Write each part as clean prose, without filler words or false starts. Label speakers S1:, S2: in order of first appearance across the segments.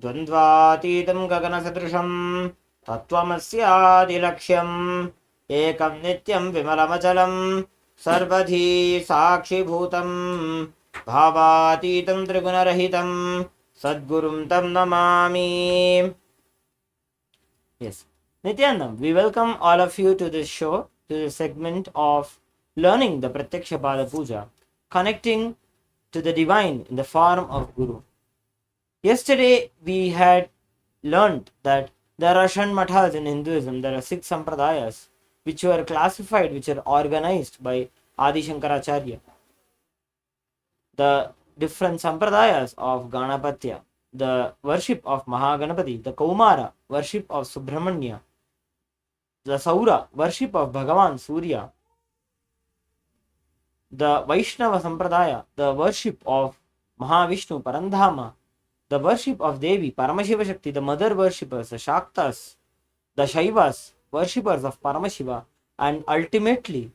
S1: द्वन्द्वातीतं गगनसदृशं तत्त्वमस्यादिलक्ष्यम् एकं नित्यं विमलमचलं सर्वधी साक्षिभूतं भावातीतं त्रिगुणरहितं सद्गुरुं तं Namami. Yes, Nithyananda, we welcome all of you to this show, to this segment of learning the Pratyaksha Pada Puja, connecting to the divine in the form of Guru. Yesterday we had learned that there are Shan Mathas in Hinduism, there are 6 Sampradayas which were classified, which are organized by Adi Shankaracharya. The different Sampradayas of Ganapatya, the worship of Mahaganapati, the Kaumara, worship of Subramanya, the Saura, worship of Bhagavan Surya, the Vaishnava Sampradaya, the worship of Mahavishnu Parandhama, the worship of Devi, Paramashiva Shakti, the mother worshippers, the Shaktas, the Shaivas, worshippers of Paramashiva, and ultimately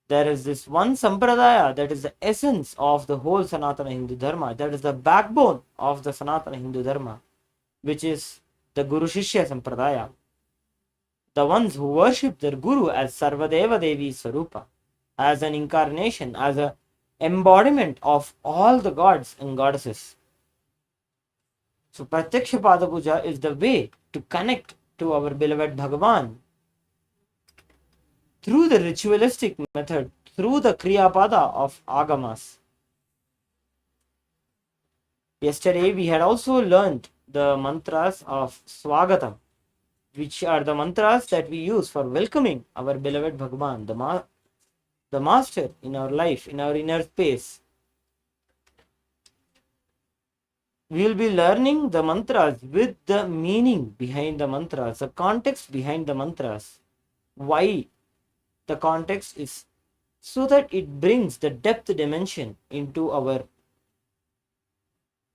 S1: there is this one Sampradaya that is the essence of the whole Sanatana Hindu Dharma, that is the backbone of the Sanatana Hindu Dharma, which is the Guru Shishya Sampradaya. The ones who worship their Guru as Sarvadeva Devi Sarupa, as an incarnation, as an embodiment of all the gods and goddesses. So Pratyaksha Pada Puja is the way to connect to our beloved Bhagavan through the ritualistic method, through the Kriya Pada of Agamas. Yesterday we had also learned the mantras of Swagatam, which are the mantras that we use for welcoming our beloved Bhagavan, the master in our life, in our inner space. We will be learning the mantras with the meaning behind the mantras, the context behind the mantras. Why the context is so that it brings the depth dimension into our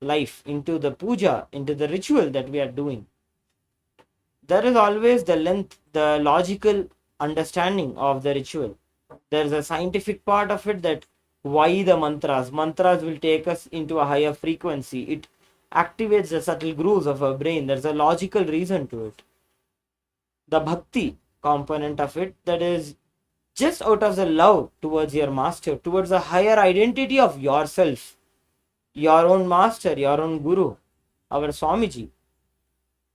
S1: life, into the puja, into the ritual that we are doing. There is always the length, the logical understanding of the ritual. There is a scientific part of it, that why the mantras. Mantras will take us into a higher frequency. It activates the subtle grooves of our brain. There's a logical reason to it. The bhakti component of it, that is just out of the love towards your master, towards the higher identity of yourself, your own master, your own guru, our Swamiji.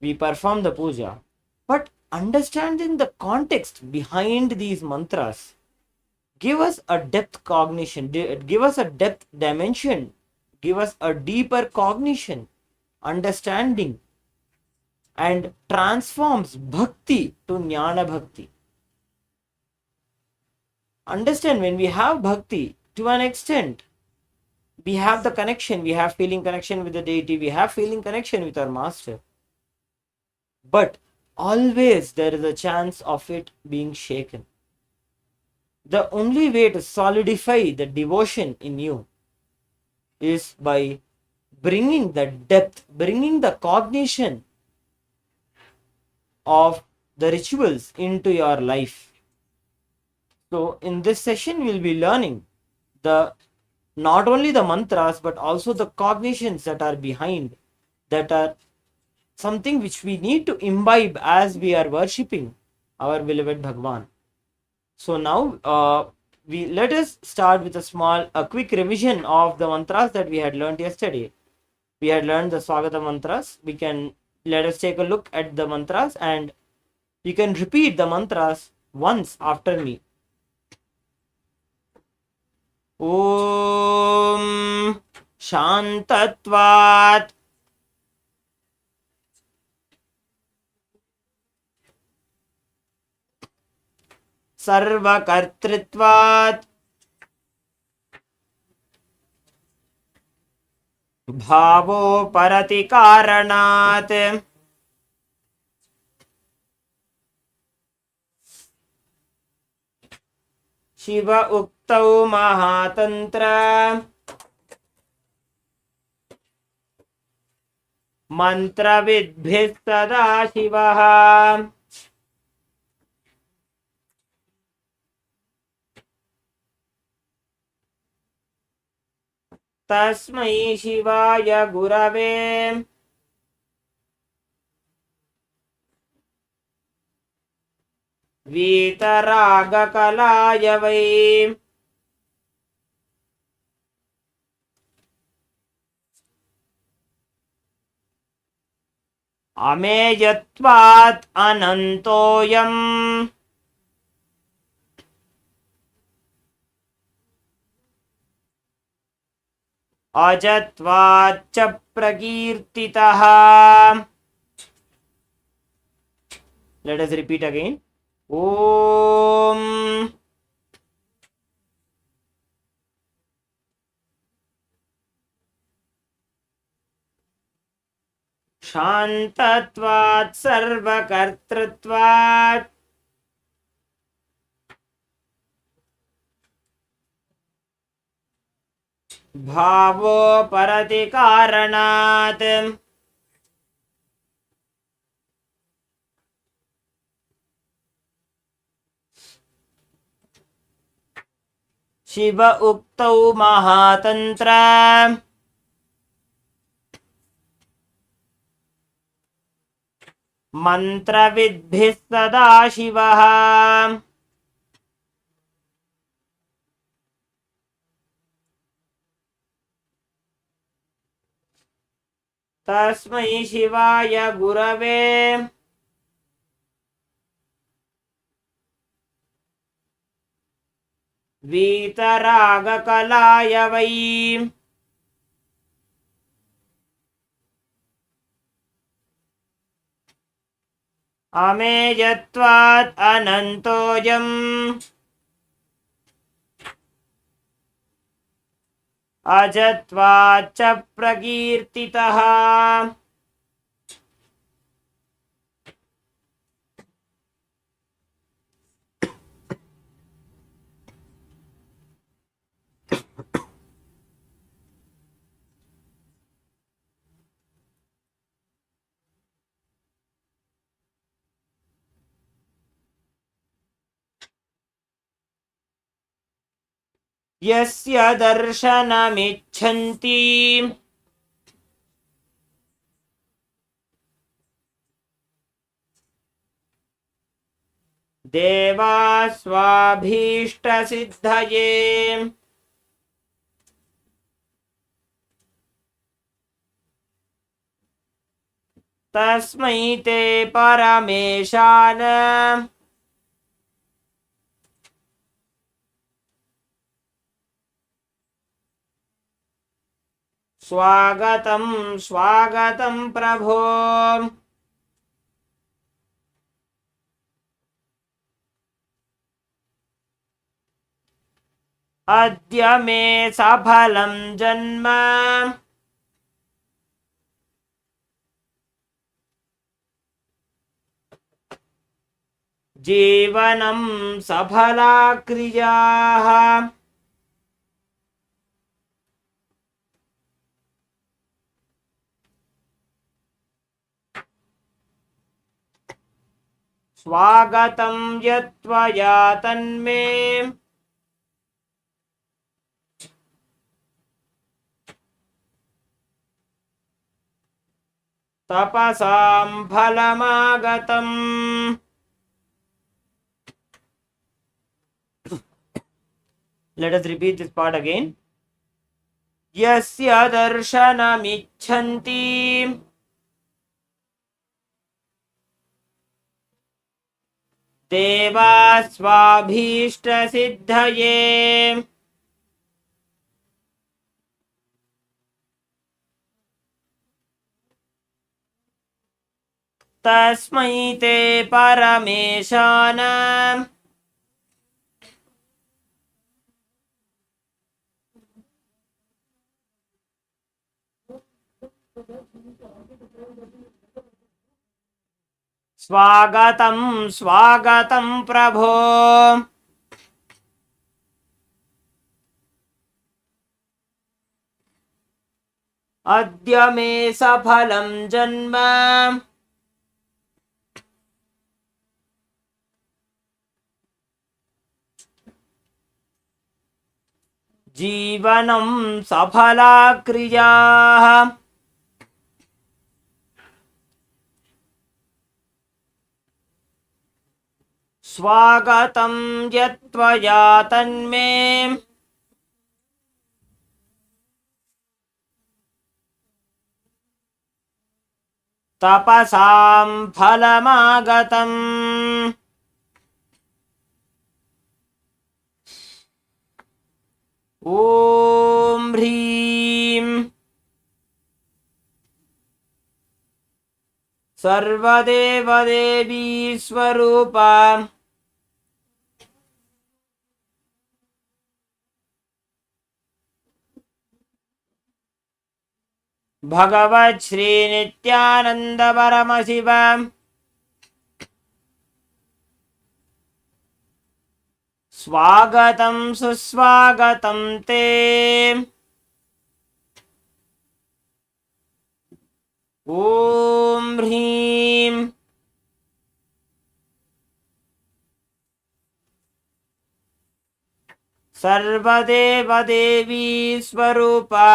S1: We perform the puja, but understanding the context behind these mantras give us a depth cognition, give us a depth dimension, give us a deeper cognition, understanding, and transforms bhakti to jnana bhakti. Understand, when we have bhakti, to an extent, we have the connection, we have feeling connection with the deity, we have feeling connection with our master. But always there is a chance of it being shaken. The only way to solidify the devotion in you is by bringing the depth, bringing the cognition of the rituals into your life. So in this session, we'll be learning not only the mantras, but also the cognitions that are behind, that are something which we need to imbibe as we are worshipping our beloved Bhagwan. So now let us start with a quick revision of the mantras that we had learned yesterday. We had learned the Swagata mantras. Let us take a look at the mantras, and you can repeat the mantras once after me. Om Shantatvat Sarvakartritvat Bhavo Parati Karanat Shiva Uktau Mahatantra Mantra Vidbhis Sada Shivaha Tasmai Shivaya Gurave वीतरागकलाय why अमेयत्वात् अनन्तोऽयम् अजत्वाच्च प्रकीर्तितः. Let us repeat again. Om शान्तत्वात् सर्वकर्तृत्वात् भावोपरतिकारणात् Shiv उक्तौ महातन्त्र मन्त्रविद्भिः सदा शिवः. तस्मै शिवाय गुरवे वीतरागकलाय वै अमेयत्वात् अनन्तोऽयम् अजत्वाच्च प्रकीर्तितः. यस्य दर्शनमिच्छन्ति देवाः स्वाभीष्टसिद्धये तस्मै ते परमेशान स्वागतं स्वागतं प्रभो. अद्य मे सफलं जन्म जीवनं सफला क्रियाः. स्वागतं यत्त्वया तन्मे तपसां फलमागतम्. Let us repeat this part again. Yasya darshanamicchanti deva swabhishta siddhaye tasmai te parameshana स्वागतं स्वागतं प्रभो. अद्य मे सफलं जन्म जीवनं सफला क्रियाः. स्वागतं यत्त्वया तन्मे तपसां फलमागतम्। ॐ ह्रीं सर्वदेवदेवी स्वरूपा भगवत् श्री नित्यानंद परमशिव स्वागतं सुस्वागतं ते। ॐ ह्रीं सर्वदेवदेवी स्वरूपा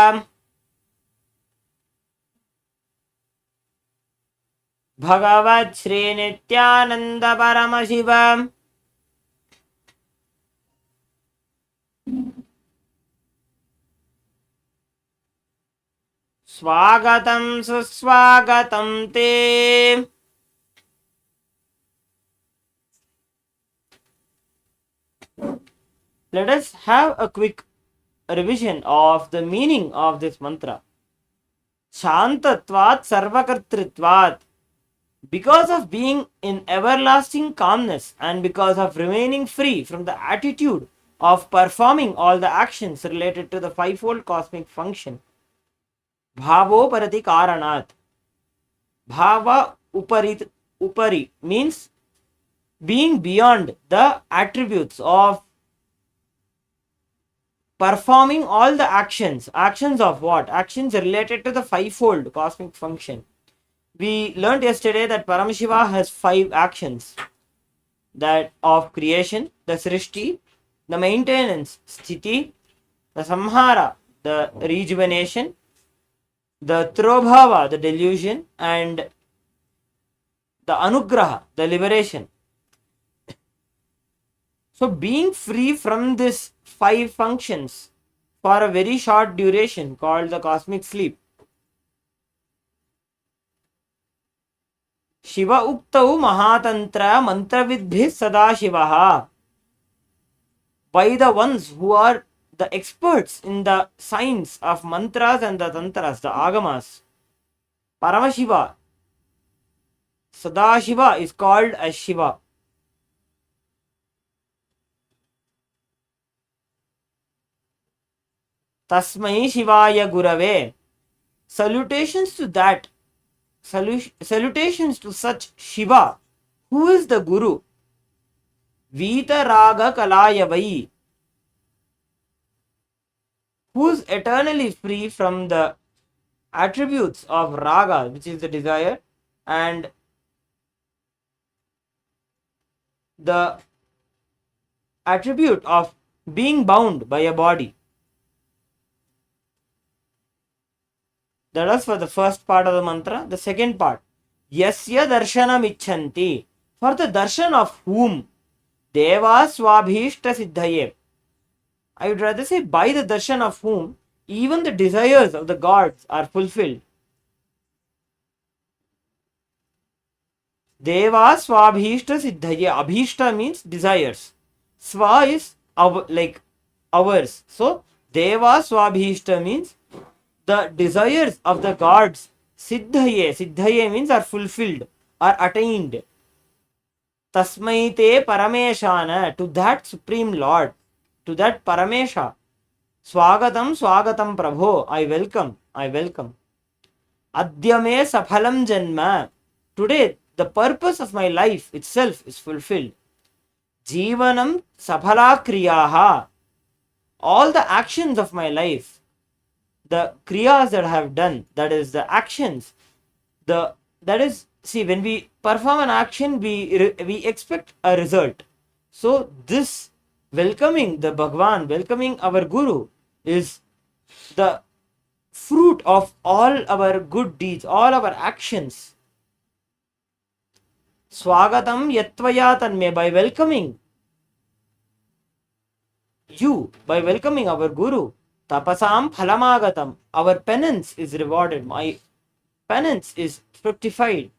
S1: भगवत् श्री नित्यानंद परमशिव स्वागतं सुस्वागतं ते। Let us have a quick revision of the meaning of this mantra. Shantatvat sarvakartritvat. Because of being in everlasting calmness and because of remaining free from the attitude of performing all the actions related to the fivefold cosmic function. Bhavoparati karanat. Bhava upari means being beyond the attributes of performing all the actions. Actions of what? Actions related to the fivefold cosmic function. We learned yesterday that Paramashiva has 5 actions, that of creation, the srishti, the maintenance, sthiti, the samhara, the rejuvenation, the trobhava, the delusion, and the anugraha, the liberation. So being free from these 5 functions for a very short duration called the cosmic sleep. Shiva uktau mahatantra mantravidbhis sadashivaha. By the ones who are the experts in the science of mantras and the tantras, the agamas. Paramashiva, Sadashiva is called as Shiva. Tasmai Shivaya Gurave. Salutations to that. Salutations to such Shiva. Who is the Guru? Vita Raga Kalayavai. Who is eternally free from the attributes of Raga, which is the desire, and the attribute of being bound by a body. That was for the first part of the mantra. The second part, Yasya darshanam icchanti. For the darshan of whom? Deva swabhishta siddhaye. I would rather say by the darshan of whom even the desires of the gods are fulfilled. Deva swabhishta siddhaye. Abhishta means desires. Swa is like ours. So Deva swabhishta means the desires of the gods. Siddhaye means are fulfilled, are attained. Tasmai te parameshana. To that supreme lord, to that paramesha. Swagatam prabho. I welcome. Adyame saphalam janma. Today the purpose of my life itself is fulfilled. Jivanam saphala kriyaha. All the actions of my life, the kriyas that I have done, that is the actions, when we perform an action, we expect a result. So this welcoming the Bhagwan, welcoming our Guru, is the fruit of all our good deeds, all our actions. Swagatam yatvaya tanme, by welcoming you, by welcoming our Guru. Tapasam phalamagatam, our penance is rewarded. My penance is fructified.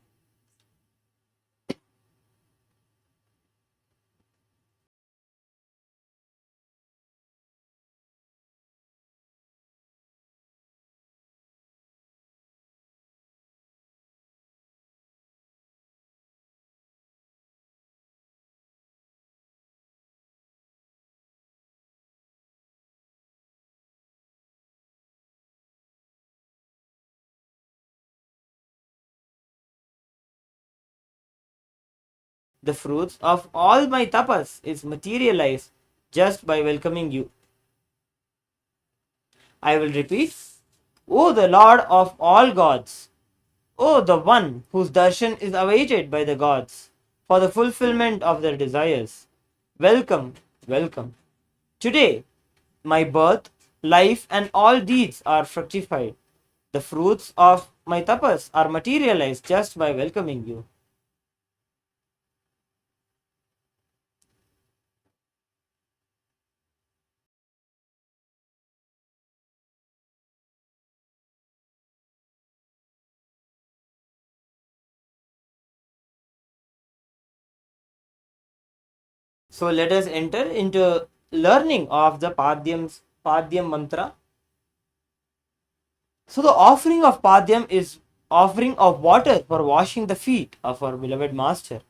S1: The fruits of all my tapas is materialized just by welcoming you. I will repeat, O the Lord of all gods, O the one whose darshan is awaited by the gods for the fulfillment of their desires. Welcome, welcome. Today, my birth, life, and all deeds are fructified. The fruits of my tapas are materialized just by welcoming you. So let us enter into learning of the Padyam mantra. So the offering of Padyam is offering of water for washing the feet of our beloved master.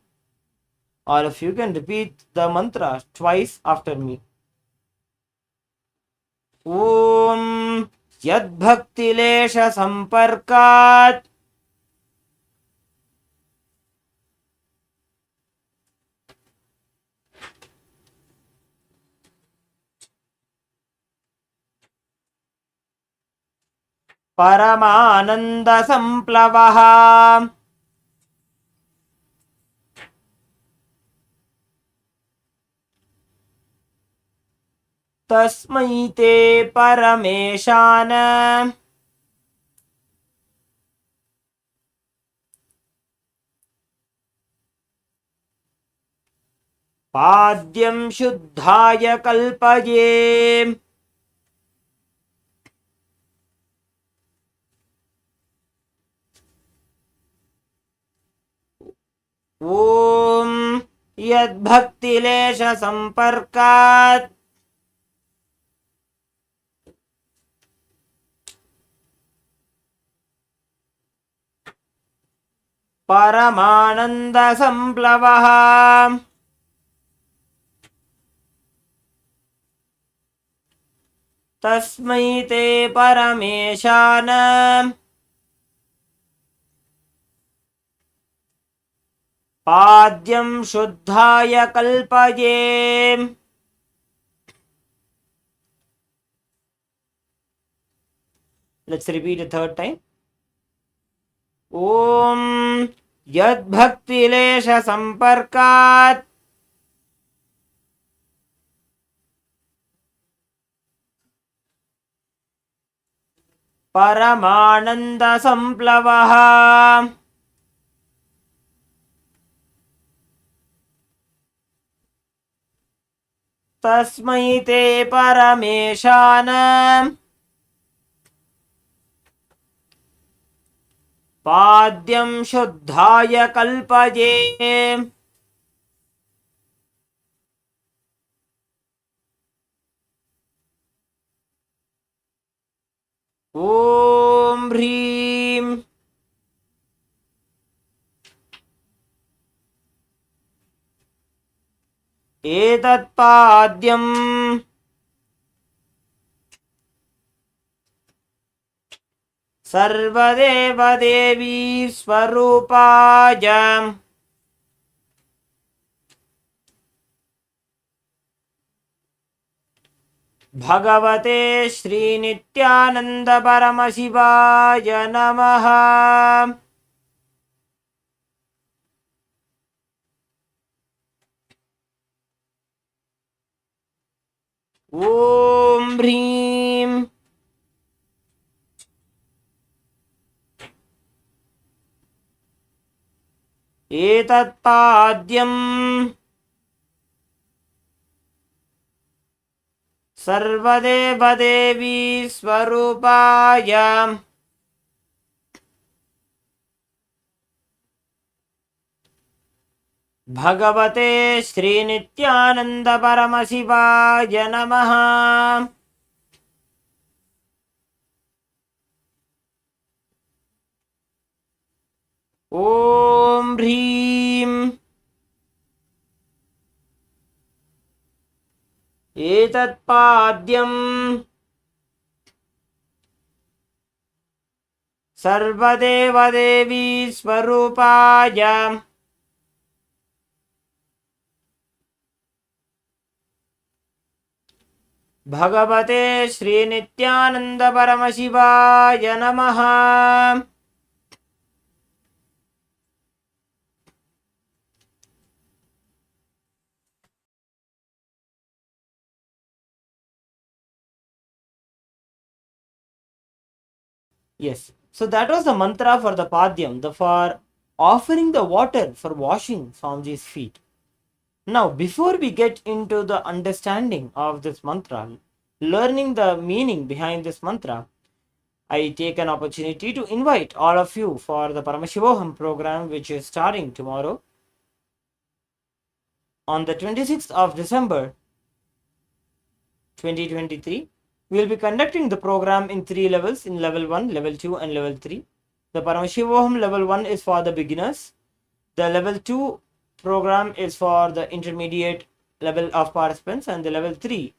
S1: All of you can repeat the mantra twice after me. Om Yad Bhaktilesha Samparkat Paramananda Samplavaha Tasmai Te Parameshana पाद्यं शुद्धाय कल्पये ॐ यद्भक्तिलेशसम्पर्कात् परमानन्दसम्प्लवः तस्मै ते परमेशान पाद्यं शुद्धाय कल्पये. Let's repeat a third time. ॐ यद्भक्तिलेशसम्पर्कात् परमानन्दसम्प्लवः तस्मै ते परमेशान पाद्यं शुद्धाय कल्पये. ॐ ह्रीं एतत्पाद्यं सर्वदेवदेवी स्वरूपाय भगवते श्रीनित्यानन्द परमशिवाय नमः. ॐ ह्रीं एतत्पाद्यम् सर्वदेवदेवी स्वरूपाय भगवते श्रीनित्यानंद परमशिवाय नमः। ॐ ह्रीं एतत्पाद्यम् सर्वदेवदेवी स्वरूपाय भगवते श्रीनित्यानंद परमशिवाय नमः। Yes, so that was the mantra for the Padyam, for offering the water for washing Swamiji's feet. Now, before we get into the understanding of this mantra, learning the meaning behind this mantra, I take an opportunity to invite all of you for the Paramashivoham program, which is starting tomorrow on the 26th of December 2023. We will be conducting the program in 3 levels, in level 1, level 2 and level 3. The Paramashivoham level 1 is for the beginners. The level 2 program is for the intermediate level of participants, and the level 3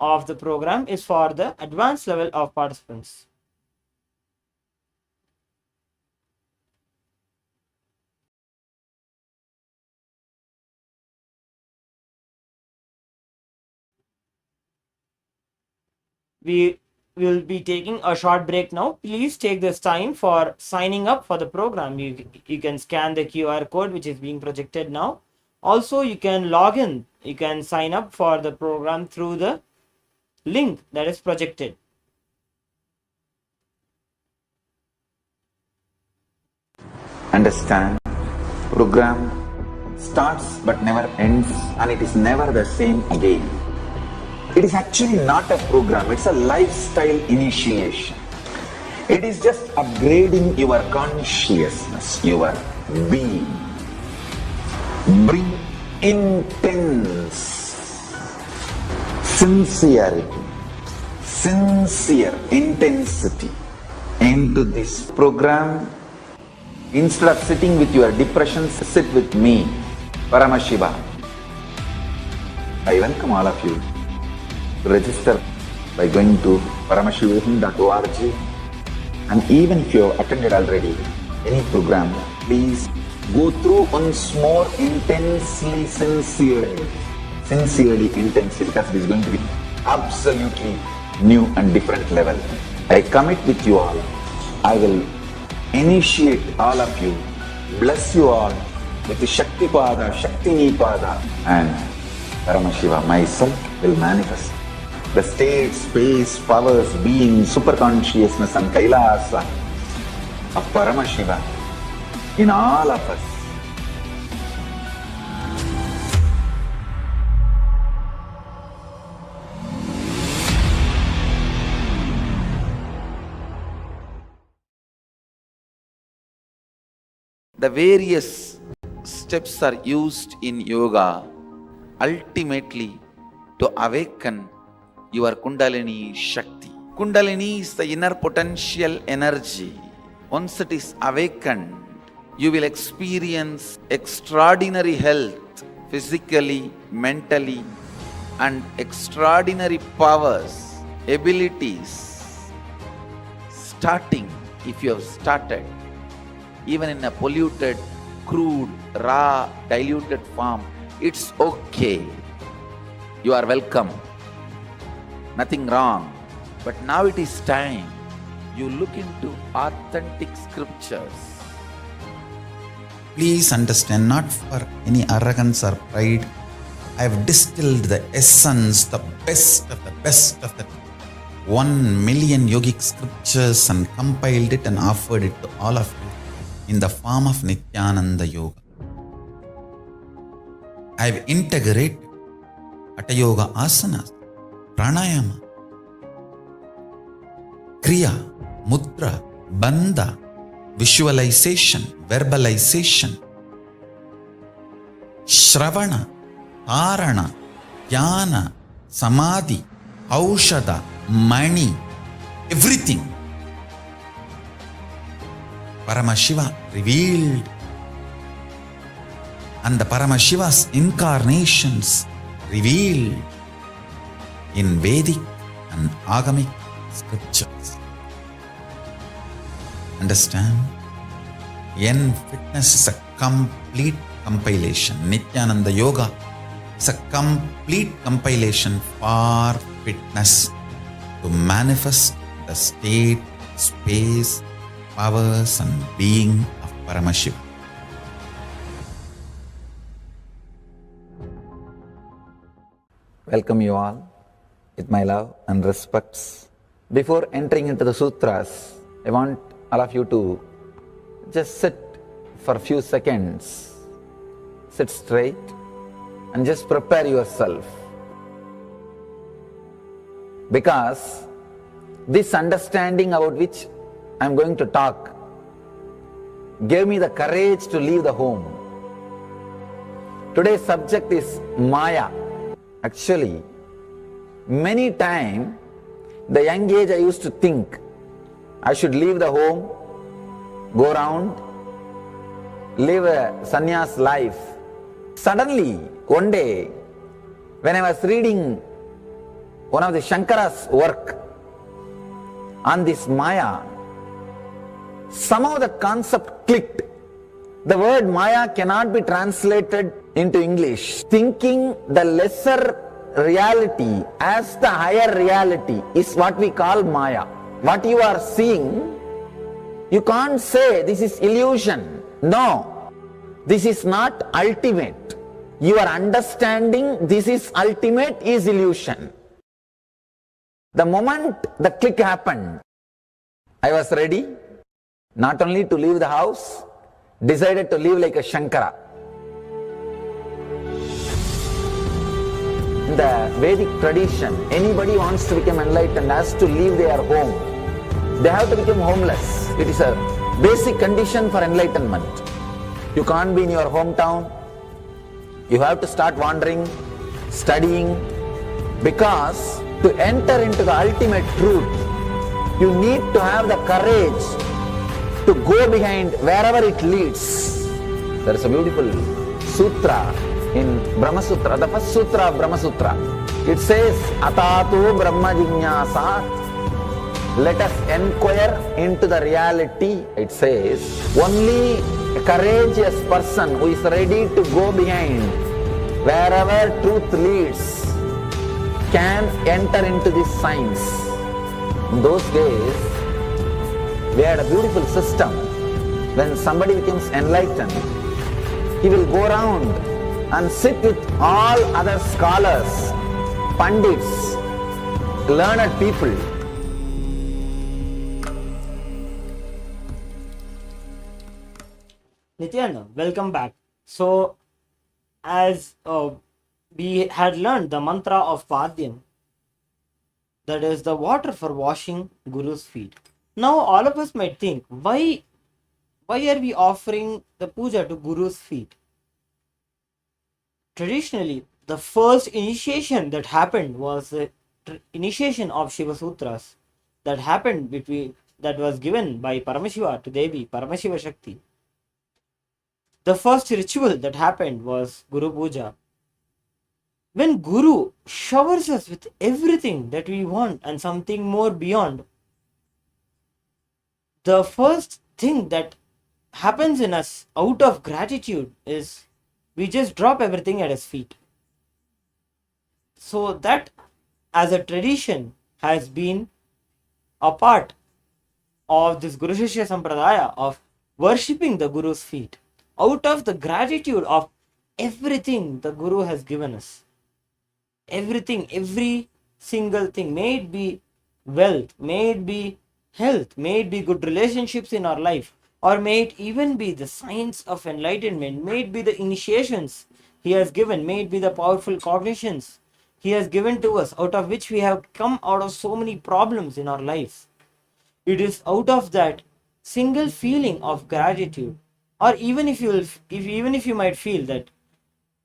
S1: of the program is for the advanced level of participants. We will be taking a short break now. Please take this time for signing up for the program. You can scan the QR code which is being projected now. Also, you can log in. You can sign up for the program through the link that is projected.
S2: Understand, program starts but never ends, and it is never the same again. It is actually not a program, it's a lifestyle initiation. It is just upgrading your consciousness, your being. Bring intense sincerity, sincere intensity into this program. Instead of sitting with your depressions, sit with me, Paramashiva. I welcome all of you to register by going to paramashivoham.org, and even if you have attended already any program, please go through once more intensely, sincerely, because it is going to be absolutely new and different level. I commit with you all. I will initiate all of you, bless you all with the Shakti Pada, Shakti Nipada, and Paramashiva myself will manifest the state, space, powers, being, superconsciousness and KAILASA of Paramashiva in all of us. The various steps are used in yoga ultimately to awaken your Kundalini Shakti. Kundalini is the inner potential energy. Once it is awakened, you will experience extraordinary health, physically, mentally, and extraordinary powers, abilities. Starting, if you have started, even in a polluted, crude, raw, diluted form, it's okay. You are welcome. Nothing wrong. But now it is time you look into authentic scriptures.
S3: Please understand, not for any arrogance or pride, I have distilled the essence, the best of the 1 million yogic scriptures and compiled it and offered it to all of you in the form of Nithyananda Yoga. I've integrated Hatha Yoga asanas, pranayama, kriya, mudra, bandha, visualization, verbalization, shravana, dharana, jnana, samadhi, aushadha, mani, everything. Paramashiva revealed, and the Paramashiva's incarnations revealed in Vedic and Agamic scriptures. Understand? Fitness is a complete compilation. Nithyananda Yoga is a complete compilation for fitness to manifest the state, space, powers and being of Paramashiva.
S2: Welcome you all with my love and respects. Before entering into the sutras, I want all of you to just sit for a few seconds. Sit straight and just prepare yourself. Because this understanding about which I am going to talk gave me the courage to leave the home. Today's subject is Maya. Actually, many times, the young age I used to think I should leave the home, go around, live a sannyas life. Suddenly, one day, when I was reading one of the Shankara's work on this Maya, somehow the concept clicked. The word Maya cannot be translated into English. Thinking the lesser reality as the higher reality is what we call Maya. What you are seeing, you can't say this is illusion. No, this is not ultimate. Your understanding this is ultimate is illusion. The moment the click happened, I was ready not only to leave the house, decided to live like a Shankara. In the Vedic tradition, anybody wants to become enlightened has to leave their home. They have to become homeless. It is a basic condition for enlightenment. You can't be in your hometown. You have to start wandering, studying, because to enter into the ultimate truth, you need to have the courage to go behind wherever it leads. There is a beautiful sutra in Brahma Sutra, the first sutra of Brahma Sutra. It says, Atato Brahma Jinyasat. Let us inquire into the reality. It says, only a courageous person who is ready to go behind wherever truth leads can enter into this science. In those days, we had a beautiful system. When somebody becomes enlightened, he will go around and sit with all other scholars, pandits, learned people.
S1: Nithyananda, welcome back. So, as we had learned the mantra of Padyam, that is the water for washing Guru's feet. Now, all of us might think, why are we offering the puja to Guru's feet? Traditionally, the first initiation that happened was the initiation of Shiva Sutras that was given by Paramashiva to Devi, Paramashiva Shakti. The first ritual that happened was Guru Puja. When Guru showers us with everything that we want and something more beyond, the first thing that happens in us out of gratitude is we just drop everything at his feet. So that as a tradition has been a part of this Guru Shishya Sampradaya of worshipping the Guru's feet out of the gratitude of everything the Guru has given us. Everything, every single thing, may it be wealth, may it be health, may it be good relationships in our life, or may it even be the signs of enlightenment, may it be the initiations he has given, may it be the powerful cognitions he has given to us, out of which we have come out of so many problems in our lives. It is out of that single feeling of gratitude, or even if you might feel that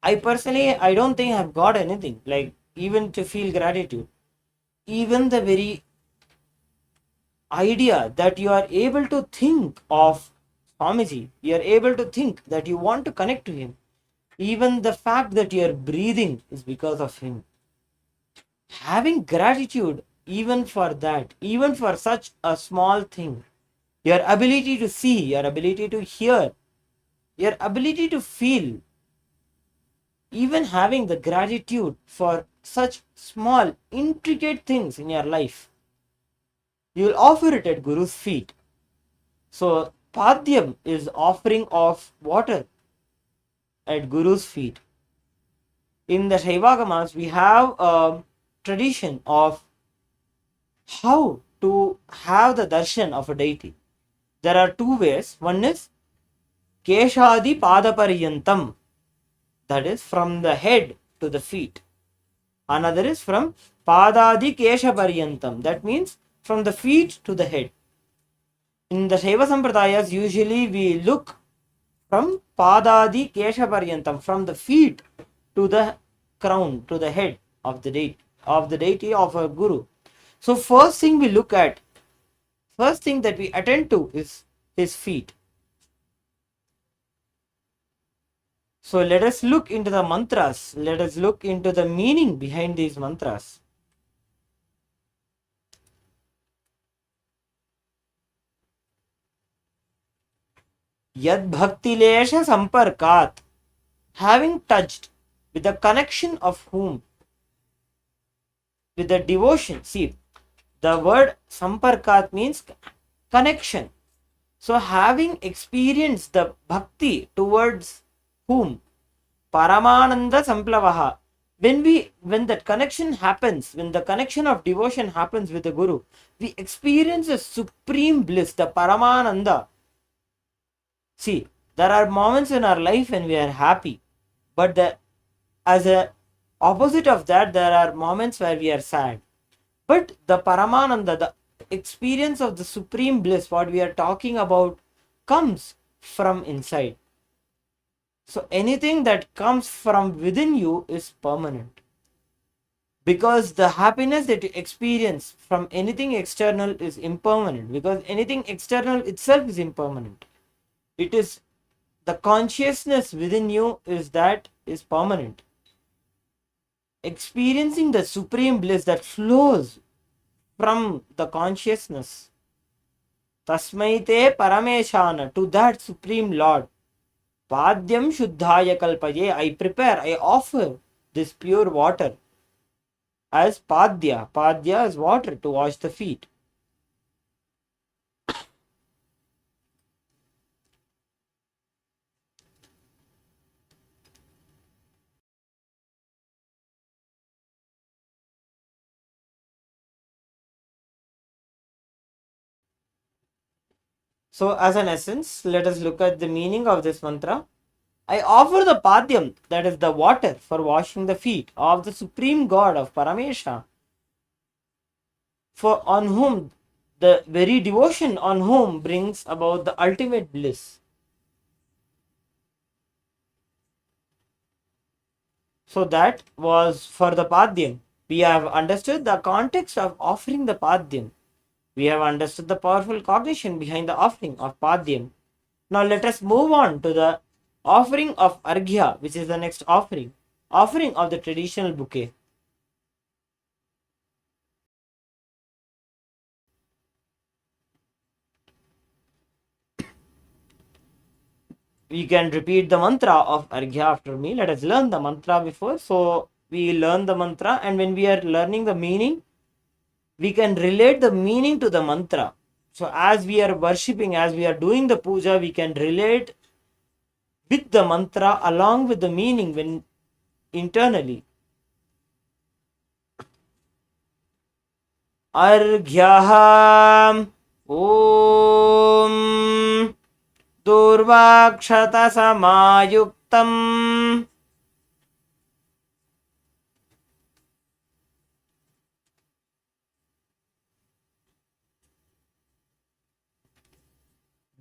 S1: I don't think I've got anything, like even to feel gratitude, even the very idea that you are able to think of Swamiji, you are able to think that you want to connect to him, even the fact that you are breathing is because of him. Having gratitude even for that, even for such a small thing, your ability to see, your ability to hear, your ability to feel, even having the gratitude for such small, intricate things in your life, you will offer it at Guru's feet. So, Padhyam is offering of water at Guru's feet. In the Shaivagamas, we have a tradition of how to have the darshan of a deity. There are two ways. One is Keshadi Padaparyantam, that is from the head to the feet. Another is from Padadi Keshaparyantam, that means from the feet to the head. In the Shaiva Sampradayas, usually we look from Padadi Keshaparyantam, from the feet to the crown, to the head of the deity of a guru. So first thing that we attend to is his feet. So let us look into the mantras. Let us look into the meaning behind these mantras. Yad bhakti lesha samparkat, having touched with the connection of whom, with the devotion. See, the word samparkat means connection. So having experienced the bhakti towards whom, Paramananda Samplavaha, when that connection happens, when the connection of devotion happens with the Guru, we experience a supreme bliss, the Paramananda. See, there are moments in our life when we are happy, but as a opposite of that, there are moments where we are sad. But the Paramananda, the experience of the supreme bliss, what we are talking about, comes from inside. So anything that comes from within you is permanent. Because the happiness that you experience from anything external is impermanent. Because anything external itself is impermanent. It is the consciousness within you is permanent. Experiencing the supreme bliss that flows from the consciousness. Tasmaite Parameshana, to that supreme Lord. Padyam Shuddhaya Kalpaye, I offer this pure water as Padya. Padya is water to wash the feet. So, as an essence, let us look at the meaning of this mantra. I offer the Padyam, that is the water for washing the feet of the Supreme God of Paramesha, for on whom the very devotion on whom brings about the ultimate bliss. So that was for the Padyam. We have understood the context of offering the Padyam. We have understood the powerful cognition behind the offering of Padyam. Now let us move on to the offering of Arghya, which is the next offering of the traditional bouquet. We can repeat the mantra of Arghya after me. Let us learn the mantra before. So we learn the mantra, and when we are learning the meaning, we can relate the meaning to the mantra. So as we are worshipping, as we are doing the puja, we can relate with the mantra along with the meaning when internally. Arghyaham Om दुर्वाक्षतसमायुक्तम्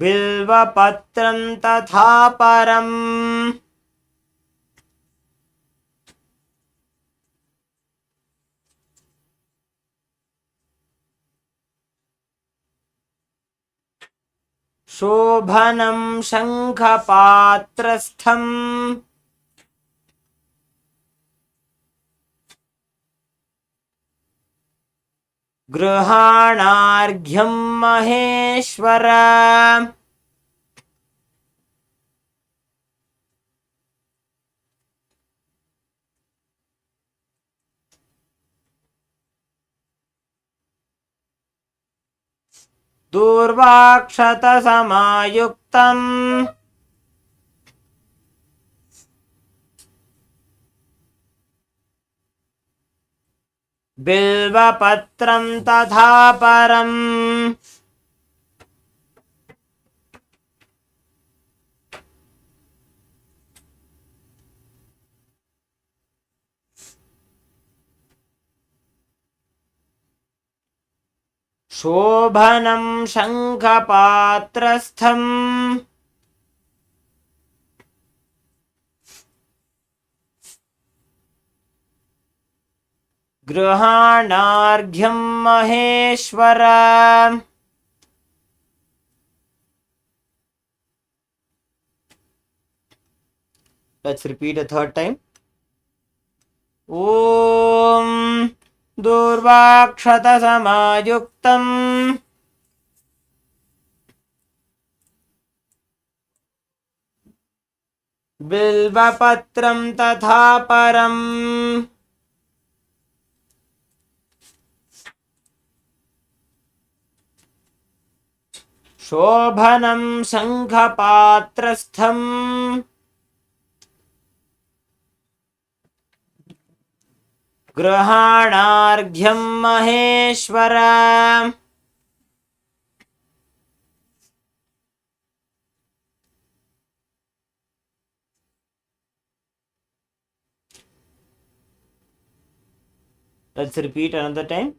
S1: बिल्वपत्रं तथा परम् शोभनं शङ्खपात्रस्थम् गृहाणार्घ्यं महेश्वर दूर्वाक्षतसमायुक्तम् बिल्वपत्रं तथा परम् शोभनं शङ्खपात्रस्थम् गृहाणार्घ्यं Maheshwar. Let's repeat a third time. Om Durvakshatasamaayuktam Bilvapatram tatha param Shobhanam Shankhapatrastham Grahanarghyam Maheshwara. Let's repeat another time.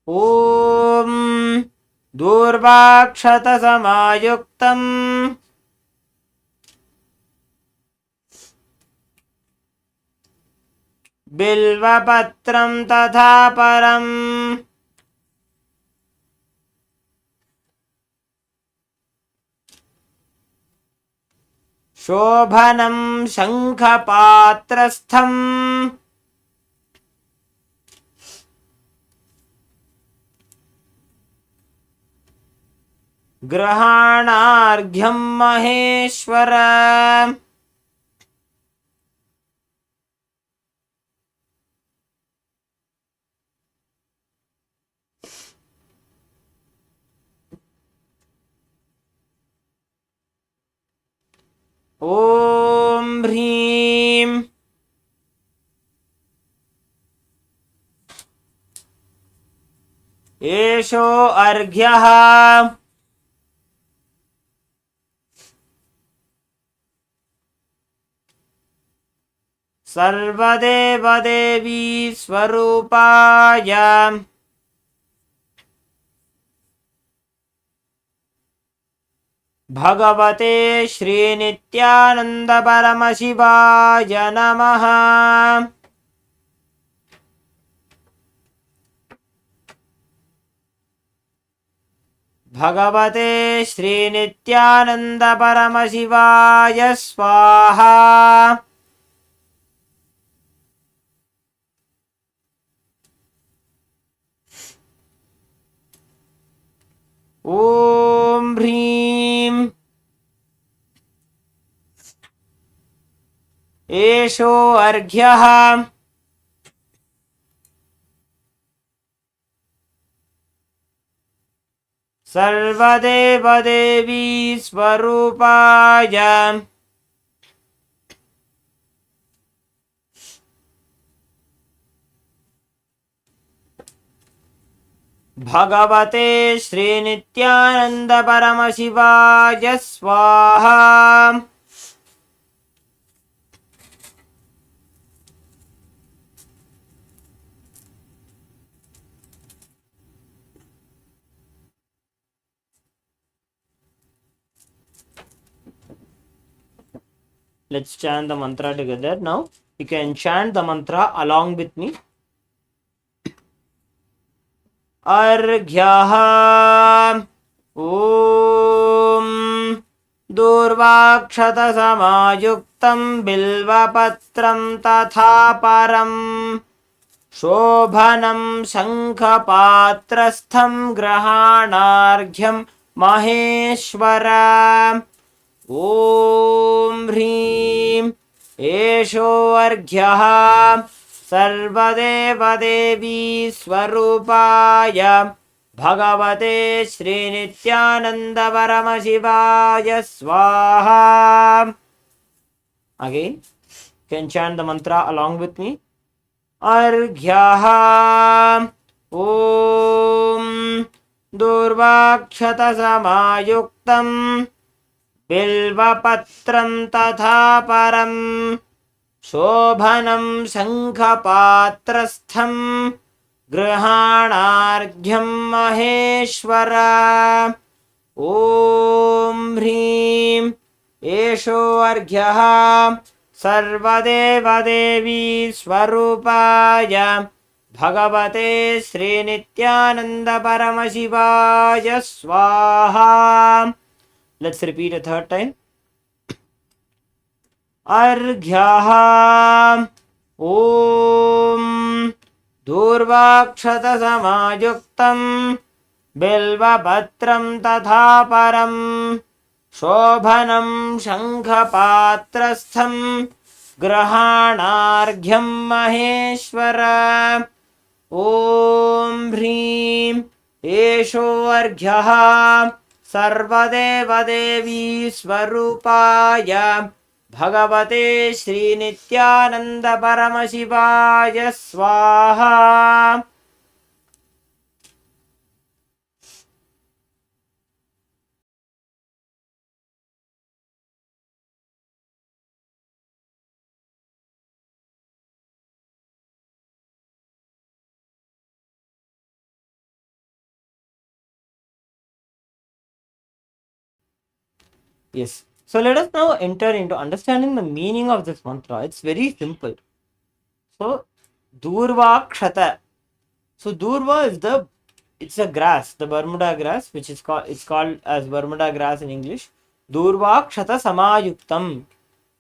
S1: Om Durvakshatasamaayuktam Bilvapatram tatha param Shobhanam Shankhapatrastham Grahanarghyam Maheshwara. Om Bhreem Esho Arghyaha Sarvadeva Devi Swarupaya Bhagavate Shri Nithyananda Paramashivoham Namaha. Bhagavate Shri Nithyananda Paramashivoham Swaha. Om Bhreem Esho Arghyaha Sarvadeva Devi Swarupaya Bhagavate Sri Nithyananda Paramashivoham Swaha. Let's chant the mantra together now. You can chant the mantra along with me. अर्घ्यः ॐ दूर्वाक्षतसमायुक्तं बिल्वपत्रं तथा परं शोभनं शङ्खपात्रस्थं ग्रहाणार्घ्यं महेश्वर ॐ ह्रीं एषोऽर्घ्यः सर्वदेवदेवी स्वरूपाय भगवते श्रीनित्यानन्द परमशिवाय स्वाहा. Again, you can chant the mantra along with me. अर्घ्यः ॐ दूर्वाक्षतसमायुक्तं बिल्वपत्रं तथा परं शोभनं शङ्खपात्रस्थं गृहाणार्घ्यं महेश्वर ॐ ह्रीं एषोऽर्घ्यः सर्वदेवदेवी स्वरूपाय भगवते श्रीनित्यानन्द परमशिवाय स्वाहा. Let's repeat a third time. अर्घ्यः ॐ दूर्वाक्षतसमायुक्तं बिल्वपत्रं तथा परं शोभनं शङ्खपात्रस्थं ग्रहाणार्घ्यं महेश्वर ॐ ह्रीं एषोऽर्घ्यः सर्वदेवदेवी स्वरूपाय भगवते श्रीनित्यानन्द परमशिवाय स्वाहा. Yes. So let us now enter into understanding the meaning of this mantra. It's very simple. So Durva Kshata. So Durva is it's a grass, the Bermuda grass, which is called as Bermuda grass in English. Durva Kshata Samayuktam.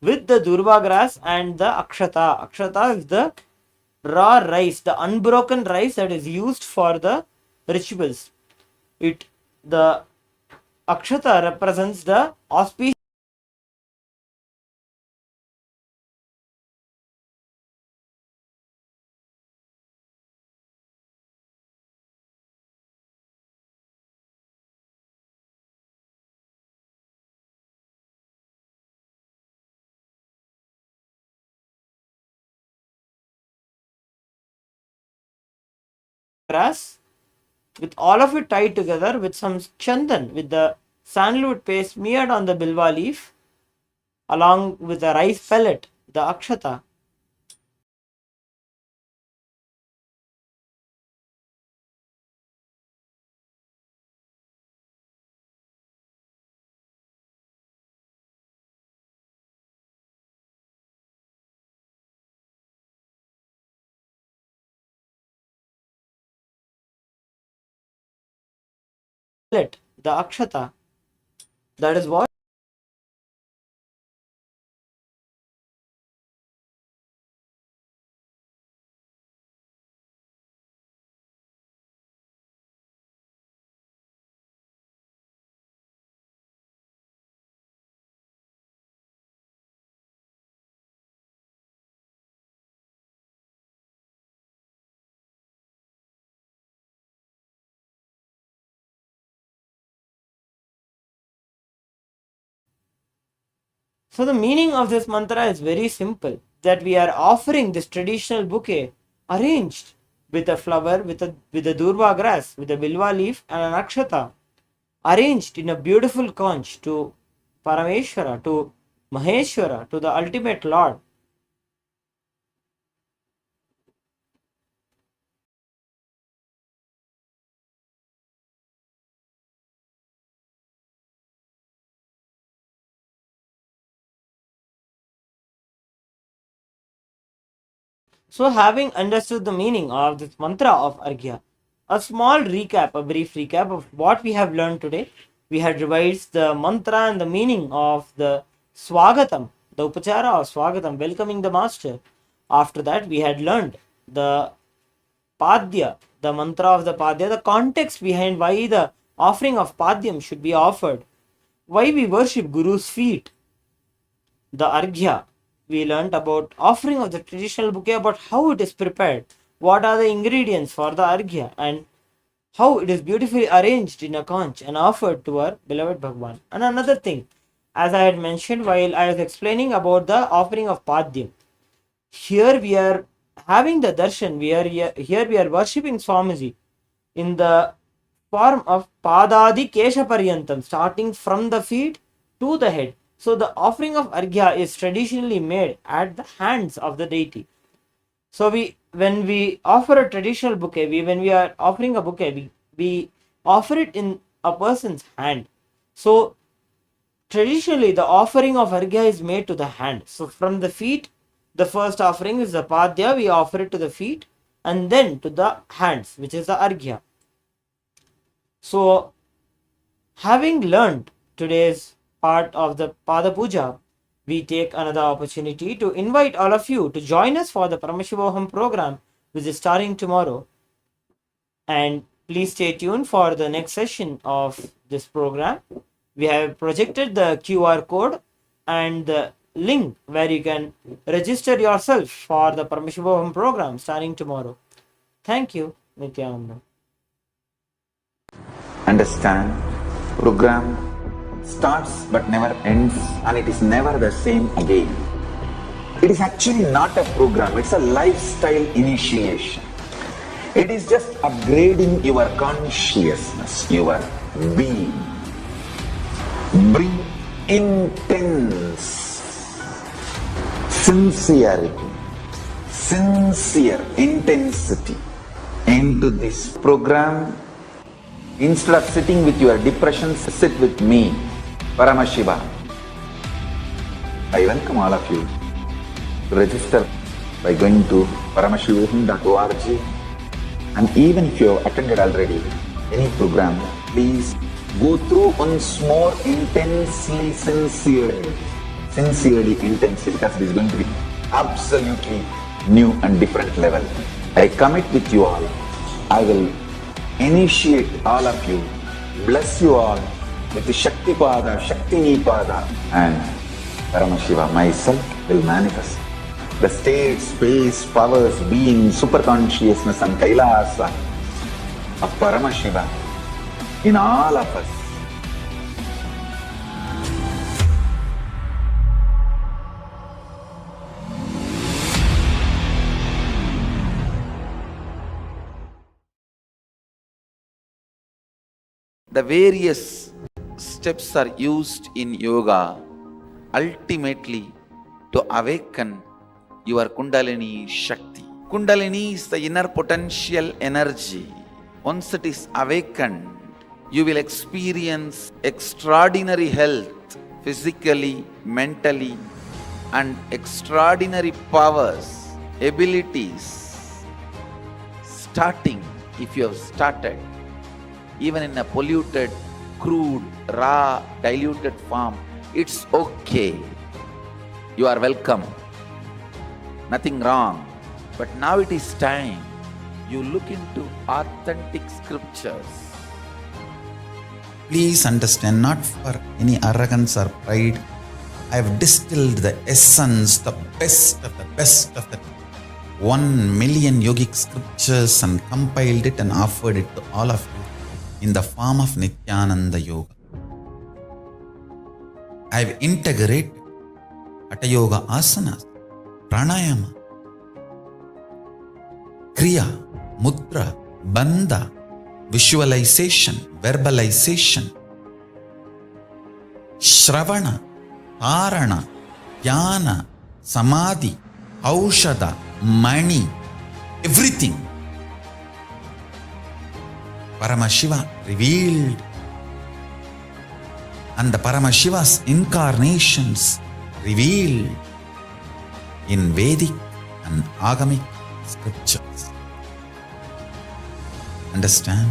S1: With the Durva grass and the Akshata. Akshata is the raw rice, the unbroken rice that is used for the rituals. The Akshata represents the auspicious grass with all of it tied together with some chandan, with the sandalwood paste smeared on the bilva leaf along with the rice pellet, the akshata. The akshata. That is what so the meaning of this mantra is very simple, that we are offering this traditional bouquet arranged with a flower, with a durva grass, with a bilva leaf and an akshata, arranged in a beautiful conch to Parameshwara, to Maheshwara, to the ultimate Lord. So, having understood the meaning of this mantra of Arghya, a small recap, a brief recap of what we have learned today. We had revised the mantra and the meaning of the Swagatam, the Upachara of Swagatam, welcoming the master. After that, we had learned the Padya, the mantra of the Padya, the context behind why the offering of Padyam should be offered, why we worship Guru's feet, the Arghya. We learnt about offering of the traditional bouquet, about how it is prepared, what are the ingredients for the Arghya, and how it is beautifully arranged in a conch and offered to our beloved Bhagwan. And another thing, as I had mentioned while I was explaining about the offering of Padyam, here we are having the darshan, here we are worshipping Swamiji in the form of Padadi Kesha Paryantam, starting from the feet to the head. So the offering of Arghya is traditionally made at the hands of the deity. So when we offer a traditional bouquet, when we are offering a bouquet, we offer it in a person's hand. So traditionally the offering of Arghya is made to the hand. So from the feet, the first offering is the Padya, we offer it to the feet, and then to the hands, which is the Arghya. So having learned today's part of the Pada Puja, we take another opportunity to invite all of you to join us for the Paramashivoham program, which is starting tomorrow. And please stay tuned for the next session of this program. We have projected the QR code and the link where you can register yourself for the Paramashivoham program starting tomorrow. Thank you, Nithyananda.
S2: Understand, program starts but never ends, and it is never the same again. It is actually not a program, it's a lifestyle initiation. It is just upgrading your consciousness, your being. Bring intense sincerity, sincere intensity into this program. Instead of sitting with your depressions, sit with me, Paramashiva. I welcome all of you to register by going to paramashivoham.org. And even if you have attended already any program, please go through once more intensely, sincerely, intensely, because it is going to be absolutely new and different level. I commit with you all. I will initiate all of you, bless you all with the Shakti Pada, Shakti Nipada, and Paramashiva myself will manifest the state, space, powers, being, superconsciousness and Kailasa of Paramashiva in all of us.
S3: The various steps are used in yoga ultimately to awaken your Kundalini Shakti. Kundalini is the inner potential energy. Once it is awakened, you will experience extraordinary health, physically, mentally, and extraordinary powers, abilities. Starting, if you have started, even in a polluted, crude, raw, diluted form, it's okay. You are welcome. Nothing wrong. But now it is time you look into authentic scriptures. Please understand, not for any arrogance or pride, I have distilled the essence, the best of the 1 million yogic scriptures and compiled it and offered it to all of you in the form of Nithyananda Yoga. I have integrated Hatha Yoga asanas, pranayama, kriya, mudra, bandha, visualization, verbalization, shravana, parana, dhyana, samadhi, aushada, mani, everything. Paramashiva revealed, and the Paramashiva's incarnations revealed in Vedic and Agamic scriptures. Understand?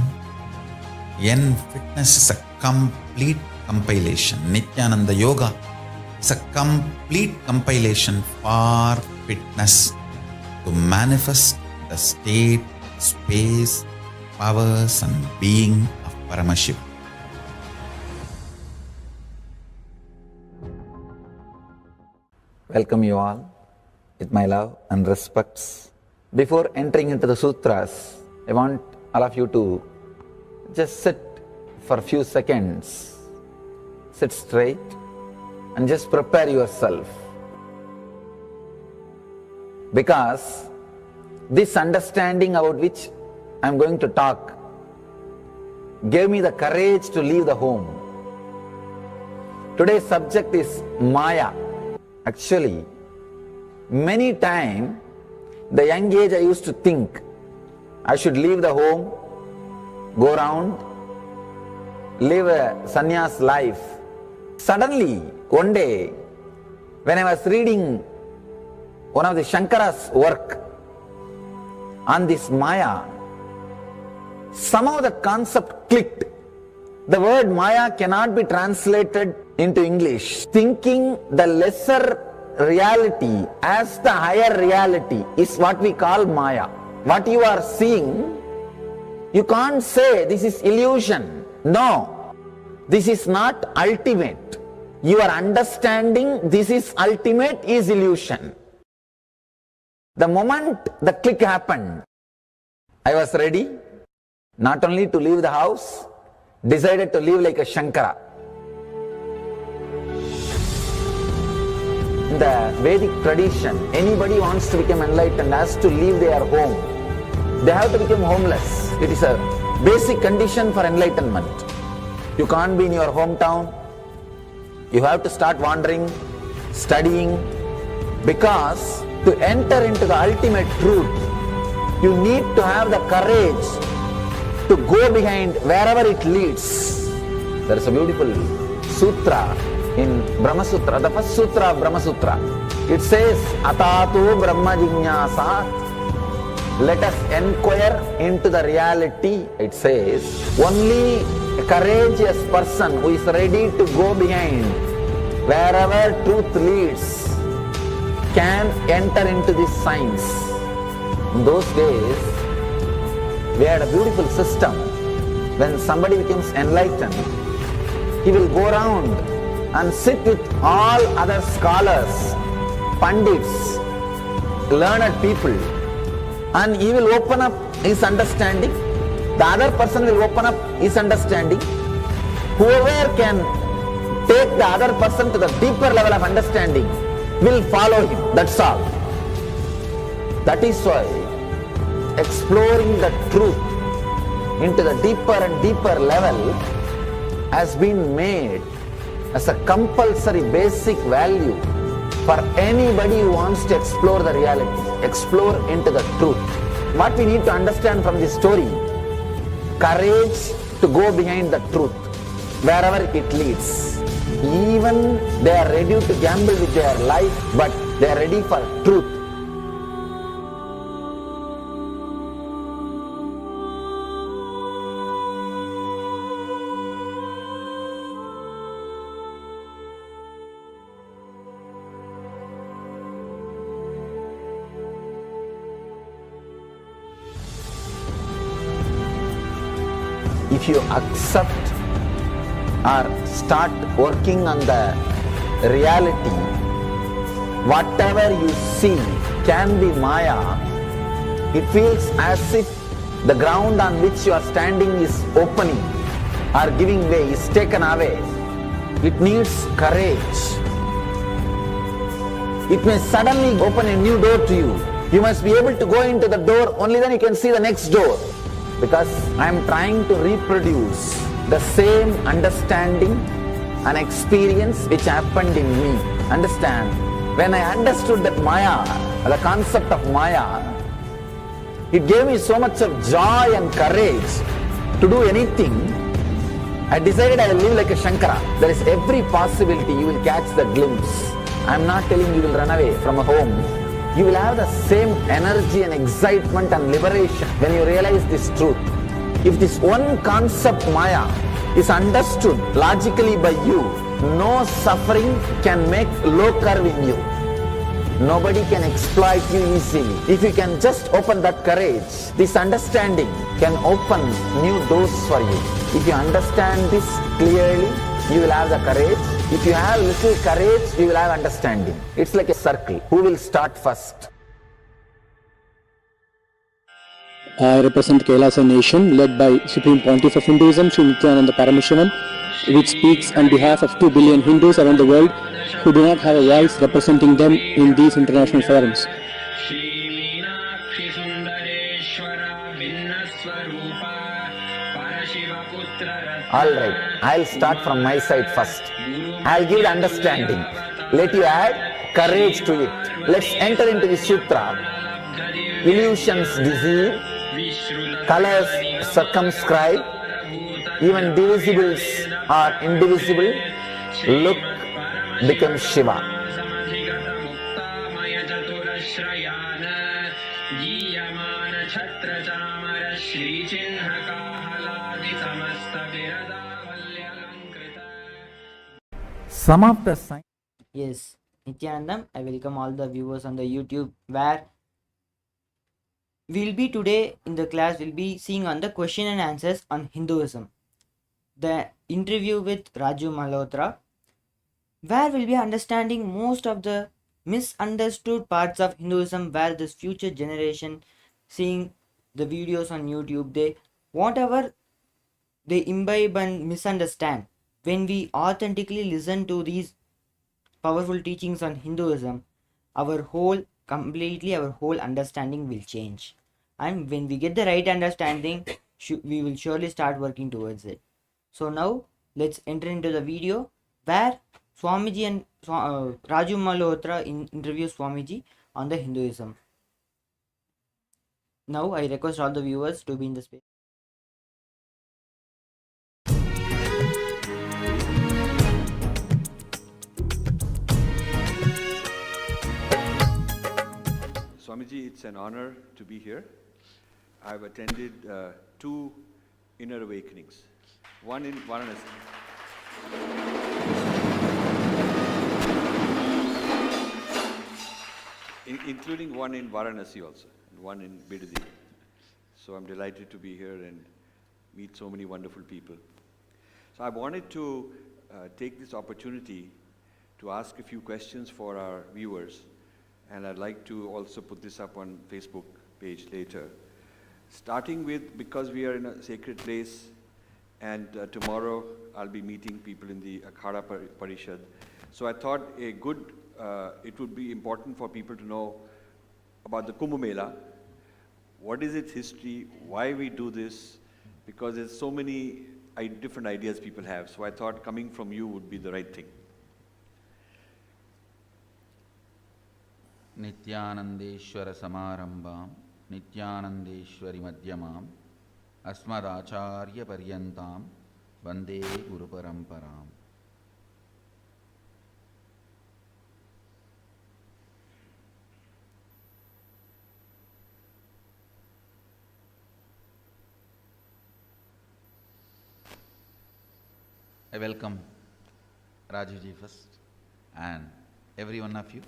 S3: Fitness is a complete compilation. Nithyananda Yoga is a complete compilation for fitness to manifest the state, space, powers and being of Paramashiva.
S2: Welcome you all with my love and respects. Before entering into the sutras, I want all of you to just sit for a few seconds. Sit straight and just prepare yourself. Because this understanding about which I am going to talk gave me the courage to leave the home. Today's subject is Maya. Actually, many times, the young age I used to think I should leave the home, go around, live a sannyas life. Suddenly, one day, when I was reading one of the Shankara's work on this Maya, somehow the concept clicked. The word Maya cannot be translated into English. Thinking the lesser reality as the higher reality is what we call Maya. What you are seeing, you can't say this is illusion. No, this is not ultimate. Your understanding this is ultimate is illusion. The moment the click happened, I was ready not only to leave the house, decided to live like a Shankara. In the Vedic tradition, anybody wants to become enlightened has to leave their home. They have to become homeless. It is a basic condition for enlightenment. You can't be in your hometown. You have to start wandering, studying, because to enter into the ultimate truth, you need to have the courage to go behind wherever it leads. There is a beautiful sutra in Brahma Sutra, the first sutra of Brahma Sutra. It says, Atato Brahma Jignasat. Let us inquire into the reality. It says, only a courageous person who is ready to go behind wherever truth leads can enter into this science. In those days, we had a beautiful system. When somebody becomes enlightened, he will go around and sit with all other scholars, pandits, learned people, and he will open up his understanding. The other person will open up his understanding. Whoever can take the other person to the deeper level of understanding will follow him. That's all. That is why exploring the truth into the deeper and deeper level has been made as a compulsory basic value for anybody who wants to explore the reality, explore into the truth. What we need to understand from this story, courage to go behind the truth, wherever it leads. Even they are ready to gamble with their life, but they are ready for truth. If you accept or start working on the reality, whatever you see can be Maya. It feels as if the ground on which you are standing is opening or giving way, is taken away. It needs courage. It may suddenly open a new door to you. You must be able to go into the door, only then you can see the next door. Because I am trying to reproduce the same understanding and experience which happened in me. Understand? When I understood that Maya, the concept of Maya, it gave me so much of joy and courage to do anything. I decided I will live like a Shankara. There is every possibility you will catch the glimpse. I am not telling you will run away from a home. You will have the same energy and excitement and liberation when you realize this truth. If this one concept Maya is understood logically by you, no suffering can make low curve in you. Nobody can exploit you easily. If you can just open that courage, this understanding can open new doors for you. If you understand this clearly, you will have the courage. If you have little courage, you will have understanding. It's like a circle. Who will start first?
S4: I represent KAILASA nation led by Supreme Pontiff of Hinduism, Sri Nithyananda Paramashivoham, which speaks on behalf of 2 billion Hindus around the world who do not have a voice representing them in these international forums.
S2: Alright, I'll start from my side first. I'll give the understanding. Let you add courage to it. Let's enter into the sutra. Illusions deceive, colors circumscribe, even divisibles are indivisible. Look becomes Shiva.
S5: Some of the signs.
S1: Yes, Nithyanandam, I welcome all the viewers on the YouTube where we'll be today in the class, we'll be seeing on the question and answers on Hinduism. The interview with Raju Malhotra, where we'll be understanding most of the misunderstood parts of Hinduism, where this future generation seeing the videos on YouTube, they whatever they imbibe and misunderstand. When we authentically listen to these powerful teachings on Hinduism, our whole understanding will change. And when we get the right understanding, we will surely start working towards it. So now let's enter into the video where Swamiji and Raju Malhotra interviews Swamiji on the Hinduism. Now I request all the viewers to be in the space.
S6: Swamiji, it's an honor to be here. I've attended 2 inner awakenings, one in Varanasi. Including one in Varanasi also, and one in Bidadi. So I'm delighted to be here and meet so many wonderful people. So I wanted to take this opportunity to ask a few questions for our viewers, and I'd like to also put this up on Facebook page later. Starting with, because we are in a sacred place, and tomorrow I'll be meeting people in the Akhada Parishad. So I thought it would be important for people to know about the Kumbh Mela. What is its history? Why we do this? Because there's so many different ideas people have. So I thought coming from you would be the right thing.
S3: Nithyanandeshwara Samarambam, Nithyanandeshwari Madhyamam, Asmadacharya Paryantam, Vande Guru Paramparam. I welcome Rajuji first and every one of you.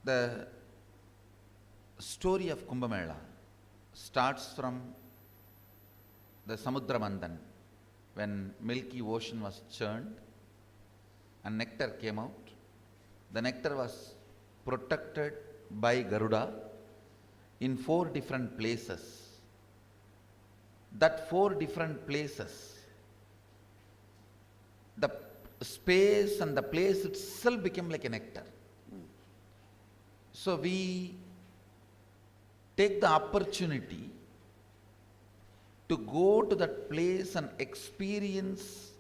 S3: The story of Kumbh Mela starts from the Samudra Manthan, when Milky Ocean was churned and nectar came out. The nectar was protected by Garuda in 4 different places. That 4 different places, the space and the place itself became like a nectar. So we take the opportunity to go to that place and experience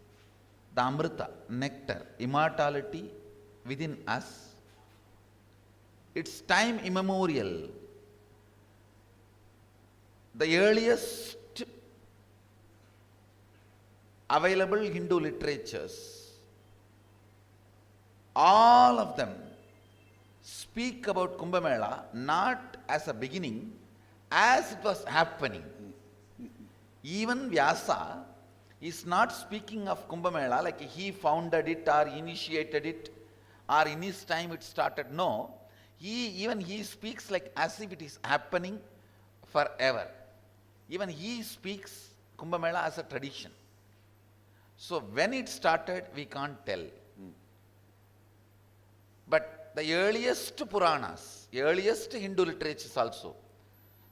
S3: the Amrita, nectar, immortality within us. It's time immemorial. The earliest available Hindu literatures, all of them speak about Kumbh Mela not as a beginning, as it was happening. Even Vyasa is not speaking of Kumbh Mela like he founded it or initiated it or in his time it started. No, he speaks like as if it is happening forever. Even he speaks Kumbh Mela as a tradition. So when it started, we can't tell. But the earliest Puranas, earliest Hindu literatures also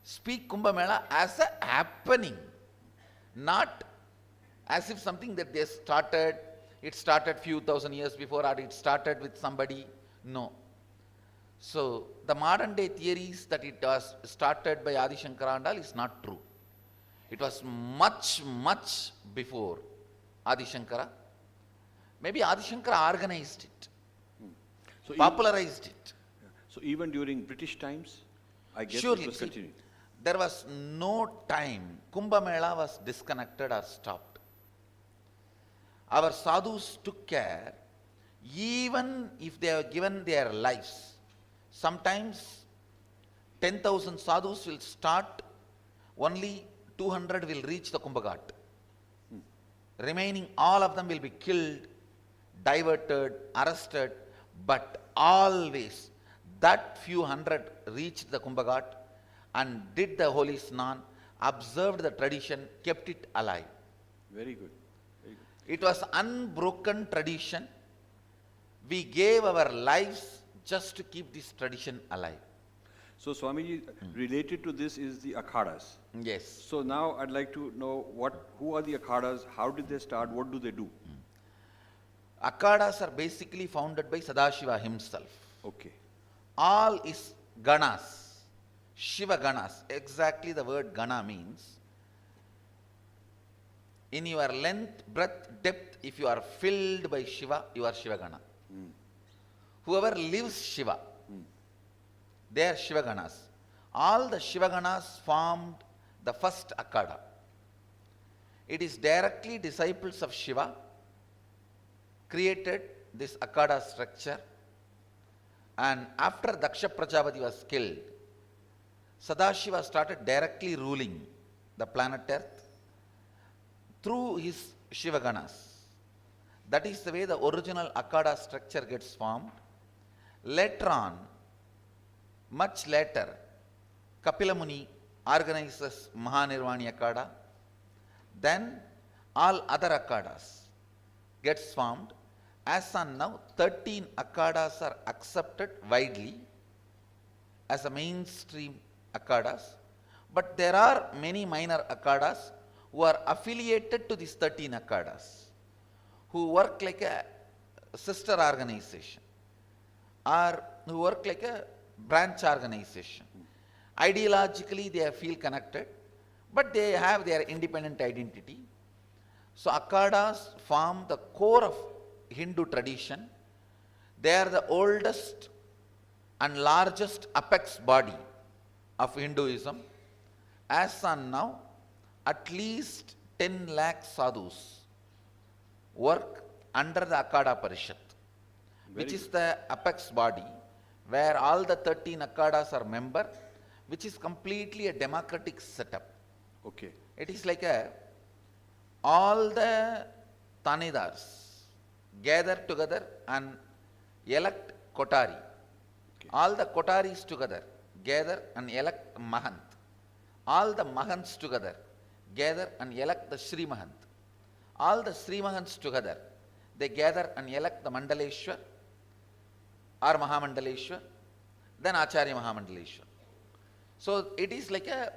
S3: speak Kumbh Mela as a happening, not as if something that they started, it started few thousand years before or it started with somebody. No. So the modern day theories that it was started by Adi Shankara and all is not true. It was much, much before Adi Shankara. Maybe Adi Shankara organized it,
S6: So
S3: popularized it.
S6: So even during British times, I guess
S3: Surely,
S6: it was
S3: see,
S6: continuing.
S3: there was no time Kumbh Mela was disconnected or stopped. Our sadhus took care, even if they have given their lives. Sometimes 10,000 sadhus will start, only 200 will reach the Kumbh Ghat. Remaining all of them will be killed, diverted, arrested, but always that few hundred reached the Kumbh Ghat and did the holy snan, observed the tradition, kept it alive.
S6: Very good. Very good.
S3: It was unbroken tradition. We gave our lives just to keep this tradition alive.
S6: So Swamiji, related to this is the akhadas.
S3: Yes.
S6: So now I'd like to know who are the akhadas, how did they start, what do they do?
S3: Akhadas are basically founded by Sadashiva himself.
S6: Okay.
S3: All is ganas, Shiva ganas. Exactly the word gana means, in your length, breadth, depth, if you are filled by Shiva, you are Shiva gana. Whoever lives Shiva, they are Shiva ganas. All the Shiva ganas formed the first akhada. It is directly disciples of Shiva created this akhada structure, and after Daksha Prajapati was killed, Sadashiva started directly ruling the planet Earth through his Shiva ganas. That is the way the original akhada structure gets formed. Later on, much later, Kapila Muni organizes Mahanirvani Akhada. Then all other akhadas gets formed. As on now, 13 akhadas are accepted widely as a mainstream akhadas. But there are many minor akhadas who are affiliated to these 13 akhadas, who work like a sister organization or who work like a branch organization. Ideologically, they feel connected, but they have their independent identity. So akhadas form the core of Hindu tradition. They are the oldest and largest apex body of Hinduism. As on now, at least 10 lakh sadhus work under the Akhada Parishad, which is the apex body where all the 13 akhadas are member, which is completely a democratic setup.
S6: Okay.
S3: It is like all the Tanidars gather together and elect Kotari.
S6: Okay.
S3: All the Kotaris together gather and elect Mahant. All the Mahants together gather and elect the Sri Mahant. All the Sri Mahants together, they gather and elect the Mandaleshwar or Mahamandaleshwar, then Acharya Mahamandaleshwar. So it is like a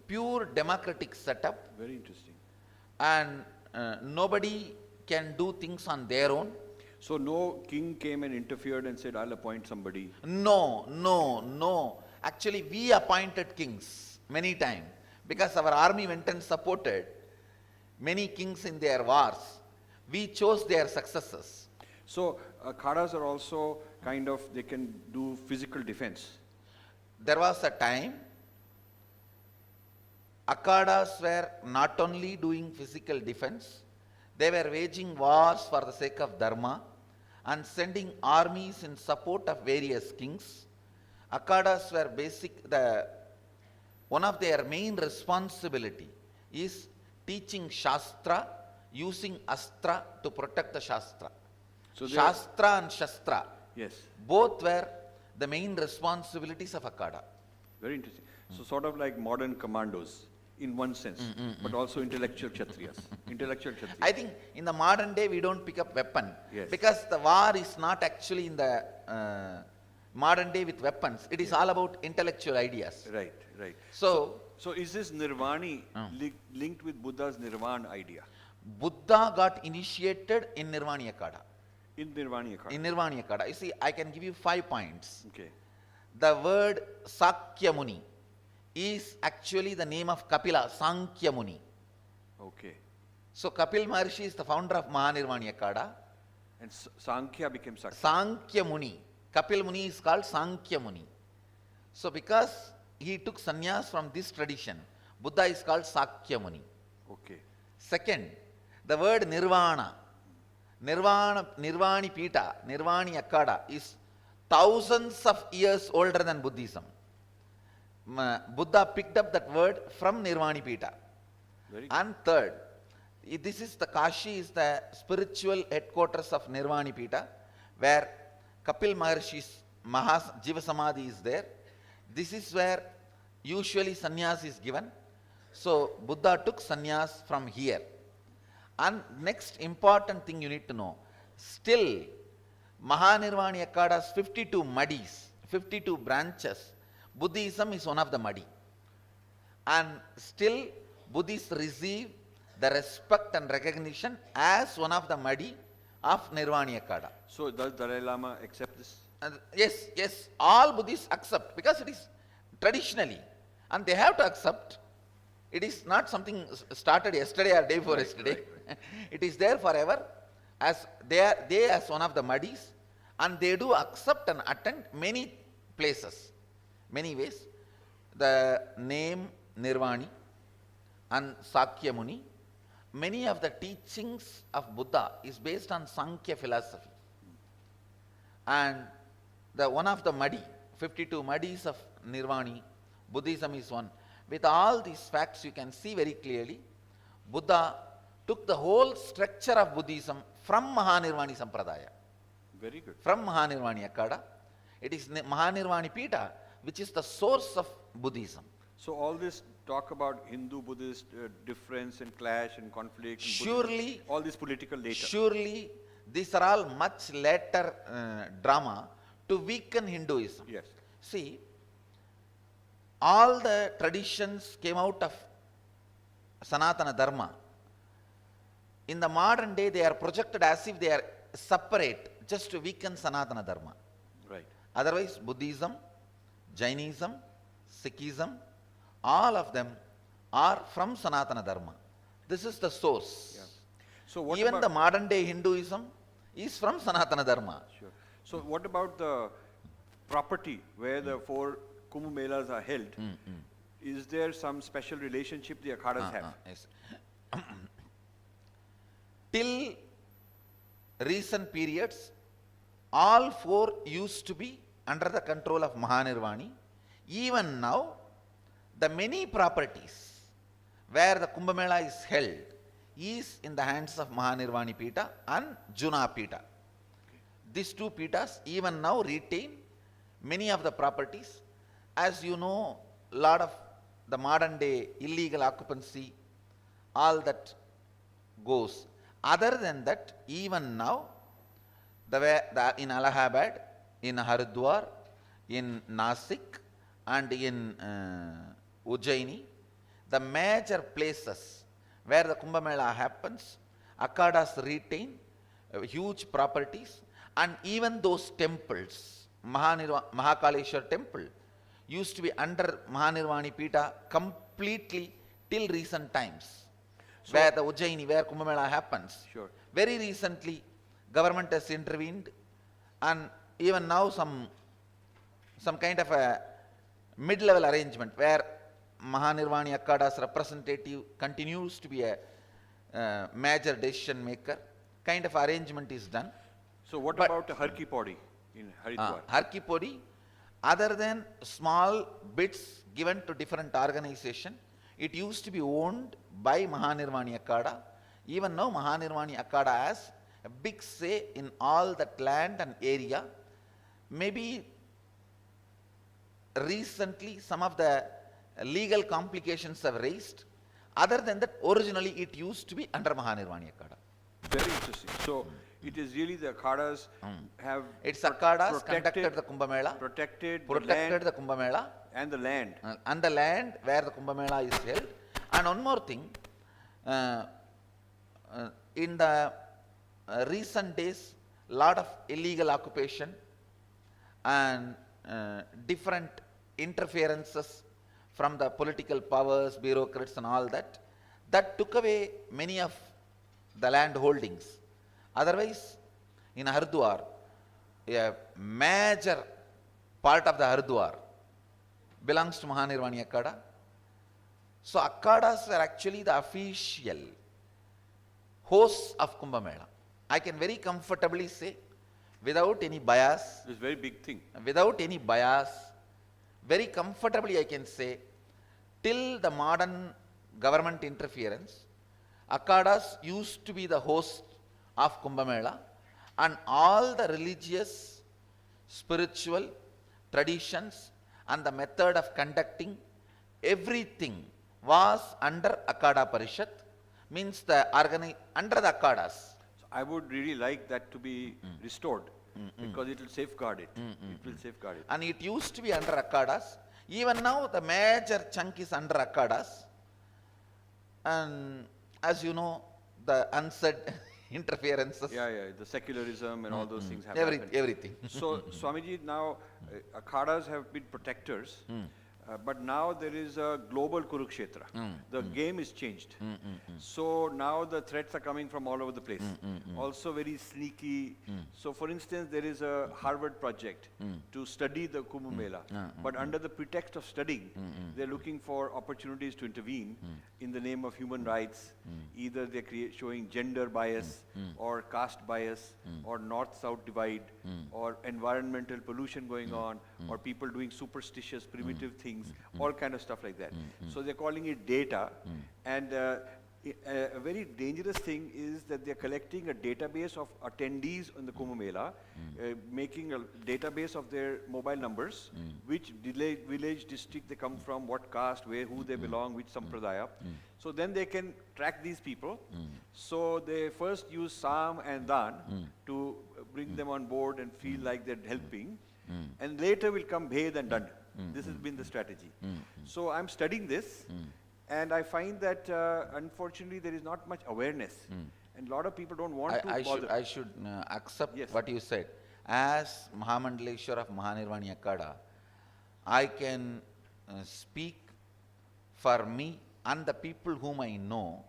S3: pure democratic setup,
S6: Very interesting.
S3: and nobody can do things on their own.
S6: So no king came and interfered and said, I'll appoint somebody.
S3: No, no, no. Actually, we appointed kings many times because our army went and supported many kings in their wars. We chose their successors.
S6: So akhadas are also kind of, they can do physical defense.
S3: There was a time akhadas were not only doing physical defense, they were waging wars for the sake of dharma and sending armies in support of various kings. Akhadas were one of their main responsibility is teaching Shastra, using Astra to protect the Shastra.
S6: So
S3: Shastra and Shastra,
S6: yes,
S3: both were the main responsibilities of Akhada.
S6: very interesting. So sort of like modern commandos in one sense, but also intellectual Kshatriyas. Intellectual Kshatriyas.
S3: I think in the modern day we don't pick up weapon,
S6: Yes.
S3: because the war is not actually in the modern day with weapons. It is all about intellectual ideas.
S6: Right, right.
S3: So
S6: So is this Nirvani linked with Buddha's Nirvana idea?
S3: Buddha got initiated in Nirvani Akhada.
S6: In Nirvani Akhada?
S3: In Nirvani Akhada. You see, I can give you 5 points.
S6: Okay.
S3: The word Sakya Muni is actually the name of Kapila, Sankhya Muni.
S6: Okay.
S3: So Kapil Maharshi is the founder of Mahanirvani Akhada.
S6: And Sankhya became Sakya.
S3: Sankhya Muni. Kapil Muni is called Sankhya Muni. So because he took sannyas from this tradition, Buddha is called Sakya Muni.
S6: Okay.
S3: Second, the word Nirvana. Nirvani Pita, Nirvani Akhada is thousands of years older than Buddhism. Buddha picked up that word from Nirvani Pita.
S6: Very good.
S3: And third, this is the Kashi is the spiritual headquarters of Nirvani Pita, where Kapil Maharshi's Jiva Samadhi is there. This is where usually sannyas is given. So Buddha took sannyas from here. And next important thing you need to know, still Mahanirvani Akhada's 52 madis, 52 branches, Buddhism is one of the madi. And still Buddhists receive the respect and recognition as one of the madi of Nirvani Akhada.
S6: So does Dalai Lama accept this?
S3: Yes, all Buddhists accept because it is traditionally, and they have to accept. It is not something started yesterday or day before yesterday.
S6: Right.
S3: It is there forever, as they as one of the madis, and they do accept and attend many places, many ways. The name Nirvani and Sakya Muni, many of the teachings of Buddha is based on Sankhya philosophy. And one of the madi, 52 madis of Nirvani, Buddhism is one. With all these facts, you can see very clearly, Buddha took the whole structure of Buddhism from Mahanirvani Sampradaya,
S6: Very good.
S3: from Mahanirvani Akhada. It is Mahanirvani Pita, which is the source of Buddhism.
S6: So all this talk about Hindu-Buddhist difference and clash and conflict, and
S3: Surely-
S6: Buddhism, all this political data.
S3: Surely, these are all much later drama to weaken Hinduism.
S6: Yes.
S3: See, all the traditions came out of Sanatana Dharma. In the modern day, they are projected as if they are separate, just to weaken Sanatana Dharma.
S6: Right.
S3: Otherwise, Buddhism, Jainism, Sikhism, all of them are from Sanatana Dharma. This is the source.
S6: Yeah. So what
S3: Even
S6: about,
S3: the modern day Hinduism is from Sanatana Dharma.
S6: Sure. So what about the property where the 4 Kumbh Melas are held? Is there some special relationship the akhadas have?
S3: Yes. Till recent periods, all 4 used to be under the control of Mahanirvani. Even now, the many properties where the Kumbh Mela is held is in the hands of Mahanirvani Pita and Juna Pita. These 2 Pitas even now retain many of the properties. As you know, lot of the modern day illegal occupancy, all that goes. Other than that, even now, in Allahabad, in Haridwar, in Nasik, and in Ujjaini, the major places where the Kumbh Mela happens, Akhadas retain huge properties, and even those temples, Mahakaleshwar temple, used to be under Mahanirvani Pita completely till recent times, where the Ujjaini, where Kumbh Mela happens.
S6: Sure.
S3: Very recently, government has intervened, and even now some kind of a mid-level arrangement where Mahanirvani Akada's representative continues to be a major decision maker, kind of arrangement is done.
S6: So what about Har Ki Pauri in Haridwar?
S3: Har Ki Pauri, other than small bits given to different organization, it used to be owned by Mahanirvani Akada. Even now Mahanirvani Akada has a big say in all that land and area. Maybe recently some of the legal complications have raised. Other than that, originally it used to be under Mahanirvani Akada.
S6: Very interesting. So it is really the Akhadas have
S3: It's Akhadas conducted the Kumbh Mela,
S6: protected
S3: the Kumbh Mela,
S6: and the land.
S3: and the land where the Kumbh Mela is held. And one more thing, in the recent days, lot of illegal occupation and different interferences from the political powers, bureaucrats and all that, that took away many of the land holdings. Otherwise, in Haridwar, a major part of the Haridwar belongs to Mahanirvani Akada. So Akhadas were actually the official hosts of Kumbh Mela. I can very comfortably say, without any bias,
S6: It's a very big thing.
S3: without any bias, very comfortably I can say, till the modern government interference, Akhadas used to be the host of Kumbh Mela, and all the religious, spiritual traditions and the method of conducting, everything was under Akhada Parishad, means the under the Akhadas.
S6: So I would really like that to be restored because it will safeguard it. It will safeguard it.
S3: And it used to be under Akhadas. Even now the major chunk is under Akhadas. And as you know, the unsaid interferences,
S6: Yeah, the secularism and all those things have happened.
S3: everything.
S6: So, Swamiji, now Akhadas have been protectors, but now there is a global Kurukshetra. The game is changed. So now the threats are coming from all over the place. Also very sneaky. So for instance, there is a Harvard project to study the Kumbh Mela, but under the pretext of studying, they're looking for opportunities to intervene in the name of human rights. Either they're showing gender bias or caste bias or north-south divide or environmental pollution going on or people doing superstitious primitive things, all kind of stuff like that. So they're calling it data, and a very dangerous thing is that they're collecting a database of attendees on the Kumbh Mela, making a database of their mobile numbers, which village, district they come from, what caste, where, who they belong, which sampradaya. So then they can track these people. So they first use Sam and Dan to bring them on board and feel like they're helping. And later will come Bhed and Dand. This has been the strategy. So I'm studying this, and I find that unfortunately there is not much awareness, and a lot of people don't want to bother.
S3: I should accept
S6: Yes.
S3: what you said. As Mahamandaleshwar of Mahanirvani Akada, I can speak for me and the people whom I know.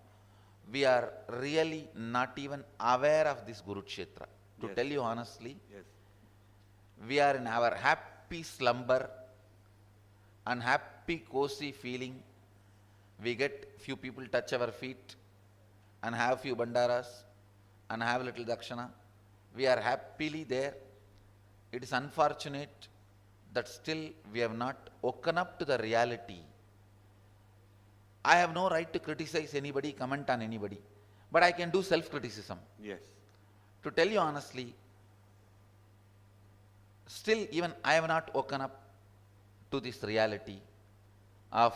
S3: We are really not even aware of this Kurukshetra. To
S6: Yes.
S3: tell you honestly,
S6: Yes.
S3: we are in our happy slumber and happy cozy feeling. We get few people touch our feet and have few bandaras and have little dakshana. We are happily there. It is unfortunate that still we have not woken up to the reality. I have no right to criticize anybody, comment on anybody, but I can do self-criticism.
S6: Yes.
S3: To tell you honestly, still even I have not woken up to this reality of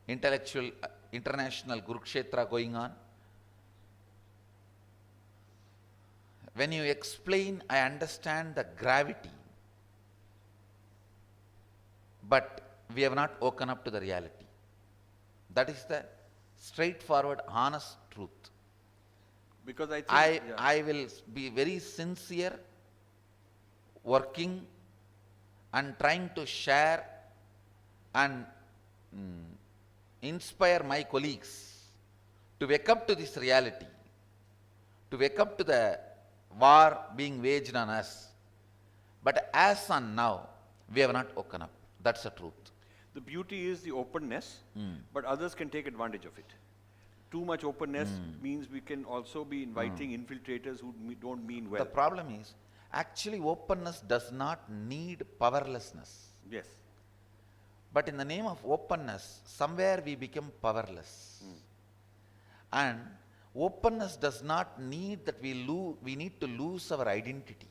S3: intellectual, international Kurukshetra going on. When you explain, I understand the gravity, but we have not woken up to the reality. That is the straightforward, honest truth.
S6: Because I think
S3: I will be very sincere, working and trying to share and inspire my colleagues to wake up to this reality, to wake up to the war being waged on us. But as on now, we have not woken up. That's the truth.
S6: the beauty is the openness, but others can take advantage of it. Too much openness means we can also be inviting infiltrators who don't mean well.
S3: The problem is, actually openness does not need powerlessness.
S6: Yes.
S3: But in the name of openness, somewhere we become powerless. And openness does not need that we need to lose our identity.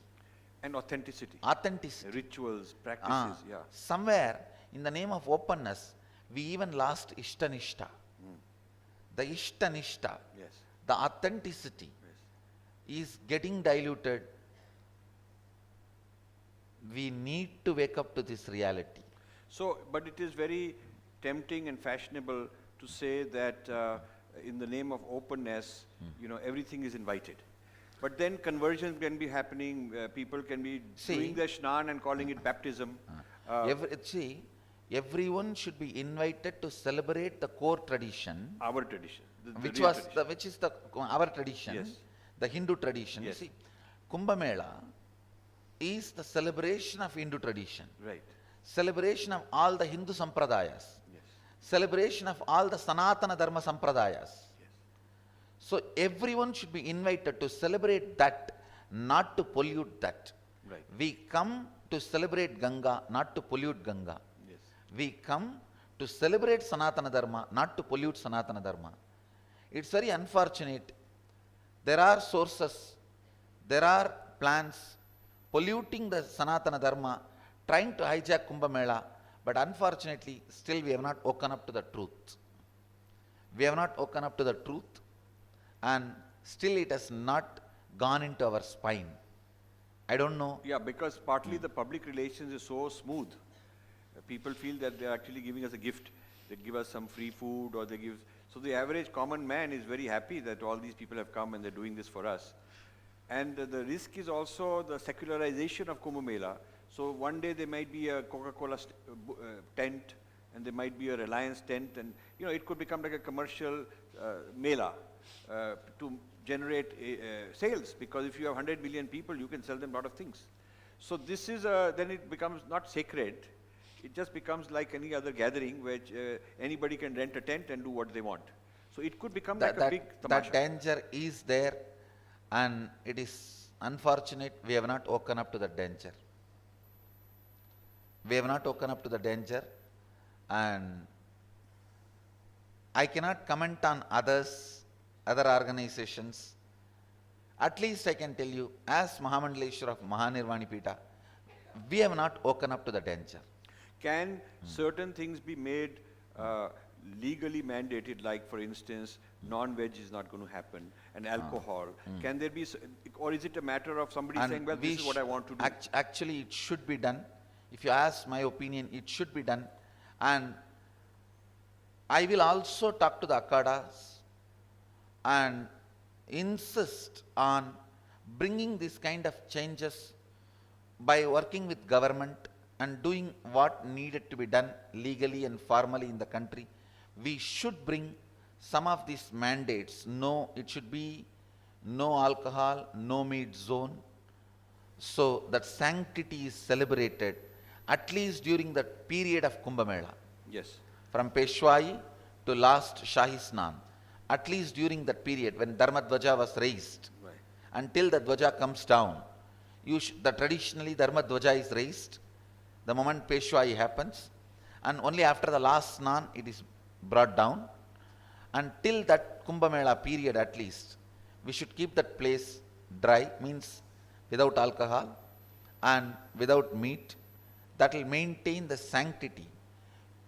S6: And authenticity.
S3: Authenticity.
S6: Rituals, practices, yeah.
S3: Somewhere in the name of openness, we even lost Ishtanishta. The Ishtanishta,
S6: Yes.
S3: the authenticity is getting diluted. We need to wake up to this reality.
S6: So, but it is very tempting and fashionable to say that in the name of openness, everything is invited. But then conversion can be happening, people can be doing their shnan and calling it baptism.
S3: Everyone should be invited to celebrate the core tradition,
S6: Our tradition. The
S3: which
S6: real
S3: was
S6: tradition.
S3: which is our tradition,
S6: Yes.
S3: the Hindu tradition.
S6: Yes.
S3: You see, Kumbh Mela is the celebration of Hindu tradition,
S6: Right.
S3: celebration of all the Hindu sampradayas,
S6: Yes.
S3: celebration of all the Sanatana Dharma sampradayas.
S6: Yes.
S3: So everyone should be invited to celebrate that, not to pollute that.
S6: Right.
S3: We come to celebrate Ganga, not to pollute Ganga.
S6: Yes.
S3: We come to celebrate Sanatana Dharma, not to pollute Sanatana Dharma. It's very unfortunate. There are sources, there are plans polluting the Sanatana Dharma, trying to hijack Kumbh Mela, but unfortunately, still we have not woken up to the truth. We have not woken up to the truth, and still it has not gone into our spine. I don't know.
S6: Yeah, because partly the public relations is so smooth. People feel that they're actually giving us a gift. They give us some free food or they give... So the average common man is very happy that all these people have come and they're doing this for us. And the risk is also the secularization of Kumbh Mela. So one day there might be a Coca-Cola tent and there might be a Reliance tent, and it could become like a commercial mela to generate sales, because if you have 100 million people, you can sell them a lot of things. So this is then it becomes not sacred. It just becomes like any other gathering which anybody can rent a tent and do what they want. So it could become like a big tamasha.
S3: That danger is there, and it is unfortunate we have not woken up to the danger. We have not woken up to the danger, and I cannot comment on other organizations. At least I can tell you, as Mahamandaleshwar of Mahanirvani Pita, we have not woken up to the danger.
S6: Can certain things be made legally mandated, like for instance, non-veg is not going to happen, and alcohol? Can there be, or is it a matter of somebody
S3: And
S6: saying, well, this is what I want to do?
S3: Actually, it should be done. If you ask my opinion, it should be done. And I will also talk to the Akhadas and insist on bringing this kind of changes by working with government and doing what needed to be done legally and formally in the country. We should bring some of these mandates. No, it should be no alcohol, no meat zone, so that sanctity is celebrated at least during the period of Kumbh Mela.
S6: Yes.
S3: From Peshwai to last Shahi Snan, at least during that period when Dharma Dvaja was raised,
S6: Right.
S3: until the Dvaja comes down, traditionally Dharma Dvaja is raised the moment Peshwai happens, and only after the last Snan it is brought down. Until that Kumbh Mela period at least, we should keep that place dry, means without alcohol and without meat. That will maintain the sanctity.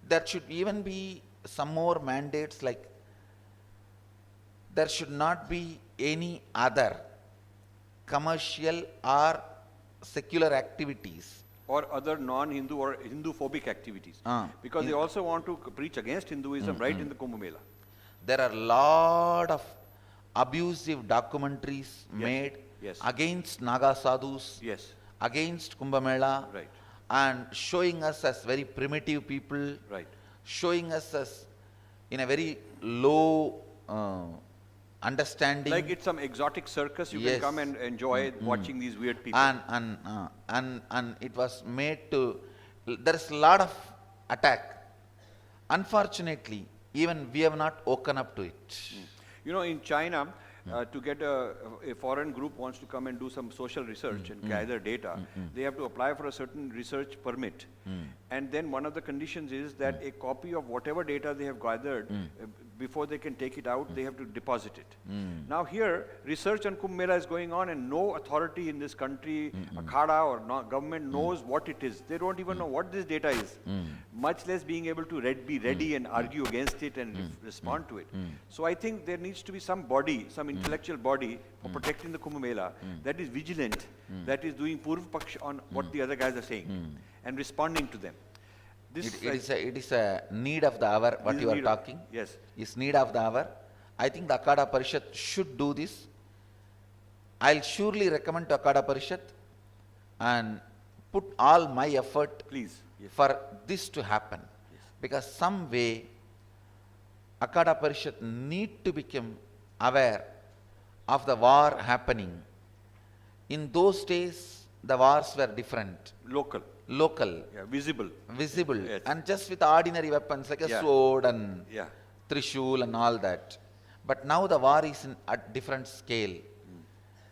S3: There should even be some more mandates, like there should not be any other commercial or secular activities.
S6: Or other non-Hindu or Hindu-phobic activities. Because they also want to preach against Hinduism right in the Kumbh Mela.
S3: there are lot of abusive documentaries made
S6: Yes.
S3: against Naga sadhus,
S6: Yes.
S3: against Kumbh Mela,
S6: Right.
S3: and showing us as very primitive people,
S6: Right.
S3: showing us as in a very low understanding.
S6: Like it's some exotic circus you
S3: Yes.
S6: can come and enjoy watching these weird people.
S3: And it was made to, there is a lot of attack. Unfortunately, even we have not woken up to it.
S6: You know, in China, to get a foreign group wants to come and do some social research and gather data, they have to apply for a certain research permit. And then one of the conditions is that a copy of whatever data they have gathered, before they can take it out, they have to deposit it. Now here, research on Kumbh Mela is going on and no authority in this country, Akhada or government knows what it is. They don't even know what this data is, much less being able to be ready and argue against it and respond to it. So I think there needs to be some body, some intellectual body for protecting the Kumbh Mela that is vigilant, that is doing Purv Paksh on what the other guys are saying and responding to them.
S3: It is a need of the hour, what you are talking.
S6: Yes.
S3: Is need of the hour. I think the Akhada Parishad should do this. I'll surely recommend to Akhada Parishad and put all my effort
S6: Please. Yes.
S3: for this to happen. Because some way Akhada Parishad need to become aware of the war happening. In those days, the wars were different. Local,
S6: Yeah, visible. Yes.
S3: and just with ordinary weapons like a sword and trishul and all that. But now the war is at different scale.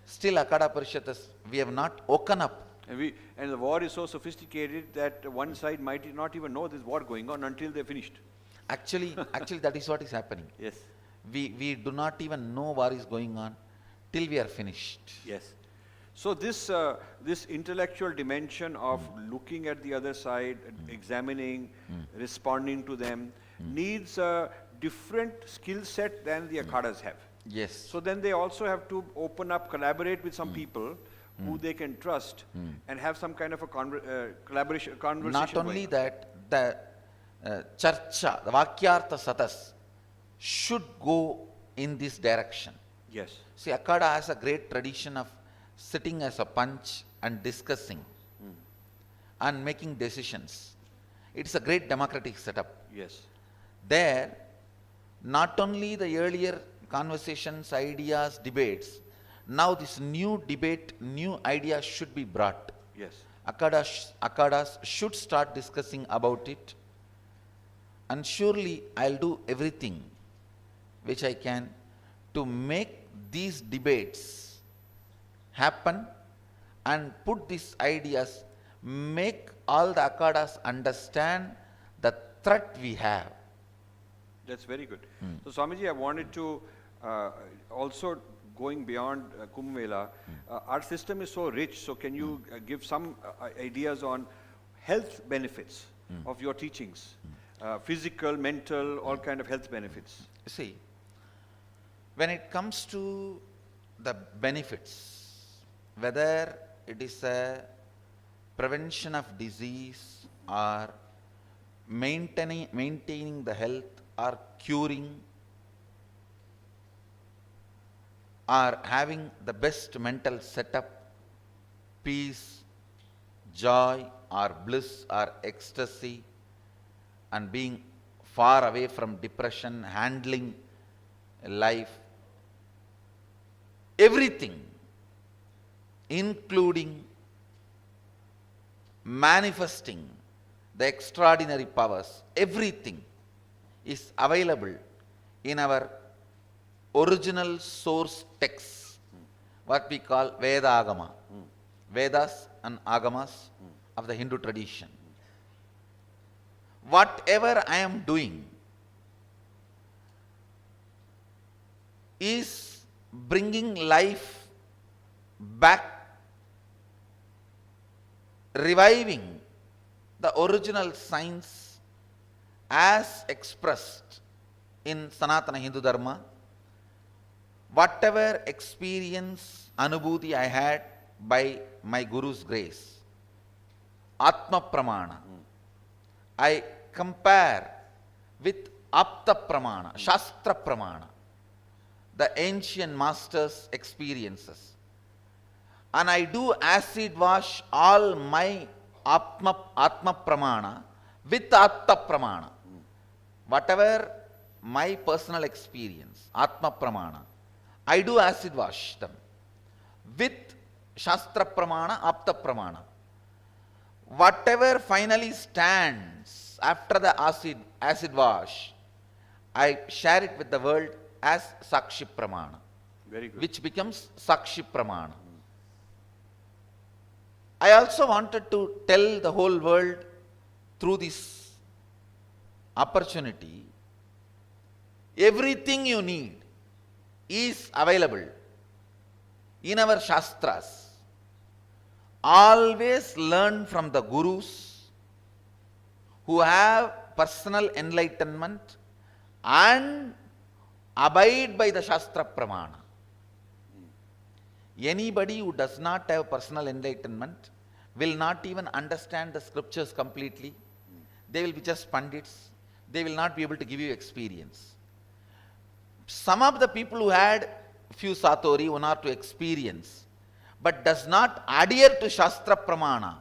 S3: Still Akhada Parishad, we have not woken up.
S6: And the war is so sophisticated that one side might not even know this war going on until they're finished.
S3: Actually that is what is happening.
S6: Yes.
S3: We do not even know what is going on till we are finished.
S6: Yes. So this intellectual dimension of looking at the other side, examining, responding to them, needs a different skill set than the Akhadas have.
S3: Yes.
S6: So then they also have to open up, collaborate with some people who they can trust and have some kind of a conversation.
S3: Not only that, the charcha, the Vakyartha Satas should go in this direction.
S6: Yes.
S3: See, Akhada has a great tradition of sitting as a punch and discussing and making decisions. It's a great democratic setup.
S6: Yes.
S3: There, not only the earlier conversations, ideas, debates, now this new debate, new ideas should be brought.
S6: Yes.
S3: Akhadas should start discussing about it, and surely I'll do everything which I can to make these debates happen and put these ideas, make all the Akhadas understand the threat we have.
S6: That's very good. So Swamiji, I wanted to also going beyond Kumbh Mela, our system is so rich, so can you give some ideas on health benefits of your teachings? Physical, mental, all kind of health benefits.
S3: See, when it comes to the benefits, whether it is a prevention of disease or maintaining the health or curing or having the best mental setup, peace, joy or bliss or ecstasy, and being far away from depression, handling life, everything, including manifesting the extraordinary powers, everything is available in our original source texts, what we call Veda Agama, Vedas and Agamas of the Hindu tradition. Whatever I am doing is bringing life back, reviving the original science as expressed in Sanatana Hindu Dharma. Whatever experience, anubhuti I had by my Guru's grace, Atma Pramana, I compare with Apta Pramana, Shastra Pramana, the ancient masters' experiences. And I do acid wash all my Atma Pramana with Atta Pramana. Whatever my personal experience, Atma Pramana, I do acid wash them with Shastra Pramana, Apta Pramana. Whatever finally stands after the acid wash, I share it with the world as Sakshi Pramana,
S6: Very good.
S3: which becomes Sakshi Pramana. I also wanted to tell the whole world through this opportunity, everything you need is available in our Shastras. Always learn from the Gurus who have personal enlightenment and abide by the Shastra Pramana. Anybody who does not have personal enlightenment will not even understand the scriptures completely. They will be just pandits. They will not be able to give you experience. Some of the people who had few satori, one or two experience, but does not adhere to Shastra Pramana,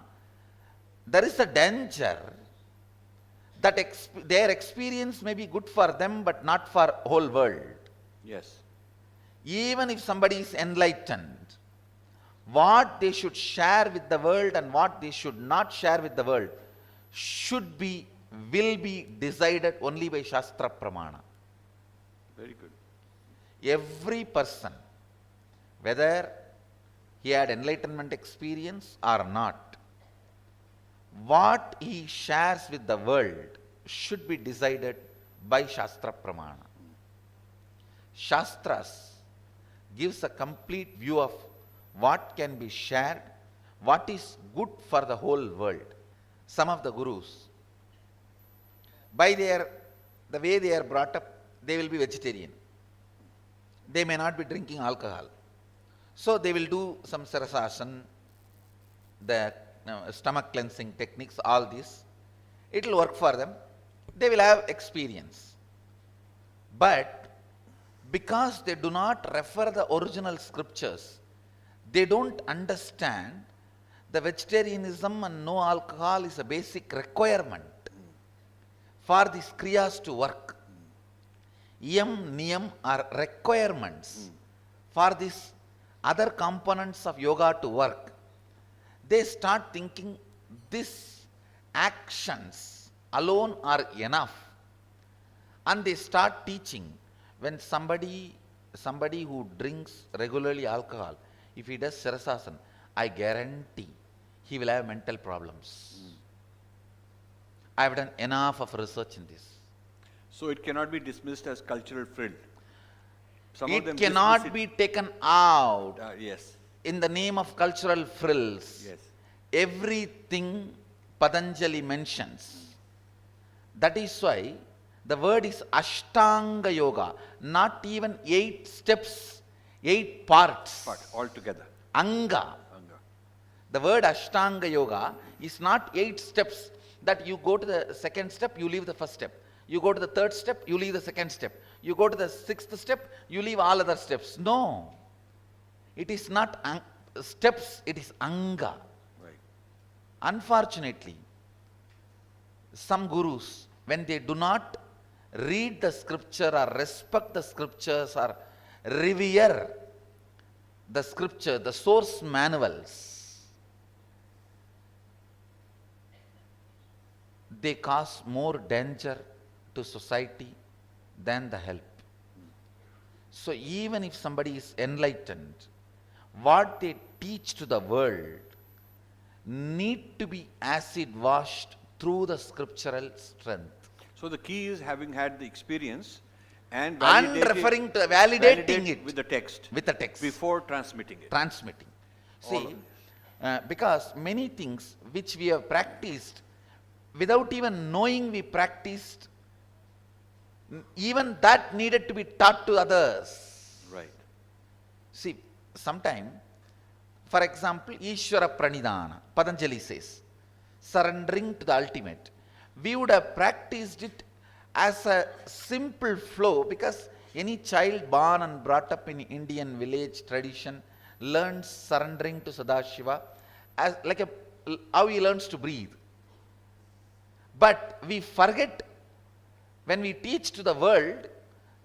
S3: there is a danger that their experience may be good for them but not for whole world.
S6: Yes.
S3: Even if somebody is enlightened, what they should share with the world and what they should not share with the world will be decided only by Shastra Pramana.
S6: Very good.
S3: Every person, whether he had enlightenment experience or not, what he shares with the world should be decided by Shastra Pramana. Shastras gives a complete view of what can be shared, what is good for the whole world. Some of the Gurus, by the way they are brought up, they will be vegetarian. They may not be drinking alcohol. So they will do some Sarasasana, the stomach cleansing techniques, all this. It will work for them. They will have experience. But because they do not refer the original scriptures, they don't understand the vegetarianism and no alcohol is a basic requirement for these kriyas to work. Yam, niyam are requirements for these other components of yoga to work. They start thinking these actions alone are enough. And they start teaching when somebody who drinks regularly alcohol, if he does Sarasasana, I guarantee he will have mental problems. I have done enough of research in this.
S6: So it cannot be dismissed as cultural frill.
S3: It cannot be taken out
S6: yes.
S3: in the name of cultural frills.
S6: Yes.
S3: Everything Patanjali mentions. That is why the word is Ashtanga Yoga, not even 8 steps, 8 parts.
S6: But altogether.
S3: Anga. The word Ashtanga Yoga is not 8 steps that you go to the second step, you leave the first step. You go to the third step, you leave the second step. You go to the 6th step, you leave all other steps. No. It is not steps, it is Anga.
S6: Right.
S3: Unfortunately, some gurus, when they do not read the scripture or respect the scriptures or revere the scripture, the source manuals, they cause more danger to society than the help. So even if somebody is enlightened, what they teach to the world need to be acid washed through the scriptural strength.
S6: So the key is having had the experience and
S3: validating it
S6: with the text.
S3: With the text.
S6: Before transmitting it.
S3: Transmitting. See, because many things which we have practiced, without even knowing we practiced, even that needed to be taught to others.
S6: Right.
S3: See, sometime, for example, Ishvara Pranidhana, Patanjali says, surrendering to the ultimate. We would have practiced it
S2: as a simple flow, because any child born and brought up in Indian village tradition learns surrendering to Sadashiva as like how he learns to breathe. But we forget, when we teach to the world,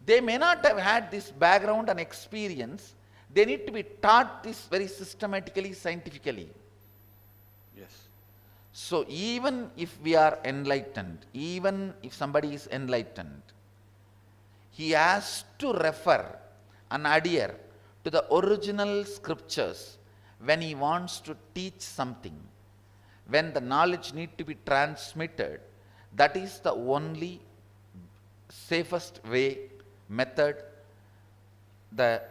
S2: they may not have had this background and experience. They need to be taught this very systematically, scientifically.
S6: Yes.
S2: So even if we are enlightened, even if somebody is enlightened, he has to refer and adhere to the original scriptures when he wants to teach something. When the knowledge needs to be transmitted, that is the only safest way, method, the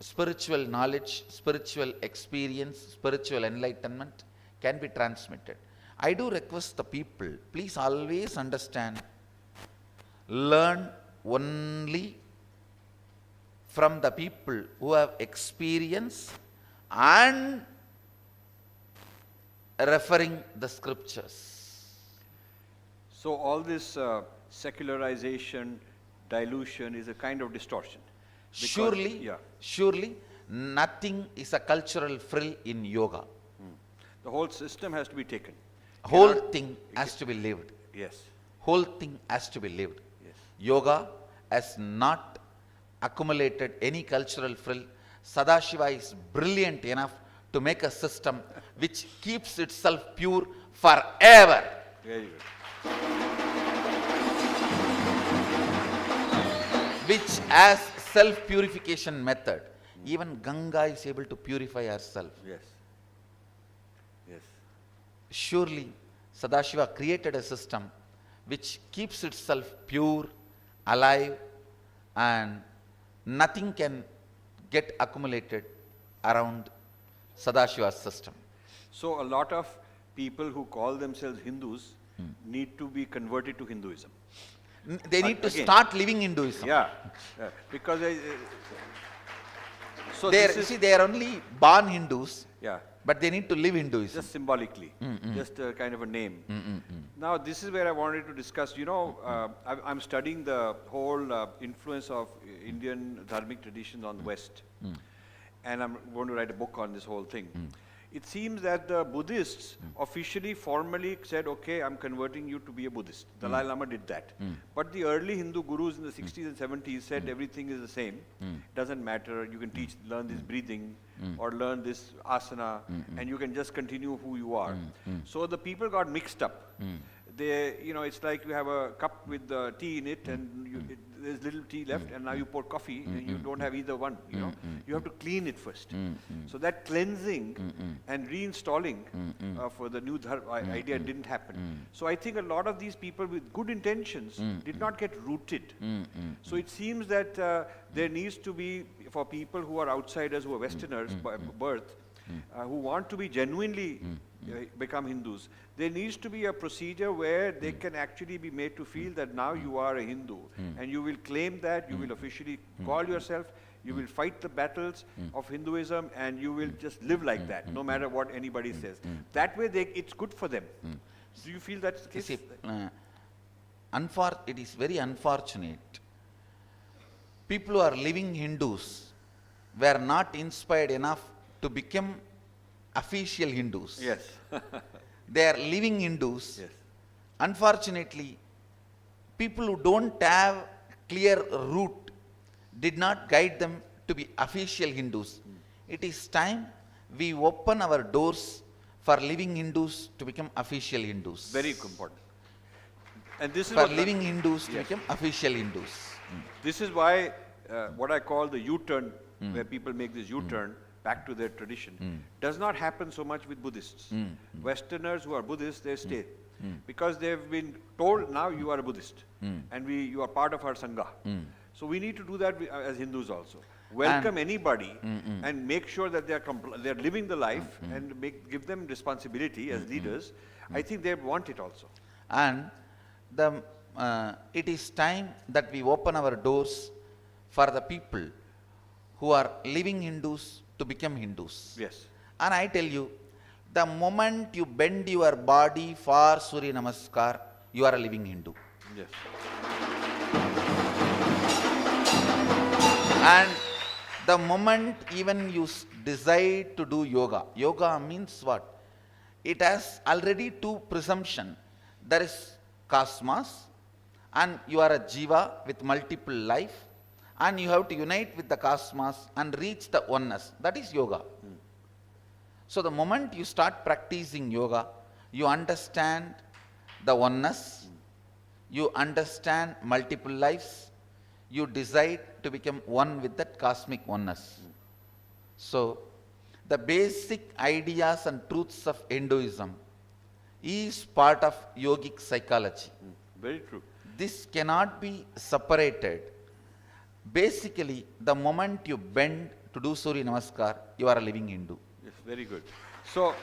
S2: spiritual knowledge, spiritual experience, spiritual enlightenment can be transmitted. I do request the people, please always understand, learn only from the people who have experience and referring the scriptures.
S6: So all this secularization, dilution is a kind of distortion. Because-
S2: Surely,
S6: Yeah.
S2: surely, nothing is a cultural frill in yoga.
S6: The whole system has to be taken.
S2: Whole
S6: Cannot-
S2: thing has to be lived.
S6: Yes.
S2: Whole thing has to be lived.
S6: Yes.
S2: Yoga has not accumulated any cultural frill. Sadashiva is brilliant enough to make a system which keeps itself pure forever.
S6: Very good.
S2: Which has self-purification method. Even Ganga is able to purify herself.
S6: Yes. Yes.
S2: Surely Sadashiva created a system which keeps itself pure, alive, and nothing can get accumulated around Sadashiva's system.
S6: So a lot of people who call themselves Hindus need to be converted to Hinduism.
S2: They need to
S6: Again.
S2: start living Hinduism.
S6: Yeah. Because so
S2: They
S6: this
S2: are,
S6: is,
S2: see, they are only born Hindus,
S6: yeah,
S2: but they need to live Hinduism.
S6: just symbolically, just a kind of a name. Now this is where I wanted to discuss, I'm studying the whole influence of Indian dharmic traditions on the West. And I'm going to write a book on this whole thing. It seems that the Buddhists officially, formally said, okay, I'm converting you to be a Buddhist. Dalai Lama did that. But the early Hindu gurus in the 60s and 70s said everything is the same. Doesn't matter. You can learn this breathing or learn this asana and you can just continue who you are. So the people got mixed up. They, it's like you have a cup with tea in it and there's little tea left and now you pour coffee and you don't have either one, You have to clean it first. So that cleansing and reinstalling for the new idea didn't happen. So I think a lot of these people with good intentions did not get rooted. So it seems that there needs to be, for people who are outsiders, who are Westerners by birth, who want to be genuinely become Hindus, there needs to be a procedure where they can actually be made to feel that now you are a Hindu and you will claim that, you will officially call yourself, you will fight the battles of Hinduism and you will just live like that, no matter what anybody says. That way it's good for them. Do you feel that's the case?
S2: See, it is very unfortunate. People who are living Hindus were not inspired enough to become official Hindus.
S6: Yes.
S2: They are living Hindus.
S6: Yes.
S2: Unfortunately, people who don't have clear route did not guide them to be official Hindus. It is time we open our doors for living Hindus to become official Hindus.
S6: Very important. And this is
S2: For
S6: what
S2: living Hindus to
S6: Yes.
S2: become official Hindus.
S6: This is why what I call the U-turn, where people make this U-turn back to their tradition, does not happen so much with Buddhists. Westerners who are Buddhists, they stay. Because they've been told, now you are a Buddhist, and you are part of our Sangha. So we need to do that as Hindus also. Welcome anybody and make sure that they're living the life and give them responsibility as leaders. I think they want it also.
S2: And it is time that we open our doors for the people who are living Hindus to become Hindus.
S6: Yes.
S2: And I tell you, the moment you bend your body for Surya Namaskar, you are a living Hindu.
S6: Yes.
S2: And the moment even you decide to do yoga, yoga means what? It has already two presumption. There is cosmos, and you are a jiva with multiple life, and you have to unite with the cosmos and reach the oneness. That is yoga. So the moment you start practicing yoga, you understand the oneness, you understand multiple lives, you decide to become one with that cosmic oneness. So the basic ideas and truths of Hinduism is part of yogic psychology.
S6: Very true.
S2: This cannot be separated. Basically, the moment you bend to do Surya Namaskar, you are a living Hindu.
S6: Yes, very good. So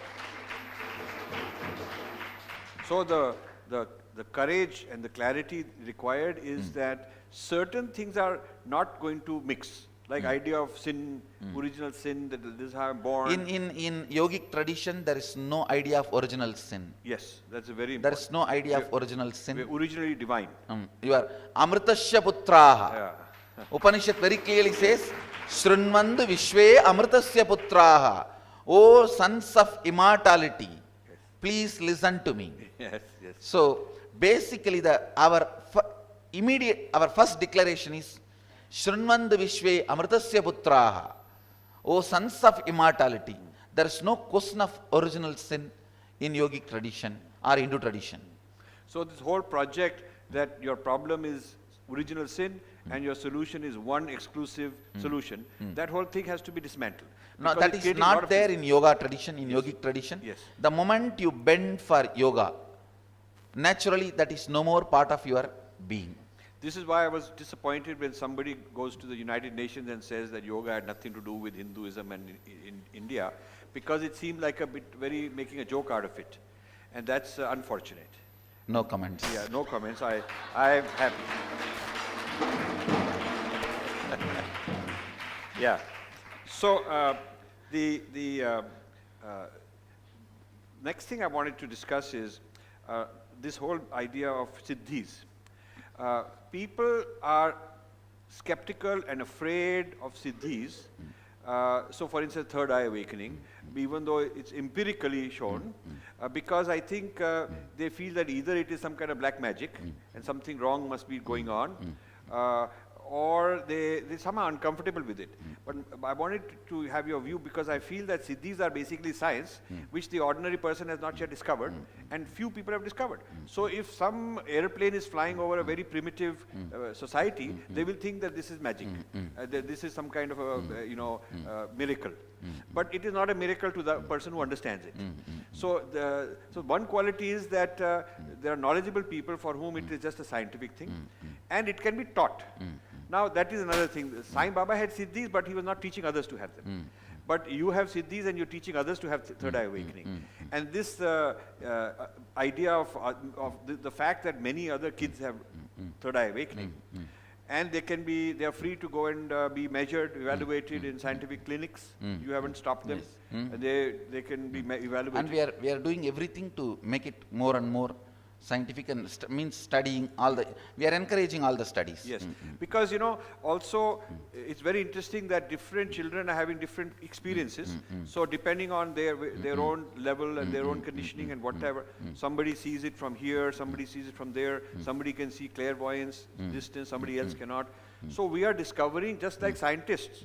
S6: the courage and the clarity required is that certain things are not going to mix. Like idea of sin, original sin, that this is how I'm born.
S2: In yogic tradition, there is no idea of original sin.
S6: Yes, that's a very
S2: There
S6: important.
S2: is no idea of original sin.
S6: We're originally divine.
S2: You are Amritasya Putraha.
S6: Yeah.
S2: Upanishad very clearly says, Shrunvandu Vishwe Amritasya Putraha. O sons of immortality, please listen to me.
S6: Yes, yes.
S2: So basically our first declaration is Shrunvandu Vishwe Amritasya Putraha. O sons of immortality. There is no question of original sin in yogic tradition or Hindu tradition.
S6: So this whole project that your problem is original sin and your solution is one exclusive solution, that whole thing has to be dismantled.
S2: No,
S6: Because
S2: that
S6: it's
S2: is
S6: creating a lot
S2: not
S6: of
S2: there
S6: things.
S2: in yoga tradition, in yogic tradition.
S6: Yes.
S2: The moment you bend for yoga, naturally that is no more part of your being.
S6: This is why I was disappointed when somebody goes to the United Nations and says that yoga had nothing to do with Hinduism and in India, because it seemed like a bit making a joke out of it. And that's unfortunate.
S2: No comments.
S6: Yeah, no comments. I'm happy. Yeah. So the next thing I wanted to discuss is this whole idea of siddhis. People are skeptical and afraid of siddhis. So for instance, third eye awakening, even though it's empirically shown, because I think they feel that either it is some kind of black magic and something wrong must be going on, or they're somehow uncomfortable with it. But I wanted to have your view, because I feel that siddhis are basically science, which the ordinary person has not yet discovered, and few people have discovered. So if some airplane is flying over a very primitive society, they will think that this is magic, that this is some kind of a miracle. But it is not a miracle to the person who understands it. So one quality is that there are knowledgeable people for whom it is just a scientific thing, and it can be taught. Now that is another thing. Sai Baba had siddhis, but he was not teaching others to have them. But you have siddhis and you're teaching others to have third eye awakening. And this idea of the fact that many other kids have third eye awakening, and they are free to go and be measured, evaluated in scientific clinics. You haven't stopped them. They can be evaluated.
S2: And we are doing everything to make it more and more scientific, and means studying we are encouraging all the studies.
S6: Yes, because also it's very interesting that different children are having different experiences. So depending on their own level and their own conditioning and whatever, somebody sees it from here, somebody sees it from there, somebody can see clairvoyance, distance, somebody else cannot. So we are discovering, just like scientists,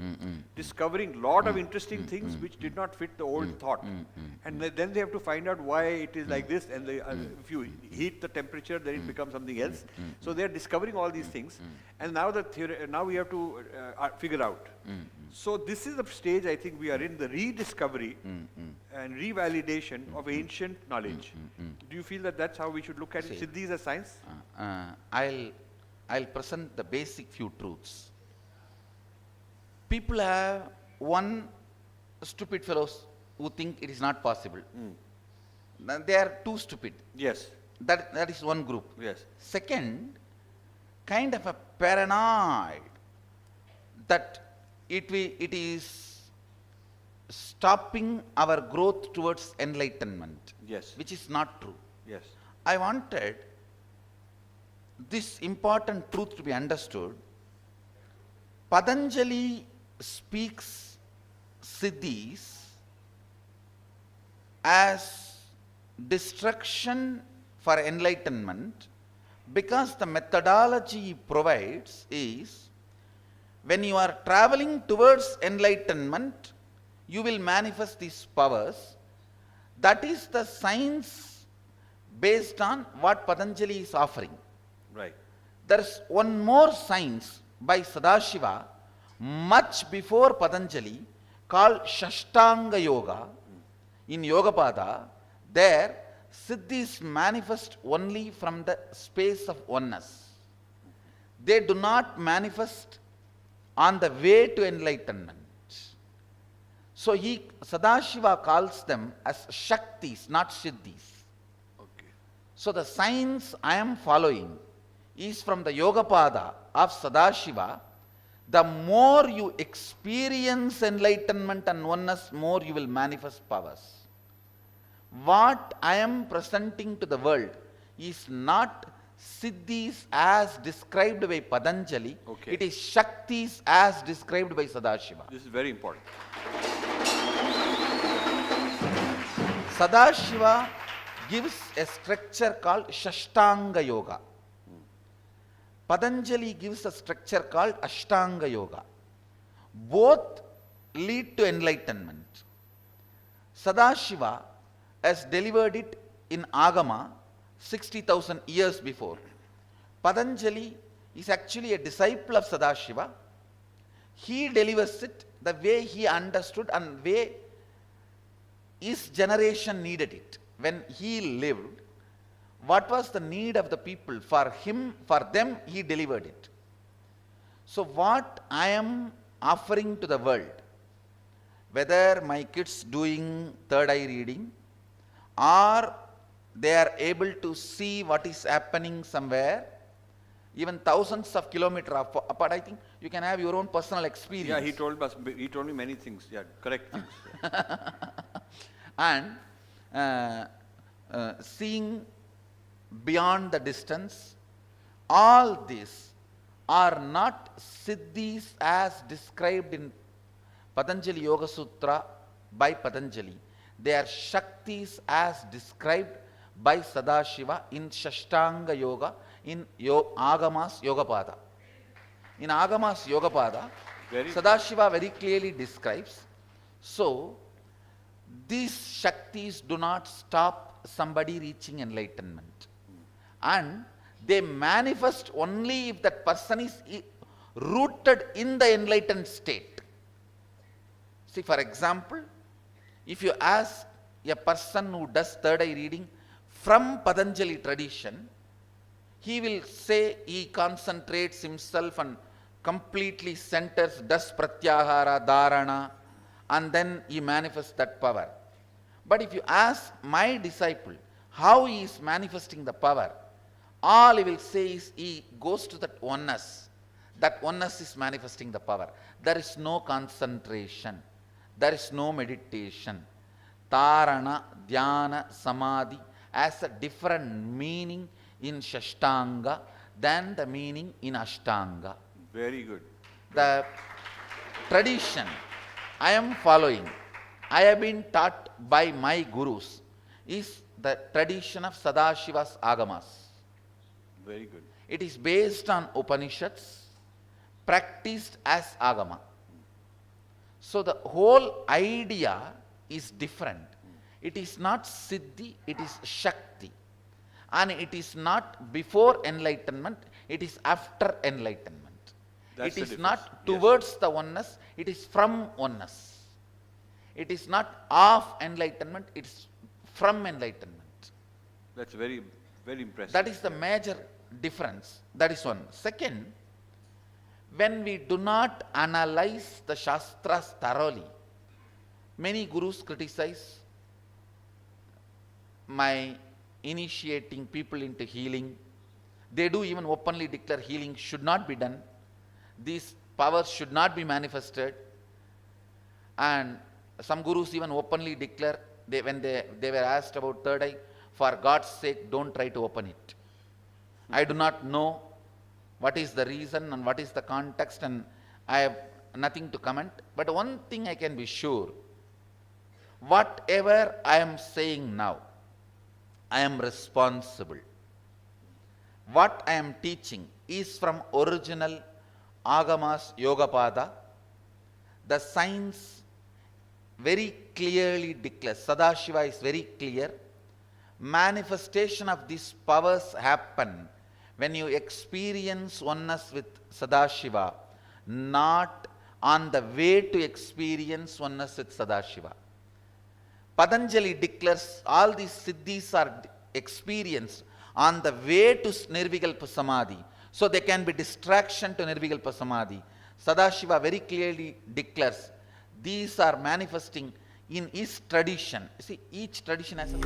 S6: discovering lot of interesting things which did not fit the old thought. And then they have to find out why it is like this, and if you heat the temperature, then it becomes something else. So they are discovering all these things, and now now we have to figure out. So this is the stage I think we are in, the rediscovery and revalidation of ancient knowledge. Do you feel that that's how we should look at it? Siddhis as science?
S2: I'll present the basic few truths. People have one stupid fellows who think it is not possible. They are too stupid.
S6: Yes.
S2: That is one group.
S6: Yes.
S2: Second, kind of a paranoid that it is stopping our growth towards enlightenment.
S6: Yes.
S2: Which is not true.
S6: Yes.
S2: I wanted this important truth to be understood. Patanjali speaks siddhis as destruction for enlightenment because the methodology he provides is when you are traveling towards enlightenment, you will manifest these powers. That is the science based on what Patanjali is offering.
S6: Right.
S2: There is one more science by Sadashiva much before Patanjali called Shashtanga Yoga. In Yogapada, there siddhis manifest only from the space of oneness. They do not manifest on the way to enlightenment. So Sadashiva calls them as Shaktis, not Siddhis.
S6: Okay.
S2: So the science I am following is from the Yogapada of Sadashiva. The more you experience enlightenment and oneness, more you will manifest powers. What I am presenting to the world is not siddhis as described by Patanjali.
S6: Okay.
S2: It is Shaktis as described by Sadashiva.
S6: This is very important.
S2: Sadashiva gives a structure called Shashtanga Yoga. Patanjali gives a structure called Ashtanga Yoga. Both lead to enlightenment. Sadashiva has delivered it in Agama 60,000 years before. Patanjali is actually a disciple of Sadashiva. He delivers it the way he understood and way his generation needed it. When he lived, what was the need of the people? For him, for them, he delivered it. So what I am offering to the world, whether my kids doing third eye reading, or they are able to see what is happening somewhere, even thousands of kilometers apart, I think you can have your own personal experience.
S6: Yeah, he told me many things. Yeah, correct things.
S2: And seeing beyond the distance, all these are not siddhis as described in Patanjali Yoga Sutra by Patanjali. They are Shaktis as described by Sadashiva in Shashtanga Yoga, in Agamas Yogapada. In Agamas Yogapada, Sadashiva very clearly describes. So, these Shaktis do not stop somebody reaching enlightenment. And they manifest only if that person is rooted in the enlightened state. See, for example, if you ask a person who does third eye reading from Patanjali tradition, he will say he concentrates himself and completely centers, does pratyahara, dharana, and then he manifests that power. But if you ask my disciple how he is manifesting the power, all he will say is he goes to that oneness. That oneness is manifesting the power. There is no concentration. There is no meditation. Dharana, dhyana, samadhi has a different meaning in Shashtanga than the meaning in Ashtanga.
S6: Very good.
S2: The tradition I am following, I have been taught by my gurus, is the tradition of Sadashiva's Agamas.
S6: Very good.
S2: It is based on Upanishads, practiced as Agama. So the whole idea is different. It is not Siddhi, it is Shakti. And it is not before enlightenment, it is after enlightenment.
S6: That's
S2: it is
S6: the
S2: not
S6: difference.
S2: towards the oneness, it is from oneness. It is not of enlightenment, it is from enlightenment.
S6: That's very, very impressive.
S2: That is the major difference. That is one. Second, when we do not analyze the Shastras thoroughly, many gurus criticize my initiating people into healing. They do even openly declare healing should not be done. These powers should not be manifested. And some gurus even openly declare, when they were asked about third eye, for God's sake, don't try to open it. I do not know what is the reason and what is the context, and
S7: I have nothing to comment, but one thing I can be sure, whatever I am saying now, I am responsible. What I am teaching is from original Agamas Yogapada. The science very clearly declares, Sadashiva is very clear, manifestation of these powers happen when you experience oneness with Sadashiva, not on the way to experience oneness with Sadashiva. Patanjali declares all these siddhis are experienced on the way to Nirvikalpa Samadhi. So they can be distraction to Nirvikalpa Samadhi. Sadashiva very clearly declares these are manifesting in his tradition. You see, each tradition has a...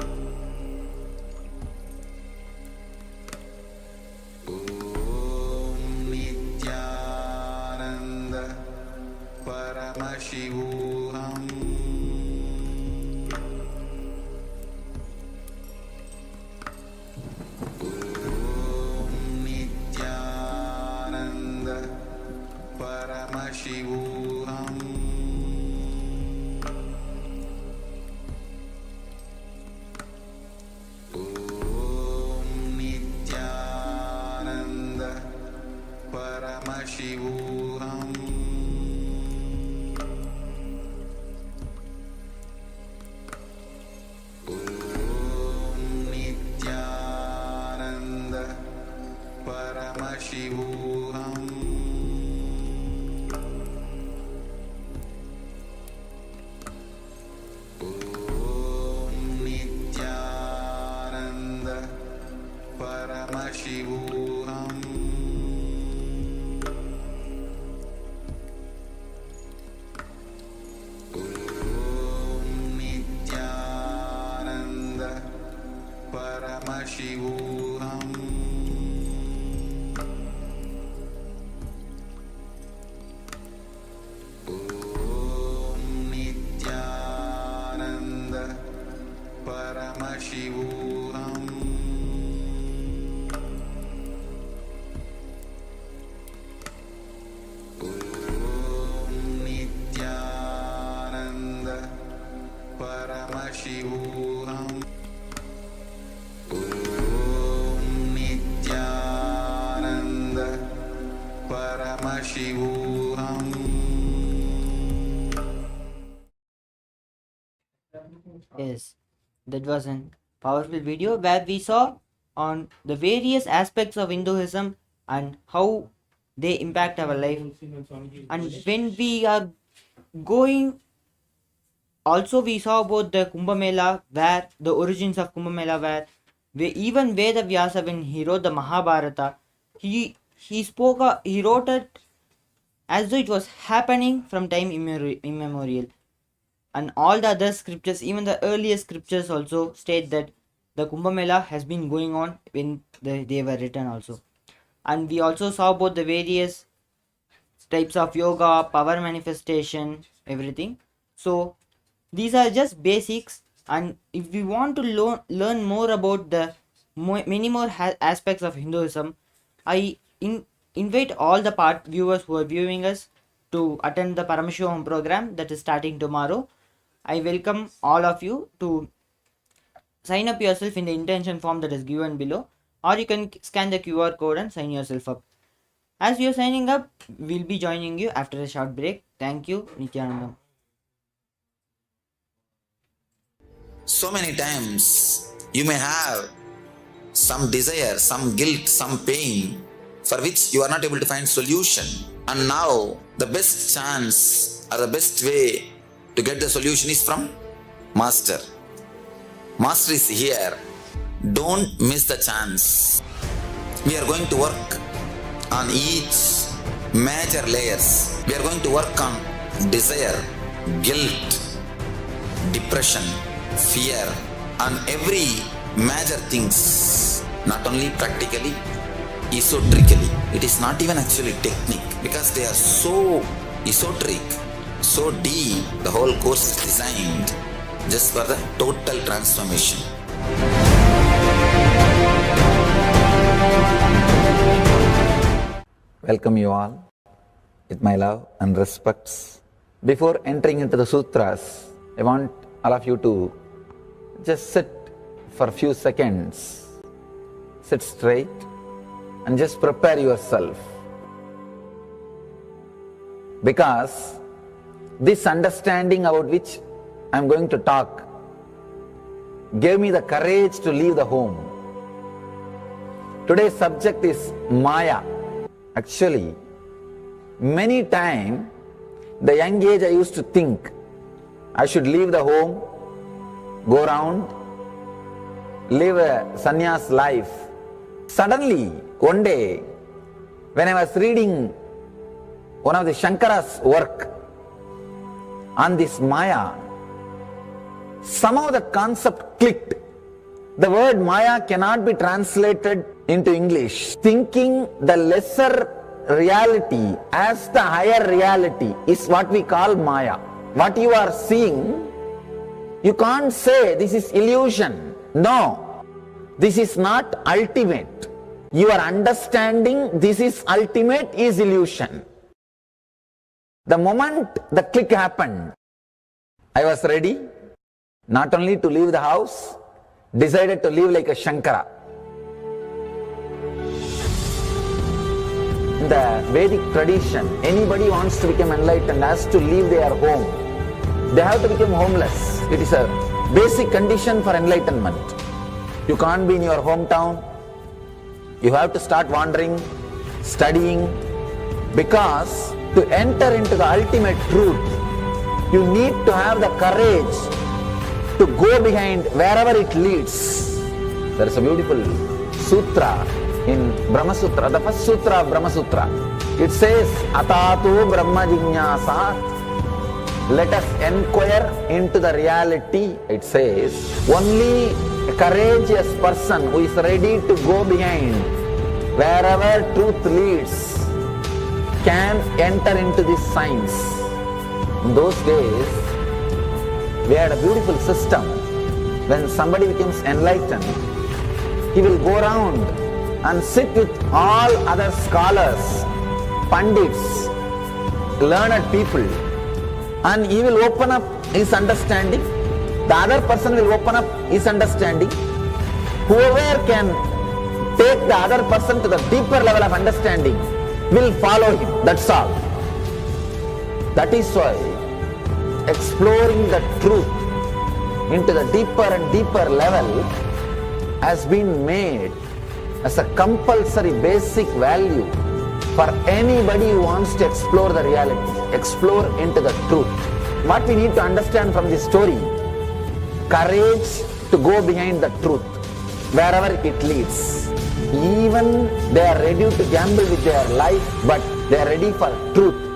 S2: Nithyananda Paramashivoham. Nithyananda Paramashivoham. Nithyananda Paramashivoham. Nithyananda Paramashivoham. Nithyananda Paramashivoham. Nithyananda Paramashivoham. Nithyananda Paramashivoham. Nithyananda Paramashivoham. Nithyananda Paramashivoham.
S1: Yes, that was a powerful video where we saw on the various aspects of Hinduism and how they impact our life. And when we are going, also we saw about the Kumbh Mela, where the origins of Kumbh Mela were, where even Veda Vyasa, when he wrote the Mahabharata, he wrote it as though it was happening from time immemorial. And all the other scriptures, even the earliest scriptures also state that the Kumbh Mela has been going on when they were written also. And we also saw about the various types of yoga, power manifestation, everything. So these are just basics, and if we want to learn more about the many more aspects of Hinduism, I invite all the viewers who are viewing us to attend the Paramashivoham program that is starting tomorrow. I welcome all of you to sign up yourself in the intention form that is given below, or you can scan the QR code and sign yourself up. As you are signing up, we'll be joining you after a short break. Thank you, Nithyananda.
S3: So many times you may have some desire, some guilt, some pain for which you are not able to find solution. And now the best chance or the best way to get the solution is from Master. Master is here. Don't miss the chance. We are going to work on each major layers. We are going to work on desire, guilt, depression, fear, and every major things, not only practically, esoterically. It is not even actually technique, because they are so esoteric, so deep. The whole course is designed just for the total transformation. Welcome you all
S2: with my love and respects. Before entering into the sutras, I want all of you to just sit for a few seconds. Sit straight and just prepare yourself. Because this understanding about which I am going to talk gave me the courage to leave the home. Today's subject is Maya. Actually, many times, the young age I used to think I should leave the home, go around, live a sannyas life. Suddenly, one day, when I was reading one of the Shankara's work on this Maya, somehow the concept clicked. The word Maya cannot be translated into English. Thinking the lesser reality as the higher reality is what we call Maya. What you are seeing, you can't say this is illusion. No, this is not ultimate. Your understanding this is ultimate is illusion. The moment the click happened, I was ready not only to leave the house, decided to live like a Shankara. In the Vedic tradition, anybody wants to become enlightened has to leave their home. They have to become homeless. It is a basic condition for enlightenment. You can't be in your hometown. You have to start wandering, studying, because to enter into the ultimate truth, you need to have the courage to go behind wherever it leads. There is a beautiful sutra in Brahma Sutra, the first sutra of Brahma Sutra. It says, Atato Brahma Jignasat. Let us inquire into the reality. It says, only a courageous person who is ready to go behind wherever truth leads can enter into this science. In those days, we had a beautiful system. When somebody becomes enlightened, he will go around and sit with all other scholars, pandits, learned people, and he will open up his understanding. The other person will open up his understanding. Whoever can take the other person to the deeper level of understanding will follow him. That's all. That is why exploring the truth into the deeper and deeper level has been made as a compulsory basic value for anybody who wants to explore the reality, explore into the truth. What we need to understand from this story, courage to go behind the truth, wherever it leads. Even they are ready to gamble with their life, but they are ready for truth.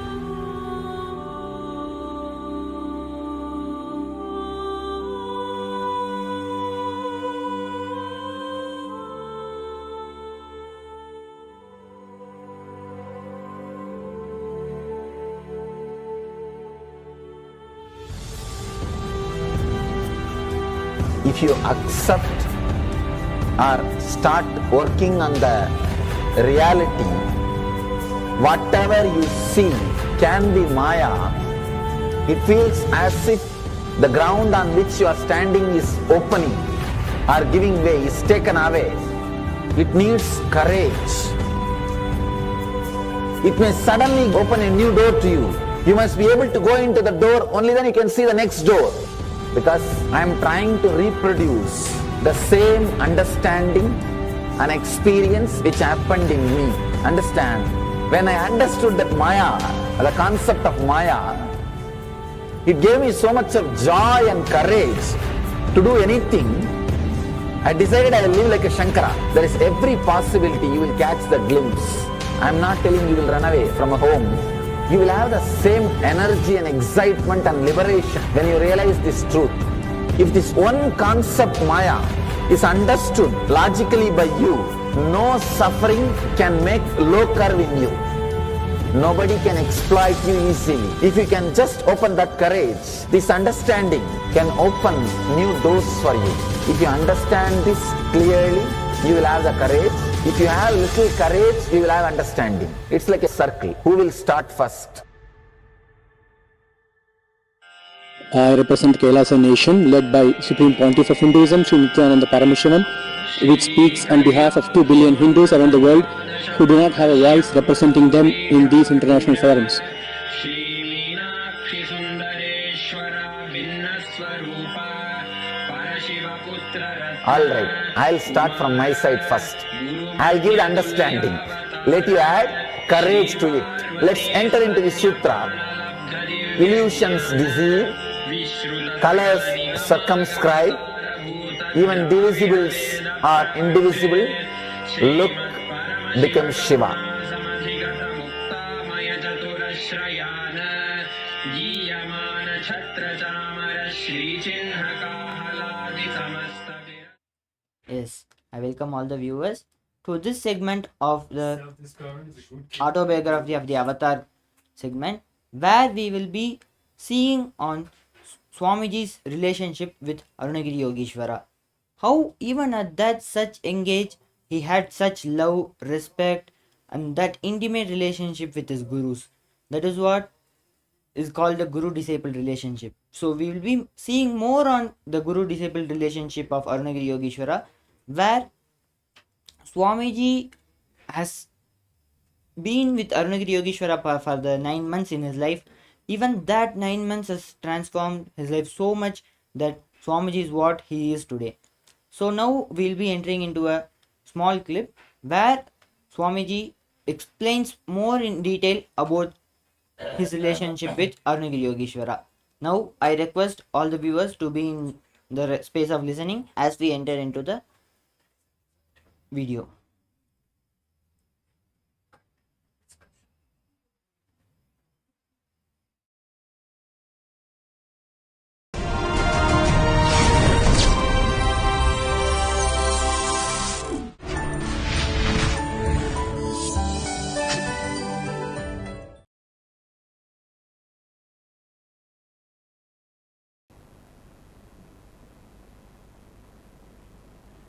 S2: If you accept or start working on the reality, whatever you see can be Maya. It feels as if the ground on which you are standing is opening or giving way, is taken away. It needs courage. It may suddenly open a new door to you. You must be able to go into the door, only then you can see the next door. Because I am trying to reproduce the same understanding and experience which happened in me. Understand? When I understood that Maya, the concept of Maya, it gave me so much of joy and courage to do anything. I decided I will live like a Shankara. There is every possibility you will catch the glimpse. I am not telling you will run away from a home. You will have the same energy and excitement and liberation when you realize this truth. If this one concept Maya is understood logically by you, no suffering can make low curve in you. Nobody can exploit you easily. If you can just open that courage, this understanding can open new doors for you. If you understand this clearly, you will have the courage If you have little courage, you will have understanding. It's like a circle. Who will start first?
S4: I represent KAILASA nation led by Supreme Pontiff of Hinduism, Sri Nithyananda Rudras, which speaks on behalf of 2 billion Hindus around the world who do not have a voice representing them in these international forums.
S2: Alright, I'll start from my side first. I'll give the understanding. Let you add courage to it. Let's enter into the sutra. Illusions deceive, colors circumscribe, even divisibles are indivisible. Look becomes Shiva.
S1: Yes, I welcome all the viewers to this segment of the autobiography of the Avatar segment, where we will be seeing on Swamiji's relationship with Arunagiri Yogeshwara. How even at that such young age he had such love, respect, and that intimate relationship with his gurus. That is what is called the guru-disciple relationship. So we will be seeing more on the guru-disciple relationship of Arunagiri Yogeshwara, where Swamiji has been with Arunagiri Yogeshwara for the 9 months in his life. Even that 9 months has transformed his life so much that Swamiji is what he is today. So now we'll be entering into a small clip where Swamiji explains more in detail about his relationship with Arunagiri Yogeshwara. Now I request all the viewers to be in the space of listening as we enter into the video.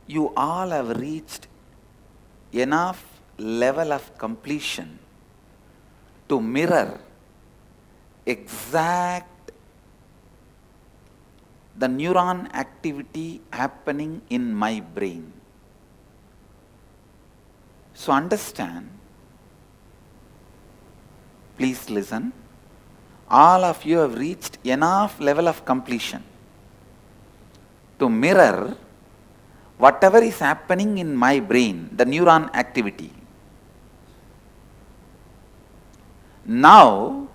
S7: You all have reached enough level of completion to mirror exact the neuron activity happening in my brain. So understand, please listen, all of you have reached enough level of completion to mirror whatever is happening in my brain, the neuron activity. Now,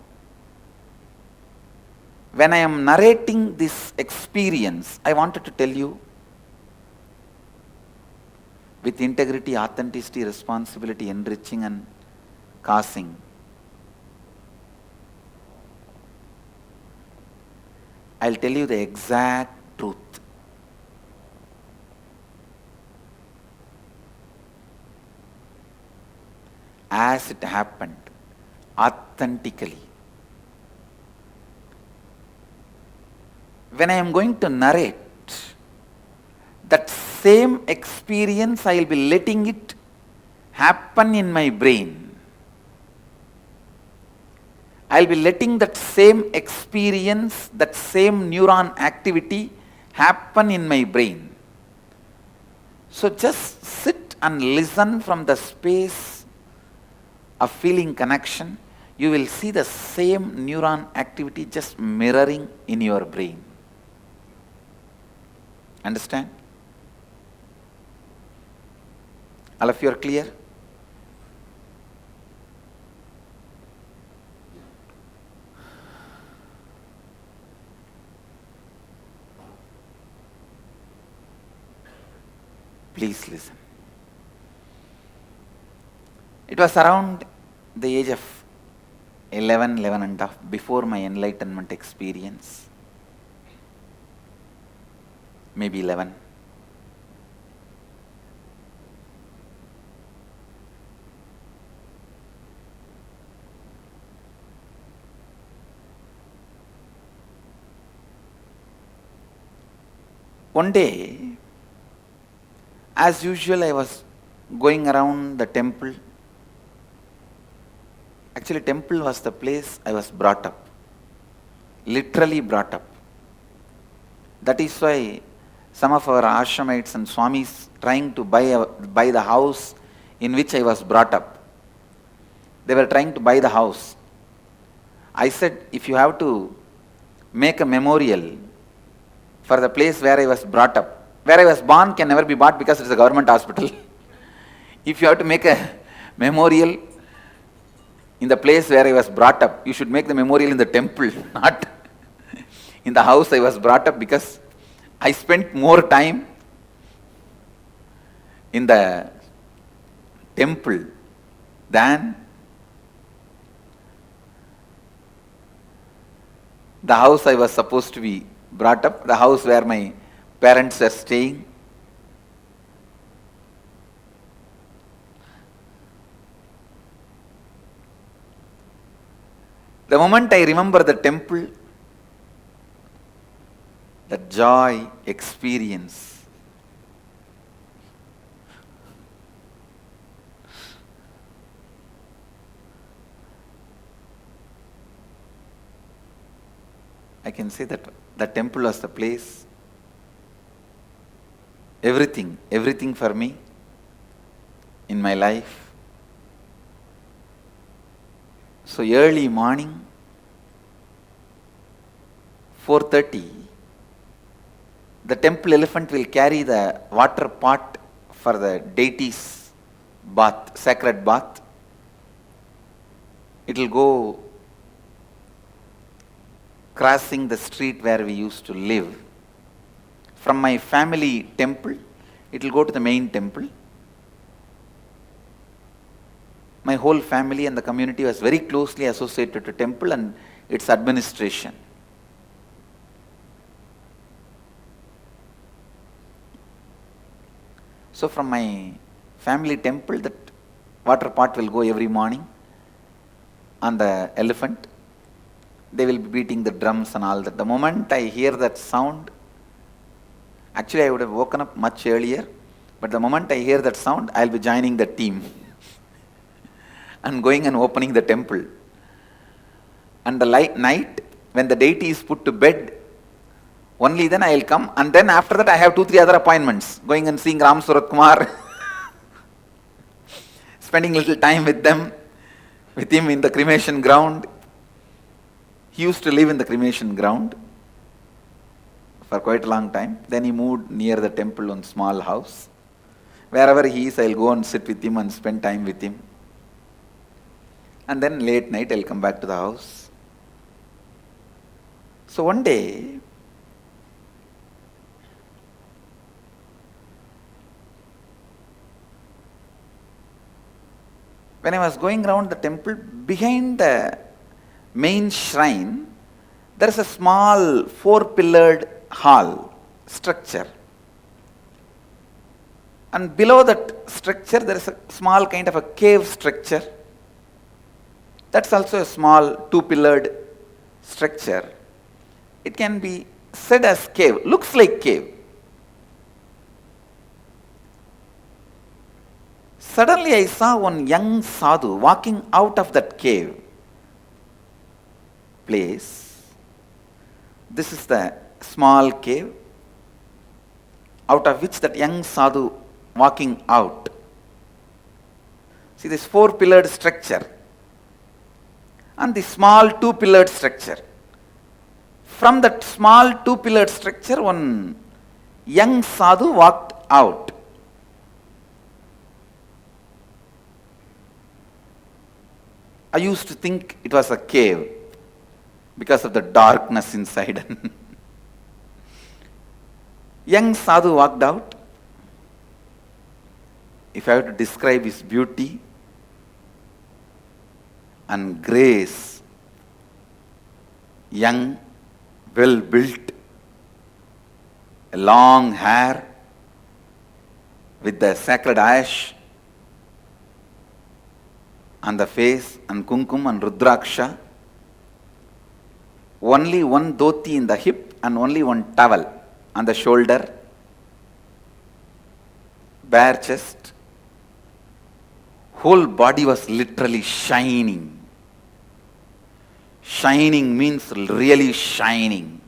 S7: when I am narrating this experience, I wanted to tell you with integrity, authenticity, responsibility, enriching and causing. I'll tell you the exact truth. As it happened, authentically. When I am going to narrate, that same experience I will be letting it happen in my brain. I will be letting that same experience, that same neuron activity happen in my brain. So just sit and listen from the space of feeling connection. You will see the same neuron activity just mirroring in your brain. Understand? All of you are clear? Please listen. It was around the age of 11 and a half, before my enlightenment experience. Maybe 11. One day, as usual, I was
S2: going around the temple. Actually, temple was the place I was brought up, literally brought up. That is why some of our ashramites and swamis trying to buy the house in which I was brought up. They were trying to buy the house. I said, if you have to make a memorial for the place where I was brought up, where I was born can never be bought because it is a government hospital. If you have to make a memorial in the place where I was brought up, you should make the memorial in the temple, not in the house I was brought up, because I spent more time in the temple than the house I was supposed to be brought up, the house where my parents were staying. The moment I remember the temple, the joy experience, I can say that the temple was the place, everything for me in my life. So early morning, 4:30, the temple elephant will carry the water pot for the deity's bath, sacred bath. It will go crossing the street where we used to live. From my family temple, it will go to the main temple. My whole family and the community was very closely associated to temple and its administration. So from my family temple, that water pot will go every morning on the elephant. They will be beating the drums and all that. The moment I hear that sound, actually I would have woken up much earlier, but the moment I hear that sound, I will be joining the team and going and opening the temple. And the night, when the deity is put to bed, only then I will come, and then after that I have 2-3 other appointments, going and seeing Ram Surat Kumar, spending little time with him in the cremation ground. He used to live in the cremation ground for quite a long time. Then he moved near the temple on small house. Wherever he is, I will go and sit with him and spend time with him. And then late night I will come back to the house. So one day, when I was going around the temple, behind the main shrine, there is a small 4-pillared hall structure. And below that structure, there is a small kind of a cave structure. That's also a small 2-pillared structure. It can be said as cave, looks like cave. Suddenly I saw one young sadhu walking out of that cave place. This is the small cave out of which that young sadhu walking out. See this 4-pillared structure and the small 2-pillared structure. From that small 2-pillared structure, one young sadhu walked out. I used to think it was a cave because of the darkness inside. Young sadhu walked out. If I have to describe his beauty and grace, young, well built, a long hair with the sacred ash on the face and kumkum and rudraksha, only one dhoti in the hip and only one towel on the shoulder, bare chest, Whole body was literally shining. Shining means really shining.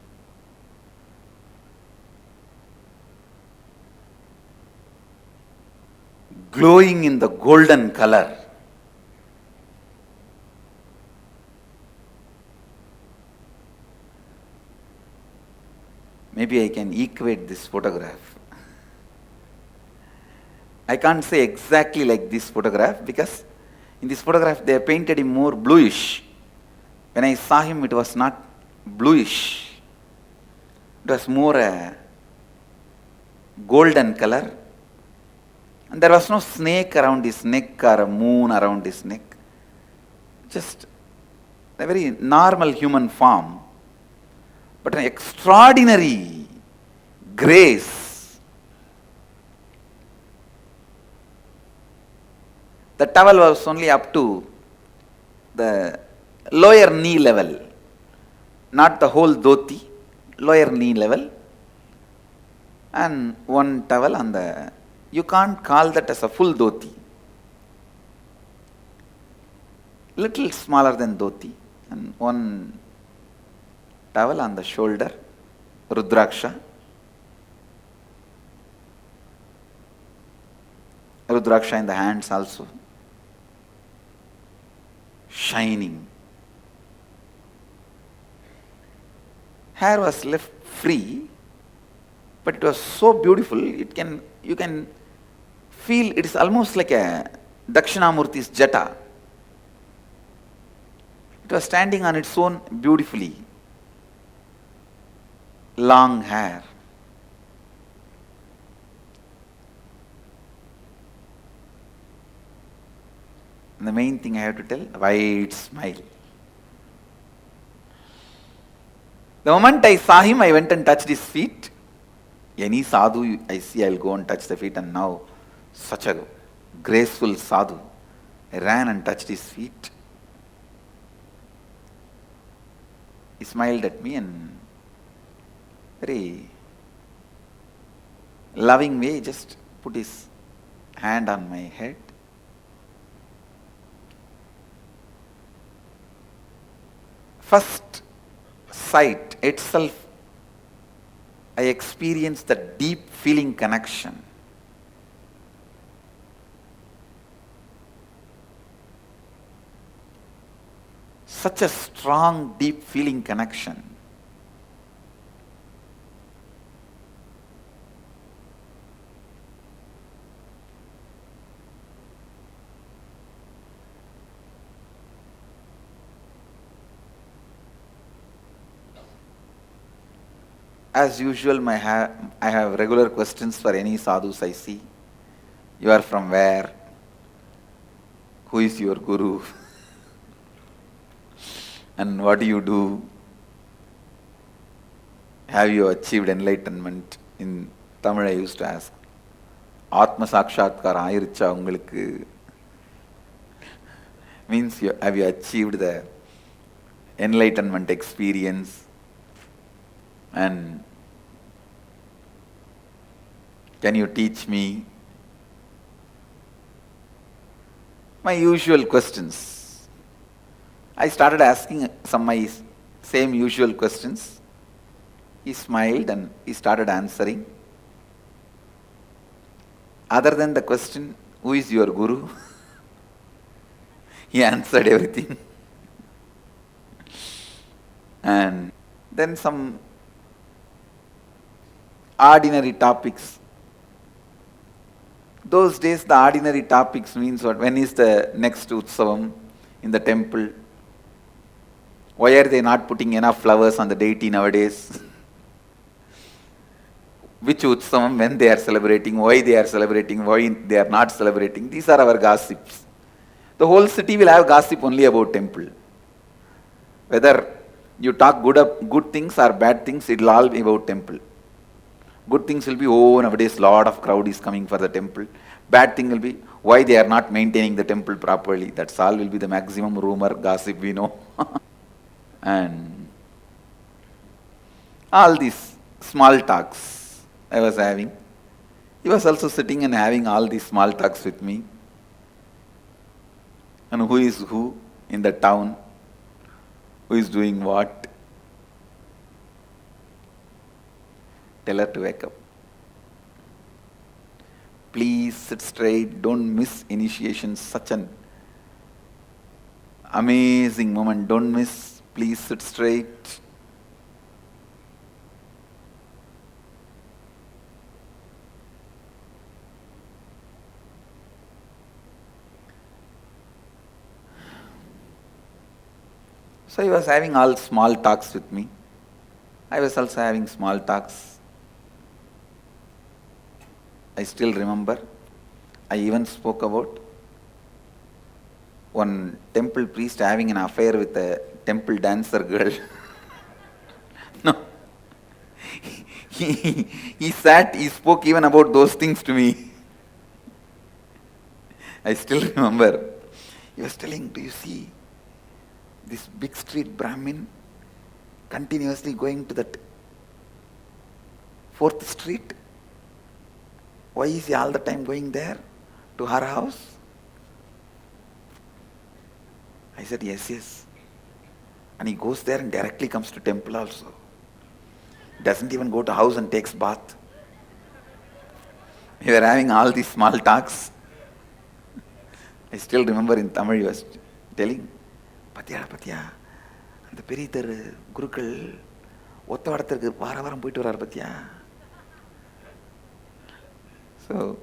S2: Glowing in the golden color. Maybe I can equate this photograph. I can't say exactly like this photograph because in this photograph they painted him more bluish. When I saw him, it was not bluish. It was more a golden color. And there was no snake around his neck or a moon around his neck. Just a very normal human form. But an extraordinary grace. The towel was only up to the lower knee level, not the whole dhoti, lower knee level, and one towel on the, you can't call that as a full dhoti, little smaller than dhoti, and one towel on the shoulder, Rudraksha. Rudraksha in the hands also, shining. Hair was left free, but it was so beautiful, you can feel it is almost like a Dakshinamurti's jata. It was standing on its own beautifully. Long hair. And the main thing I have to tell, wide smile. The moment I saw him, I went and touched his feet. Any sadhu I see, I'll go and touch the feet, and now such a graceful sadhu. I ran and touched his feet. He smiled at me and very loving way just put his hand on my head. First sight itself, I experienced the deep feeling connection. Such a strong, deep feeling connection. As usual, I have regular questions for any sadhus I see. You are from where? Who is your guru? And what do you do? Have you achieved enlightenment? In Tamil I used to ask, Atma Sakshatkar Ayiricha Ungalukku? Means have you achieved the enlightenment experience? And can you teach me? My usual questions. I started asking some my same usual questions. He smiled and he started answering. Other than the question, who is your guru? He answered everything. And then some ordinary topics. Those days the ordinary topics means what? When is the next Utsavam in the temple? Why are they not putting enough flowers on the deity nowadays? Which Utsavam, when they are celebrating, why they are celebrating, why they are not celebrating. These are our gossips. The whole city will have gossip only about temple. Whether you talk good things or bad things, it will all be about temple. Good things will be, oh, nowadays lot of crowd is coming for the temple. Bad thing will be, why they are not maintaining the temple properly. That's all will be the maximum rumor, gossip we know. And all these small talks I was having. He was also sitting and having all these small talks with me. and who is who in the town, who is doing what. Tell her to wake up. Please sit straight, don't miss initiation, such an amazing moment, don't miss, please sit straight. So he was having all small talks with me. I was also having small talks. I still remember, I even spoke about one temple priest having an affair with a temple dancer girl. No. He sat, he spoke even about those things to me. I still remember. He was telling, do you see this big street Brahmin continuously going to that 4th street? Why is he all the time going there to her house? I said, yes. And he goes there and directly comes to temple also. Doesn't even go to house and takes bath. We were having all these small talks. I still remember in Tamil he was telling, Patya, அந்த பெரிய தெரு குருக்கள் ஒத்த வாரத்திற்கு வாரம் போயிட்டு வரார் பத்தியா. So,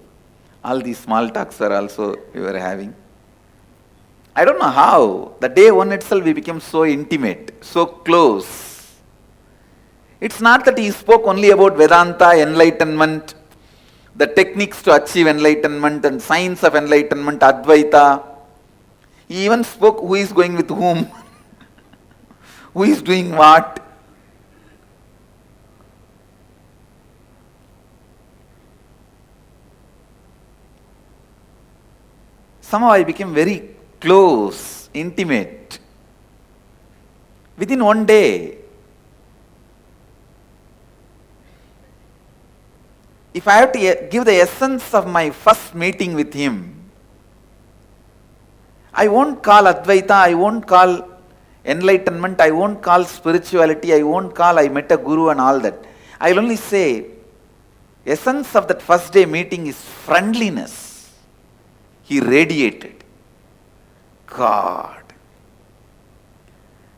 S2: all these small talks were also we were having. I don't know how, the day one itself we became so intimate, so close. It's not that he spoke only about Vedanta, enlightenment, the techniques to achieve enlightenment and science of enlightenment, Advaita. He even spoke who is going with whom, who is doing what. Somehow I became very close, intimate. Within one day, if I have to give the essence of my first meeting with him, I won't call Advaita, I won't call enlightenment, I won't call spirituality, I won't call I met a guru and all that. I will only say, essence of that first day meeting is friendliness. He radiated. God.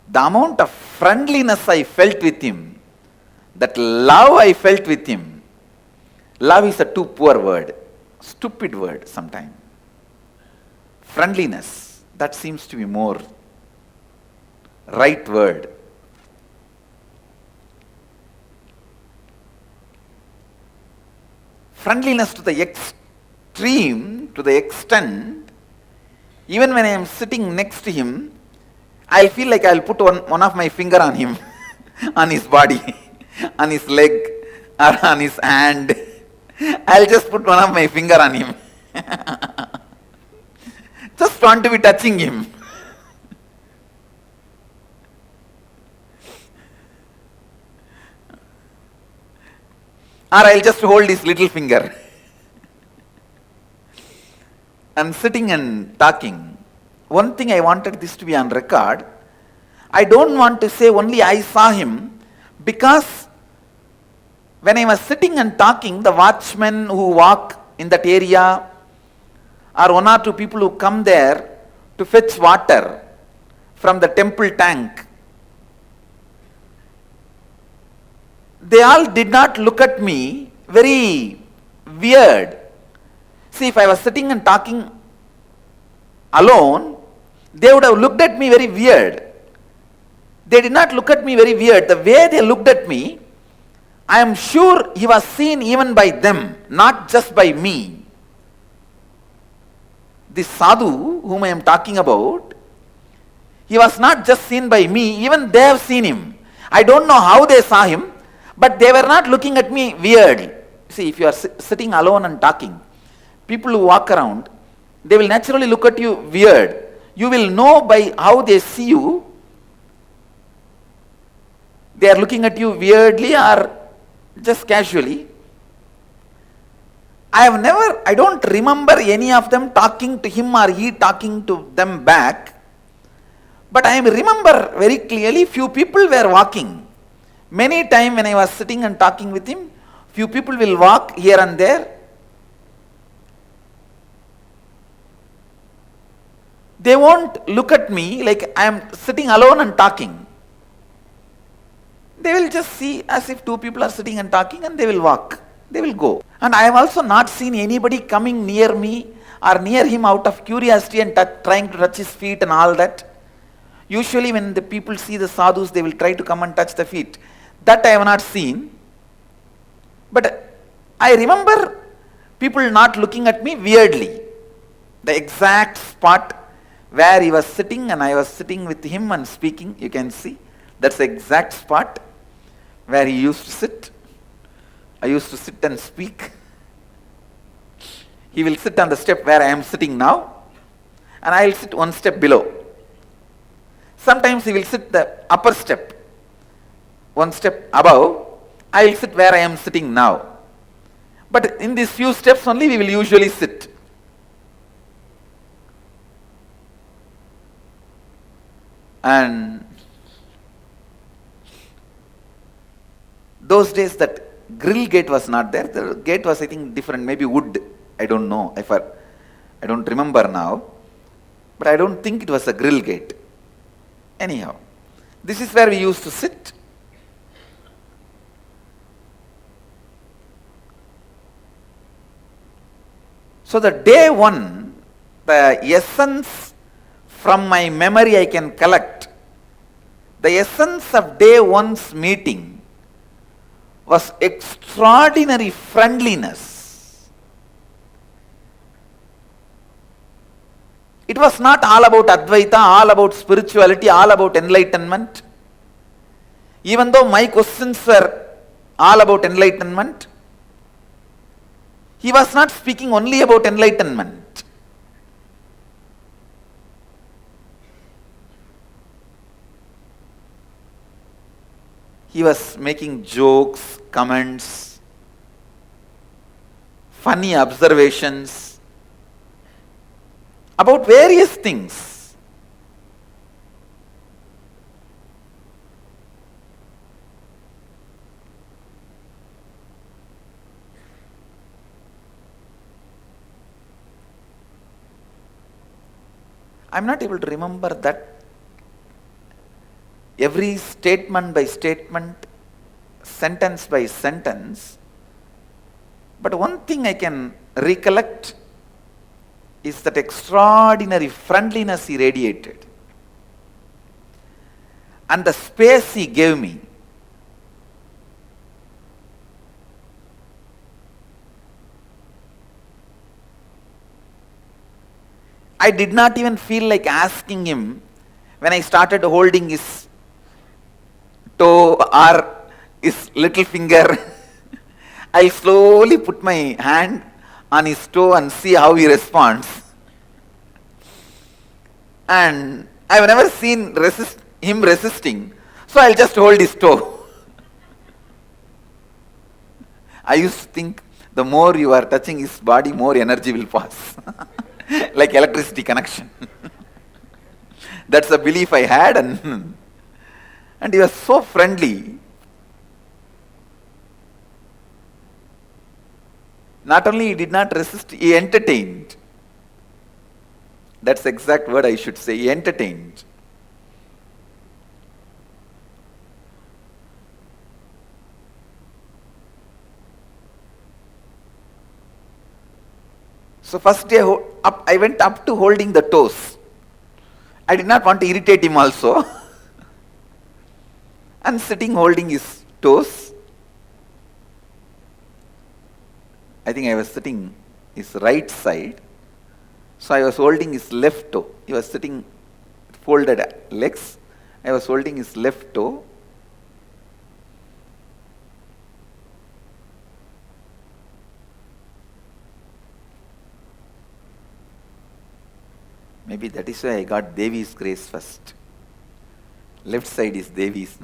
S2: The amount of friendliness I felt with him, that love I felt with him. Love is a too poor word, stupid word sometimes. Friendliness, that seems to be more right word. Friendliness to the extreme, to the extent, even when I am sitting next to him, I'll feel like I'll put one of my finger on him, on his body, on his leg, or on his hand. I'll just put one of my finger on him. Just want to be touching him. Or I'll just hold his little finger. And sitting and talking. One thing I wanted this to be on record. I don't want to say only I saw him, because when I was sitting and talking, the watchmen who walk in that area, or one or two people who come there to fetch water from the temple tank, they all did not look at me very weird. See, if I was sitting and talking alone, they would have looked at me very weird. They did not look at me very weird. The way they looked at me, I am sure he was seen even by them, not just by me. This sadhu whom I am talking about, he was not just seen by me, even they have seen him. I don't know how they saw him, but they were not looking at me weird. See, if you are sitting alone and talking, people who walk around, they will naturally look at you weird. You will know by how they see you, they are looking at you weirdly or just casually.
S3: I don't remember any of them talking to him or he talking to them back. But I remember very clearly few people were walking. Many times when I was sitting and talking with him, few people will walk here and there. They won't look at me like I am sitting alone and talking. They will just see as if two people are sitting and talking, and they will walk. They will go. And I have also not seen anybody coming near me or near him out of curiosity and trying to touch his feet and all that. Usually when the people see the sadhus, they will try to come and touch the feet. That I have not seen. But I remember people not looking at me weirdly. The exact spot where he was sitting and I was sitting with him and speaking, you can see. That's the exact spot where he used to sit. I used to sit and speak. He will sit on the step where I am sitting now, and I will sit one step below. Sometimes he will sit the upper step, one step above. I will sit where I am sitting now. But in these few steps only we will usually sit. And those days that grill gate was not there. The gate was, I think, different, maybe wood. I don't know. I don't remember now. But I don't think it was a grill gate. Anyhow, this is where we used to sit. So the day one, the essence from my memory I can collect. The essence of day one's meeting was extraordinary friendliness. It was not all about Advaita, all about spirituality, all about enlightenment. Even though my questions were all about enlightenment, he was not speaking only about enlightenment. He was making jokes, comments, funny observations about various things. I am not able to remember that every statement by statement, sentence by sentence, but one thing I can recollect is that extraordinary friendliness he radiated and the space he gave me. I did not even feel like asking him when I started holding his toe or his little finger. I slowly put my hand on his toe and see how he responds. And I have never seen him resisting, so I'll just hold his toe. I used to think the more you are touching his body, more energy will pass. Like electricity connection. That's the belief I had, and he was so friendly. Not only he did not resist, he entertained. That's the exact word I should say, he entertained. So first day I went up to holding the toes. I did not want to irritate him also. And sitting holding his toes. I think I was sitting his right side. So I was holding his left toe. He was sitting folded legs. I was holding his left toe. Maybe that is why I got Devi's grace first. Left side is Devi's.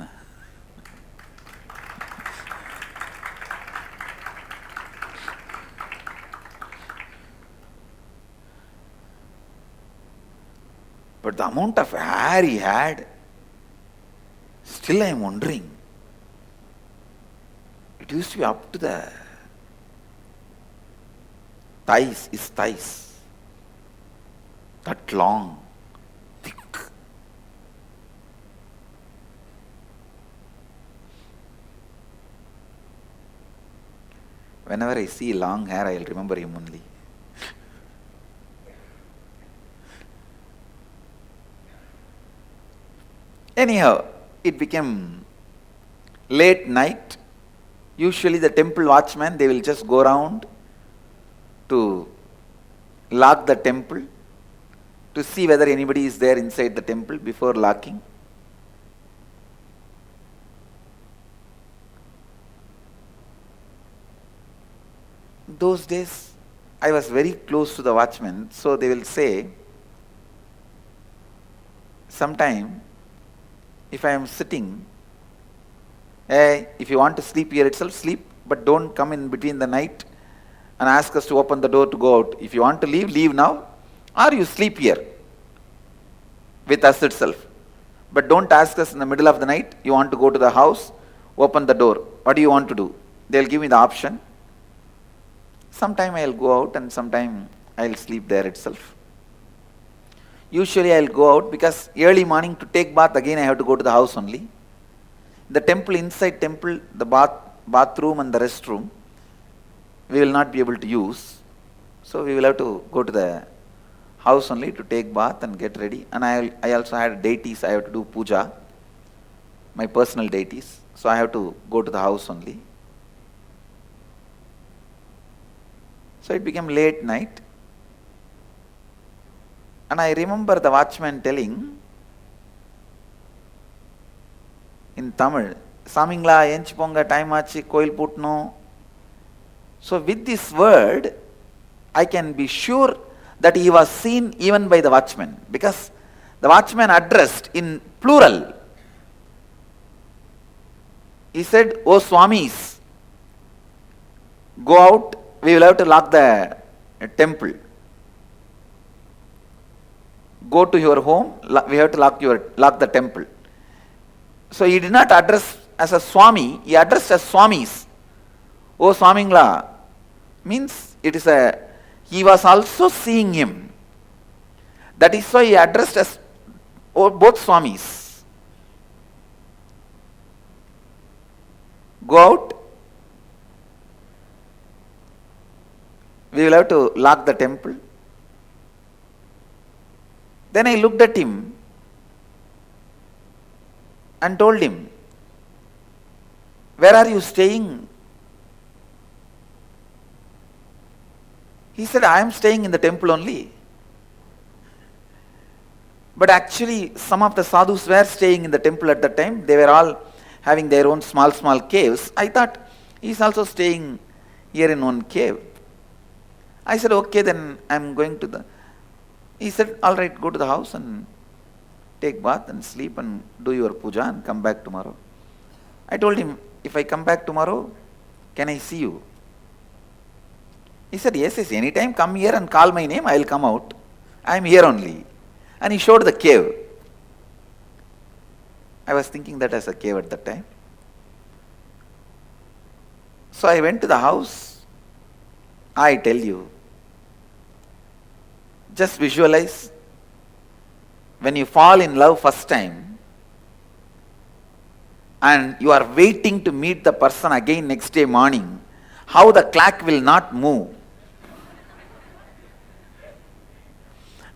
S2: But the amount of hair he had, still I am wondering. It used to be up to the thighs, his thighs. That long, thick. Whenever I see long hair, I'll remember him only. Anyhow, it became late night. Usually the temple watchmen, they will just go around to lock the temple, to see whether anybody is there inside the temple before locking. Those days, I was very close to the watchmen, so they will say, sometime, if I am sitting, hey, if you want to sleep here itself, sleep, but don't come in between the night and ask us to open the door to go out. If you want to leave, leave now, or you sleep here with us itself. But don't ask us in the middle of the night, you want to go to the house, open the door. What do you want to do? They'll give me the option. Sometime I'll go out and sometime I'll sleep there itself. Usually I'll go out because early morning to take bath, again I have to go to the house only. The temple, inside temple, the bathroom and the restroom, we will not be able to use. So we will have to go to the house only to take bath and get ready. And I also had deities, I have to do puja, my personal deities. So I have to go to the house only. So it became late night. And I remember the watchman telling in Tamil, Samingla, Enchiponga, time achi, koil putno. So with this word, I can be sure that he was seen even by the watchman, because the watchman addressed in plural. He said, "O Swamis, go out, we will have to lock the temple. Go to your home, we have to lock the temple." So he did not address as a Swami, he addressed as Swamis. "O Swamingla," means he was also seeing him. That is why he addressed as both Swamis. Go out, we will have to lock the temple. Then I looked at him and told him, "Where are you staying?" He said, "I am staying in the temple only." But actually, some of the sadhus were staying in the temple at that time. They were all having their own small caves. I thought, he is also staying here in one cave. I said, "Okay, then I am going to the..." He said, "All right, go to the house and take bath and sleep and do your puja and come back tomorrow." I told him, "If I come back tomorrow, can I see you?" He said, yes, anytime come here and call my name, I will come out. I am here only. And he showed the cave. I was thinking that as a cave at that time. So I went to the house. I tell you, just visualize when you fall in love first time and you are waiting to meet the person again next day morning, how the clock will not move.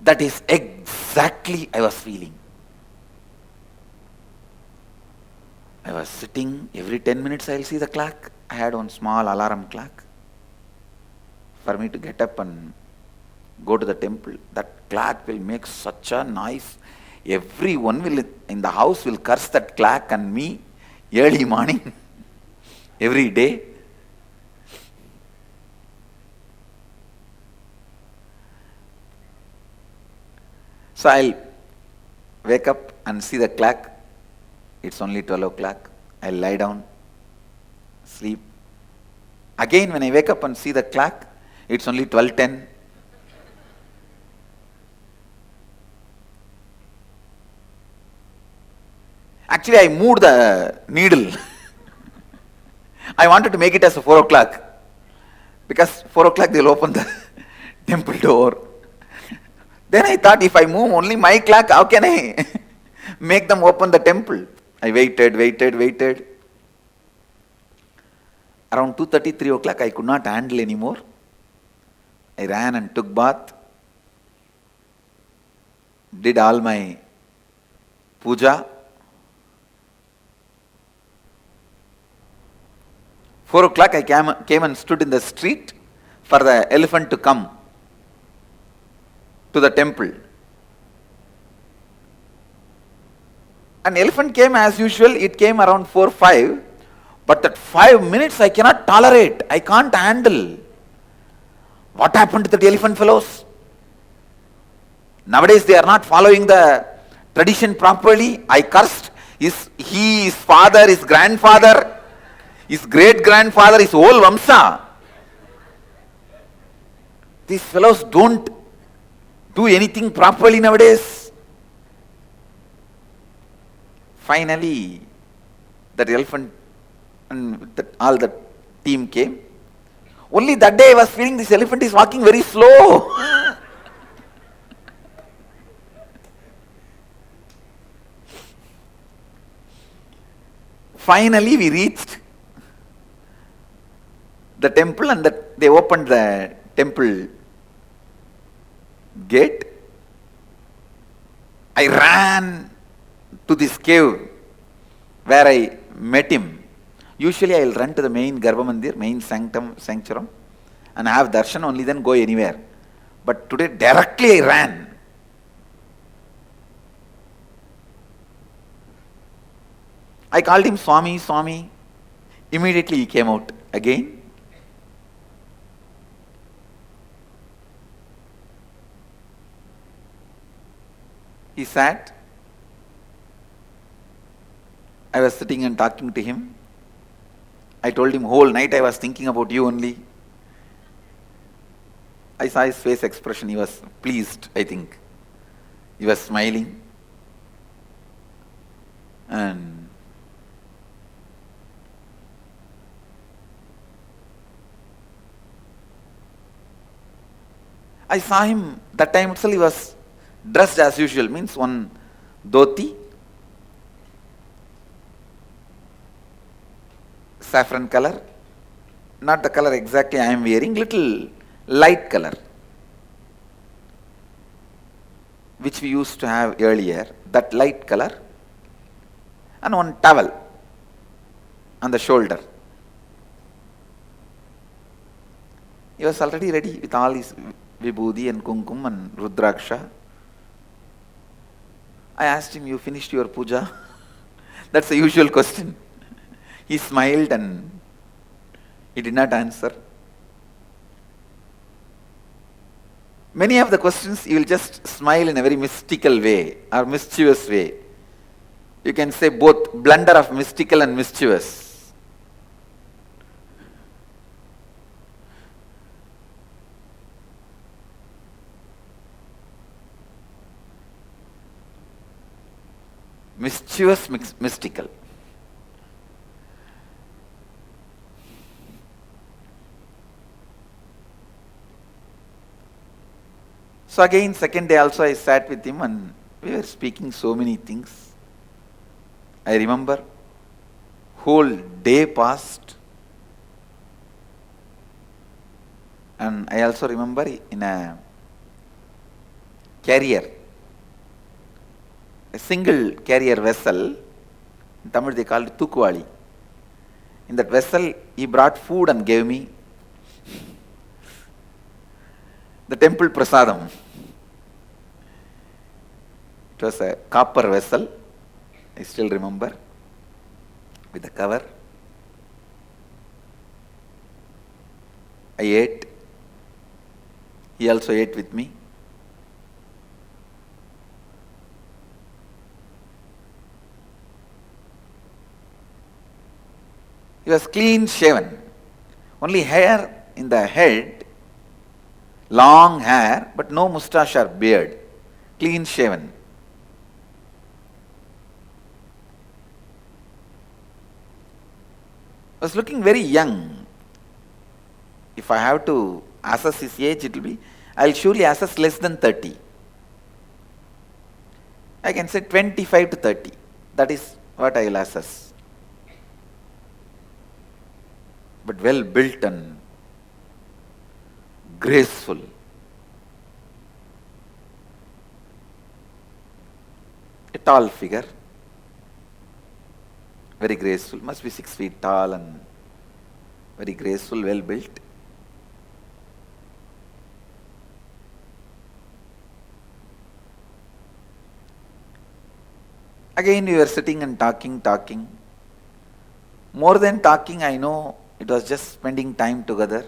S2: That is exactly I was feeling. I was sitting, every 10 minutes I will see the clock. I had one small alarm clock for me to get up and go to the temple. That clock will make such a noise. Everyone will in the house will curse that clock and me early morning every day. So I'll wake up and see the clock. It's only 12 o'clock. I'll lie down, sleep. Again, when I wake up and see the clock, it's only 12:10. Actually, I moved the needle. I wanted to make it as a 4 o'clock. Because 4 o'clock they'll open the temple door. Then I thought, if I move only my clock, how can I make them open the temple? I waited. Around 2:30, 3 o'clock, I could not handle anymore. I ran and took bath, did all my puja. 4 o'clock, I came and stood in the street for the elephant to come to the temple. An elephant came as usual. It came around 4-5. But that 5 minutes I cannot tolerate. I can't handle. What happened to the elephant fellows? Nowadays they are not following the tradition properly. I cursed his father, his grandfather, his great-grandfather, his whole Vamsa. These fellows don't do anything properly nowadays. Finally, that elephant and all the team came. Only that day I was feeling this elephant is walking very slow. Finally, we reached the temple and they opened the temple gate. I ran to this cave where I met him. Usually I will run to the main Garbha Mandir, main sanctuary, and have darshan, only then go anywhere. But today directly I ran. I called him Swami, Swami. Immediately he came out again. He sat. I was sitting and talking to him. I told him whole night I was thinking about you only. I saw his face expression. He was pleased, I think. He was smiling. And I saw him, that time itself he was dressed as usual, means one dhoti, saffron color, not the color exactly I am wearing, little light color, which we used to have earlier, that light color, and one towel on the shoulder. He was already ready with all his vibhudi and kumkum and rudraksha. I asked him, you finished your puja? That's the usual question. He smiled and he did not answer. Many of the questions you will just smile in a very mystical way or mischievous way. You can say both blunder of mystical and mischievous. Mischievous, mystical. So again, second day also I sat with him and we were speaking so many things. I remember whole day passed, and I also remember in a carrier, a single carrier vessel, in Tamil they called it Tukuvali. In that vessel he brought food and gave me the temple prasadam. It was a copper vessel, I still remember, with the cover. I ate. He also ate with me. He was clean shaven. Only hair in the head, long hair, but no moustache or beard. Clean shaven. was looking very young. If I have to assess his age, it will be, I'll surely assess less than 30. I can say 25 to 30. That is what I will assess. But well built and graceful. A tall figure. Very graceful. Must be 6 feet tall and very graceful, well built. Again we were sitting and talking. More than talking, I know it was just spending time together.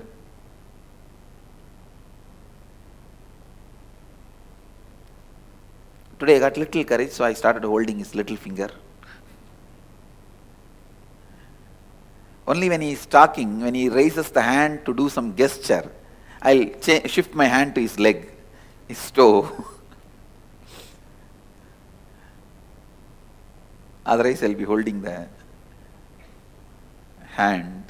S2: Today I got little courage, so I started holding his little finger. Only when he is talking, when he raises the hand to do some gesture, I'll shift my hand to his leg, his toe. Otherwise I'll be holding the hand.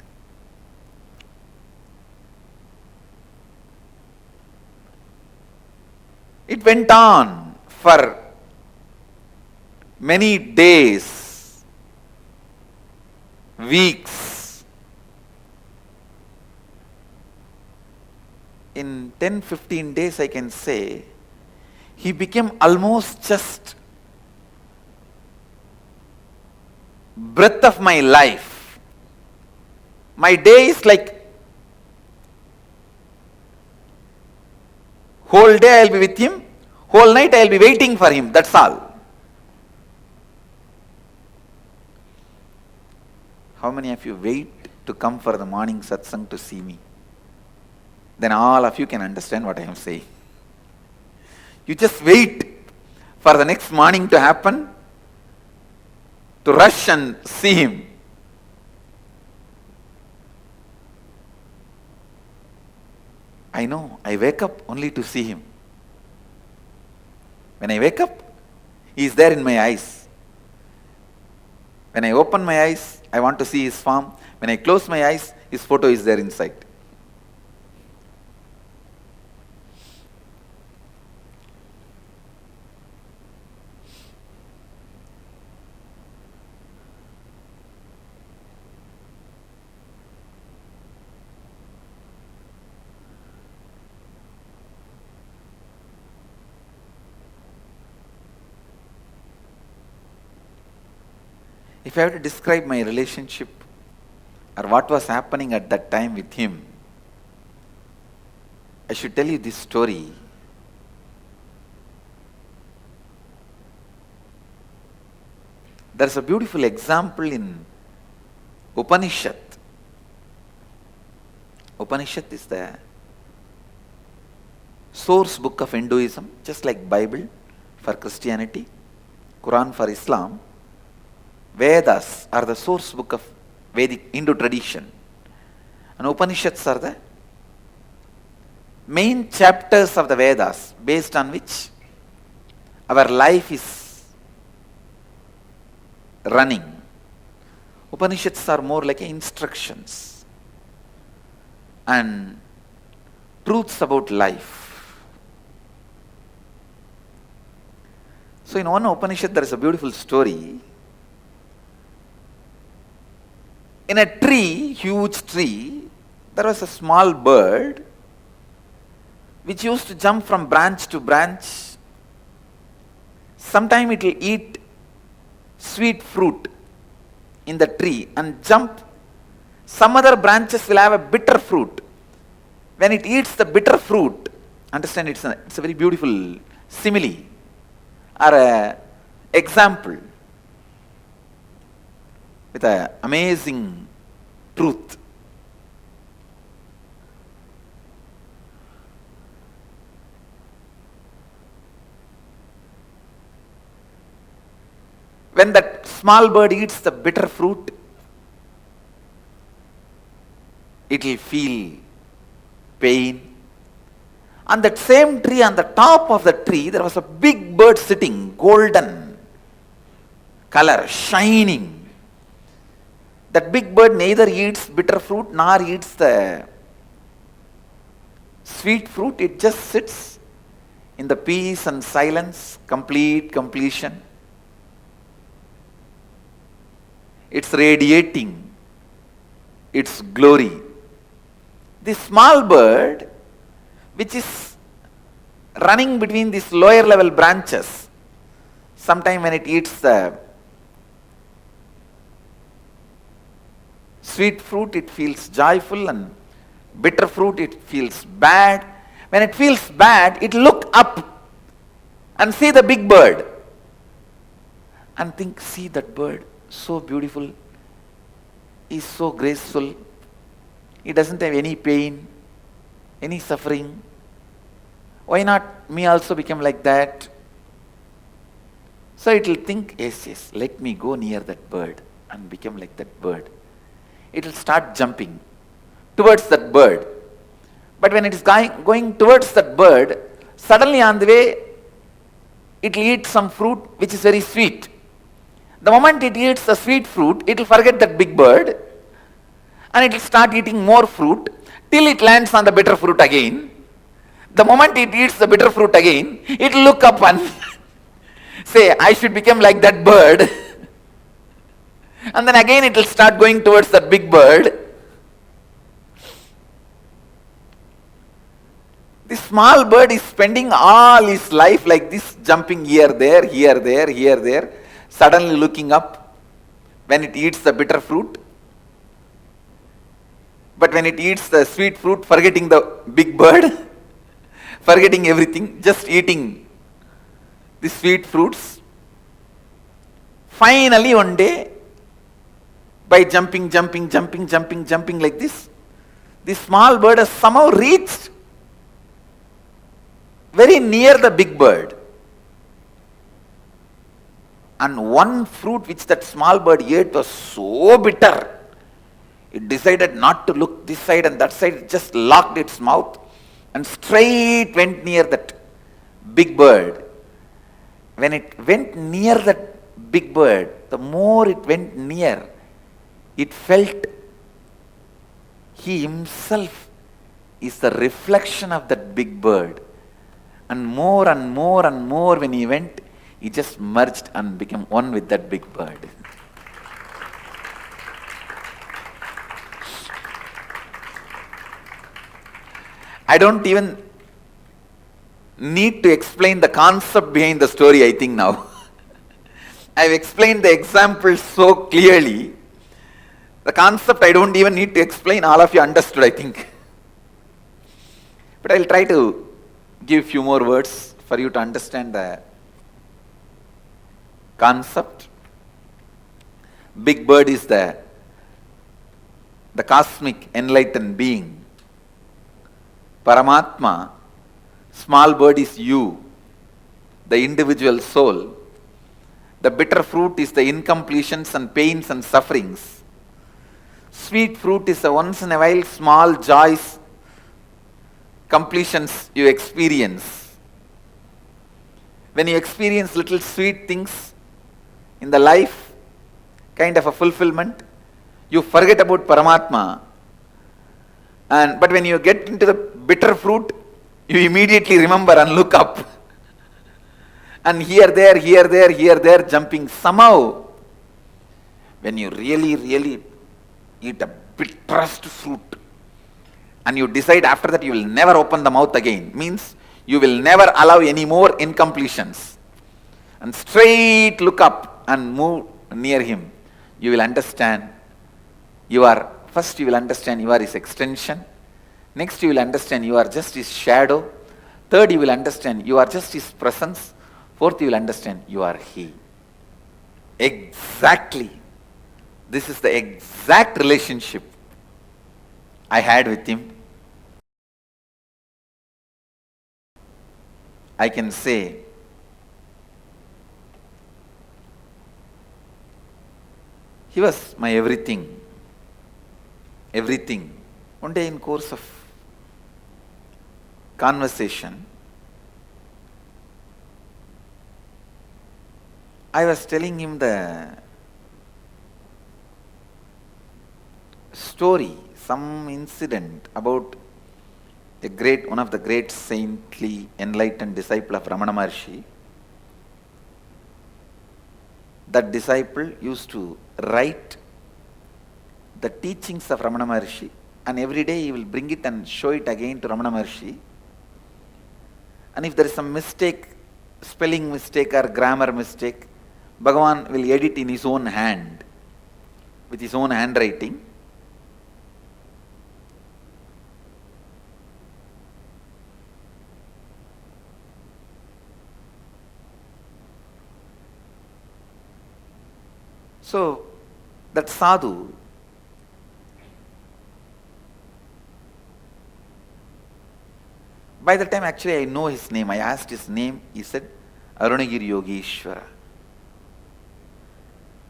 S2: It went on for many days, weeks. In 10-15 days, I can say, he became almost just breath of my life. My day is like whole day I'll be with him, whole night I'll be waiting for him, that's all. How many of you wait to come for the morning satsang to see me? Then all of you can understand what I am saying. You just wait for the next morning to happen, to rush and see him. I know, I wake up only to see him. When I wake up, he is there in my eyes. When I open my eyes, I want to see his form. When I close my eyes, his photo is there inside. If I have to describe my relationship or what was happening at that time with him, I should tell you this story. There is a beautiful example in Upanishad. Upanishad is the source book of Hinduism, just like Bible for Christianity, Quran for Islam. Vedas are the source book of Vedic Hindu tradition, and Upanishads are the main chapters of the Vedas based on which our life is running. Upanishads are more like instructions and truths about life. So in one Upanishad there is a beautiful story. In a tree, huge tree, there was a small bird which used to jump from branch to branch. Sometime it will eat sweet fruit in the tree and jump. Some other branches will have a bitter fruit. When it eats the bitter fruit, understand it's a very beautiful simile or a example with an amazing truth. When that small bird eats the bitter fruit, it will feel pain. On that same tree, on the top of the tree, there was a big bird sitting, golden color, shining. That big bird neither eats bitter fruit nor eats the sweet fruit. It just sits in the peace and silence, complete completion. It's radiating its glory. This small bird, which is running between these lower level branches, sometime when it eats the sweet fruit, it feels joyful, and bitter fruit, it feels bad. When it feels bad, it look up and see the big bird and think, see that bird, so beautiful, is so graceful, he doesn't have any pain, any suffering. Why not me also become like that? So it will think, yes, let me go near that bird and become like that bird. It will start jumping towards that bird. But when it is going towards that bird, suddenly on the way, it will eat some fruit which is very sweet. The moment it eats the sweet fruit, it will forget that big bird and it will start eating more fruit till it lands on the bitter fruit again. The moment it eats the bitter fruit again, it will look up and say, I should become like that bird. And then again it will start going towards that big bird. This small bird is spending all his life like this, jumping here, there, here, there, here, there, suddenly looking up when it eats the bitter fruit. But when it eats the sweet fruit, forgetting the big bird, forgetting everything, just eating the sweet fruits. Finally one day, by jumping like this small bird has somehow reached very near the big bird. And one fruit which that small bird ate was so bitter, it decided not to look this side and that side, it just locked its mouth and straight went near that big bird. When it went near that big bird, the more it went near, it felt he himself is the reflection of that big bird. And more and more and more when he went, he just merged and became one with that big bird. I don't even need to explain the concept behind the story, I think now. I've explained the example so clearly. The concept I don't even need to explain, all of you understood, I think. But I'll try to give few more words for you to understand the concept. Big bird is the cosmic enlightened being. Paramatma. Small bird is you, the individual soul. The bitter fruit is the incompletions and pains and sufferings. Sweet fruit is the once in a while small joys, completions you experience. When you experience little sweet things in the life, kind of a fulfillment, you forget about Paramatma. But when you get into the bitter fruit, you immediately remember and look up. And here, there, jumping. Somehow, when you really eat a bitterest fruit, and you decide after that you will never open the mouth again, means you will never allow any more incompletions, and straight look up and move near him, you will understand first you will understand you are his extension. Next you will understand you are just his shadow. Third you will understand you are just his presence. Fourth you will understand you are he. Exactly. This is the exact relationship I had with him. I can say he was my everything. Everything. One day in course of conversation, I was telling him the story, some incident about one of the great saintly enlightened disciple of Ramana Maharshi. That disciple used to write the teachings of Ramana Maharshi, and every day he will bring it and show it again to Ramana Maharshi. And if there is some mistake, spelling mistake or grammar mistake, Bhagavan will edit in his own hand, with his own handwriting. So, that sadhu, by the time actually I know his name, I asked his name, he said, Arunagiri Yogeshwara.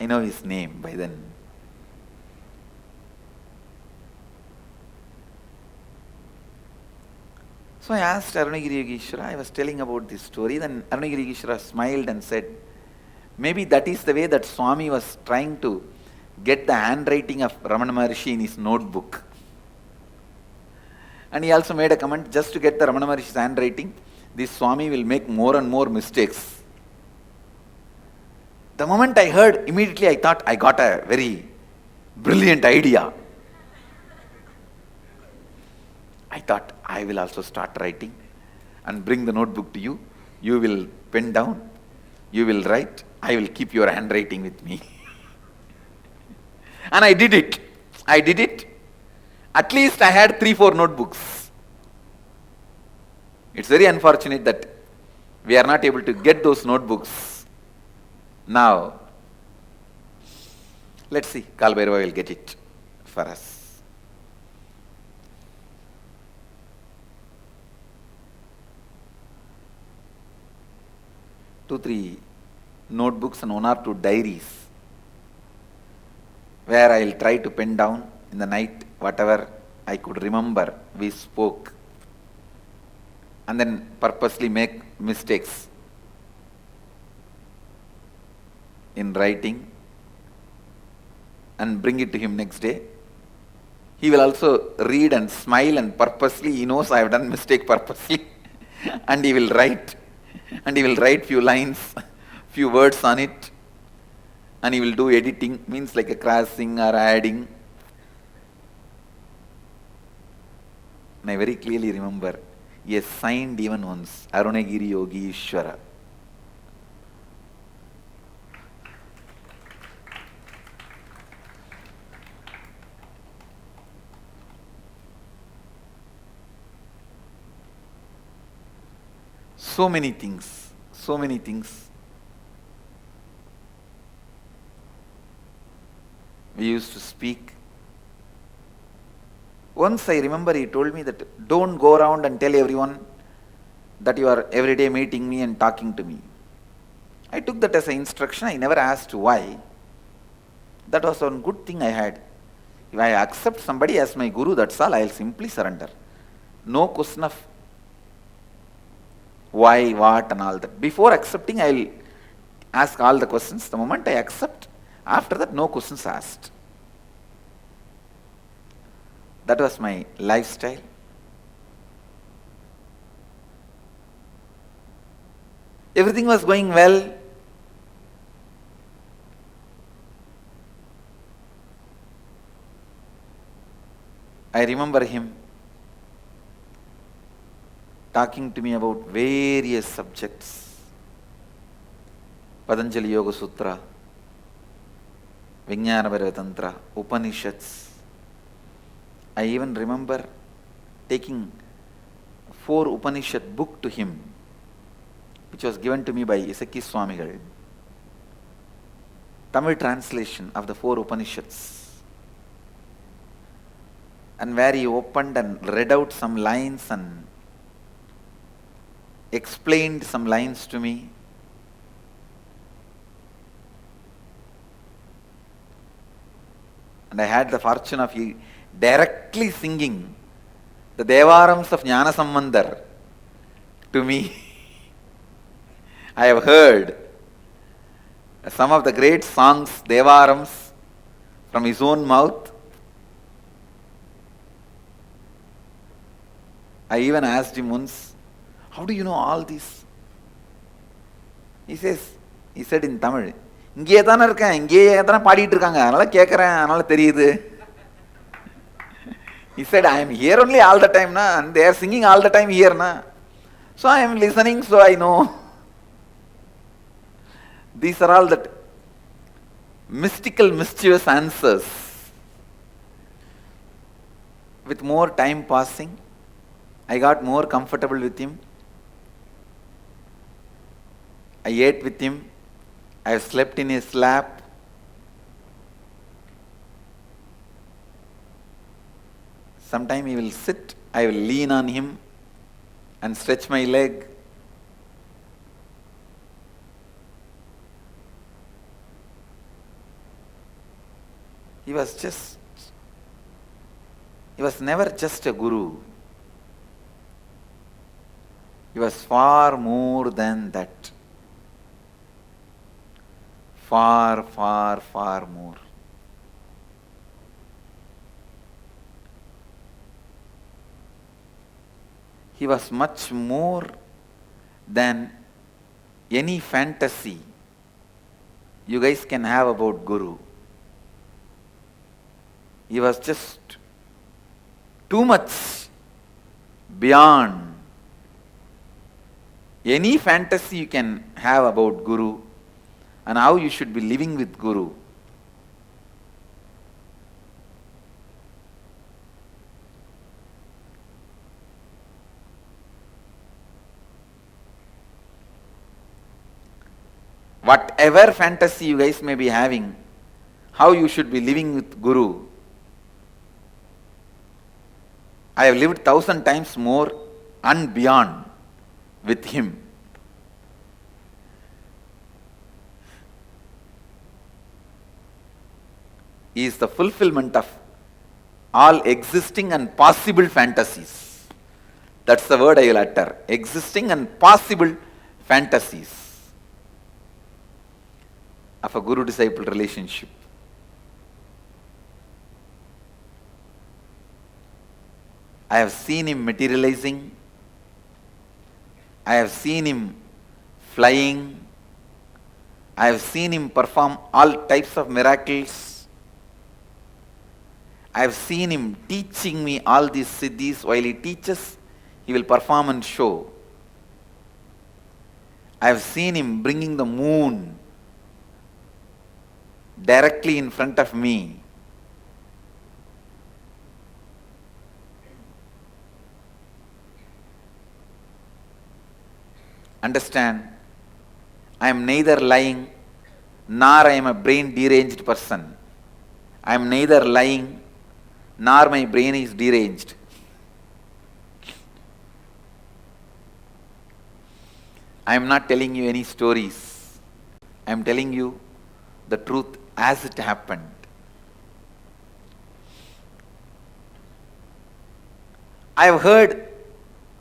S2: I know his name by then. So I asked Arunagiri Yogeshwara, I was telling about this story, then Arunagiri Yogeshwara smiled and said, maybe that is the way that Swami was trying to get the handwriting of Ramana Maharshi in his notebook. And he also made a comment, just to get the Ramana Maharshi's handwriting, this Swami will make more and more mistakes. The moment I heard, immediately I thought I got a very brilliant idea. I thought I will also start writing and bring the notebook to you. You will pen down, you will write, I will keep your handwriting with me. And I did it. At least I had 3-4 notebooks. It's very unfortunate that we are not able to get those notebooks now. Let's see, Kalbhairava will get it for us. Two, three notebooks and 1 or 2 diaries where I will try to pen down in the night whatever I could remember we spoke, and then purposely make mistakes in writing and bring it to him next day. He will also read and smile, and purposely he knows I have done mistake purposely and he will write few lines, few words on it, and he will do editing, means like a crossing or adding. And I very clearly remember, he has signed even once, Arunagiri Yogeshwara. So many things. We used to speak. Once I remember he told me that don't go around and tell everyone that you are every day meeting me and talking to me. I took that as an instruction. I never asked why. That was one good thing I had. If I accept somebody as my guru, that's all, I will simply surrender. No question of why, what and all that. Before accepting, I will ask all the questions. The moment I accept, after that no questions asked. That was my lifestyle. Everything was going well. I remember him talking to me about various subjects. Patanjali Yoga Sutra, Vijnana Bhairava Tantra, Upanishads. I even remember taking 4 Upanishad book to him, which was given to me by Isaki Swamigal. Tamil translation of the 4 Upanishads. And where he opened and read out some lines and explained some lines to me. And I had the fortune of directly singing the Devarams of Jnana Sambandar to me. I have heard some of the great songs, Devarams, from his own mouth. I even asked him once, how do you know all this? He said in Tamil, இங்கேயே தானே இருக்கேன், இங்கேயே தானே பாடிட்டு இருக்காங்க, அதனால கேட்குறேன், அதனால தெரியுது. He said, I am here only all the time, na, and they are singing all the time here, na. So I am listening, so I know. These are all that mystical, mischievous answers. With more time passing, I got more comfortable with him. I ate with him. I have slept in his lap. Sometime he will sit, I will lean on him and stretch my leg. He was never just a guru. He was far more than that. Far, far, far more. He was much more than any fantasy you guys can have about Guru. He was just too much beyond any fantasy you can have about Guru and how you should be living with Guru. Whatever fantasy you guys may be having, how you should be living with Guru, I have lived 1,000 times more and beyond with him. He is the fulfillment of all existing and possible fantasies. That's the word I will utter. Existing and possible fantasies of a guru-disciple relationship. I have seen him materializing. I have seen him flying. I have seen him perform all types of miracles. I have seen him teaching me all these siddhis. While he teaches, he will perform and show. I have seen him bringing the moon directly in front of me. Understand, I am neither lying nor I am a brain deranged person. I am neither lying nor my brain is deranged. I am not telling you any stories. I am telling you the truth as it happened. I have heard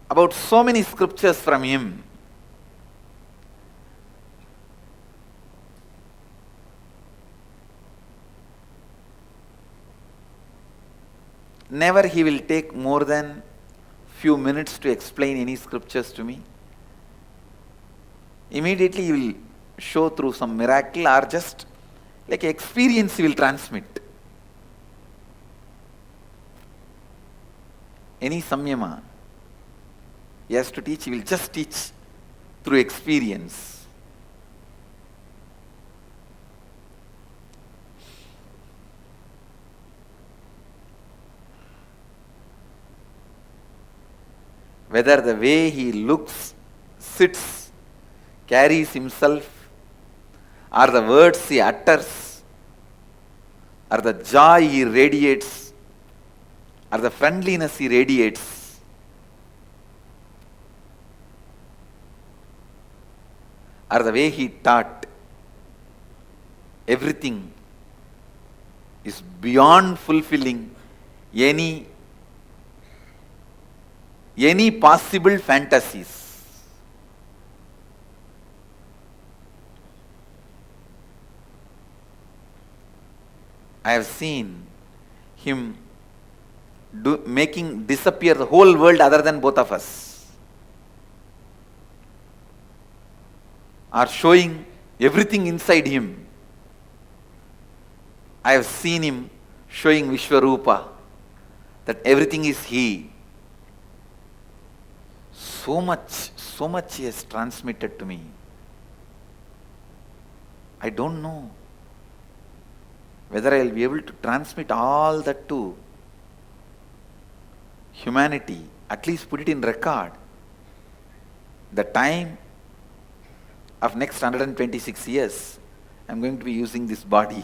S2: about so many scriptures from him. Never he will take more than few minutes to explain any scriptures to me. Immediately he will show through some miracle or just like experience he will transmit. Any samyama he has to teach, he will just teach through experience. Whether the way he looks, sits, carries himself, or the words he utters, or the joy he radiates, or the friendliness he radiates, or the way he taught, everything is beyond fulfilling any possible fantasies. I have seen him
S7: making disappear the whole world other than both of us, or showing everything inside him. I have seen him showing Vishwarupa, that everything is he. So much he has transmitted to me. I don't know whether I will be able to transmit all that to humanity, at least put it in record. The time of next 126 years, I am going to be using this body.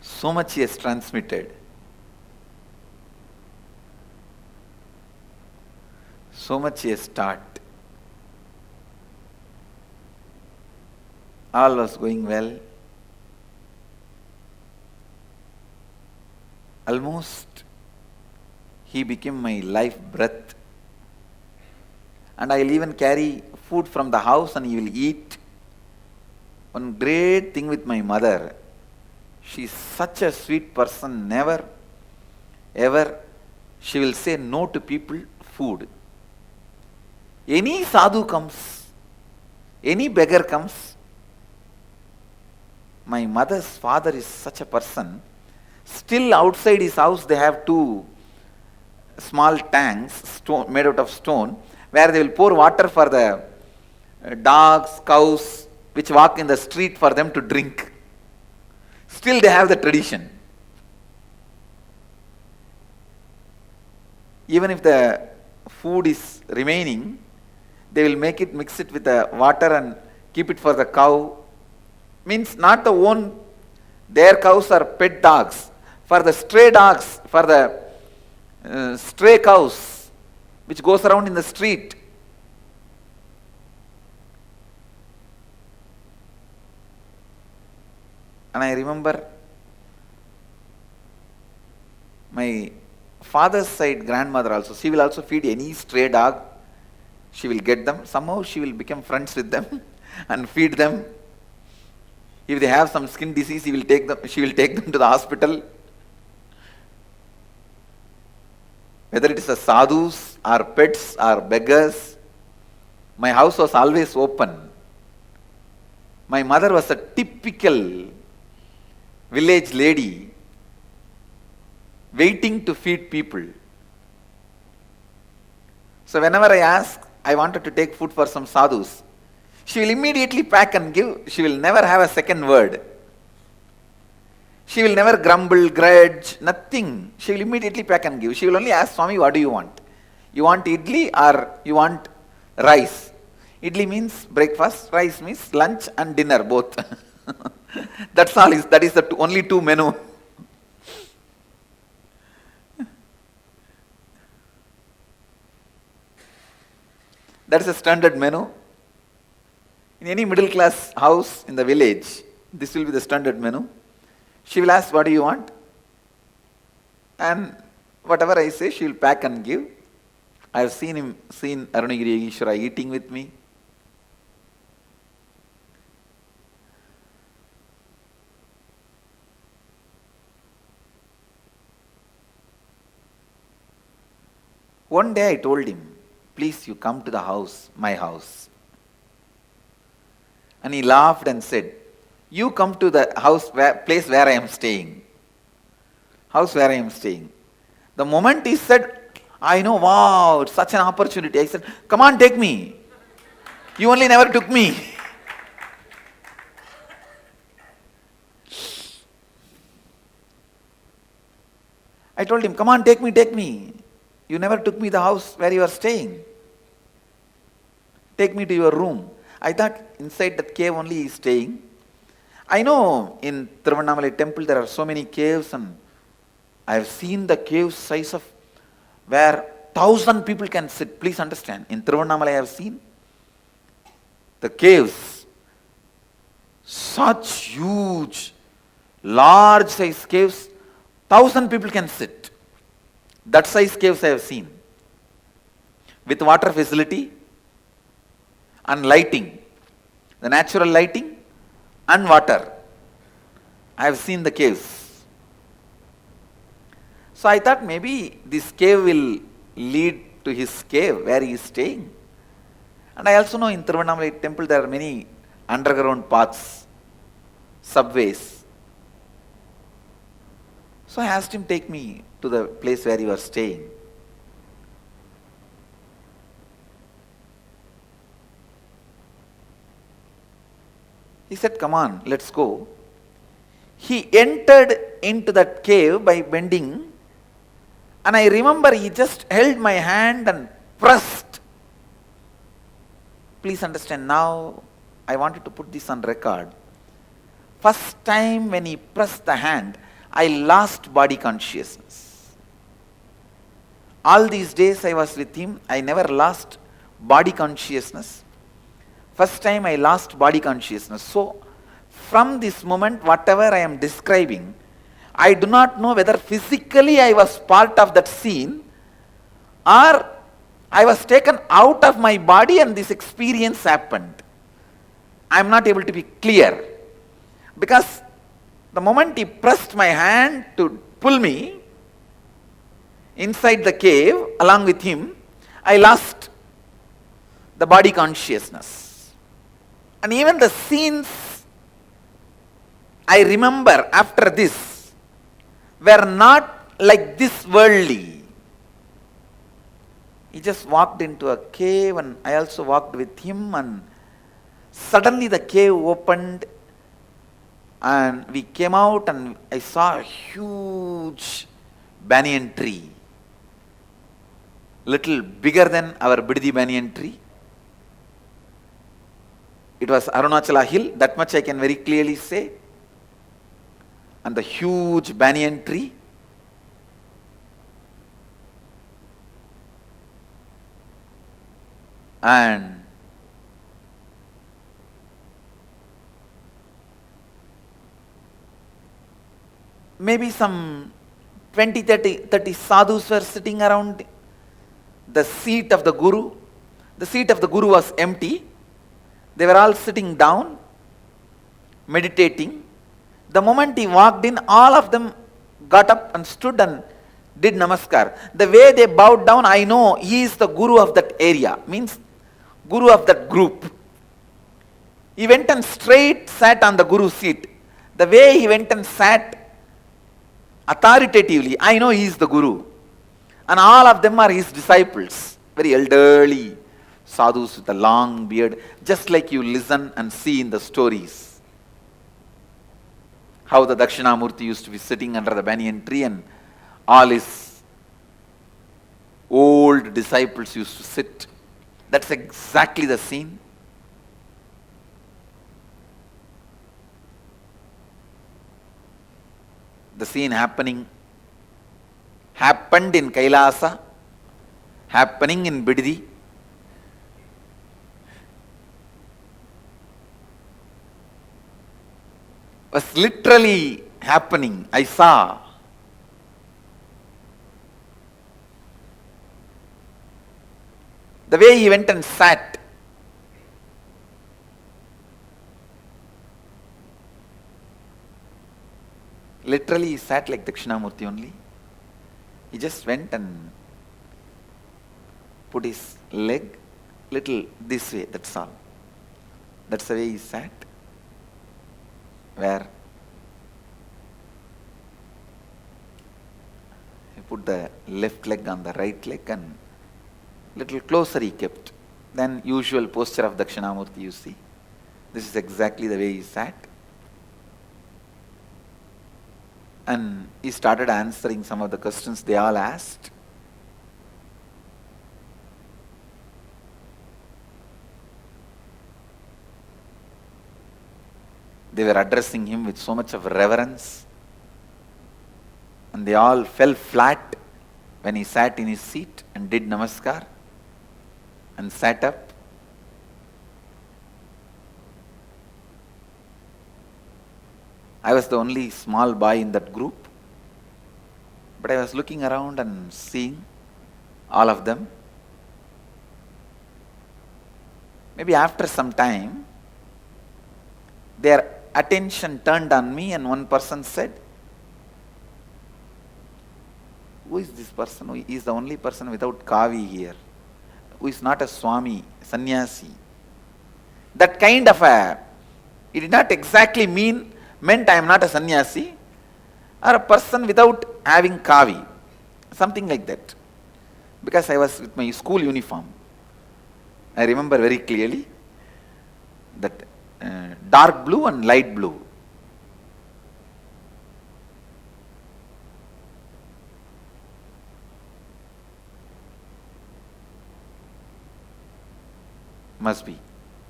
S7: So much he has transmitted. So much he has taught. All was going well. Almost he became my life breath. And I will even carry food from the house and he will eat. One great thing with my mother, she is such a sweet person, never, ever, she will say no to people, food. Any sadhu comes, any beggar comes, my mother's father is such a person, still outside his house they have two small tanks made out of stone, where they will pour water for the dogs, cows, which walk in the street for them to drink. Still they have the tradition. Even if the food is remaining, they will mix it with the water and keep it for the cow. Means not the own, their cows are pet dogs. For the stray dogs, for the stray cows, which goes around in the street. And I remember my father's side grandmother also, she will also feed any stray dog. She will get them. Somehow she will become friends with them and feed them. If they have some skin disease, she will take them to the hospital. Whether it is a sadhus or pets or beggars, my house was always open. My mother was a typical village lady waiting to feed people. So whenever I wanted to take food for some sadhus, she will immediately pack and give. She will never have a second word. She will never grumble, grudge, nothing. She will immediately pack and give. She will only ask, Swami, what do you want? You want idli or you want rice? Idli means breakfast, rice means lunch and dinner, both. That is the only two menu. That is a standard menu. In any middle class house in the village, this will be the standard menu. She will ask, what do you want? And whatever I say, she will pack and give. I have seen Arunagiri Yogeshwara eating with me. One day I told him, please you come to the house, my house. And he laughed and said, you come to the place where I am staying. House where I am staying. The moment he said, I know, wow, it's such an opportunity. I said, come on, take me. You only never took me. I told him, come on, take me. You never took me to the house where you are staying. Take me to your room. I thought inside that cave only he is staying. I know in Tiruvannamalai temple there are so many caves, and I have seen the cave size of where 1,000 people can sit. Please understand, in Tiruvannamalai I have seen the caves, such huge, large size caves, 1,000 people can sit. That size caves I have seen, with water facility and lighting, the natural lighting
S2: and water. I have seen the caves. So I thought maybe this cave will lead to his cave where he is staying. And I also know in Tiruvannamalai temple there are many underground paths, subways. So I asked him, take me to the place where you are staying. He said, come on, let's go. He entered into that cave by bending, and I remember he just held my hand and pressed. Please understand, now I wanted to put this on record. First time when he pressed the hand, I lost body consciousness. All these days I was with him, I never lost body consciousness. First time I lost body consciousness. So, from this moment, whatever I am describing, I do not know whether physically I was part of that scene or I was taken out of my body and this experience happened. I am not able to be clear. Because the moment he pressed my hand to pull me inside the cave along with him, I lost the body consciousness. And even the scenes I remember after this were not like this worldly. He just walked into a cave and I also walked with him, and suddenly the cave opened and we came out and I saw a huge banyan tree, little bigger than our Bididi banyan tree. It was Arunachala hill, that much I can very clearly say. And the huge banyan tree. And maybe some 20-30 sadhus were sitting around the seat of the Guru. The seat of the Guru was empty. They were all sitting down, meditating. The moment he walked in, all of them got up and stood and did namaskar. The way they bowed down, I know he is the Guru of that area, means Guru of that group. He went and straight sat on the Guru's seat. The way he went and sat authoritatively, I know he is the Guru. And all of them are his disciples, very elderly sadhus with a long beard, just like you listen and see in the stories. How the Dakshinamurti used to be sitting under the banyan tree and all his old disciples used to sit. That's exactly the scene. The scene happened in KAILASA, happening in Bididi. Was literally happening. I saw. The way he went and sat. Literally he sat like Dakshinamurti only. He just went and put his leg little this way, that's all. That's the way he sat. Where he put the left leg on the right leg and little closer he kept than usual posture of Dakshinamurti, you see. This is exactly the way he sat. And he started answering some of the questions they all asked. They were addressing him with so much of reverence. And they all fell flat when he sat in his seat and did namaskar and sat up. I was the only small boy in that group, but I was looking around and seeing all of them. Maybe after some time, they are attention turned on me and one person said, who is this person? Who is the only person without kavi here? Who is not a Swami, sannyasi? That kind of it did not exactly meant I am not a sannyasi, or a person without having kavi, something like that. Because I was with my school uniform. I remember very clearly that dark blue and light blue. Must be,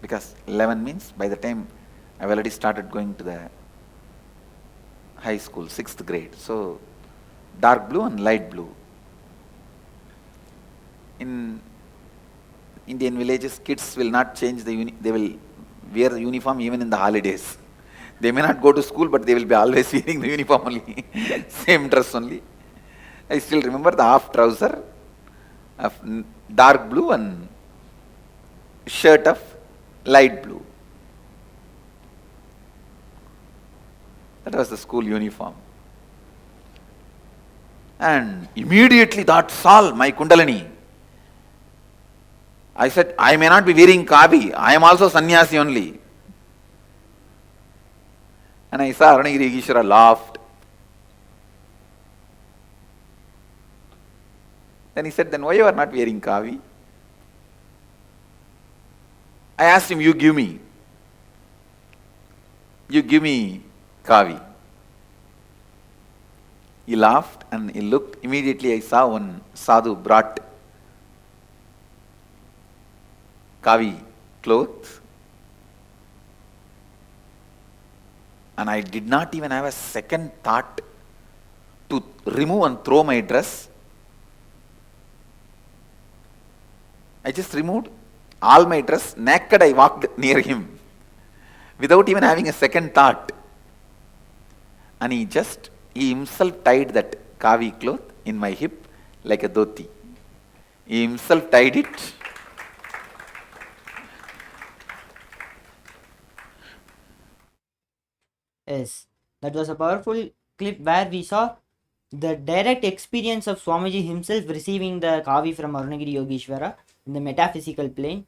S2: because 11 means by the time I've already started going to the high school, 6th grade. So dark blue and light blue. In Indian villages, kids will not change they will wear the uniform even in the holidays. They may not go to school, but they will be always wearing the uniform only, same dress only. I still remember the half trouser of dark blue and shirt of light blue. That was the school uniform. And immediately that's all my Kundalini. I said, I may not be wearing kavi, I am also sannyasi only. And I saw Aruණagiri Yogeshwara laughed. Then he said, then why you are not wearing kavi? I asked him, you give me kavi. He laughed and he looked. Immediately I saw one sadhu brought kavi clothes. And I did not even have a second thought to remove and throw my dress. I just removed all my dress, naked I walked near him without even having a second thought. And he himself tied that kavi cloth in my hip like a dhoti. He himself tied it.
S1: Yes, that was a powerful clip where we saw the direct experience of Swamiji himself receiving the kavi from Aruණagiri Yogeshwara in the metaphysical plane.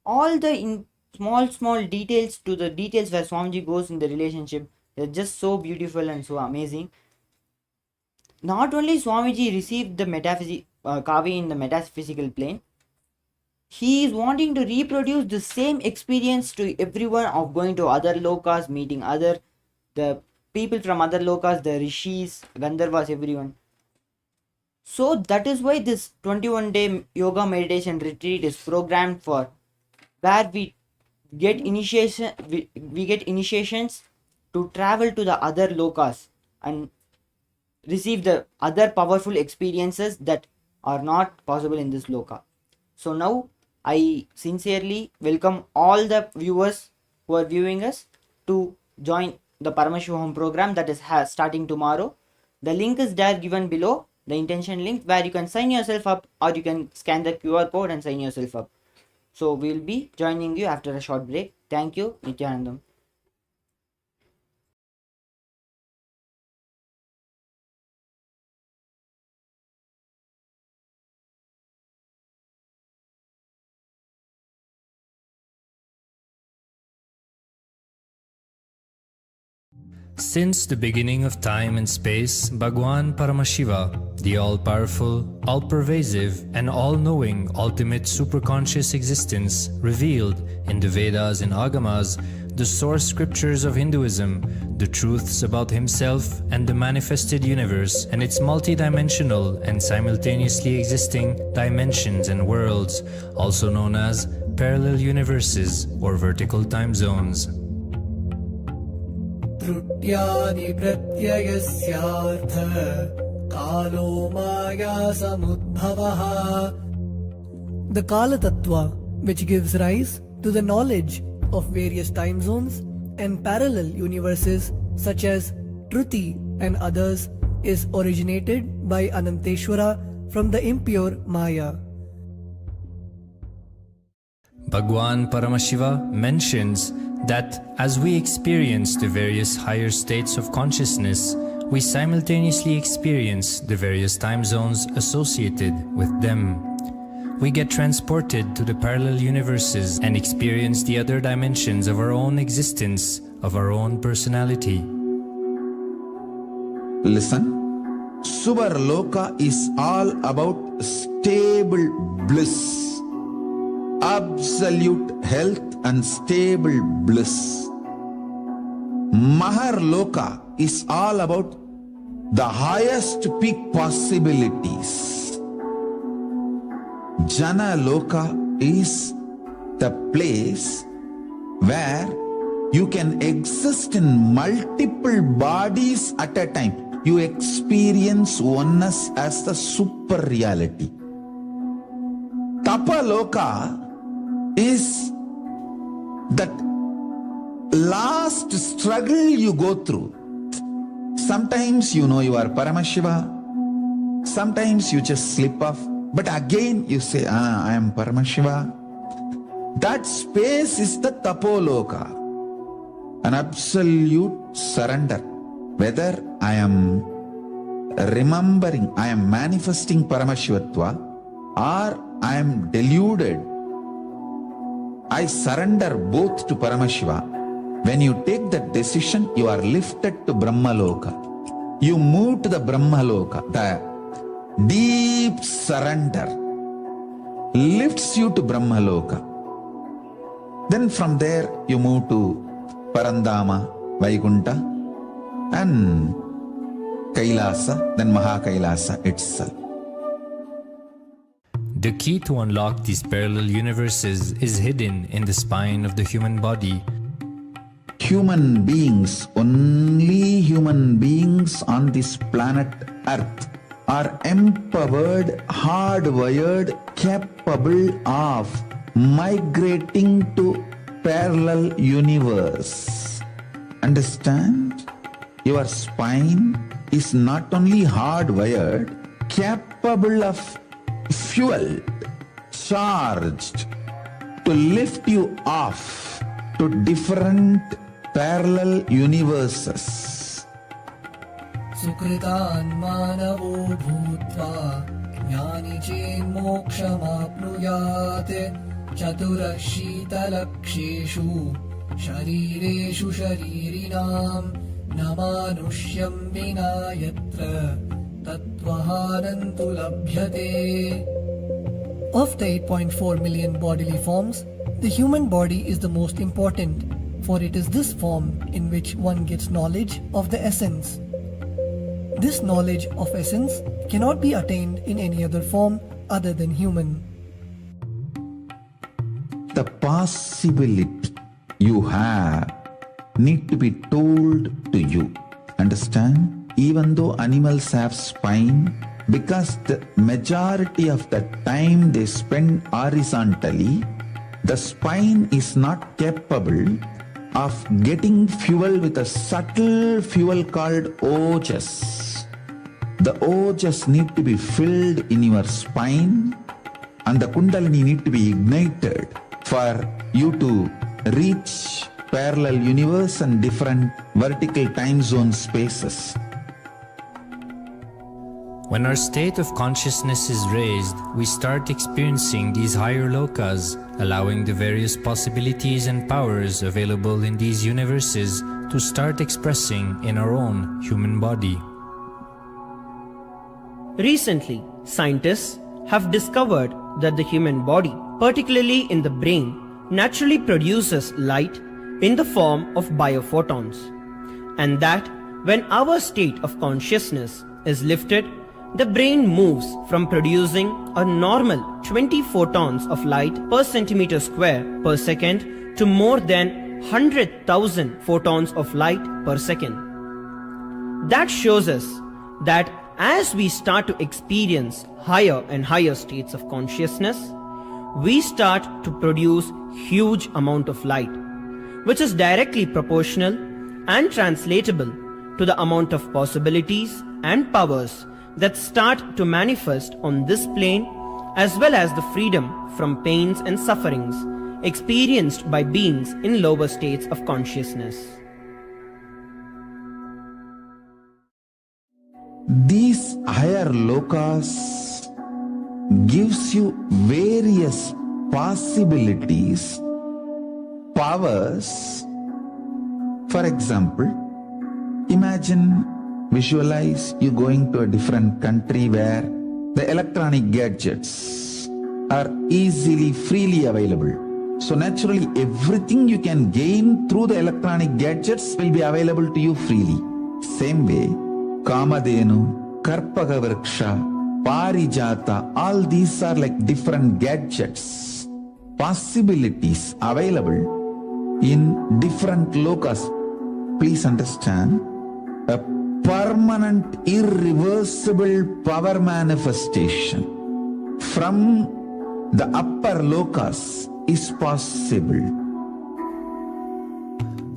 S1: All the small details to the details where Swamiji goes in the relationship, they're just so beautiful and so amazing. Not only Swamiji received the kavi in the metaphysical plane, he is wanting to reproduce the same experience to everyone of going to other lokas, meeting the people from other lokas, the rishis, Gandharvas, everyone. So that is why this 21-day yoga meditation retreat is programmed for, where we get we get initiations to travel to the other lokas and receive the other powerful experiences that are not possible in this loka. So now I sincerely welcome all the viewers who are viewing us to join the Paramashivoham program that is starting tomorrow. The link is there given below, the intention link, where you can sign yourself up or you can scan the QR code and sign yourself up. So we will be joining you after a short break. Thank you, Nithyanandam.
S8: Since the beginning of time and space, Bhagwan Paramashiva, the all-powerful, all-pervasive, and all-knowing ultimate superconscious existence, revealed in the Vedas and Agamas, the source scriptures of Hinduism, the truths about himself and the manifested universe and its multidimensional and simultaneously existing dimensions and worlds, also known as parallel universes or vertical time zones.
S9: त्रुट्यादि प्रत्ययस्यार्थ कालो माया समुद्भवः. The Kala Tattva, which gives rise to the knowledge of various time zones and parallel universes such as Truti and others, is originated by Ananteshwara from the impure Maya.
S8: Bhagwan Paramashiva mentions that as we experience the various higher states of consciousness, we simultaneously experience the various time zones associated with them. We get transported to the parallel universes and experience the other dimensions of our own existence, of our own personality.
S2: Listen. Subarloka is all about stable bliss, absolute health and stable bliss. Maharloka is all about the highest peak possibilities. Janaloka is the place where you can exist in multiple bodies at a time. You experience oneness as the super reality. Tapaloka is that last struggle you go through. Sometimes you know you are Paramashiva, sometimes you just slip off, but again you say, I am Paramashiva. That space is the Tapoloka, an absolute surrender. Whether I am remembering, I am manifesting Paramashivatva, or I am deluded, I surrender both to Paramashiva. When you take that decision, you are lifted to Brahmaloka. You move to the Brahmaloka. The deep surrender lifts you to Brahmaloka. Then from there you move to Parandama, Vaikunta, and Kailasa, then Mahakailasa itself.
S8: The key to unlock these parallel universes is hidden in the spine of the human body.
S2: Human beings, only human beings on this planet Earth are empowered, hardwired, capable of migrating to parallel universe. Understand? Your spine is not only hardwired, capable of fuel, charged to lift you off to different parallel universes.
S9: Sukritan manavo bhutva jnani chen mokshamapnuyat chaturashita-laksheshu sharireshu sharirinam Namanushyam vina yatra tattvahanantu labhyate. Of the 8.4 million bodily forms, the human body is the most important, for it is this form in which one gets knowledge of the essence. This knowledge of essence cannot be attained in any other form other than human.
S2: The possibility you have need to be told to you. Understand? Even though animals have spine, because the majority of the time they spend horizontally, the spine is not capable of getting fuel with a subtle fuel called ojas. The ojas need to be filled in your spine, and the kundalini need to be ignited for you to reach parallel universe and different vertical time zone spaces.
S8: When our state of consciousness is raised, we start experiencing these higher lokas, allowing the various possibilities and powers available in these universes to start expressing in our own human body.
S10: Recently, scientists have discovered that the human body, particularly in the brain, naturally produces light in the form of biophotons, and that when our state of consciousness is lifted, the brain moves from producing a normal 20 photons of light per centimeter square per second to more than 100,000 photons of light per second. That shows us that as we start to experience higher and higher states of consciousness, we start to produce huge amount of light, which is directly proportional and translatable to the amount of possibilities and powers that start to manifest on this plane, as well as the freedom from pains and sufferings experienced by beings in lower states of consciousness.
S2: These higher lokas gives you various possibilities, powers. For example, visualize you going to a different country where the electronic gadgets are easily, freely available. So naturally, everything you can gain through the electronic gadgets will be available to you freely. Same way, Kamadhenu, Karpagavriksha, Parijata, all these are like different gadgets, possibilities available in different lokas. Please understand, a permanent, irreversible power manifestation from the upper lokas is possible.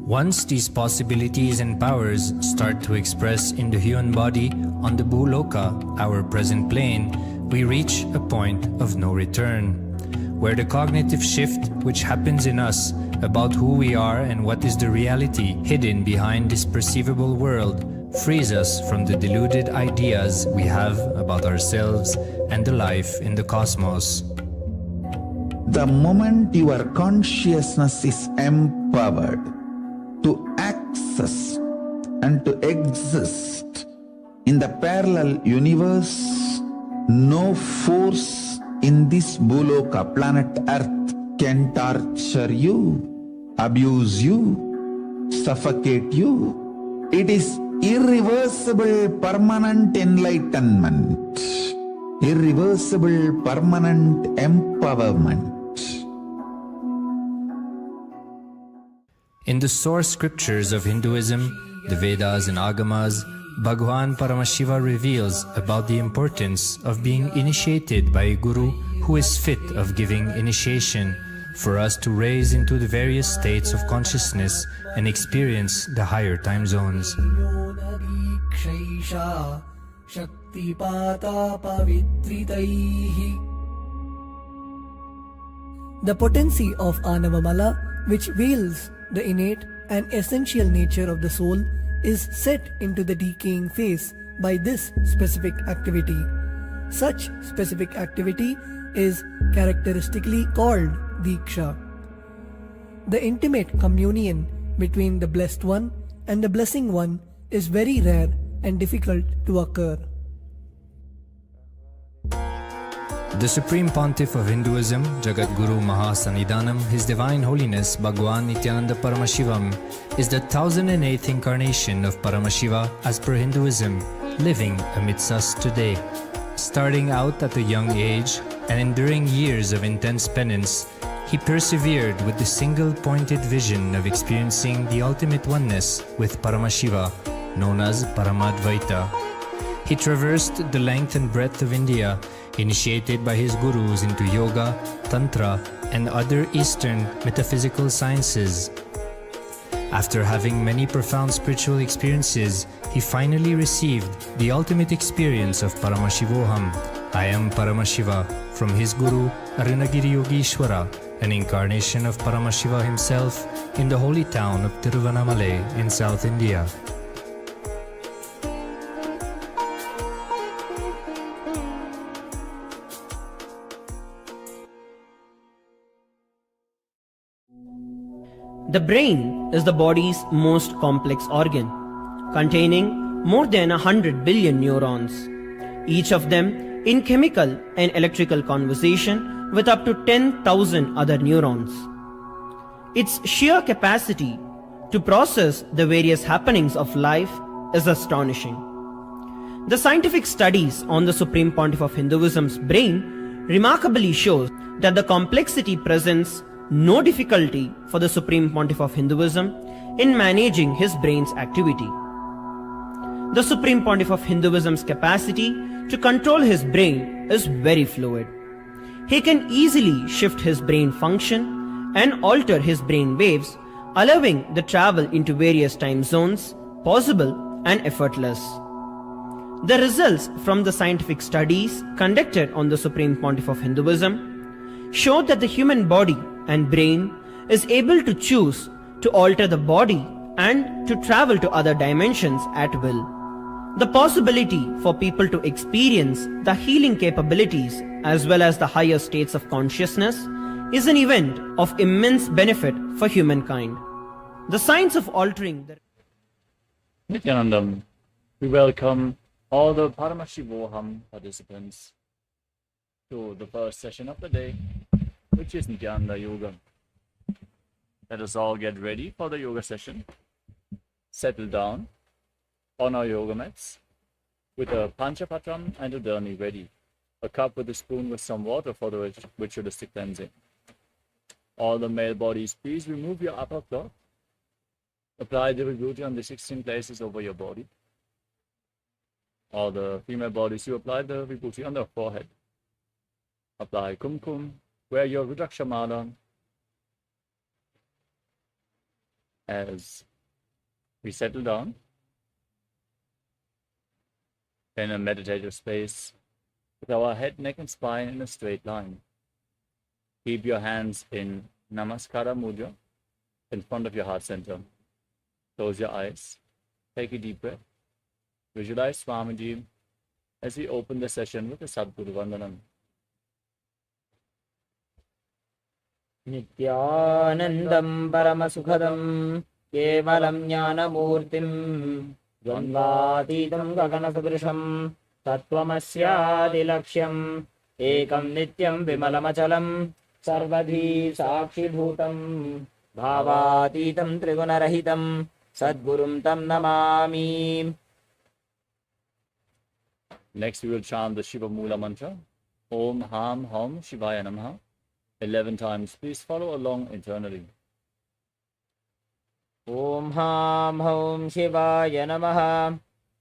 S8: Once these possibilities and powers start to express in the human body on the Bhuloka, our present plane, we reach a point of no return, where the cognitive shift which happens in us about who we are and what is the reality hidden behind this perceivable world frees us from the deluded ideas we have about ourselves and the life in the cosmos.
S2: The moment your consciousness is empowered to access and to exist in the parallel universe, no force in this Bhuloka, planet Earth, can torture you, abuse you, suffocate you. It is irreversible, permanent enlightenment, irreversible, permanent empowerment.
S8: In the source scriptures of Hinduism, the Vedas and Agamas, Bhagwan Paramashiva reveals about the importance of being initiated by a guru who is fit of giving initiation for us to raise into the various states of consciousness and experience the higher time zones.
S9: The potency of Anavamala, which veils the innate and essential nature of the soul, is set into the decaying phase by this specific activity. Such specific activity is characteristically called Diksha. The intimate communion between the Blessed One and the Blessing One is very rare and difficult to occur.
S8: The Supreme Pontiff of Hinduism, Jagat Guru Mahasannidhanam, His Divine Holiness Bhagwan Nithyananda Paramashivoham, is the 1008th incarnation of Paramashiva as per Hinduism, living amidst us today. Starting out at a young age and enduring years of intense penance, he persevered with the single-pointed vision of experiencing the ultimate oneness with Paramashiva, known as Paramadvaita. He traversed the length and breadth of India, initiated by his gurus into yoga, tantra, and other Eastern metaphysical sciences. After having many profound spiritual experiences, he finally received the ultimate experience of Paramashivoham, I am Paramashiva, from his guru Arunagiri Yogeshwara, an incarnation of Paramashiva himself in the holy town of Tiruvannamalai in South India.
S10: The brain is the body's most complex organ, containing more than 100 billion neurons, each of them in chemical and electrical conversation with up to 10,000 other neurons. Its sheer capacity to process the various happenings of life is astonishing. The scientific studies on the Supreme Pontiff of Hinduism's brain remarkably shows that the complexity presents no difficulty for the Supreme Pontiff of Hinduism in managing his brain's activity. The Supreme Pontiff of Hinduism's capacity to control his brain is very fluid. He can easily shift his brain function and alter his brain waves, allowing the travel into various time zones possible and effortless. The results from the scientific studies conducted on the Supreme Pontiff of Hinduism showed that the human body and brain is able to choose to alter the body and to travel to other dimensions at will. The possibility for people to experience the healing capabilities as well as the higher states of consciousness is an event of immense benefit for humankind. The science of altering the
S11: Nithyanandam, we welcome all the Paramashivoham participants to the first session of the day, which is Nithyananda Yoga. Let us all get ready for the yoga session. Settle down on our yoga mats with a panchapatram and a dharni ready. A cup with a spoon with some water for the ritualistic cleansing. All the male bodies, please remove your upper cloth. Apply the vibhuti on the 16 places over your body. All the female bodies, you apply the vibhuti on the forehead. Apply kumkum, wear your rudrakshamala. As we settle down in a meditative space with our head, neck and spine in a straight line. Keep your hands in Namaskara Mudra in front of your heart center. Close your eyes. Take a deep breath. Visualize Swamiji as we open the session with a Sadguru Vandanam.
S1: Nithyanandam Paramasukhadam Kevalam Jnanamurtim Dvandvatītam Gaganasudrisham Tattvamasyādilakṣyam Ekam Nityam Vimalamachalam Sarvadhi Sakshibhutam Bhavatītam Trigunarahitam Sadgurum Tam Namami.
S11: Next, we will chant the Shiva Mula mantra. Om Ham Hom Shivaya Namaha. 11 times. Please follow along internally.
S1: Om Ham Hom Shivaya Namaha.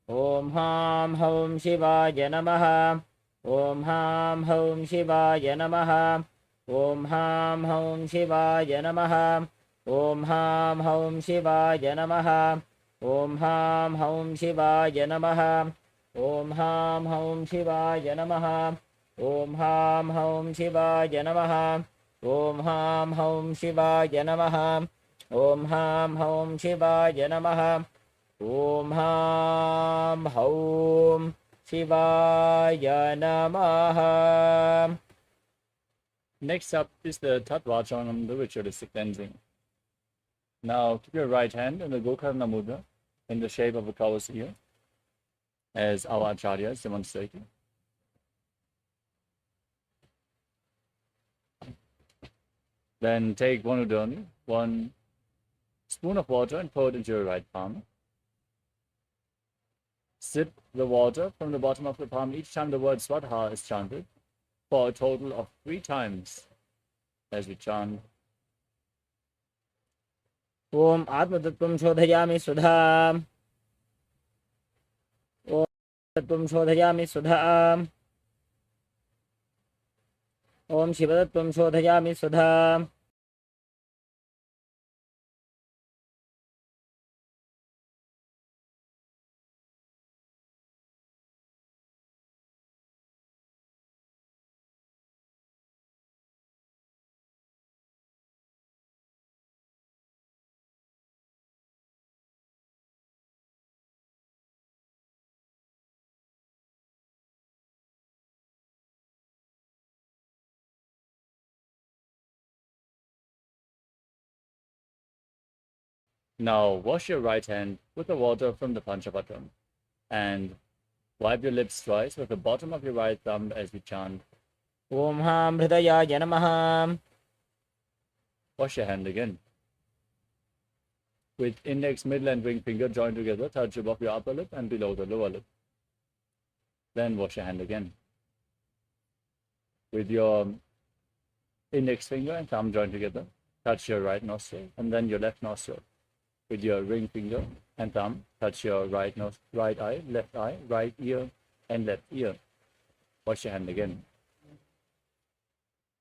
S1: Om Ham Hom Shivaya Namaha. Om Ham Hom Shivaya Namaha. Om Ham Hom Shivaya Namaha. Om Ham Hom Shivaya Namaha. Om Ham Hom Shivaya Namaha. Om Ham Hom Shivaya Namaha. Om Ham Hom Shivaya Namaha. Om Ham Hom Shivaya Namaha. Om Ham Hom Shivaya Namaha. Om Ham Hom Shivaya Namaha.
S11: Next up is the Tattvachanam, the ritualistic cleansing. Now, keep your right hand in the Gokarna Mudra in the shape of a cow's ear, as our Acharya is demonstrating. Then take one udani, 1 spoon of water, and pour it into your right palm. Sip the water from the bottom of the palm each time the word Swadha is chanted, for a total of 3 times as we chant.
S1: Om Atmatattvam Shodhayami Sudha. Om Atmatattvam Shodhayami Sudha. Om Shivatattvam Shodhayami Sudha.
S11: Now wash your right hand with the water from the Panchapatram and wipe your lips twice with the bottom of your right thumb as we chant.
S1: Om Ham Hridayaya Namaha.
S11: Wash your hand again. With index, middle and ring finger joined together, touch above your upper lip and below the lower lip. Then wash your hand again. With your index finger and thumb joined together, touch your right nostril and then your left nostril. With your ring finger and thumb, touch your right eye, left eye, right ear, and left ear. Wash your hand again.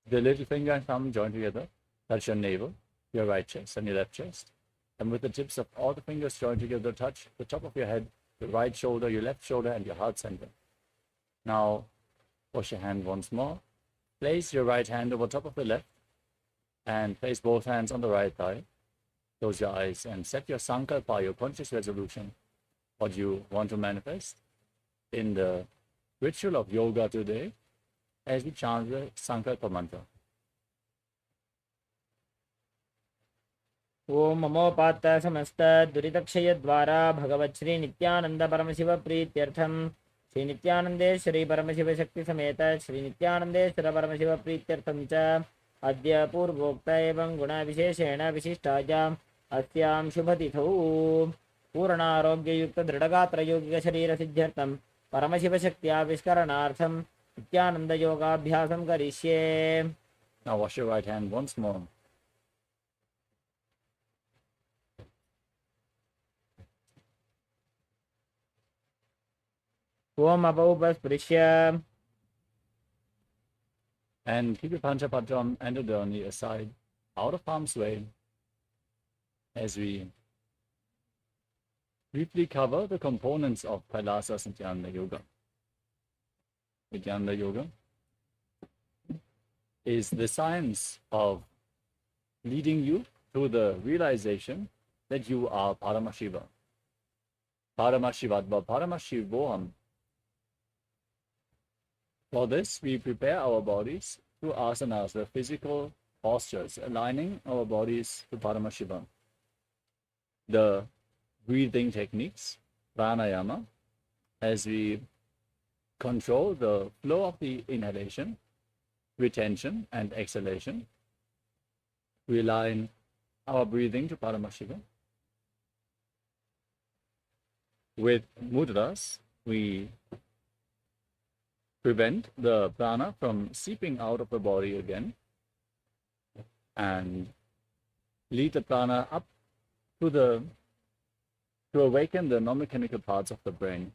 S11: The little finger and thumb joined together, touch your navel, your right chest, and your left chest. And with the tips of all the fingers joined together, touch the top of your head, your right shoulder, your left shoulder, and your heart center. Now, wash your hand once more. Place your right hand over top of the left And place both hands on the right thigh. Close your eyes and set your sankalpa, your conscious resolution, what you want to manifest in the ritual of yoga today as we chant the sankalpa mantra.
S1: ओम ममोपात्त समस्त दुरितक्षय द्वारा भगवत् श्री नित्यानंद परमशिव प्रीत्यर्थम श्री नित्यानंदेश्वरी परमशिव शक्ति समेत श्री नित्यानंदेश्वर परमशिव प्रीत्यर्थम च अद्य पूर्वोक्त एवं गुणविशेषेण विशिष्टायाम् अस्यां शुभतिथौ पूर्णारोग्ययुक्त दृढगात्र योगिक शरीर सिद्ध्यर्थम परमशिव शक्त्याविष्करणार्थम नित्यानंद योगाभ्यासं करिष्ये.
S11: Now wash your right hand once more.
S1: Om अपौपस्पृश्य.
S11: And keep your Panchapatram and Udani aside, out of harm's way, as we briefly cover the components of KAILASA Nithyananda Yoga. Nithyananda Yoga is the science of leading you to the realization that you are Paramashiva. Paramashivatva, Paramashivoham. For this, we prepare our bodies through asanas, the physical postures, aligning our bodies to Paramashiva. The breathing techniques, pranayama, as we control the flow of the inhalation, retention, and exhalation. We align our breathing to Paramashiva. With mudras, we prevent the prana from seeping out of the body again and lead the prana up to awaken the non-mechanical parts of the brain.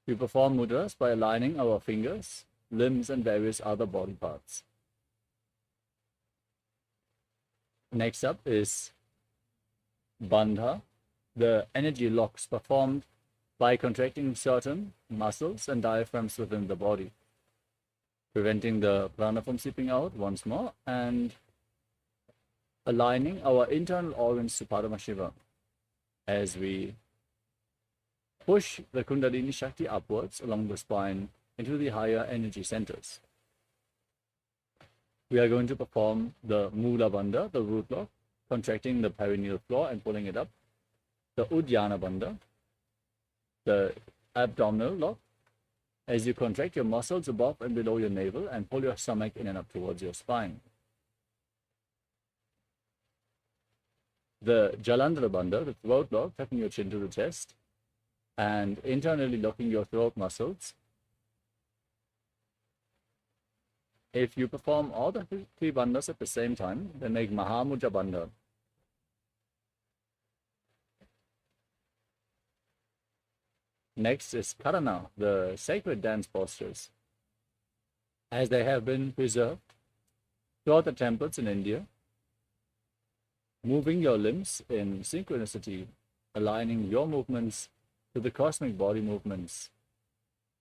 S11: We perform mudras by aligning our fingers, limbs, and various other body parts. Next up is bandha, the energy locks performed by contracting certain muscles and diaphragms within the body, preventing the prana from seeping out once more and aligning our internal organs to Paramashiva as we push the Kundalini Shakti upwards along the spine into the higher energy centers. We are going to perform the Mula Bandha, the root lock, contracting the perineal floor and pulling it up, the Uddiyana Bandha, the abdominal lock, as you contract your muscles above and below your navel and pull your stomach in and up towards your spine. The Jalandhara Bandha, the throat lock, tucking your chin to the chest and internally locking your throat muscles. If you perform all the three bandhas at the same time, then make Mahamudra Bandha. Next is Karana, the sacred dance postures, as they have been preserved throughout the temples in India. Moving your limbs in synchronicity, aligning your movements to the cosmic body movements.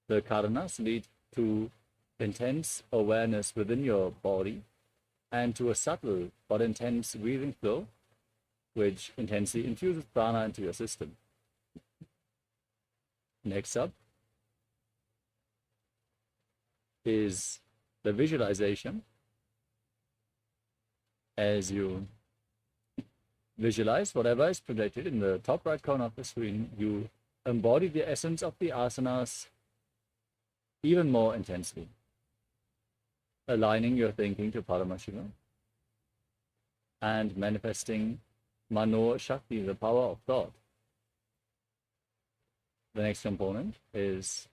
S11: The Karanas lead to intense awareness within your body and to a subtle but intense breathing flow, which intensely infuses prana into your system. Next up is the visualization. As you visualize whatever is projected in the top right corner of the screen, you embody the essence of the asanas even more intensely, aligning your thinking to Paramashiva and manifesting Mano Shakti, the power of thought. The next component is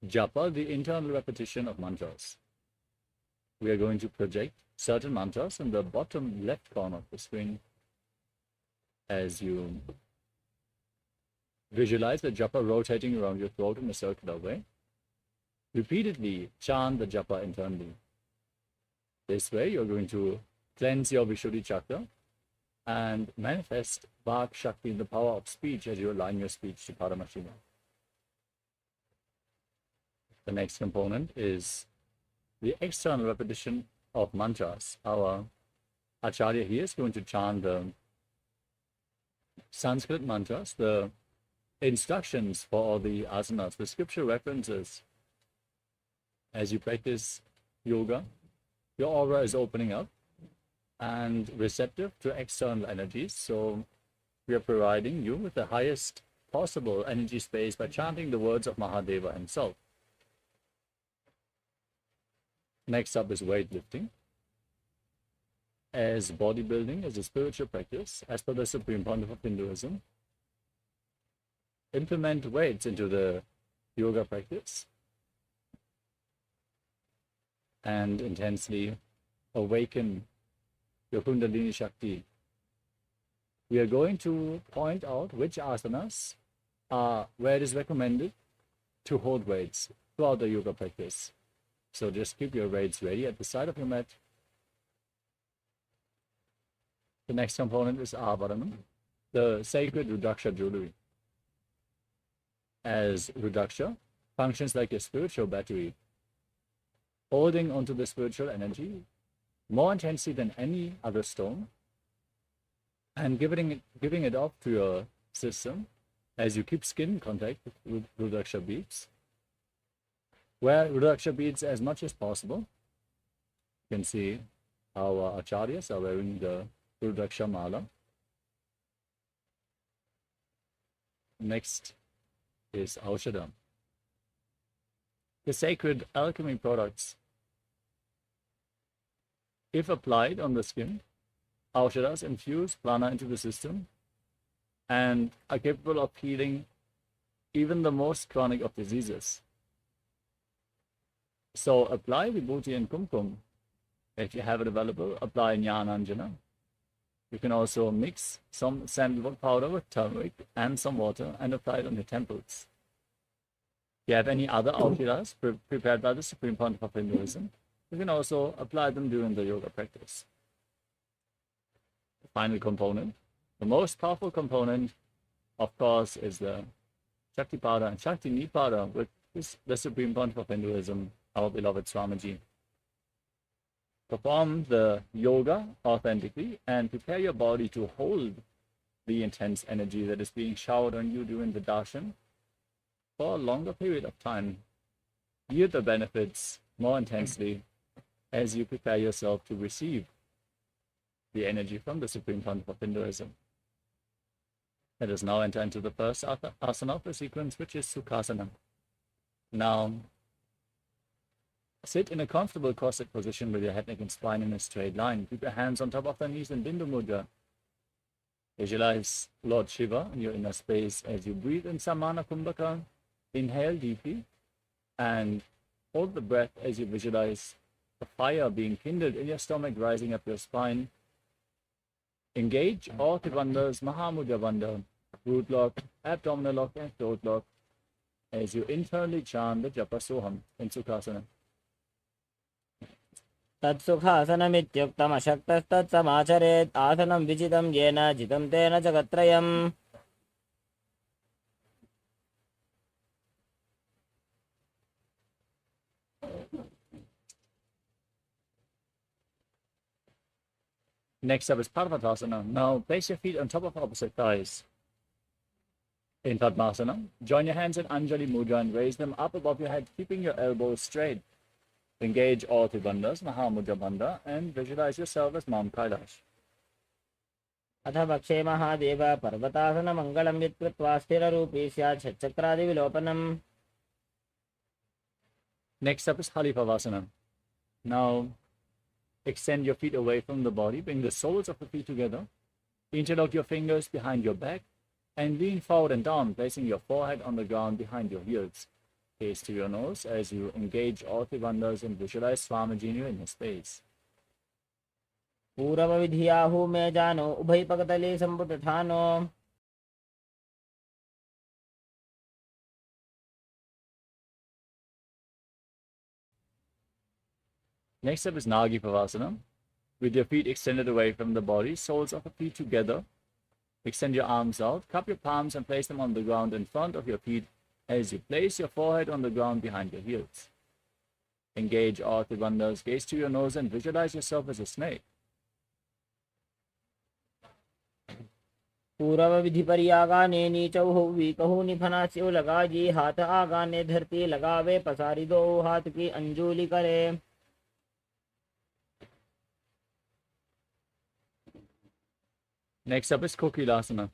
S11: Japa, the internal repetition of mantras. We are going to project certain mantras in the bottom left corner of the screen as you visualize the japa rotating around your throat in a circular way. Repeatedly chant the japa internally. This way you're going to cleanse your Vishuddhi chakra and manifest Vak Shakti, the power of speech, as you align your speech to Paramashiva. The next component is the external repetition of mantras. Our Acharya here is going to chant the Sanskrit mantras, the instructions for all the asanas, the scripture references. As you practice yoga, your aura is opening up and receptive to external energies. So we are providing you with the highest possible energy space by chanting the words of Mahadeva himself. Next up is weightlifting. As bodybuilding is a spiritual practice, as per the Supreme Pontiff of Hinduism, implement weights into the yoga practice and intensely awaken your Kundalini Shakti. We are going to point out which asanas are where it is recommended to hold weights throughout the yoga practice. So just keep your weights ready at the side of your mat. The next component is Abharanam, the sacred Rudraksha jewelry. As Rudraksha functions like a spiritual battery, holding onto the spiritual energy more intensely than any other stone, and giving it off to your system as you keep skin contact with Rudraksha beads. Wear Rudraksha beads as much as possible. You can see our acharyas are wearing the Rudraksha mala. Next is Aushadam, the sacred alchemy products. If applied on the skin, Aushadas infuse prana into the system and are capable of healing even the most chronic of diseases. So apply Vibhuti and Kumkum. If you have it available, apply Jnananjana. You can also mix some sandalwood powder with turmeric and some water and apply it on your temples. If you have any other Aushadas prepared by the Supreme Pontiff of Hinduism, you can also apply them during the yoga practice. The final component, the most powerful component, of course, is the Shaktipada and Shakti Nipada, which is the Supreme Pontiff of Hinduism, our beloved Swamiji. Perform the yoga authentically and prepare your body to hold the intense energy that is being showered on you during the darshan for a longer period of time. Yield the benefits more intensely as you prepare yourself to receive the energy from the Supreme Pontiff of Hinduism. Let us now enter into the first asana of the sequence, which is Sukhasana. Now, sit in a comfortable cross-set position with your head, neck, and spine in a straight line. Keep your hands on top of the knees in Bindu Mudra. Visualize Lord Shiva in your inner space as you breathe in Samana Kumbhaka. Inhale deeply and hold the breath as you visualize the fire being kindled in your stomach, rising up your spine. Engage all Tribandhas, Mahamudra Bandha, root lock, abdominal lock, and throat lock as you internally chant the Japa Soham in Sukhasana.
S1: तत्सुखासनमित्युक्तमशक्तस्तत्समाचरेत् आसनं विजितं येन जितं तेन जगत्त्रयम्.
S11: Next up is Parvatasana. Now place your feet on top of opposite thighs. In Padmasana, join your hands in Anjali Mudra and raise them up above your head, keeping your elbows straight. Engage all Tribandhas, Mahamudra Bandha, and visualize yourself as Mam Kailash.
S1: अथ भक्षे महादेव पर्वतासनमङ्गलं यत्कृत्वा स्थिररूपी स्यात् षट्चक्रादिविलोपनम्.
S11: Next up is Halipavasana. Now extend your feet away from the body, bring the soles of the feet together, interlock your fingers behind your back, and lean forward and down, placing your forehead on the ground behind your heels. Gaze to your nose as you engage all Tribandhas and visualize Swamiji in your inner space.
S1: पूर्वविधियाहु मे जानो उभयपकतले सम्पुटठानो.
S11: Next up is Nagi Pavasana. With your feet extended away from the body, soles of the feet together. Extend your arms out, cup your palms and place them on the ground in front of your feet as you place your forehead on the ground behind your heels. Engage all the bandhas, gaze to your nose and visualize yourself as a snake.
S1: पूर्व विधि पर आगाने नीचौ हुई कहू निफना से लगा जी हाथ आगाने धरती लगावे पसारी दो हाथ की अंजुली करे.
S11: Next up is KAILASA.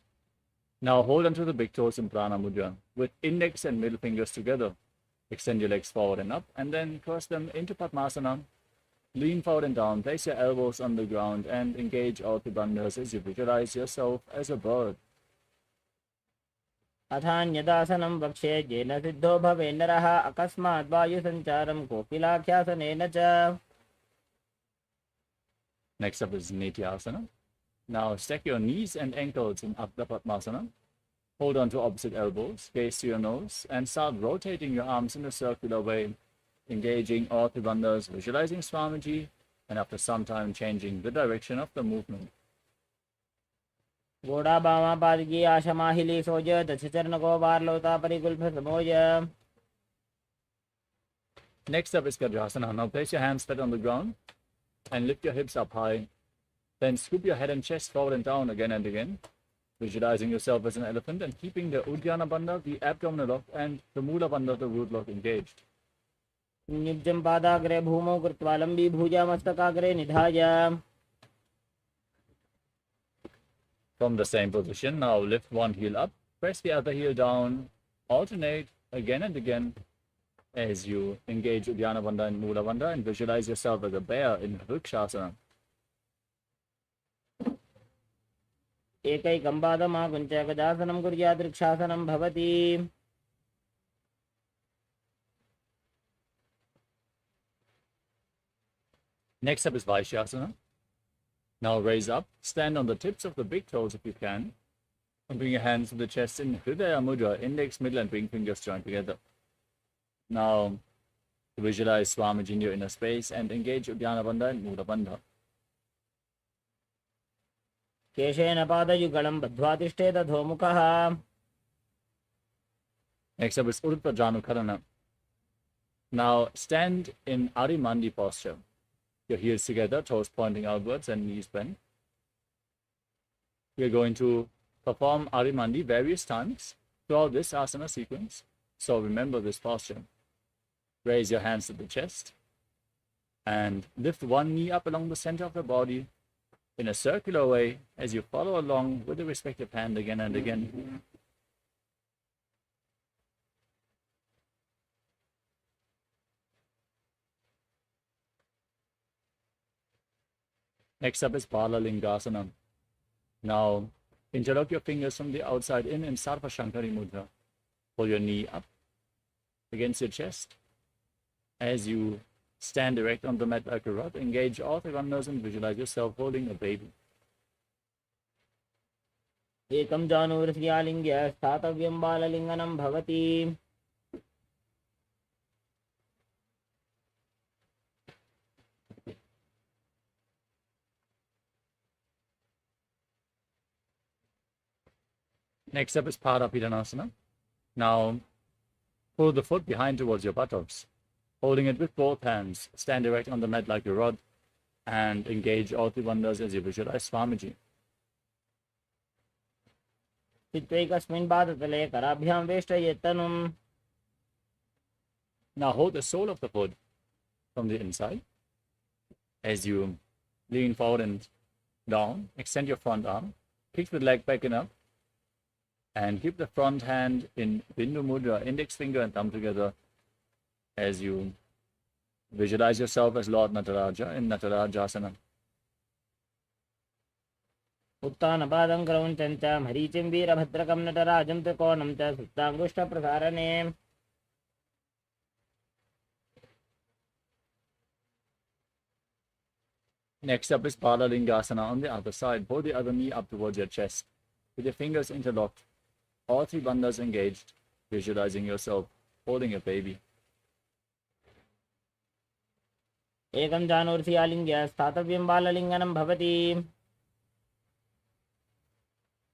S11: Now hold onto the big toes in Prana Mudra with index and middle fingers together. Extend your legs forward and up and then cross them into Padmasana. Lean forward and down, place your elbows on the ground and engage all the bandhas as you visualize yourself as a bird.
S1: अथान्यदासनं वक्षे येन सिद्धो भवे नरः अकस्मात् वायुसञ्चारं कोकिलाख्यासनेन च.
S11: Next up is Nithyananda. Now stack your knees and ankles in Ardha Padmasana. Hold on to opposite elbows, gaze to your nose, and start rotating your arms in a circular way, engaging all the bandhas, visualizing Swamiji, and after some time changing the direction of the movement.
S1: घोड़ा बामा पादगी आशा माहिली सोज दश चरण को बार लोता परिकुल्फ समोज.
S11: Next up is Gajasana. Now place your hands flat on the ground and lift your hips up high. Then scoop your head and chest forward and down again and again, visualizing yourself as an elephant and keeping the Uddiyana Bandha, the abdominal lock, and the Mula Bandha, the root lock, engaged.
S1: निजं पादाग्रे भूमौ कृत्वा लंबी भुजा मस्तकाग्रे निधाय.
S11: From the same position, now lift one heel up, press the other heel down, alternate again and again as you engage Uddiyana Bandha and Mula Bandha and visualize yourself as a bear in Vrikshasana.
S1: एकैकं पादमाकुञ्च गजासनं कुर्यात् वृक्षासनं भवति.
S11: Next up is Vaishyasana. Now raise up, stand on the tips of the big toes if you can, and bring your hands to the chest in Hridaya Mudra, index, middle, and ring fingers joined together. Now visualize Swamiji in your inner space and engage Uddiyana Bandha and Mula Bandha.
S1: केशेन पादयुगलं बद्ध्वा तिष्ठेत अधोमुखः.
S11: Next up is Urpajanukharana. Now stand in Arimandi posture. Your heels together, toes pointing outwards and knees bent. We are going to perform Arimandi various times throughout this asana sequence. So remember this posture. Raise your hands to the chest and lift one knee up along the center of the body in a circular way as you follow along with the respective hand again and again. Next up is Balalingasana. Now interlock your fingers from the outside in Sarva Shankari Mudra. Pull your knee up against your chest as you stand erect on the mat like a rod. Engage all the bandhas and visualize yourself holding a baby.
S1: एकं जानुवृत्यालिङ्ग्य स्थातव्यं बाललिङ्गनं भवति.
S11: Next up is Parapidanasana. Now pull the foot behind towards your buttocks. Holding it with both hands, stand erect on the mat like a rod and engage all the bandhas as you visualize Swamiji.
S1: चित्तैकस्मिन् पादतले कराभ्यां वेष्टयेत् तनुम्.
S11: Now hold the sole of the foot from the inside as you lean forward and down. Extend your front arm. Kick the leg back and up. And keep the front hand in Bindu Mudra, index finger and thumb together as you visualize yourself as Lord Nataraja in Natarajasana.
S1: उत्तानपादं क्रौञ्चं च मरीचिं वीरभद्रकं नटराजं त्रिकोणं च सुप्ताङ्गुष्ठप्रसारणे.
S11: Next up is Balalingasana on the other side. Pull the other knee up towards your chest with your fingers interlocked. All three bandhas engaged, visualizing yourself holding a baby.
S1: एकं जानुवृत्यालिङ्ग्य स्थातव्यं बाललिङ्गनं भवति.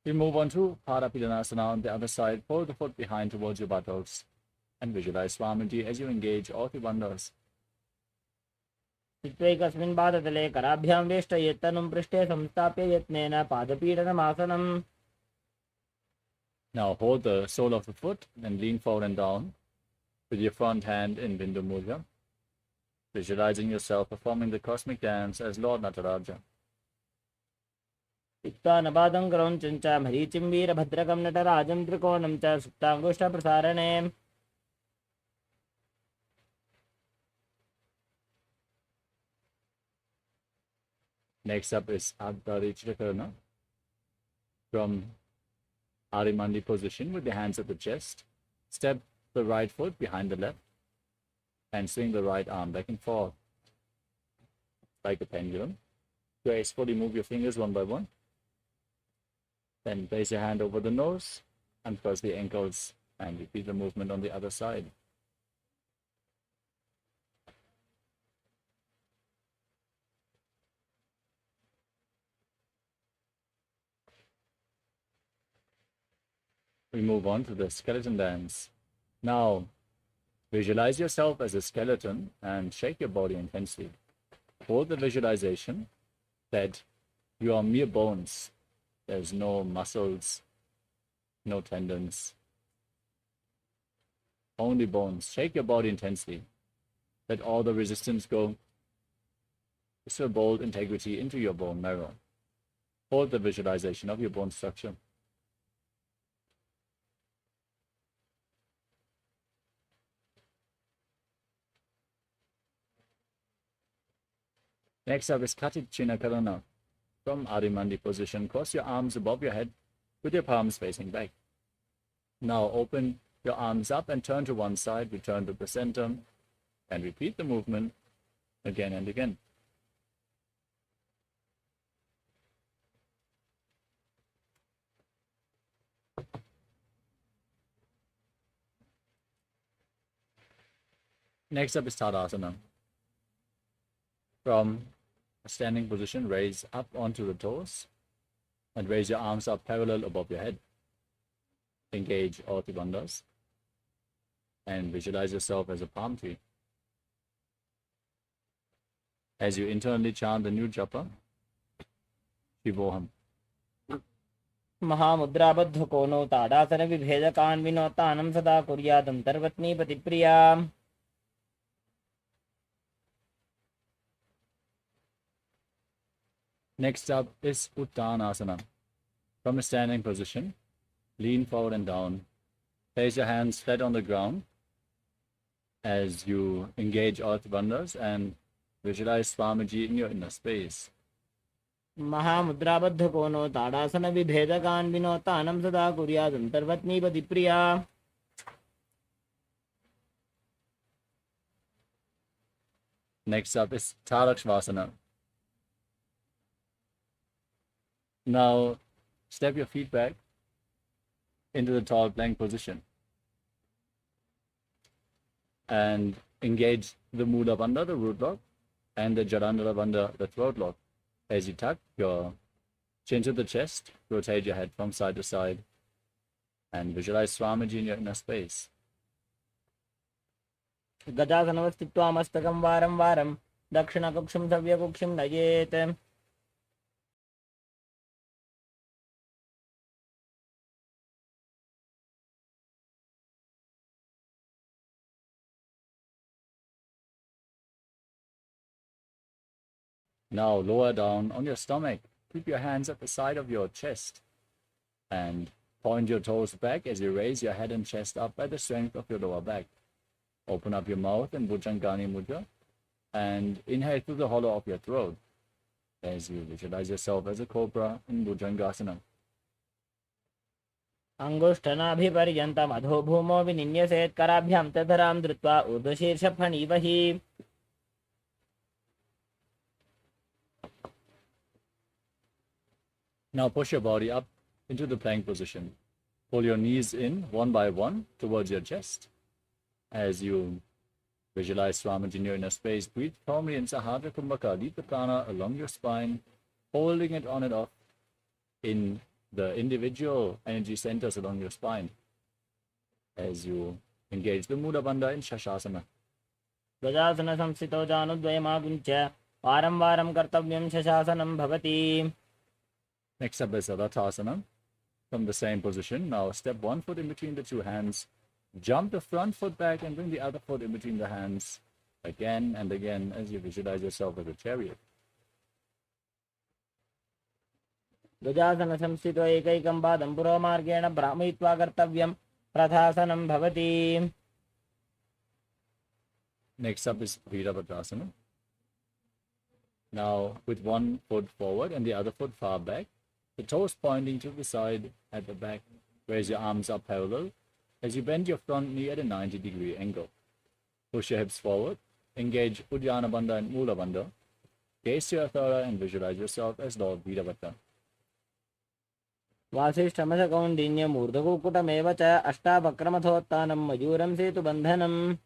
S11: We move on to Parapidanasana on the other side. Pull the foot behind towards your buttocks and visualize Swamiji as you engage all the bandhas.
S1: चित्वैकस्मिन् पादतले कराभ्यां वेष्टयेत्तनुं पृष्ठे संस्थाप्य यत्नेन पादपीडनमासनम्.
S11: Now hold the sole of the foot and lean forward and down with your front hand in Bindu Mudra, visualizing yourself performing the cosmic dance as Lord Nataraja.
S1: युक्तानपादं क्रौञ्चं च मरीचिं वीरभद्रकं नटराजं त्रिकोणं च सुप्ताङ्गुष्ठप्रसारणे.
S11: Next up is Adhari Chakarana. From Arimandi position with the hands at the chest, step the right foot behind the left and swing the right arm back and forth like a pendulum. Gracefully move your fingers one by one. Then place your hand over the nose, uncross the ankles, and repeat the movement on the other side. We move on to the skeleton dance. Now, visualize yourself as a skeleton and shake your body intensely. Hold the visualization that you are mere bones. There's no muscles, no tendons, only bones. Shake your body intensely. Let all the resistance go. Restore bold integrity into your bone marrow. Hold the visualization of your bone structure. Next up is Katit Chinakarana. From Adimandi position, cross your arms above your head with your palms facing back. Now open your arms up and turn to one side, return to the center, and repeat the movement again and again. Next up is Tadasana. From a standing position, raise up onto the toes and raise your arms up parallel above your head. Engage all the bandhas and visualize yourself as a palm tree. As you internally chant the new japa, Shivoham.
S1: महामुद्राबद्ध कोनो ताडासन विभेदकान् विनोतानं सदा कुर्यादन्तर्वत्नी पतिप्रिया.
S11: Next up is Uttanasana. From a standing position, lean forward and down. Place your hands flat on the ground as you engage all the bandhas and visualize Swamiji in your inner space.
S1: महामुद्राबद्ध कोनो ताडासन विभेदकान् विनोतानं सदा कुर्यादन्तर्वत्नी पतिप्रिया.
S11: Next up is Tarakshvasana. Now, step your feet back into the tall plank position and engage the Mula Bandha, the root lock, and the Jalandhara Bandha, the throat lock. As you tuck your chin to the chest, rotate your head from side to side, and visualize Swamiji in your inner space.
S1: गजासनवस्थित्वा मस्तकं वारं वारं दक्षिणकक्षं सव्यकक्षं नयेत्.
S11: Now lower down on your stomach. Keep your hands at the side of your chest and point your toes back as you raise your head and chest up by the strength of your lower back. Open up your mouth in Bhujangani Mudra and inhale through the hollow of your throat as you visualize yourself as a cobra in Bhujangasana.
S1: अङ्गुष्ठनाभिपर्यन्तम् अधो भूमो विनिन्यसेत् कराभ्यां तधरां धृत्वा ऊर्ध्वशीर्षफणीवहि.
S11: Now push your body up into the plank position. Pull your knees in one by one towards your chest. As you visualize Swamiji in your inner space, breathe firmly in Sahadra Kumbhaka. Lead the prana along your spine, holding it on and off in the individual energy centers along your spine. As you engage the Mula Bandha in Shashasana.
S1: ध्वजासन संस्थितो जानुद्वयमागुञ्च्य वारं वारं कर्तव्यं शशासनं भवति.
S11: Next up is Rathasana. From the same position, now step one foot in between the two hands, jump the front foot back and bring the other foot in between the hands again and again as you visualize yourself as a chariot.
S1: ध्वजासन संस्थितो एकैकं पादं पुरोमार्गेण भ्रामयित्वा कर्तव्यं प्रथासनं भवति.
S11: Next up is Virabhadrasana. Now with one foot forward and the other foot far back, the toes pointing to the side at the back. Raise your arms up parallel as you bend your front knee at a 90-degree angle. Push your hips forward, engage Uddiyana Bandha and Mula Bandha. Gaze to your thara and visualize yourself as Lord Virabhadra.
S1: वासिष्ठमसकौण्डिन्यमूर्धकुक्कुटमेव च अष्टावक्रमथोत्थानं मयूरं सेतुबन्धनम्.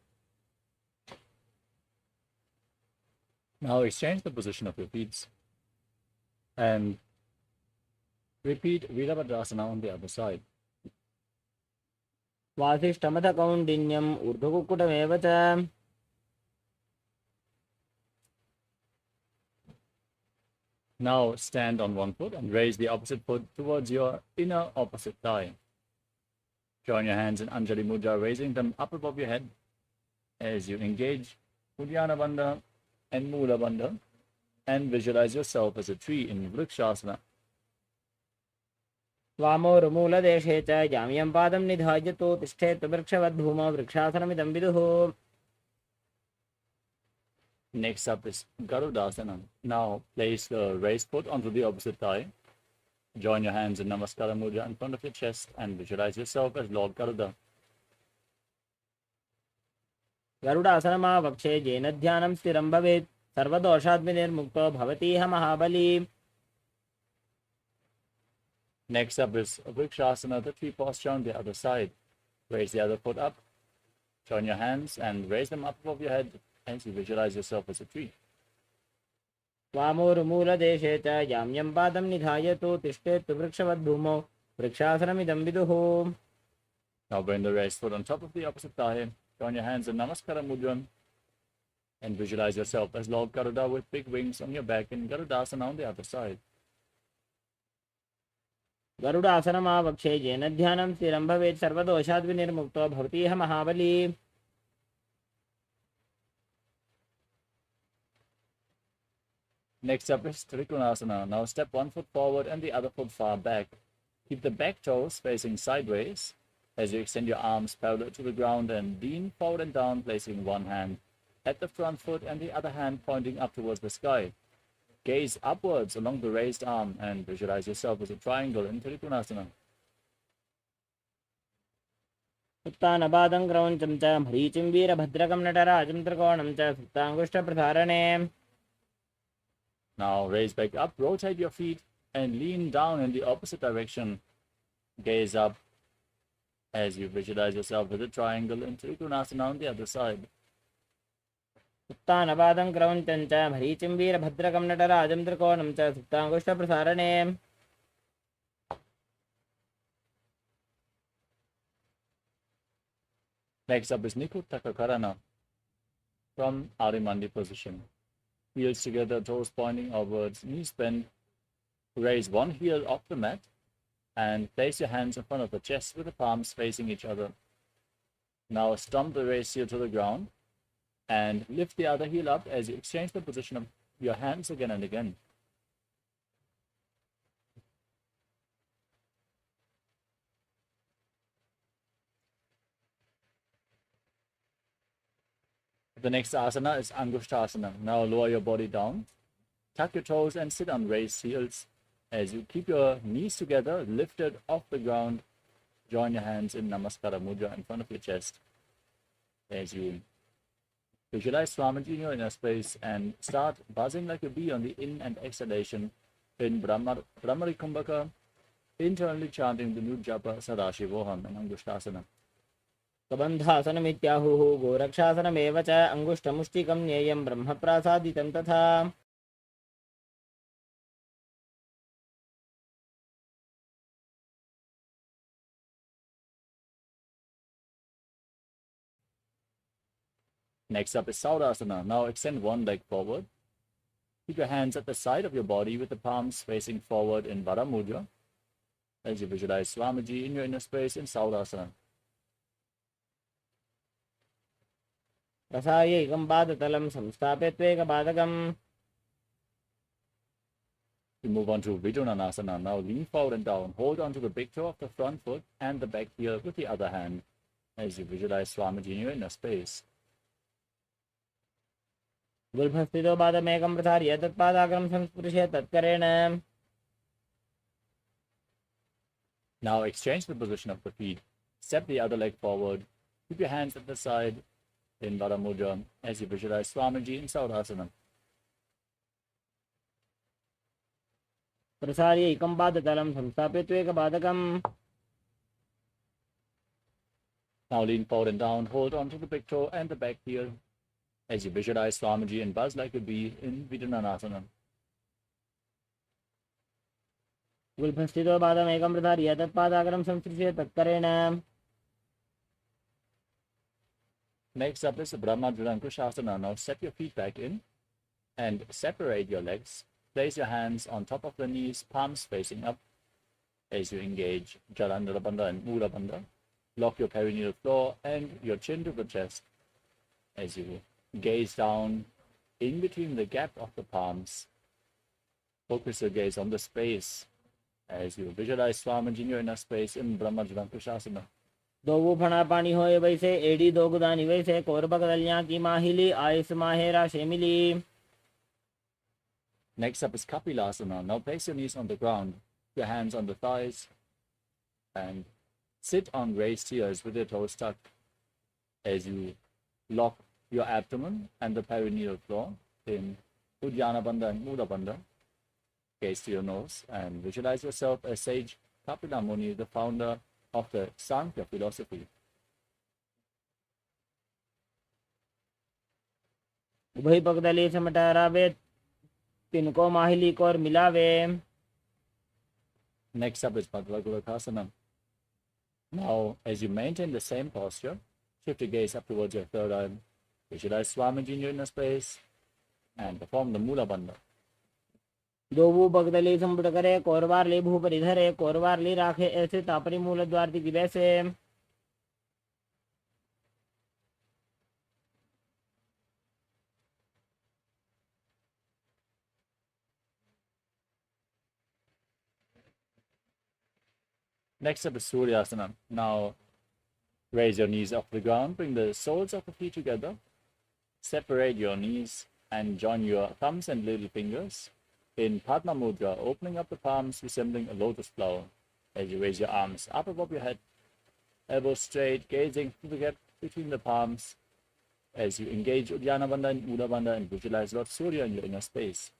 S11: Now exchange the position of your feet and repeat Virabhadrasana on the other side.
S1: वासिष्ठमसकौण्डिन्यम् ऊर्ध्वकुक्कुटमेव च.
S11: Now stand on one foot and raise the opposite foot towards your inner opposite thigh. Join your hands in Anjali Mudra, raising them up above your head as you engage Uddiyana Bandha and Mula Bandha and visualize yourself as a tree in Vrikshasana.
S1: वामोरुमूलदेशे च जाम्यं पादं निधाय तु तिष्ठेत् वृक्षवद्भूमौ वृक्षासनमिदं विदुः.
S11: Next up is Garudasana. Now place the raised foot onto the opposite thigh. Join your hands in Namaskara Mudra in front of your chest and visualize yourself as Lord Garuda.
S1: गरुडासनमावक्षे येन ध्यानं स्थिरं भवेत् सर्वदोषाद्विनिर्मुक्तो भवतीह महाबली.
S11: Next up is Vrikshasana, the tree posture on the other side. Raise the other foot up. Join your hands and raise them up above your head as you visualize yourself as a tree.
S1: वामोरुमूलदेशे च जाम्यं पादं निधाय तु तिष्ठेत् वृक्षवद्भूमौ वृक्षासनमिदं विदुः.
S11: Now bring the raised foot on top of the opposite thigh. Join your hands in Namaskara Mudra and visualize yourself as Lord Garuda with big wings on your back in Garudasana on the other side.
S1: गरुडासनमावक्षे येन ध्यानं स्थिरं भवेत् सर्वदोषाद्विनिर्मुक्तो भवतीह महाबली.
S11: Next up is Trikonasana. Now step one foot forward and the other foot far back. Keep the back toes facing sideways as you extend your arms parallel to the ground and lean forward and down, placing one hand at the front foot and the other hand pointing up towards the sky. Gaze upwards along the raised arm and visualize yourself as a triangle in Trikonasana.
S1: उत्तानपादं क्रौञ्चं च मरीचिं वीरभद्रकं नटराजं त्रिकोणं च सुप्ताङ्गुष्ठप्रसारणे.
S11: Now raise back up, rotate your feet and lean down in the opposite direction. Gaze up as you visualize yourself as a triangle in Trikonasana on the other side.
S1: उत्तानपादं क्रौञ्चं च मरीचिं वीरभद्रकं नटराजं त्रिकोणं च सुप्ताङ्गुष्ठप्रसारणे.
S11: Next up is Nikutaka Karana from Arimandi position. Heels together, toes pointing outwards, knees bent. Raise one heel off the mat and place your hands in front of the chest with the palms facing each other. Now stomp the raised heel to the ground and lift the other heel up as you exchange the position of your hands again and again. The next asana is Angushtasana. Now lower your body down, tuck your toes and sit on raised heels as you keep your knees together, lifted off the ground. Join your hands in Namaskara Mudra in front of your chest as you visualize Swamiji in your inner space and start buzzing like a bee on the in and exhalation in Brahmari Kumbhaka, internally chanting the new japa Sadashivoham in Angushtasana.
S1: कबन्धासनमित्याहुः गोरक्षासनमेव च अङ्गुष्ठमुष्टिकं ज्ञेयं ब्रह्मप्रासादितं तथा.
S11: Next up is Saurasana. Now extend one leg forward. Keep your hands at the side of your body with the palms facing forward in Vara Mudra as you visualize Swamiji in your inner space in Saurasana.
S1: प्रसार्य एकं पादतलं संस्थाप्य त्वेकपादकम्.
S11: We move on to Vidunanasana. Now lean forward and down. Hold onto the big toe of the front foot and the back heel with the other hand as you visualize Swamiji in your inner space.
S1: गुल्फस्थितो पादमेकं प्रसार्य तत्पादाग्रं संस्पृश्य तत्करेण.
S11: Now exchange the position of the feet. Step the other leg forward. Keep your hands at the side in Vara Mudra as you visualize Swamiji in Saurasana.
S1: प्रसार्य एकं पादतलं संस्थाप्य त्वेकपादकम्.
S11: Now lean forward and down. Hold onto the big toe and the back heel as you visualize Swamiji and buzz like a bee in Vidunanasana.
S1: गुल्फस्थितो पादमेकं प्रसार्य तत्पादाग्रं संस्पृश्य तत्करेण.
S11: Next up is the Brahma Kushasana. Now step your feet back in and separate your legs. Place your hands on top of the knees, palms facing up as you engage Jalandhara Bandha and Mula Bandha. Lock your perineal floor and your chin to the chest as you gaze down in between the gap of the palms. Focus your gaze on the space as you visualize Swamiji in your inner space in Brahma Kushasana.
S1: दो फणा पानी होए वैसे AD दो गुदानी वैसे कोरबक दलियां की माहिली आयस माहेरा शेमिली.
S11: Next up is Kapilasana. Now place your knees on the ground, your hands on the thighs, and sit on raised ears with your toes tucked as you lock your abdomen and the perineal floor in Uddiyana Bandha and Mula Bandha. Gaze to your nose and visualize yourself as sage Kapila Muni, the founder of the Sankhya philosophy.
S1: उभय पगदली समटारावे तिनको माहिली core मिलावे.
S11: Next up is Bhagavad Now, as you maintain the same posture, shift your gaze up towards your third eye, visualize Swamiji in your inner space, and perform the Mula Bandha.
S1: दो वो पगदली संपुट करे कोरवार ले भू पर इधर है कोरवार ले राखे ऐसे तापरी मूल द्वार की वैसे.
S11: Next up is Suryasana. Now, raise your knees off the ground, bring the soles of the feet together, separate your knees, and join your thumbs and little fingers in Padma Mudra, opening up the palms, resembling a lotus flower as you raise your arms up above your head, elbows straight, gazing through the gap between the palms as you engage Uddiyana Bandha and Mula Bandha and visualize Lord Surya in your inner space.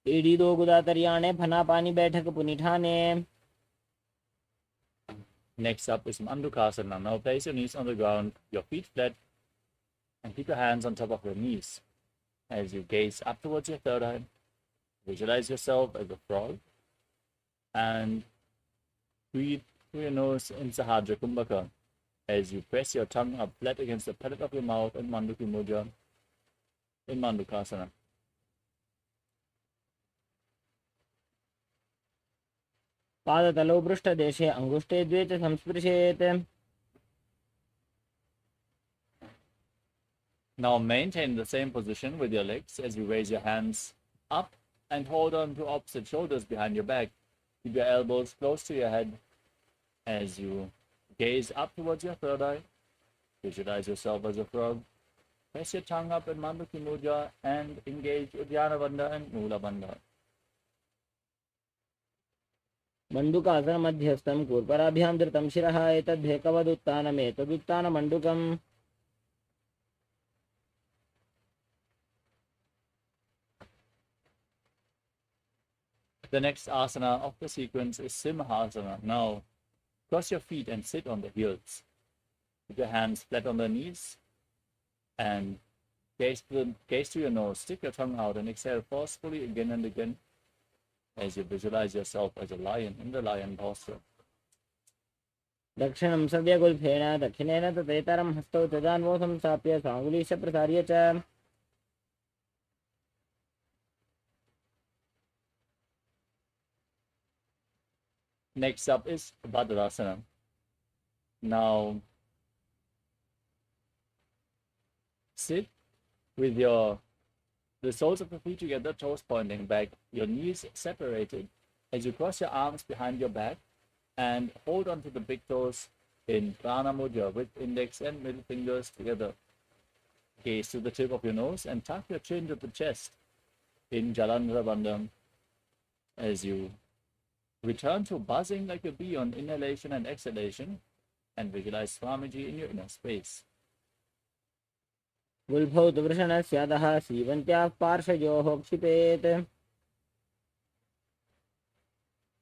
S1: एडी दो गुदा तरियाने फना पानी बैठक पुनिठाने.
S11: Next up is Mandukasana. Now place your knees on the ground, your feet flat, and keep your hands on top of your knees as you gaze up towards your third eye. Visualize yourself as a frog and breathe through your nose in Sahadra Kumbhaka as you press your tongue up flat against the palate of your mouth in Manduki Mudra in Mandukasana.
S1: पादतलो पृष्ठदेशे अंगुष्ठे द्वे च संस्पृशेत्.
S11: Now maintain the same position with your legs as you raise your hands up and hold on to opposite shoulders behind your back. Keep your elbows close to your head as you gaze up towards your third eye. Visualize yourself as a frog. Press your tongue up in Manduki Mudra and engage Uddiyana Bandha and Mula Bandha.
S1: मंडूकासन मध्यस्थं कूर्पराभ्यां धृतं शिरः एतद्धेकवदुत्थानमेतदुत्थान मंडूकम्.
S11: The next asana of the sequence is Simhasana. Now, cross your feet and sit on the heels. Put your hands flat on the knees and gaze to your nose. Stick your tongue out and exhale forcefully again and again as you visualize yourself as a lion in the lion posture.
S1: दक्षिणं सव्यगुल्फेन दक्षिणेन तदेतरं हस्तौ तदान्वो संस्थाप्य साङ्गुलीश प्रसार्य च
S11: Next up is Bhadrasana. Now, sit with the soles of the feet together, toes pointing back, your knees separated as you cross your arms behind your back and hold onto the big toes in Prana Mudra with index and middle fingers together. Gaze to the tip of your nose and tuck your chin to the chest in Jalandhara Bandham as you return to buzzing like a bee on inhalation and exhalation and visualize Swamiji in your inner space.
S1: गुल्फौ दुवृषणस्यादः सीवन्त्याः पार्श्वयोः क्षिपेत्.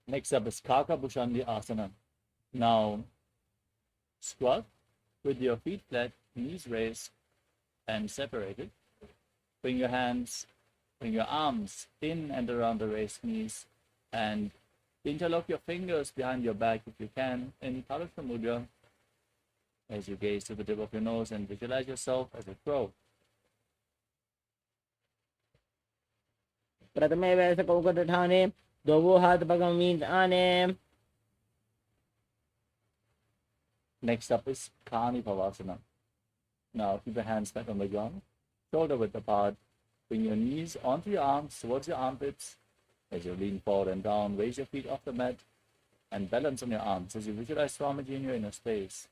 S11: Next up is Kaka Bhushandi Asana. Now, squat with your feet flat, knees raised and separated. Bring your arms in and around the raised knees and interlock your fingers behind your back if you can in Talasana Mudra as you gaze to the tip of your nose and visualize yourself as a crow.
S1: प्रथमे वैसकौकटठाने द्वौ हाथपगमीन् आने.
S11: Next up is Kani Pavasana. Now keep your hands back on the ground, shoulder width apart. Bring your knees onto your arms towards your armpits. As you lean forward and down, raise your feet off the mat and balance on your arms as you visualize Swamiji in your inner space.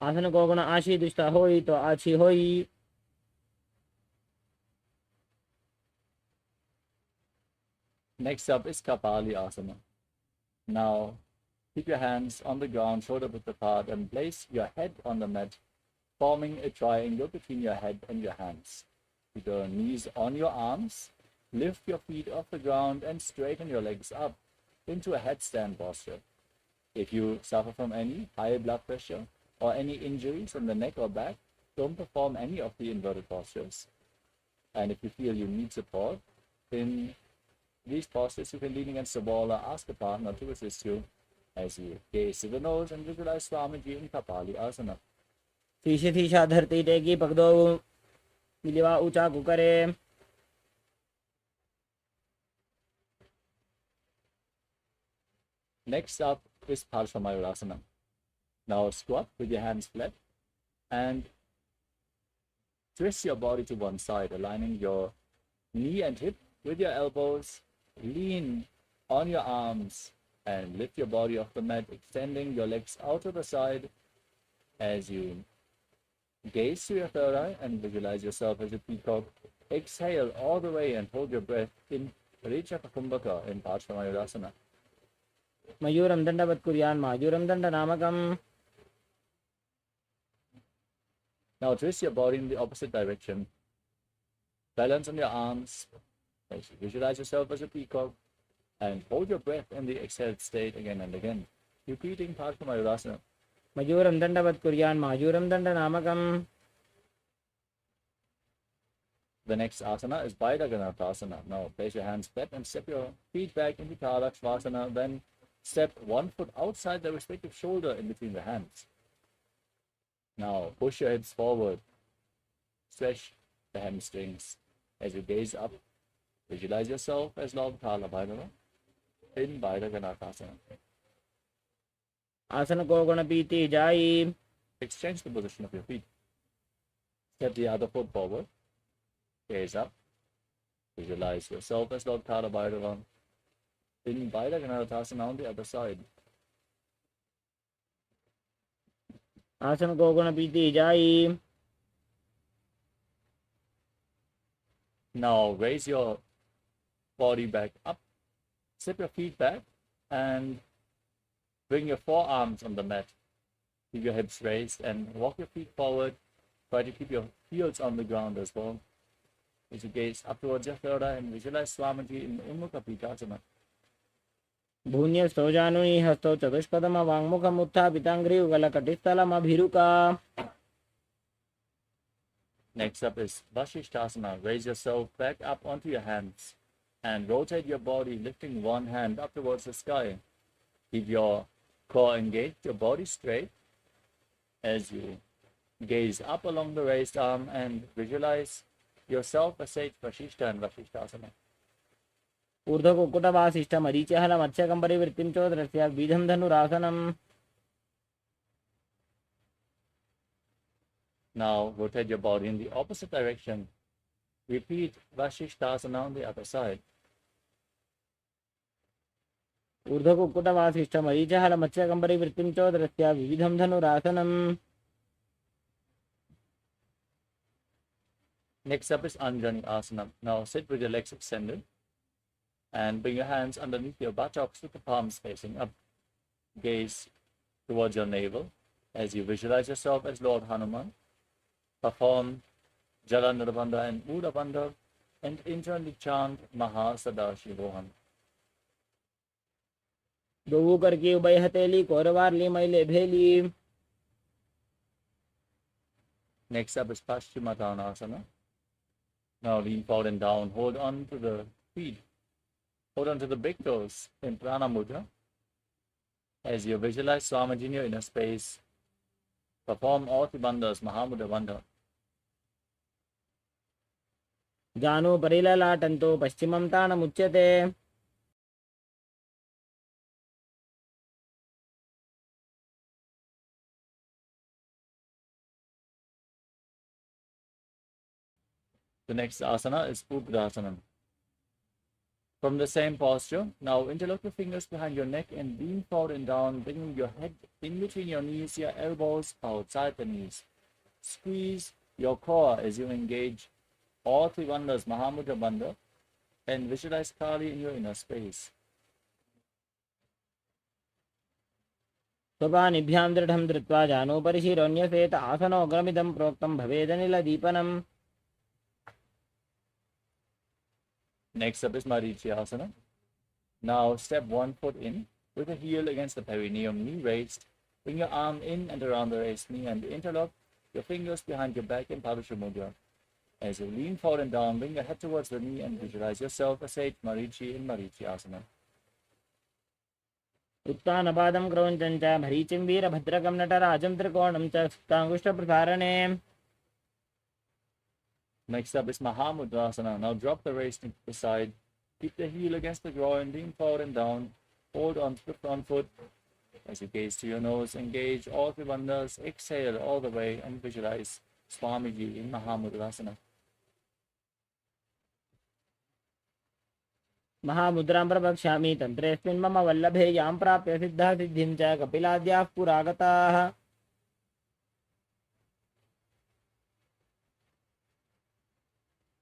S1: आसन को गुण आशी दुष्टा होई तो आछी होई.
S11: Next up is Kapali Asana. Now keep your hands on the ground, shoulder width apart, and place your head on the mat, forming a triangle between your head and your hands. Keep your knees on your arms, lift your feet off the ground and straighten your legs up into a headstand posture. If you suffer from any high blood pressure or any injuries in the neck or back, don't perform any of the inverted postures. And if you feel you need support, in these postures you can lean against the wall or ask a partner to assist you as you gaze to the nose and visualize Swamiji in Kapali Asana.
S1: थीशे थीशा धरती टेकी पगदो मिलिवा ऊंचा कुकरे.
S11: Next up is Parshvamayurasana. Now squat with your hands flat and twist your body to one side, aligning your knee and hip with your elbows. Lean on your arms and lift your body off the mat, extending your legs out to the side as you gaze to your third eye and visualize yourself as a peacock. Exhale all the way and hold your breath in Richaka Kumbhaka in Parshvamayurasana.
S1: मयूरं दण्डवत् कुर्यान् मायूरं दण्डनामकम्.
S11: Now twist your body in the opposite direction. Balance on your arms as you visualize yourself as a peacock and hold your breath in the exhaled state again and again. Repeating Parshvamayurasana.
S1: मयूरं दण्डवत् कुर्यान् मायूरं दण्डनामकम्.
S11: The next asana is Baidaganathasana. Now place your hands flat and step your feet back into Kalakshvasana. Then step 1 foot outside the respective shoulder in between the hands. Now push your hips forward. Stretch the hamstrings as you gaze up. Visualize yourself as Lord Kala Bhairava in Baidaganathasana.
S1: आसन को गुण पीती जाई.
S11: Exchange the position of your feet. Step the other foot forward. Gaze up. Visualize yourself as Lord Kala Bhairava in Baidaganathasana on the other side.
S1: आसन को गुण पीती जाई.
S11: Now raise your body back up. Step your feet back and bring your forearms on the mat. Keep your hips raised and walk your feet forward. Try to keep your heels on the ground as well. As you gaze up towards your third eye and visualize Swamiji in Ummukha Pikasana.
S1: भून्यस्थो जानुनि हस्तौ चतुष्पदम वाङ्मुखम् उत्थापिताङ्घ्रियुगलकटिस्थलमभिरुका.
S11: Next up is Vashishthasana. Raise yourself back up onto your hands and rotate your body, lifting one hand up towards the sky. Keep your core engaged, your body straight as you gaze up along the raised arm and visualize yourself as Sage Vashishta and Vashishtasana.
S1: ऊर्ध्वकुक्कुटवासिष्ठमरीचहलमत्स्यकम्बरिवृत्तिं चोदरस्य बीजं धनुरासनम्.
S11: Now rotate your body in the opposite direction. Repeat Vashishtasana on the other side.
S1: ऊर्ध्वकुक्कुटवासिष्ठमरीचहलमत्स्यकम्बरिवृत्तिं चोदरस्य विविधं धनुरासनम्.
S11: Next up is Anjani Asana. Now sit with your legs extended and bring your hands underneath your buttocks with the palms facing up. Gaze towards your navel as you visualize yourself as Lord Hanuman. Perform Jalandharabandha and Udabandha and internally chant Mahasadaशिवोहम.
S1: दोऊ करके उभय हथेली कोरवारली मैले भेली.
S11: Next up is Paschimottanasana. Now lean forward and down. Hold on to the feet. Hold on to the big toes in Prana Mudra. As you visualize Swamiji in your inner space, perform all the bandhas, Mahamudra Bandha.
S1: जानो परिललाटन्तो पश्चिमं तानमुच्यते.
S11: The next asana is Uddasana. From the same posture, now interlock your fingers behind your neck and lean forward and down, bringing your head in between your knees, your elbows outside the knees. Squeeze your core as you engage all three bandhas, Mahamudra Bandha, and visualize Kali in your inner space.
S1: स्वपानिभ्यां दृढं धृत्वा जानो परिशिरोऽन्यसेत आसनोग्रमिदं प्रोक्तं भवेदनिलदीपनम्.
S11: Next up is Marichyasana. Now step one foot in with the heel against the perineum, knee raised. Bring your arm in and around the raised knee and interlock your fingers behind your back in Pavasha Mudra. As you lean forward and down, bring your head towards the knee and visualize yourself as Sage Marichi in Marichyasana.
S1: उत्तानपादं क्रौञ्चं च भरीचिं वीरभद्रकं नटराजं त्रिकोणं च सुप्ताङ्गुष्ठप्रसारणे.
S11: Next up is Mahamudrasana. Now drop the raised knee to the side. Keep the heel against the groin, lean forward and down. Hold on to the front foot. As you gaze to your nose, engage all three bandhas. Exhale all the way and visualize Swamiji in Mahamudrasana.
S1: महामुद्रां प्रवक्ष्यामि तन्त्रेऽस्मिन् मम वल्लभे यां प्राप्य सिद्धा सिद्धिं च कपिलाद्याः पुरागताः.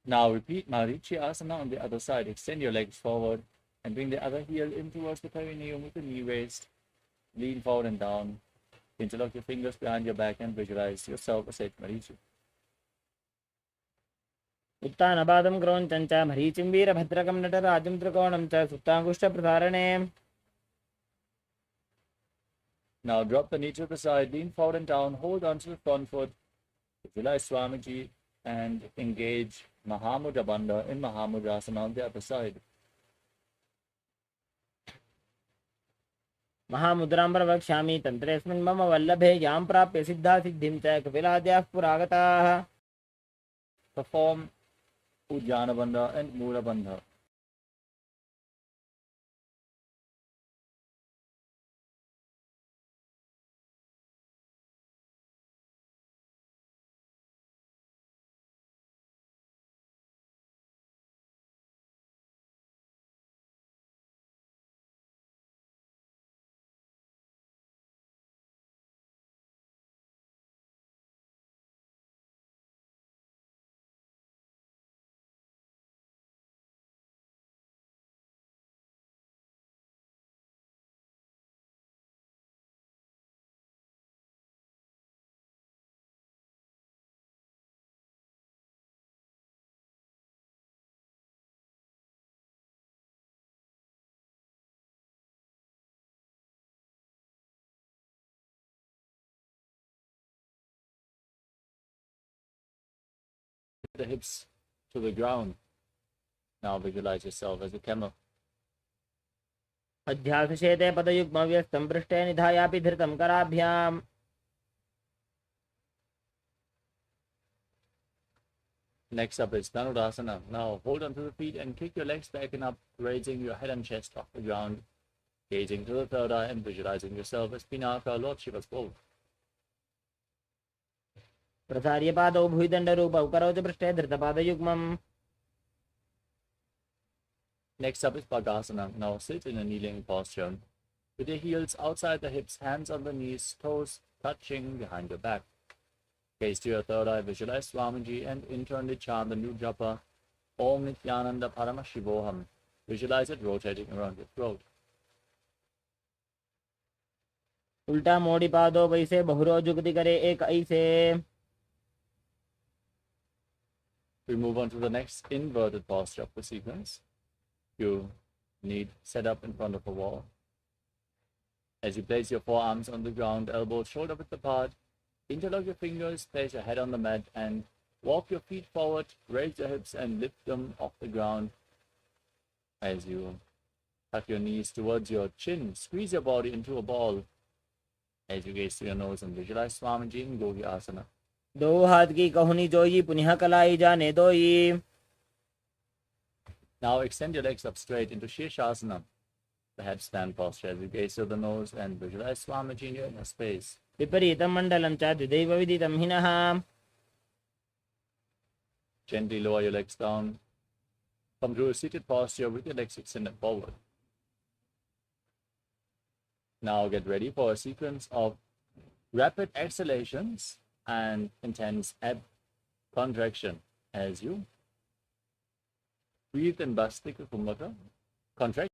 S11: Now repeat Marichyasana on the other side. Extend your legs forward and bring the other heel in towards the perineum with the knee raised. Lean forward and down. Interlock your fingers behind your back and visualize yourself as Sage Marichi.
S1: उत्तानपादं क्रौञ्चं च भरीचिं वीरभद्रकं नटराजं त्रिकोणं च सुप्ताङ्गुष्ठप्रसारणे.
S11: Now drop the knee to the side, lean forward and down, hold on to the front foot. Visualize Swamiji and engage Mahamudra Bandha in Mahamudrasana on the other side.
S1: महामुद्रां प्रवक्ष्यामि तन्त्रेऽस्मिन् मम वल्लभे यां प्राप्य सिद्धा सिद्धिं च कपिलाद्याः पुरागताः.
S11: Perform Ujjana Bandha and Mula Bandha. The hips to the ground. Now visualize yourself as a camel.
S1: अध्यासुषेते पदयुग्मव्यस्तं पृष्ठे निधायापि धृतं कराभ्याम्.
S11: Next up is Dhanurasana. Now hold onto the feet and kick your legs back and up, raising your head and chest off the ground, gazing to the third eye and visualizing yourself as Pinaka, Lord Shiva's bowl.
S1: प्रसार्य पादौ भुजदण्डरूपौ करोतु पृष्ठे धृतपादयुग्मम्.
S11: Next up is Bhagasana. Now sit in a kneeling posture with your heels outside the hips, hands on the knees, toes touching behind your back. Gaze to your third eye, visualize Swamiji and internally chant the new japa Om Nithyananda Paramashivoham. Visualize it rotating around your throat.
S1: उल्टा मोड़ी पादो वैसे बहुरो जुगति करे एक ऐसे.
S11: We move on to the next inverted posture of the sequence. You need set up in front of a wall. As you place your forearms on the ground, elbows shoulder width apart, interlock your fingers, place your head on the mat and walk your feet forward, raise your hips and lift them off the ground. As you tuck your knees towards your chin, squeeze your body into a ball. As you gaze to your nose and visualize Swamiji in Gogi Asana.
S1: दो हाथ की कहुनी जोई पुनः कलाई जाने दोई.
S11: Now extend your legs up straight into Shirshasana, the headstand posture, as you gaze to the nose and visualize Swamiji in your inner space.
S1: विपरीतं मण्डलं च द्विदैव विदितं हिनः.
S11: Gently lower your legs down. Come to a seated posture with your legs extended forward. Now get ready for a sequence of rapid exhalations and intense ab contraction as you breathe in Bastika Kumbhaka, contract.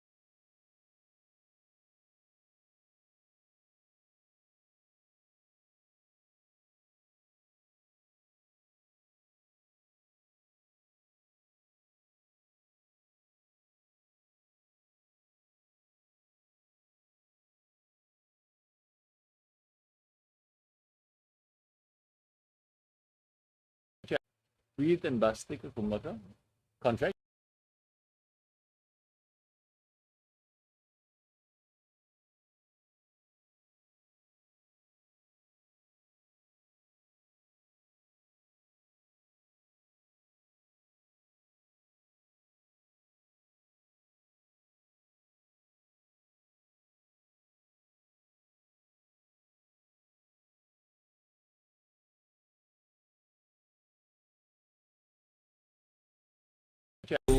S11: Breathe in Bastika Kumbhaka, contract.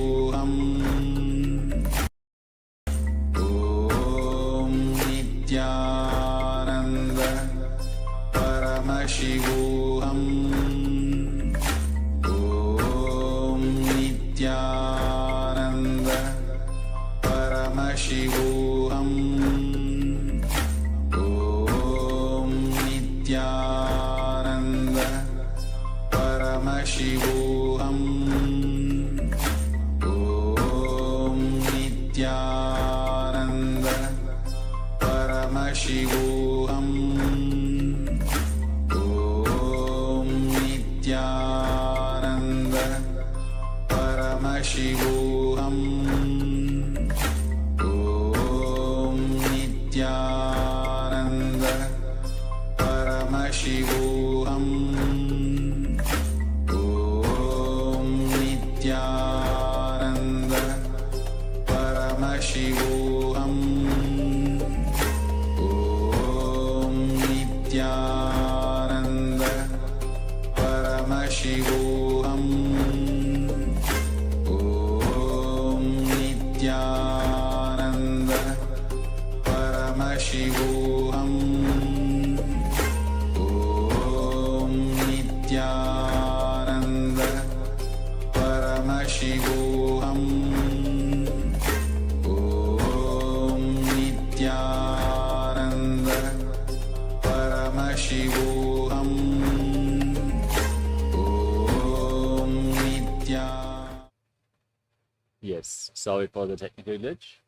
S2: Om Nithyananda Paramashivoham. Om Nithyananda Paramashivoham. Om Nithyananda Paramashivoham. Om Nithyananda Paramashivoham. Om Nithyananda Paramashivoham. Om Nithyananda Paramashivoham. Om Nithyananda Paramashivoham. Om Nithyananda Paramashivoham. Om Nithyananda Paramashivoham. Om Nithyananda Paramashivoham. Om Nithyananda Paramashivoham. Om Nithyananda.
S11: Yes, sorry for the technical glitch.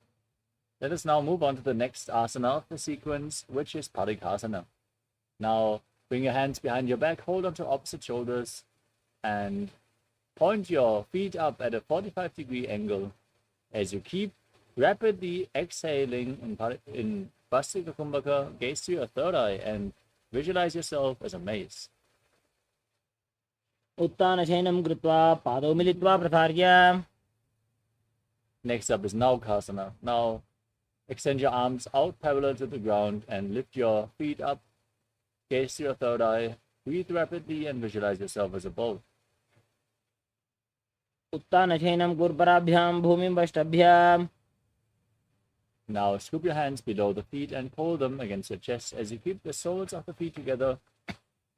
S11: Let us now move on to the next asana of the sequence, which is Parikasana. Now, bring your hands behind your back, hold onto opposite shoulders, and point your feet up at a 45-degree angle as you keep rapidly exhaling in Vastika Kumbhaka. Gaze to your third eye and visualize yourself as a mace.
S1: उत्तानशयनं कृत्वा पादौ मिलित्वा प्रसार्य.
S11: Next up is Naukasana. Now extend your arms out parallel to the ground and lift your feet up. Gaze to your third eye. Breathe rapidly and visualize yourself as a boat.
S1: उत्तानशयनं गुरुपराभ्यां भूमिं वष्टभ्याम्.
S11: Now scoop your hands below the feet and pull them against your chest as you keep the soles of the feet together.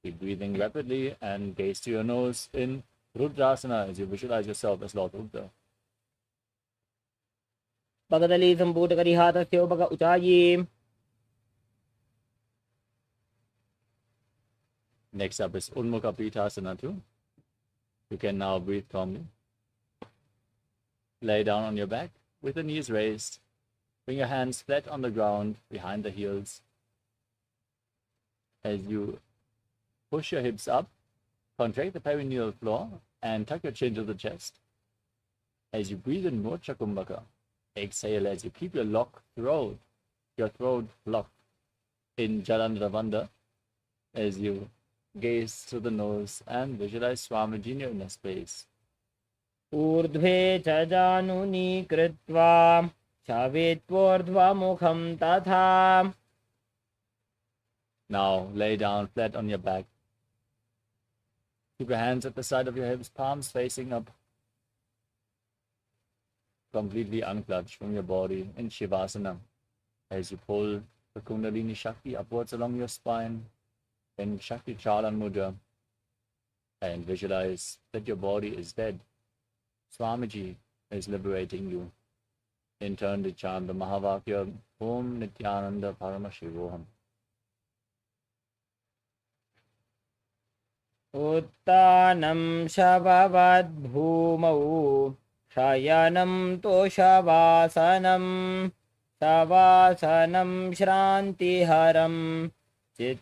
S11: Keep breathing rapidly and gaze to your nose in Rudrasana as you visualize yourself as Lord Rudra.
S1: पगदली सम्पूटकरिहातस्य उपक उचायी.
S11: Next up is Unmukha Pitasana too. You can now breathe calmly. Lay down on your back with the knees raised. Bring your hands flat on the ground behind the heels. As you push your hips up, contract the perineal floor and tuck your chin to the chest. As you breathe in Mocha Kumbhaka, exhale as you keep your throat locked in Jalandhara as you gaze through the nose and visualize Swamiji in your inner space.
S1: ऊर्ध्वे च जानुनी कृत्वा शावेत्वोर्ध्वमुखं तथा.
S11: Now lay down flat on your back. Keep your hands at the side of your hips, palms facing up. Completely unclutched from your body in Shivasana as you pull the Kundalini Shakti upwards along your spine in Shakti Chalan Mudra and visualize that your body is dead. Swamiji is liberating you. In turn, to chant the Mahavakya Om Nithyananda Paramashivoham.
S1: उत्तानं शववद्भूमौ शयनं तोषवासनं सवासनं श्रान्तिहरं चित्त.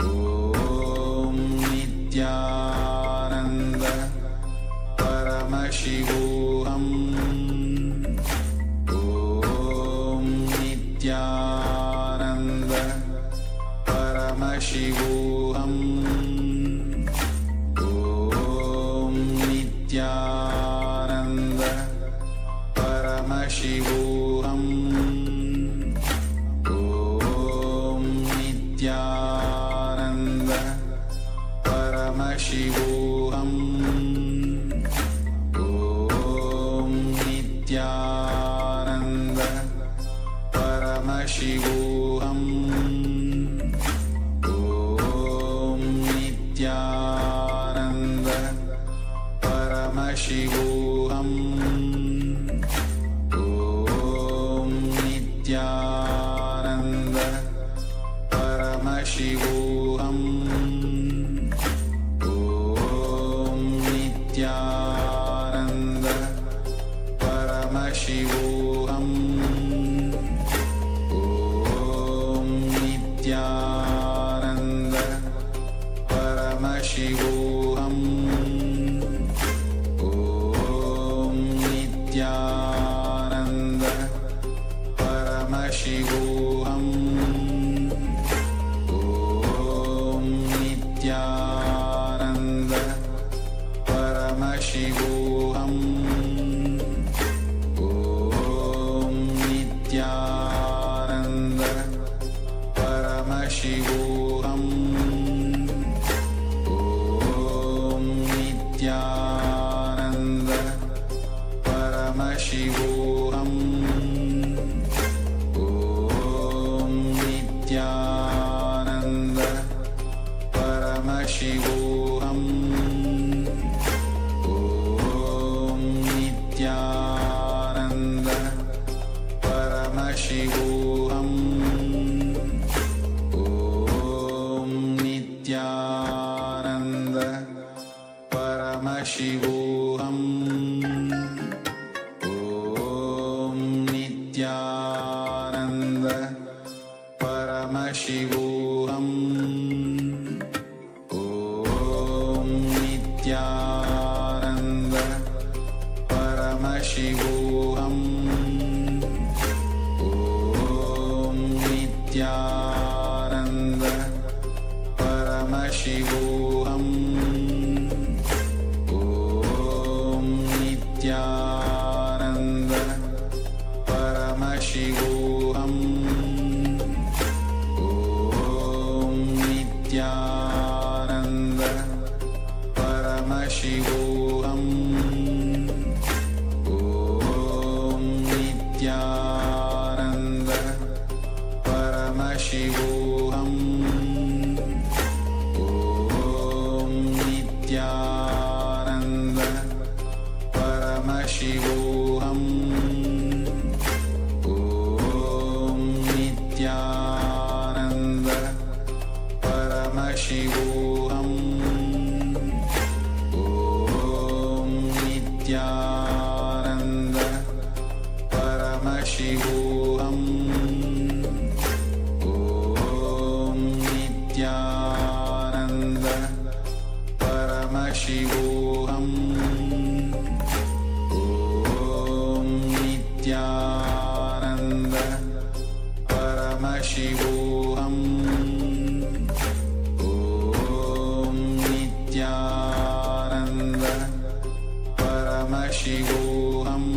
S2: Om Nithyananda Paramashivoham. Om Nithyananda Paramashivoham. Om Nithyananda Paramashivoham. Nithyananda Paramashivoham. Om Nithyananda Paramashivoham. Om Nithyananda Paramashivoham. Om Nithyananda Paramashivoham. Om Nithyananda Paramashivoham. Om Nithyananda Paramashivoham. Om Nithyananda Paramashivoham. Om Nithyananda Paramashivoham. Om Nithyananda Paramashivoham. Om Nithyananda Paramashivoham. Om Nithyananda Paramashivoham. Om Nithyananda
S3: Nityanand परमशिवोऽहम् ॐ नित्यानन्द परमशिवोऽहम् ॐ नित्यानन्द परमशिवोऽहम् ॐ नित्यानन्द परमशिवोऽहम् ॐ नित्यानन्द परमशिवोऽहम् ॐ नित्यानन्द परमशिवोऽहम् ॐ नित्यानन्द परमशिवोऽहम् ॐ नित्यानन्द परमशिवोऽहम् ॐ नित्यानन्द परमशिवोऽहम् ॐ नित्यानन्द परमशिवोऽहम् ॐ नित्यानन्द परमशिवोऽहम् ॐ नित्यानन्द परमशिवोऽहम् ॐ नित्यानन्द परमशिवोऽहम्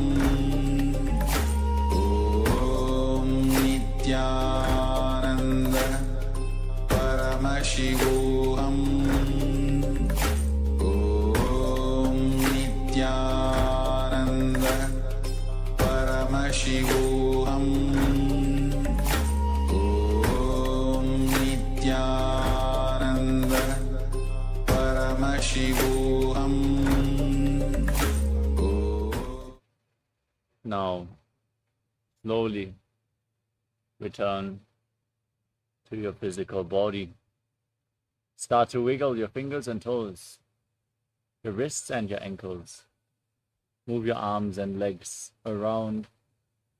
S3: ॐ नित्यानन्द परमशिवोऽहम् ॐ नित्यानन्द परमशिवोऽहम् ॐ नित्यानन्द परमशिवोऽहम्
S11: Now, slowly return to your physical body. Start to wiggle your fingers and toes, your wrists and your ankles. Move your arms and legs around.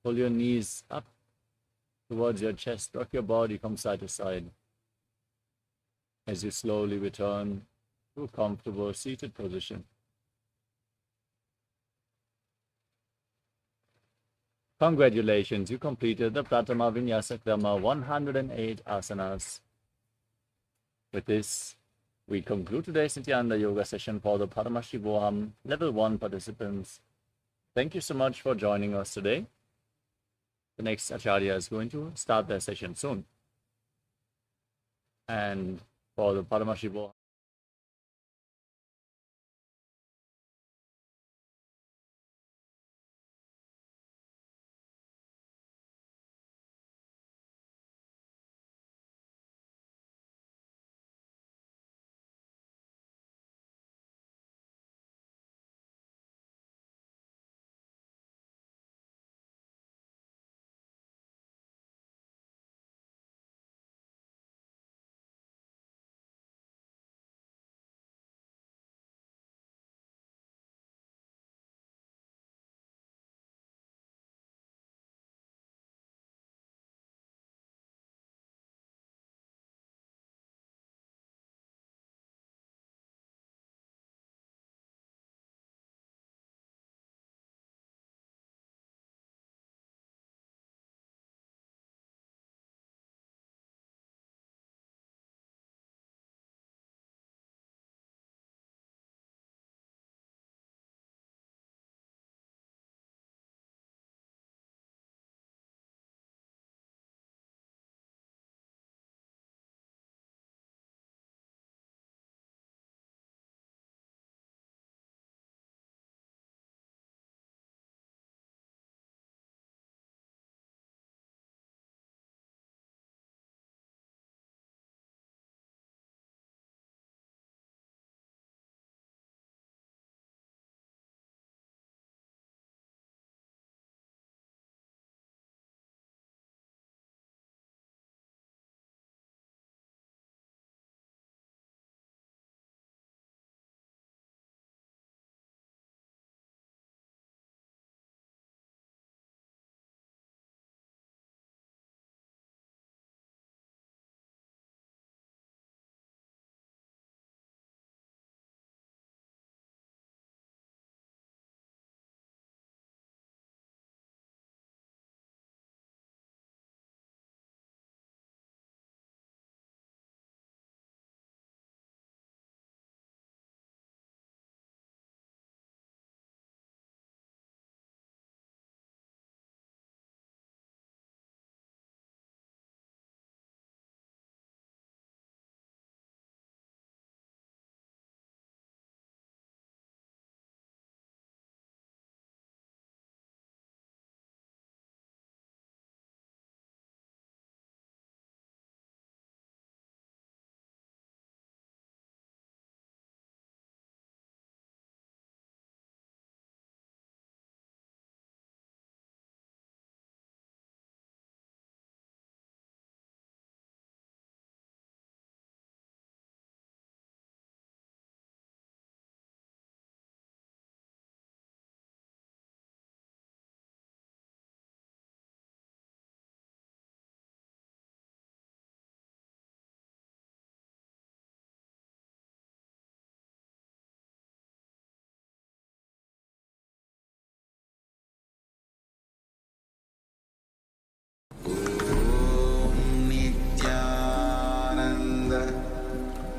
S11: Pull your knees up towards your chest. Rock your body from side to side as you slowly return to a comfortable seated position. Congratulations, you completed the Pratama Vinyasa Krama 108 asanas. With this, we conclude today's Nithyananda Yoga session for the Paramashivoham Level 1 participants. Thank you so much for joining us today. The next Acharya is going to start their session soon. And for the Paramashivoham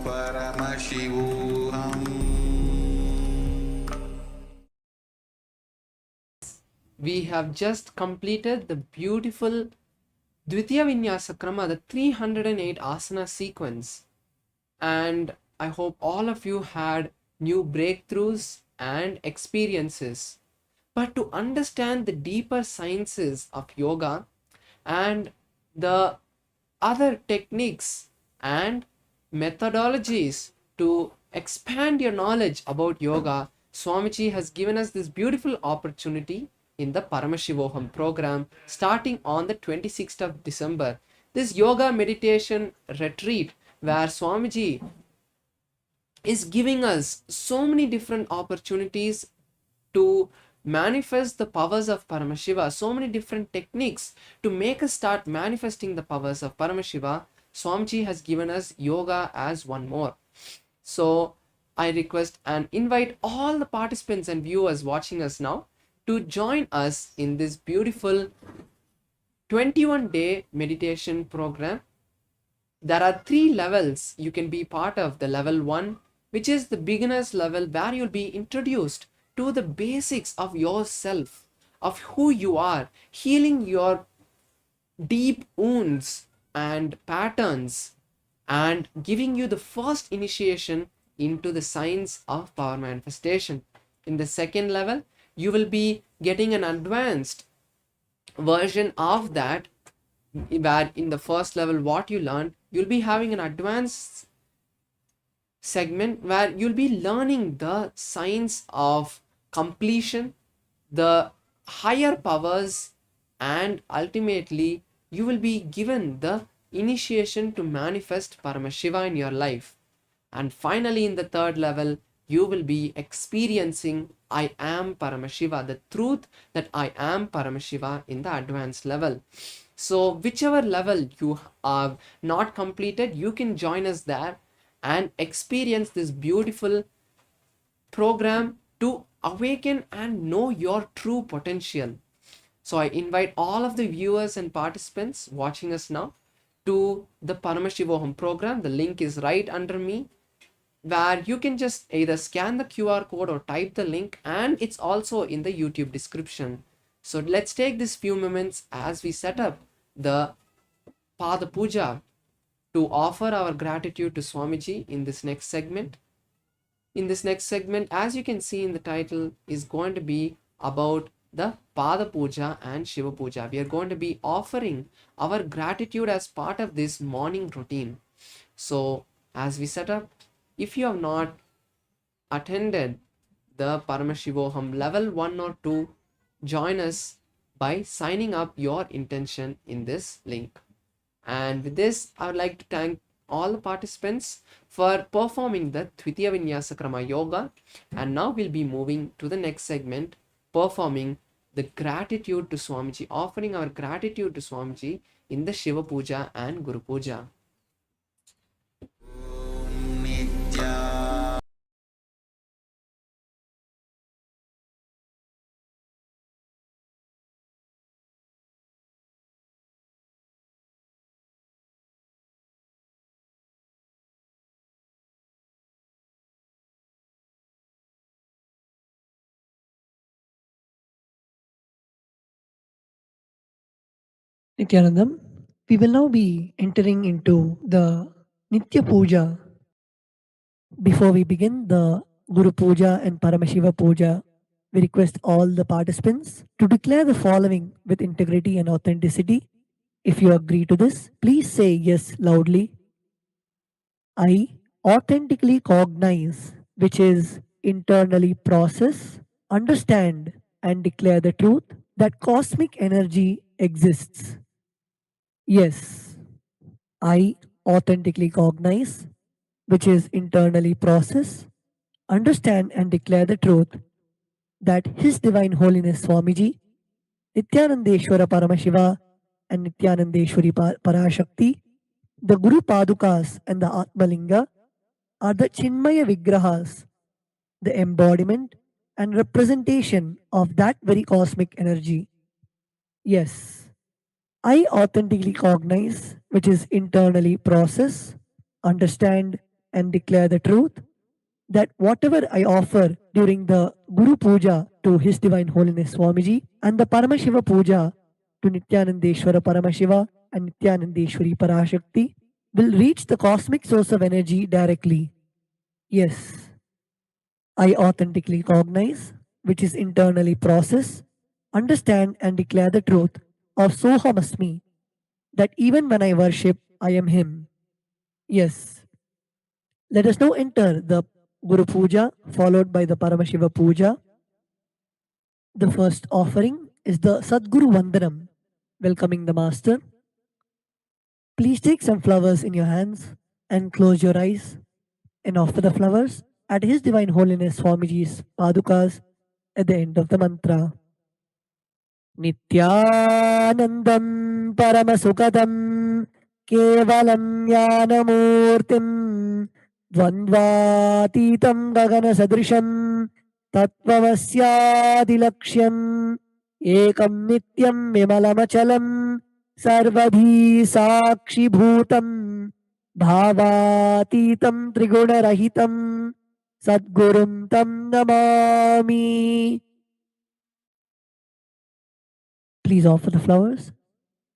S3: Paramashivoham.
S12: We have just completed the beautiful Dvitiya Vinyasa Krama, the 308 asana sequence. And I hope all of you had new breakthroughs and experiences. But to understand the deeper sciences of yoga and the other techniques and methodologies to expand your knowledge about yoga, Swamiji has given us this beautiful opportunity in the Paramashivoham program starting on the 26th of December. This yoga meditation retreat where Swamiji is giving us so many different opportunities to manifest the powers of Paramashiva, so many different techniques to make us start manifesting the powers of Paramashiva. Swamiji has given us yoga as one more. So I request and invite all the participants and viewers watching us now to join us in this beautiful 21-day meditation program. There are 3 levels you can be part of. The level 1, which is the beginner's level, where you'll be introduced to the basics of yourself, of who you are, healing your deep wounds and patterns, and giving you the first initiation into the science of power manifestation. In the second level, you will be getting an advanced version of that, where in the first level what you learned, you'll be having an advanced segment where you'll be learning the science of completion, the higher powers, and ultimately you will be given the initiation to manifest Paramashiva in your life. And finally, in the third level, you will be experiencing I am Paramashiva, the truth that I am Paramashiva in the advanced level. So whichever level you have not completed, you can join us there and experience this beautiful program to awaken and know your true potential. So I invite all of the viewers and participants watching us now to the Paramashivoham program. The link is right under me, where you can just either scan the QR code or type the link, and it's also in the YouTube description. So let's take this few moments as we set up the Pada Puja to offer our gratitude to Swamiji in this next segment. In this next segment, as you can see in the title, is going to be about the Pada Puja and Shiva Puja. We are going to be offering our gratitude as part of this morning routine. So as we set up, if you have not attended the Paramashivoham level 1 or 2, join us by signing up your intention in this link. And with this, I would like to thank all the participants for performing the Dvitiya Vinyasa Krama Yoga. And now we'll be moving to the next segment, performing the gratitude to Swamiji, offering our gratitude to Swamiji in the Shiva Puja and Guru Puja.
S9: Nithyanandam, we will now be entering into the Nitya Puja. Before we begin the Guru Puja and Paramashiva Puja, we request all the participants to declare the following with integrity and authenticity. If you agree to this, please say yes loudly. I authentically cognize, which is internally process, understand, and declare the truth that cosmic energy exists. Yes, I authentically cognize, which is internally process, understand, and declare the truth that His Divine Holiness Swamiji, Nithyanandeshwara Paramashiva, and Nithyanandeshwari Parashakti, the Guru Padukas and the Atmalinga, are the Chinmaya Vigrahas, the embodiment and representation of that very cosmic energy. Yes, I authentically cognize, which is internally process, understand, and declare the truth that whatever I offer during the Guru Puja to His Divine Holiness Swamiji and the Paramashiva Puja to Nithyanandeshwara Paramashiva and Nithyanandeshwari Parashakti will reach the cosmic source of energy directly. Yes, I authentically cognize, which is internally process, understand and declare the truth of Sohamasmi, that even when I worship, I am Him. Yes. Let us now enter the Guru Puja, followed by the Paramashiva Puja. The first offering is the Sadguru Vandanam, welcoming the Master. Please take some flowers in your hands and close your eyes and offer the flowers at His Divine Holiness Swamiji's Padukas at the end of the mantra. Nithyanandam Paramasukadam Kevalam Jnanamurtim Dvandvatītam Gaganasadrisham Tattvamasyaadilakshyam Ekam Nityam Vimalamachalam Sarvadhi Sakshibhutam Bhavatītam Trigunarahitam Sadgurum Tam Namami. Please offer the flowers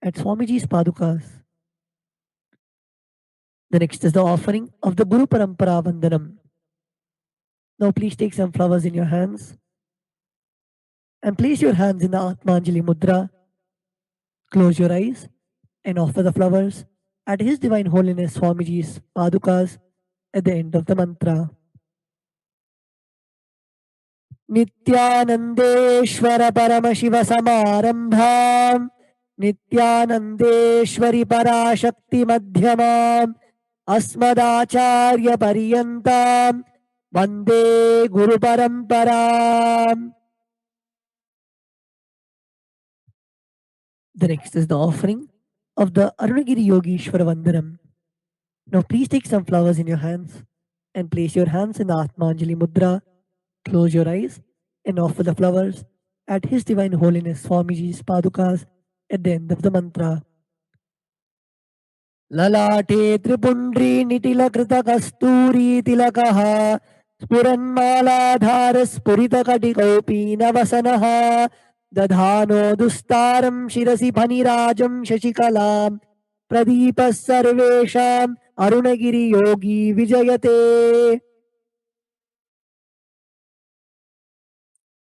S9: at Swamiji's Padukas. The next is the offering of the Guru Parampara Vandanam. Now please take some flowers in your hands and place your hands in the Atmanjali Mudra. Close your eyes and offer the flowers at His Divine Holiness Swamiji's Padukas at the end of the mantra. Nithyanandeshwara Paramashiva Samarambham Nithyanandeshwari Parashakti Madhyamam Asmadacharya Pariyantam Vande Guru Paramparam. The next is the offering of the Arunagiri Yogishwara Vandanam. Now please take some flowers in your hands and place your hands in the Atmanjali Mudra. Close your eyes and offer the flowers at His Divine Holiness Swamiji's Padukas at the end of the mantra. Lalate Tripundri Nitila Krita Kasturi Tilakaha Spuranmala Spurita Katikopi Navasanaha Dadhano Dustaram Shirasi Panirajam Shashikalam Pradipas Sarvesham Arunagiri Yogi Vijayate.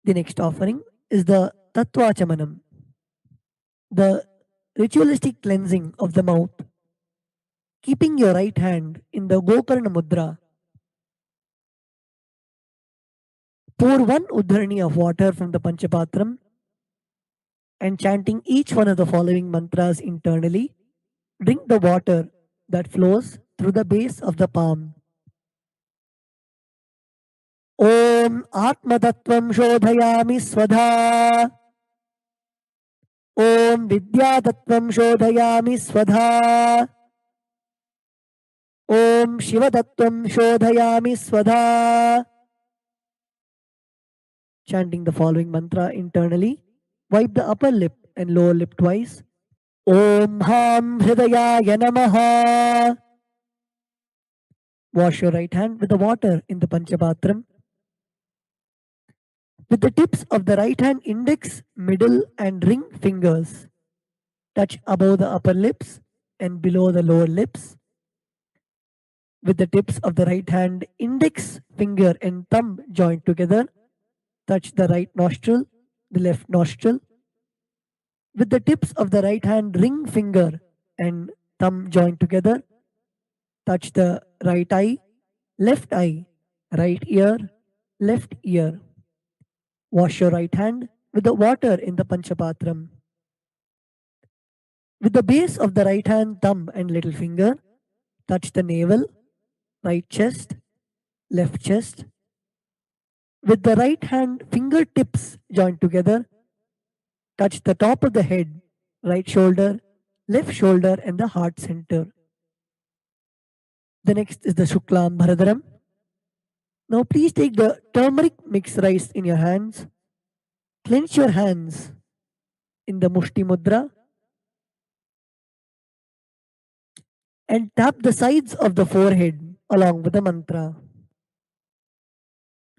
S9: The next offering is the Tattvachamanam, the ritualistic cleansing of the mouth. Keeping your right hand in the Gokarna Mudra, pour one Udharani of water from the Panchapatram and chanting each one of the following mantras internally, drink the water that flows through the base of the palm. Om Atmatattvam Shodhayami Swadha. Om Vidyatattvam Shodhayami Swadha. Om Shivatattvam Shodhayami Swadha. Chanting the following mantra internally, wipe the upper lip and lower lip twice. Om Ham Hridayaya Namaha. Wash your right hand with the water in the Panchapatram. With the tips of the right hand index, middle and ring fingers, touch above the upper lips and below the lower lips. With the tips of the right hand index, finger and thumb joined together, touch the right nostril, the left nostril. With the tips of the right hand ring finger and thumb joined together, touch the right eye, right ear, left ear. Wash your right hand with the water in the Panchapatram. With the base of the right hand, thumb and little finger, touch the navel, right chest, left chest. With the right hand fingertips joined together, touch the top of the head, right shoulder, left shoulder and the heart center. The next is the Shuklam Bharadaram. Now please take the turmeric mixed rice in your hands. Clench your hands in the Mushti Mudra and tap the sides of the forehead along with the mantra.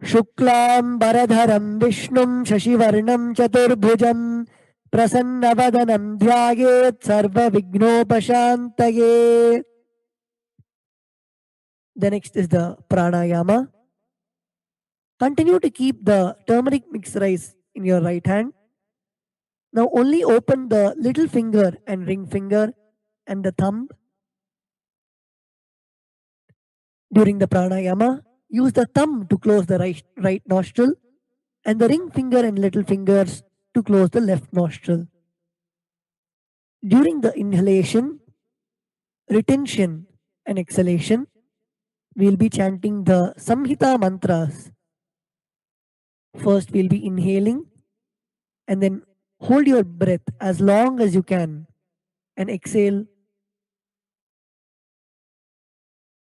S9: Shuklam Baradharam Vishnum Shashivarnam Chaturbhujam Prasannavadanam Dhyayet Sarva Vignopashantaye. The next is the pranayama. Continue to keep the turmeric mixed rice in your right hand. Now only open the little finger and ring finger and the thumb. During the pranayama, use the thumb to close the right nostril and the ring finger and little fingers to close the left nostril. During the inhalation, retention and exhalation, we will be chanting the Samhita mantras. First, we'll be inhaling and then hold your breath as long as you can and exhale.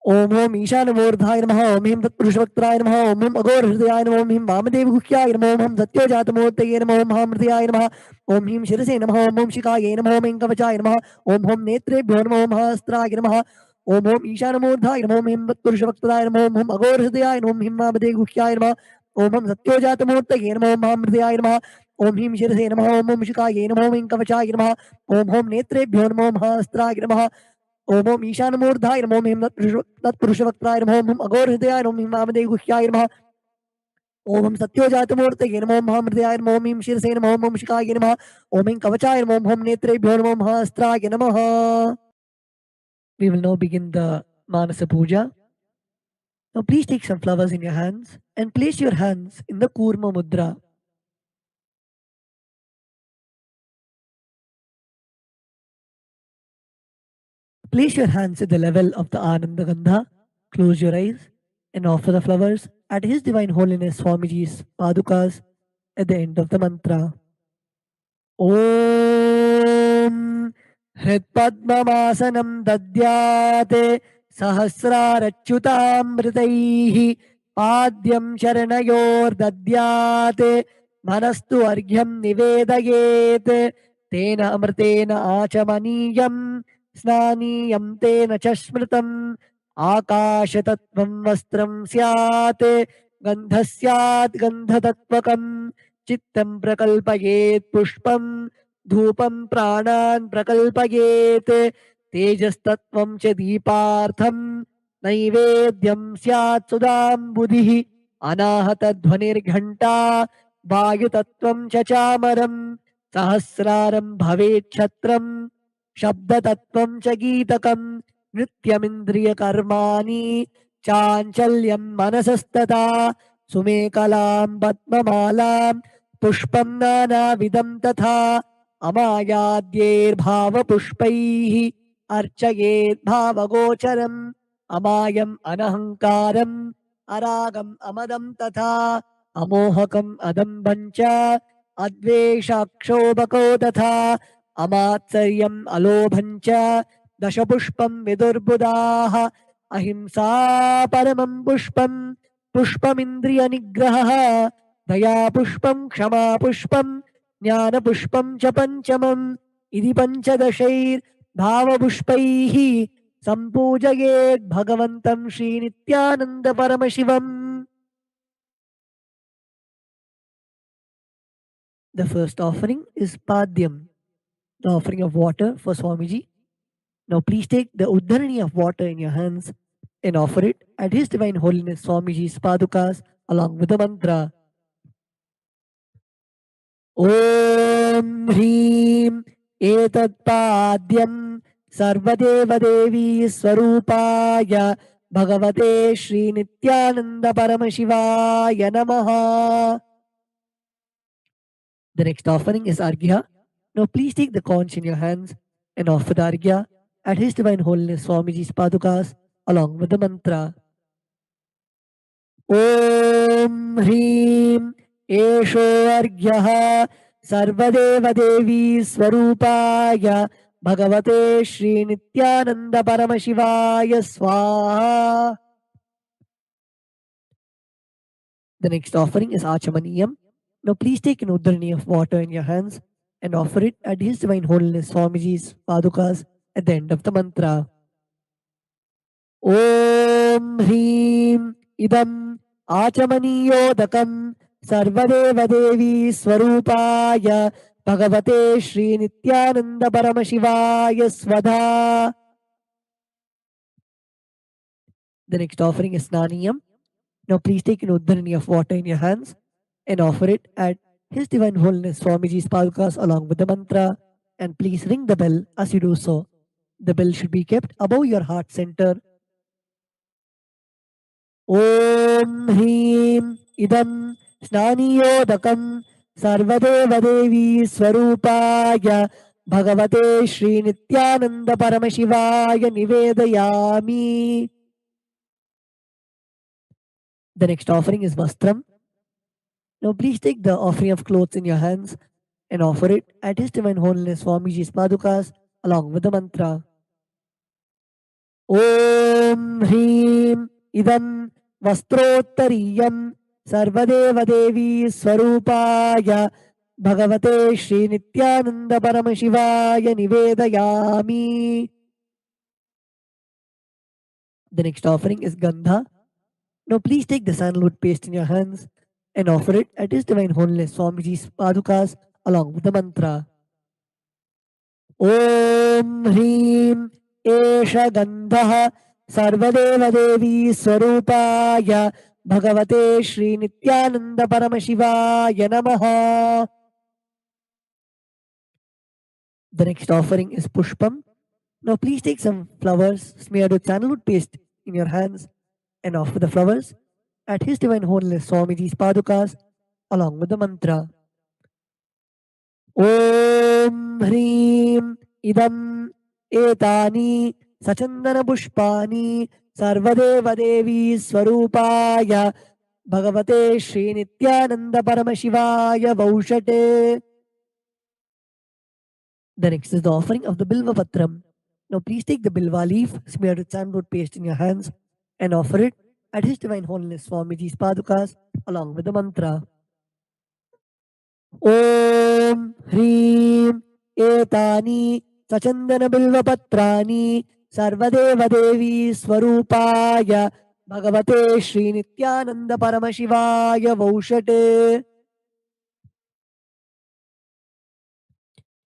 S9: Om Om Ishanamurdhaय नमः ओम him तत्पुरुषवक्त्राय नमः ओम him अघोर हृदयाय नमः ओम him Vamdev गुह्याय नमः ओम हम सत्योजातमूर्तये नमः ओम महामृदयाय नमः ओम him शिरसे नमः ओम ओम शिखायै नमः ओम कवचाय नमः ओम हम नेत्रेभ्यो नमः ओम हस्त्राय नमः ओम ओम ईशानमूर्धाय नमः ओम हिम तत्पुरुषवक्त्राय नमः ओम हम अघोर हृदयाय नमः ओम हिम वामदेव गुह्याय नमः ओम हम सत्योजातमूर्तये नमः ओम महामृदयाय नमः ओम हिम शिरसे नमः ओम ओम शिखायै नमः ओम कवचाय नमः ओम हम नेत्रेभ्यो नमः ओम हस्त्राय नमः ओम ओम ईशानमूर्धाय नमो ओम हिम तत्पुरुषवक्त्राय नमो ओम अघोर हृदयाय नमो ओम हिम वामदेव गुह्याय नमः ओम हम सत्योजातमूर्तये नमो ओम महामृदयाय नमो ओम हिम शिरसे नमो ओम शिखाय नमः ओम हिम कवचाय नमो ओम नेत्रेभ्यो नमो ओम हस्त्राय नमः. We will now begin the Manasa Puja. Now please take some flowers in your hands and place your hands in the Kurma Mudra. Place your hands at the level of the Ananda Gandha. Close your eyes and offer the flowers at His Divine Holiness Swamiji's Padukas at the end of the mantra. Om Hritpadmamasanam Dadyate Sahasrarachyutamritaihi Padyam Sharanayor Dadyate Manastu Argyam Nivedayet Tena Amritena Achamaniyam स्नानीयं तेन च स्मृतम् आकाशतत्त्वं वस्त्रं स्यात् गन्धः स्यात् गन्धतत्त्वकम् चित्तं प्रकल्पयेत् पुष्पं धूपं प्राणान् प्रकल्पयेत् तेजस्तत्त्वं च दीपार्थं नैवेद्यं स्यात् सुदाम्बुधिः अनाहतध्वनिर्घण्टा वायुतत्त्वं च चामरं सहस्रारं भवेत् छत्रम् शब्दतत्त्वं च गीतकम् नृत्यमिन्द्रियकर्माणि चाञ्चल्यं मनसस्तथा सुमेकलां पद्ममालां पुष्पं नानाविधं तथा अमायाद्यैर्भावपुष्पैः अर्चयेत् भावगोचरम् अमायम् अनहङ्कारम् अरागम् अमदं तथा अमोहकम् अदम्बं च अद्वेषाक्षोभको तथा अमात्सर्यम् अलोभञ्च दशपुष्पं विदुर्बुधाः अहिंसा परमं पुष्पं पुष्पमिन्द्रियनिग्रहः दया पुष्पं क्षमा पुष्पं ज्ञानपुष्पं च पञ्चमम् इति पञ्चदशैर्भावपुष्पैः सम्पूजयेत् भगवन्तं Shri Nityananda Paramashivam. The first offering is Padyam, the offering of water for Swamiji. Now please take the Uddharani of water in your hands and offer it at His Divine Holiness Swamiji's Padukas along with the mantra. Om Hreem Etat Padyam Sarvadeva Devi Swarupaya Bhagavate Shri Nithyananda Paramashivaya Namaha. The next offering is Arghya. Now please take the conch in your hands and offer the Arghya at His Divine Holiness Swamiji's Padukas along with the mantra. Om Hreem Esho Arghyaha Sarvadeva Devi Swarupaya Bhagavate Shri Nithyananda Paramashivaya Swaha. The next offering is Achamaniyam. Now please take an Uddharani of water in your hands and offer it at His Divine Holiness Swamiji's Padukas at the end of the mantra. Om ह्रीं idam आचमनीयोदकं सर्वदेवदेवी स्वरूपाय भगवते श्री नित्यानंद परमशिवाय स्वधा. The next offering is Snaniyam. Now please take an uddharani of water in your hands and offer it at His Divine Holiness Swamiji's Padukas along with the mantra, and please ring the bell as you do so. The bell should be kept above your heart center. Om Hreem Idam Snaniyodakam Sarvadevadevi Swarupaya Bhagavate Shri Nityananda Paramashivaya Nivedayami. The next offering is Vastram. Now please take the offering of clothes in your hands and offer it at His Divine Holiness Swamiji's Padukas along with the mantra. Om Hreem Idam Vastrottariyam Sarvadevadevi Swarupaya Bhagavate Shri Nityananda Paramashivaya Nivedayami. The next offering is Gandha. Now please take the sandalwood paste in your hands and offer it at His Divine Holiness Swamiji's Padukas along with the mantra. Om Hreem Esha Gandha Sarvadevadevi Swarupaya Bhagavate Shri Nityananda Paramashivaya Namaha. The next offering is Pushpam. Now please take some flowers smeared with sandalwood paste in your hands and offer the flowers at His Divine Holiness Swamiji's Padukas along with the mantra. Om Hreem Idam Etani Sachandana Pushpani Sarvadeva Devi Swarupaya Bhagavate Shri Nityananda Paramashivaya Vaushate. The next is the offering of the Bilva Patram. Now please take the Bilva leaf smeared with sandalwood paste in your hands and offer it at His Divine Holiness Swamiji's Padukas along with the mantra. Om Hreem Etani Sachandana Bilvapatrani Sarvadeva Devi Swarupaya Bhagavate Shri Nityananda Paramashivaya Vaushate.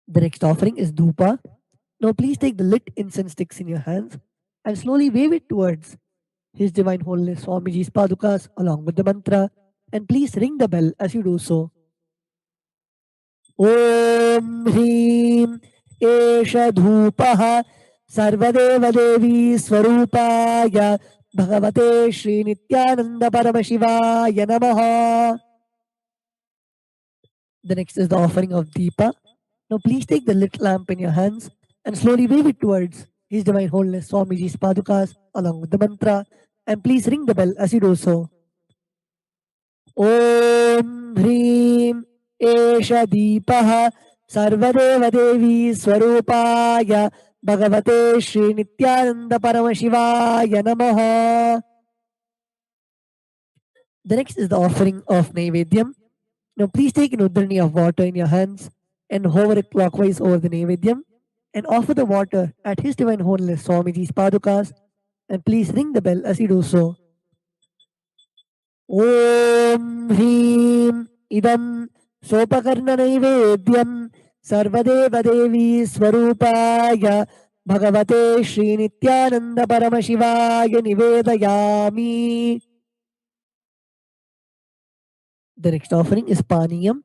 S9: The next offering is Dhupa. Now please take the lit incense sticks in your hands and slowly wave it towards His Divine Holiness Swamiji's Padukas along with the mantra, and please ring the bell as you do so. Om Hreem Esha Dhupaha Sarvadeva Devi Swarupaya Bhagavate Shri Nityananda Paramashivaya Namaha. The next is the offering of Deepa. Now please take the lit lamp in your hands and slowly wave it towards His Divine Holiness Swamiji's Padukas along with the mantra, and please ring the bell as you do so. Om Hreem Esha Deepaha Sarvadeva Devi Swarupaya Bhagavate Shri Nityananda Paramashivaya Namaha. The next is the offering of Naivedyam. Now please take an uddharani of water in your hands and hover it clockwise over the Naivedyam and offer the water at His Divine Holiness Swamiji's Padukas, and please ring the bell as you do so. Om Hreem Idam Sopakarna Naivedyam Sarvadeva Devi Swarupaya Bhagavate Shri Nityananda Paramashivaya Nivedayami. The next offering is Paniyam.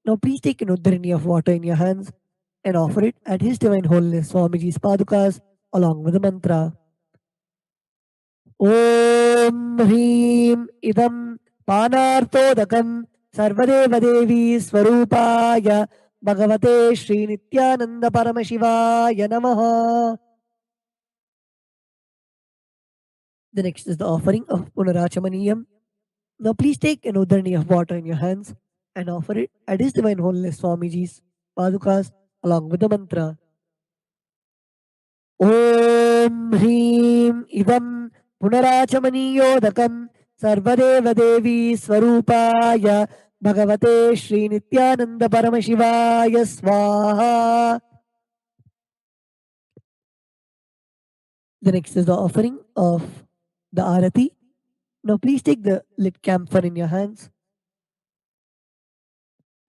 S9: Now please take an uddharani of water in your hands and offer it at His Divine Holiness Swamiji's Padukas along with the mantra. Om Hreem Idam Panartodakam Sarvadeva Devi Swarupaya Bhagavate Shri Nityananda Paramashivaya Namaha. The next is the offering of Punarachamaniyam. Now please take an uddharani of water in your hands and offer it at His Divine Holiness Swamiji's Padukas along with the mantra. Om Hreem Idam Punarachamaniyodakam Sarvadeva Devi Swarupaya Bhagavate Shri Nityananda Paramashivaya Swaha. The next is the offering of the Arati. Now please take the lit camphor in your hands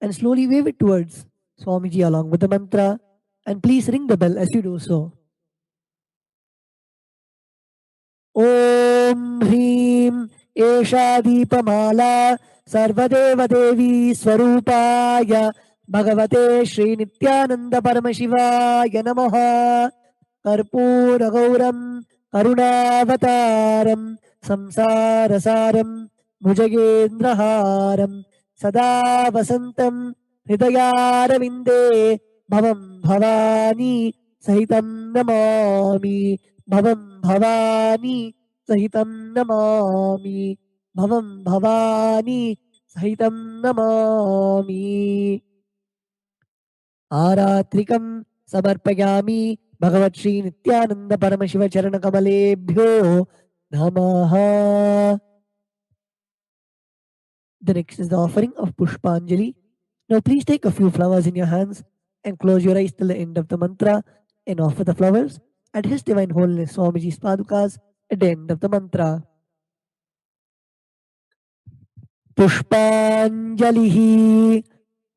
S9: and slowly wave it towards Swamiji along with the mantra, and please ring the bell as you do so. Om Hrim Esha Deepamala Sarvadeva Devi Swarupaya Bhagavate Shri Nithyananda Paramashivaya Namaha Karpura Gauram Karunavataram Samsarasaram Bhujagendraharam Sada Vasantam Hridayarvinde Bhavam Bhavani Sahitam Namami Bhavam Bhavani Sahitam Namami Bhavam Bhavani Sahitam Namami Aratrikam Samarpayami Bhagavat Shri Nithyananda Paramashiva Charana Kamalebhyo Namaha. The next is the offering of Pushpanjali. Now please take a few flowers in your hands and close your eyes till the end of the mantra and offer the flowers at His Divine Holiness Swamiji's Padukas at the end of the mantra. Pushpanjalihi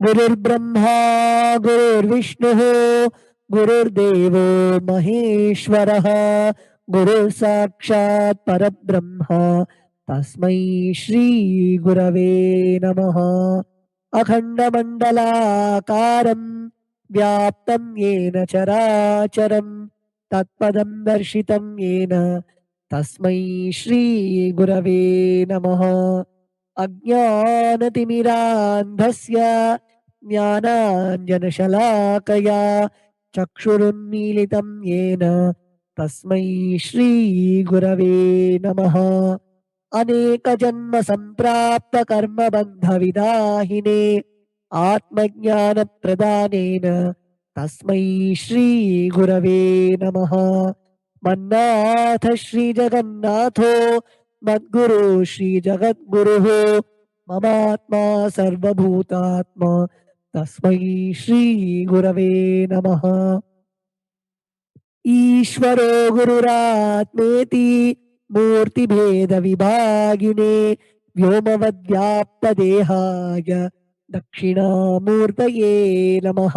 S9: Gururbrahma Gururvishnuh Gururdevo Maheshwarah Guru Sakshat Parabrahma Tasmai Shri Gurave Namaha Akhandamandalakaram Vyaptam Yena Characharam Tatpadam Darshitam Yena Tasmai Shri Gurave Namaha अज्ञानतिमिरान्धस्य ज्ञानाञ्जनशलाकया चक्षुरुन्मीलितं येन तस्मै श्रीगुरवे नमः अनेकजन्मसम्प्राप्तकर्मबन्धविदाहिने आत्मज्ञानप्रदानेन तस्मै श्रीगुरवे नमः मन्नाथ श्रीजगन्नाथो मद्गुरु श्रीजगद्गुरुः ममात्मा सर्वभूतात्मा तस्मै श्रीगुरवे नमः ईश्वरो गुरुरात्मेति मूर्तिभेदविभागिने व्योमवद्व्याप्तदेहाय दक्षिणामूर्तये नमः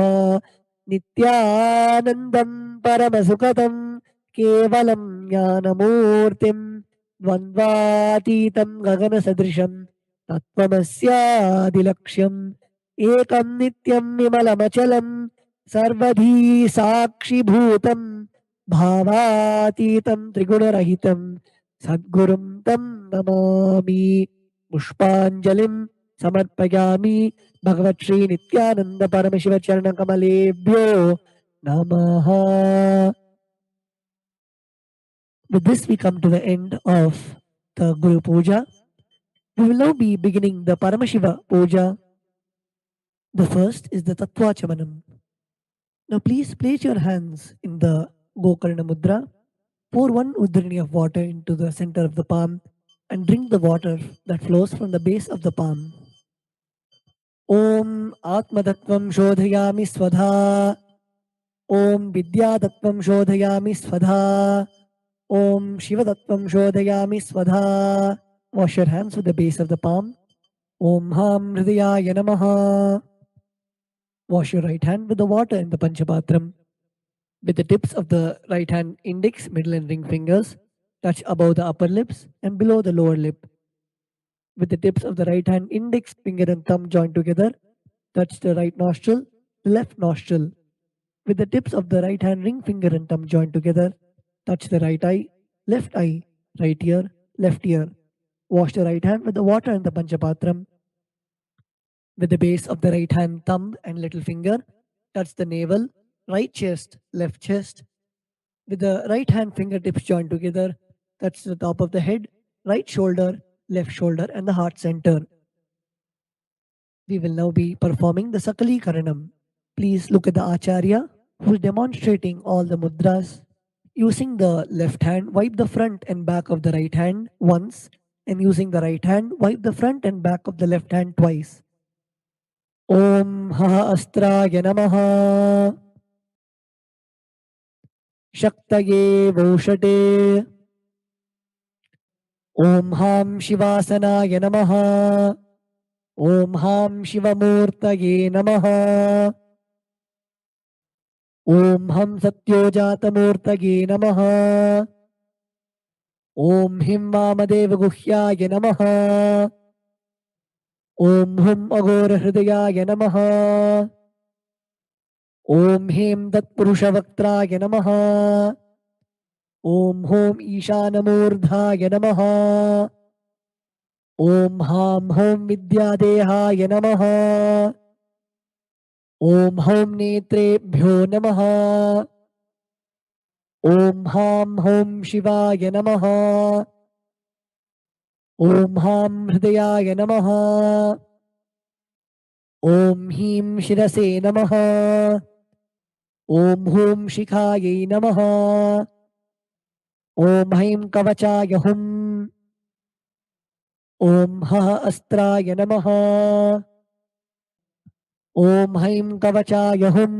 S9: नित्यानन्दं परमसुखदं केवलं ज्ञानमूर्तिं द्वन्द्वातीतं गगनसदृशं तत्त्वमस्यादिलक्ष्यम् एकं नित्यं विमलमचलं सर्वधी साक्षिभूतं भावातीतं त्रिगुणरहितं सद्गुरुं तं नमामि पुष्पाञ्जलिं समर्पयामि भगवत् श्री नित्यानंद परमशिव चरण कमलेभ्यो नमः. With this we come to the end of the Guru Puja. We will now be beginning the Paramashiva Puja. The first is the Tattva Chamanam. Now please place your hands in the Gokarna Mudra. Pour one udrini of water into the center of the palm and drink the water that flows from the base of the palm. Om Atmadattvam Shodhayami Swadha. Om Vidyadattvam Shodhayami Swadha. Om Shivadattvam Shodhayami Swadha. Wash your hands with the base of the palm. Om Ham Hridayaya Namaha. Wash your right hand with the water in the Panchapatram. With the tips of the right hand index, middle and ring fingers, touch above the upper lips and below the lower lip. With the tips of the right hand index, finger and thumb joined together, touch the right nostril, the left nostril. With the tips of the right hand ring finger and thumb joined together, touch the right eye, right ear, left ear. Wash the right hand with the water in the Panchapatram. With the base of the right hand thumb and little finger, touch the navel, right chest, left chest. With the right hand fingertips joined together, touch the top of the head, right shoulder, left shoulder and the heart center. We will now be performing the Sakali Karanam. Please look at the Acharya who is demonstrating all the mudras. Using the left hand, wipe the front and back of the right hand once, and using the right hand, wipe the front and back of the left hand twice. Om Haha Astraya Namaha. Shaktaye Voshate. ॐ हां शिवासनाय नमः। ॐ हां शिवमूर्तये नमः। ॐ हं सत्योजातमूर्तये नमः। ॐ हिं वामदेवगुह्याय नमः। ॐ हुं अघोरहृदयाय नमः। ॐ ह्रीं तत्पुरुषवक्त्राय नमः। ॐ हूं ईशानमूर्धाय नमः। ॐ हां हौं विद्यादेहाय नमः। ॐ हौं नेत्रेभ्यो नमः। ॐ हां हौं शिवाय नमः। ॐ हां हृदयाय नमः। ॐ ह्रीं शिरसे नमः। ॐ हूं शिखायै नमः। ॐ हैं कवचाय हुम्। ॐ हः अस्त्राय नमः। ॐ हैं कवचाय हुम्।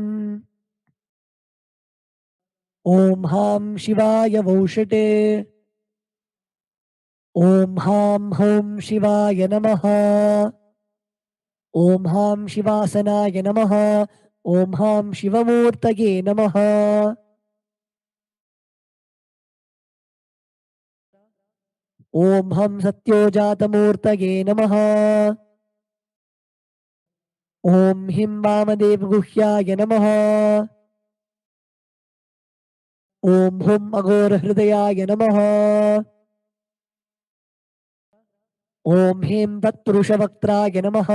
S9: ॐ हां शिवाय वौषटे। ॐ हां हौं शिवाय नमः। ॐ हां शिवासनाय नमः। ॐ हां शिवमूर्तये नमः। ॐ हं सत्योजातमूर्तये नमः। ॐ हिं वामदेवगुह्याय नमः। ॐ हुं अघोरहृदयाय नमः। ॐ ह्रीं तत्पुरुषवक्त्राय नमः।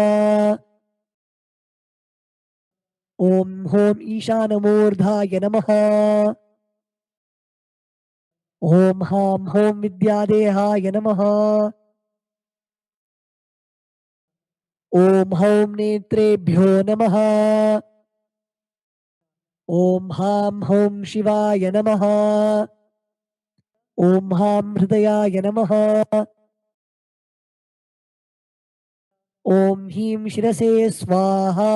S9: ॐ हौं ईशानमूर्धाय नमः। ॐ हां हौं विद्यादेहाय नमः। ॐ हौं नेत्रेभ्यो नमः। ॐ हां हौं शिवाय नमः। ॐ हां हृदयाय नमः। ॐ ह्रीं शिरसे स्वाहा।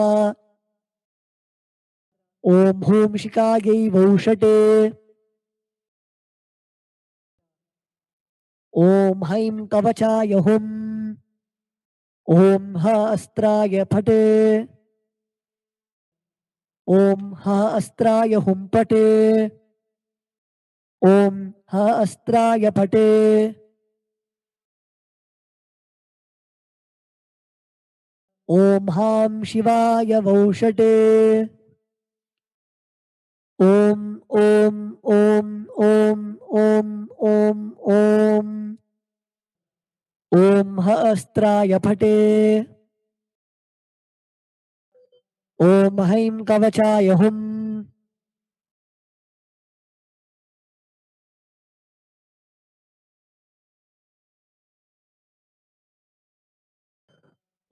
S9: ॐ हूं शिखायै वौषटे। ॐ हैं कवचाय हुम्। ॐ ह अस्त्राय फटे। ॐ ह अस्त्राय हुं पटे। ॐ ह अस्त्राय फटे। ॐ हां शिवाय वौषटे। ॐ ॐ ॐ ॐ ॐ ॐ ॐ ॐ ह अस्त्राय फटे। ॐ हैं कवचाय हुम्।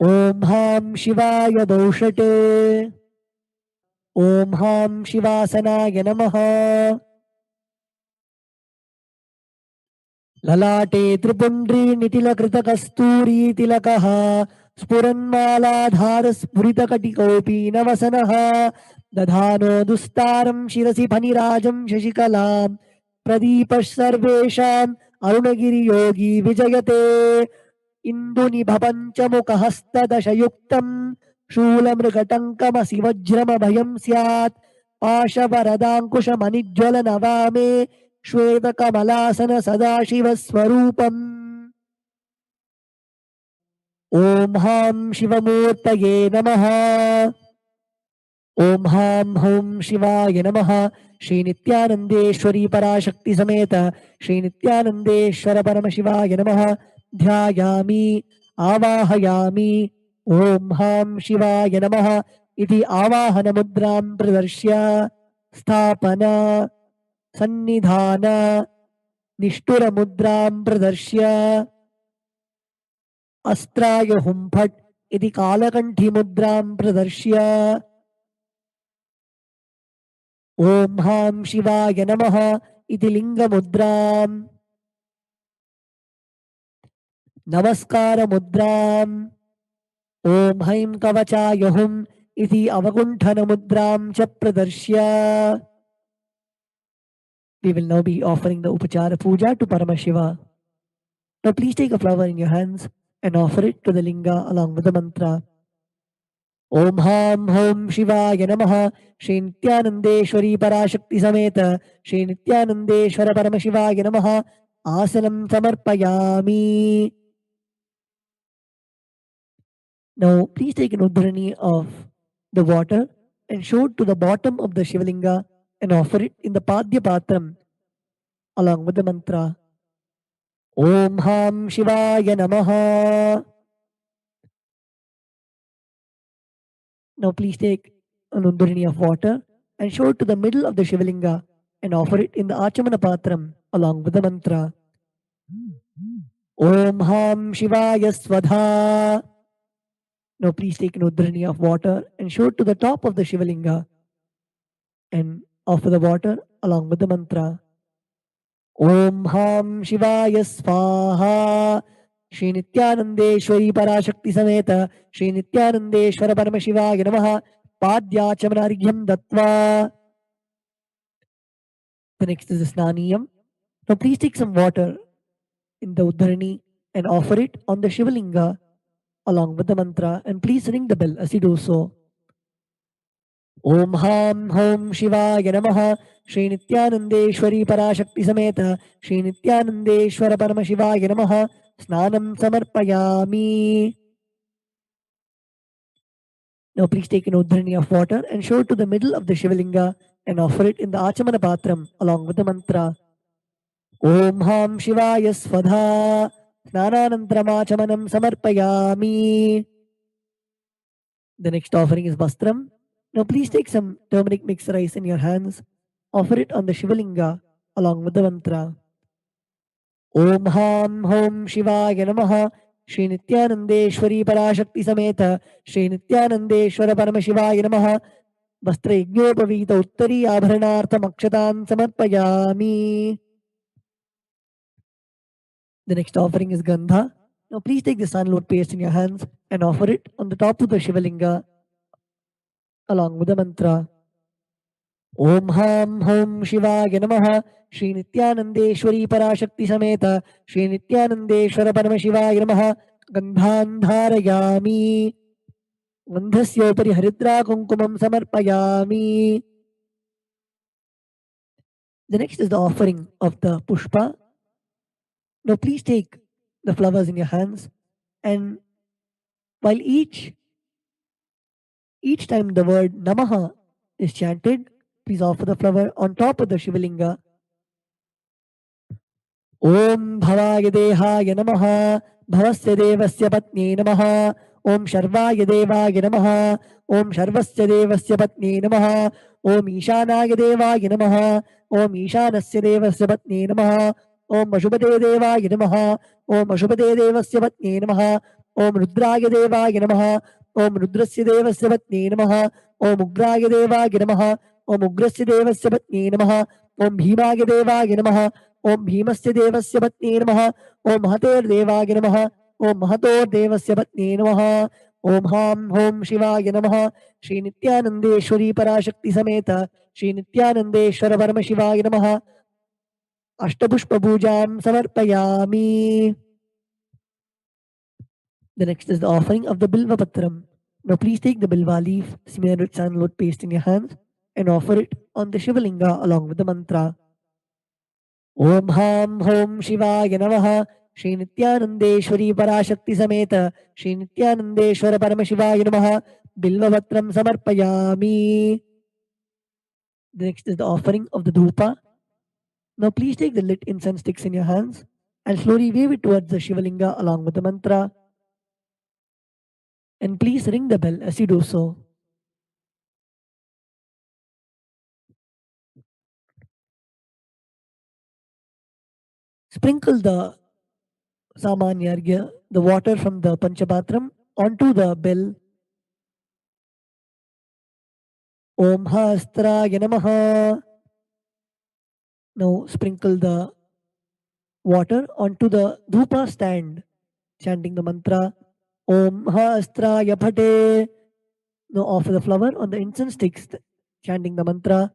S9: ॐ हां शिवाय वौषटे। ॐ हां शिवासनाय नमः। ललाटे त्रिपुण्ड्रीनिटिलकृतकस्तूरीतिलकः स्फुरन्मालाधारस्फुरितकटिकोऽपि दधानो दुस्तारं शिरसि फणिराजं शशिकलां प्रदीपः सर्वेषाम् अरुणगिरियोगी विजयते इन्दुनिभपञ्चमुखहस्तदशयुक्तं शूलमृगटङ्कमसि वज्रमभयं स्यात् पाशवरदाङ्कुशमणिज्वलनवामे श्वेतकमलासन सदाशिवस्वरूपम्। ॐ हां शिवमूर्तये नमः। ॐ हां हौं शिवाय नमः। श्रीनित्यानन्देश्वरी पराशक्ति समेत श्रीनित्यानन्देश्वर परमशिवाय नमः। ध्यायामि आवाहयामि। ॐ हां शिवाय नमः इति आवाहनमुद्रां प्रदर्श्य स्थापना सन्निधान निष्ठुरमुद्रां प्रदर्श्य अस्त्राय हुं फट् इति कालकण्ठिमुद्रां प्रदर्श्य ॐ हां शिवाय नमः इति लिङ्गमुद्राम् नमस्कारमुद्राम् ॐ हैं कवचाय हुम् इति अवकुण्ठनमुद्रां च प्रदर्श्य we will now be offering the Upachara Puja to Paramashiva. Now please take a flower in your hands and offer it to the linga along with the mantra. Om Ham Hom Shivaya Namaha Shri Nithyanandeshwari Parashakti Sameta Shri Nithyanandeshwara Paramashivaya Namaha Asanam Samarpayami. Now please take an udhrani of the water and show it to the bottom of the Shivalinga and offer it in the Padya Patram along with the mantra. Om Ham Shivaya Namaha. Now please take an undurani of water and show it to the middle of the Shivalinga and offer it in the Achamana Patram along with the mantra. Om Ham Shivaya Svadha. Now please take an udhrani of water and show it to the top of the Shivalinga and offer the water along with the mantra. Om Ham Shivaya Svaha. Shri Nithyanandeshwari Parashakti Sameta Shri Nithyanandeshwara Paramashivaya Namaha Padyachamanaryam Dattva. The next is the Snaniyam. Now please take some water in the Uddharani and offer it on the Shivalinga along with the mantra, and please ring the bell as you do so. Om Ham Hom Shivaya Namaha Shri Nithyanandeshwari Parashakti Sameta Shri Nithyanandeshwara Paramashivaya Namaha Snanam Samarpayami. Now please take an udhrani of water and show it to the middle of the Shivalinga and offer it in the Achamana Patram along with the mantra. Om Ham Shivaya Svadha Snananantram Samarpayami. The next offering is Vastram. Now please take some turmeric mixed rice in your hands, offer it on the Shivalinga along with the mantra. Om Ham Hom Shivaya Namaha Shri Nithyanandeshwari Parashakti Sameta Shri Nithyanandeshwara Paramashivaya Namaha Vastra Yajnopavita Uttari Abharanartham Akshatan Samarpayami. The next offering is Gandha. Now please take the sandalwood paste in your hands and offer it on the top of the Shivalinga along with the mantra. Om Ham Hom Shivaya Namaha Shri Nithyanandeshwari Parashakti Sameta Shri Nithyanandeshwara Paramashivaya Namaha Gandhan Dharayami. Gandhasyopari Haridra Kunkumam Samarpayami. The next is the offering of the Pushpa. Now please take the flowers in your hands, and while each time the word Namaha is chanted, please offer the flower on top of the Shivalinga. Om Bhavaya Dehaya Namaha Bhavasya Devasya Patni Namaha Om Sharvaya Devaya Namaha Om Sharvasya Devasya Patni Namaha Om Ishanaya Devaya Namaha Om Ishanasya Devasya Patni Namaha Om Ashubhade Devaya Namaha Om Ashubhade Devasya Patni Namaha Om Rudraya Devaya Namaha Om Rudrasya Devasya Patni Namaha Om Ugraya Devaya Namaha Om Ugrasya Devasya Patni Namaha Om Bhimaya Devaya Namaha Om Bhimasya Devasya Patni Namaha Om Mahater Devaya Namaha Om Mahator Devasya Patni Namaha Om Ham Hom Shivaya Namaha Shri Nithyanandeshwari Parashakti Sameta Shri Nithyanandeshwara Paramashivaya Namaha Ashtapushpa Pujam Samarpayami. The next is the offering of the Bilva Patram. Now please take the Bilva leaf smeared with sandalwood paste in your hands and offer it on the Shivalinga along with the mantra. Om Ham Hom Shivaya Namaha Shri Nithyanandeshwari Parashakti Sameta Shri Nithyanandeshwara Paramashivaya Namaha Bilvavatram Samarpayami. The next is the offering of the Dhupa. Now please take the lit incense sticks in your hands and slowly wave it towards the Shivalinga along with the mantra. And please ring the bell as you do so. Sprinkle the Samanyargya, the water from the Panchapatram, onto the bell. Om Hastraya Namaha. Now sprinkle the water onto the Dhupa stand, chanting the mantra Om Hastraya Phate. Now offer the flower on the incense sticks, chanting the mantra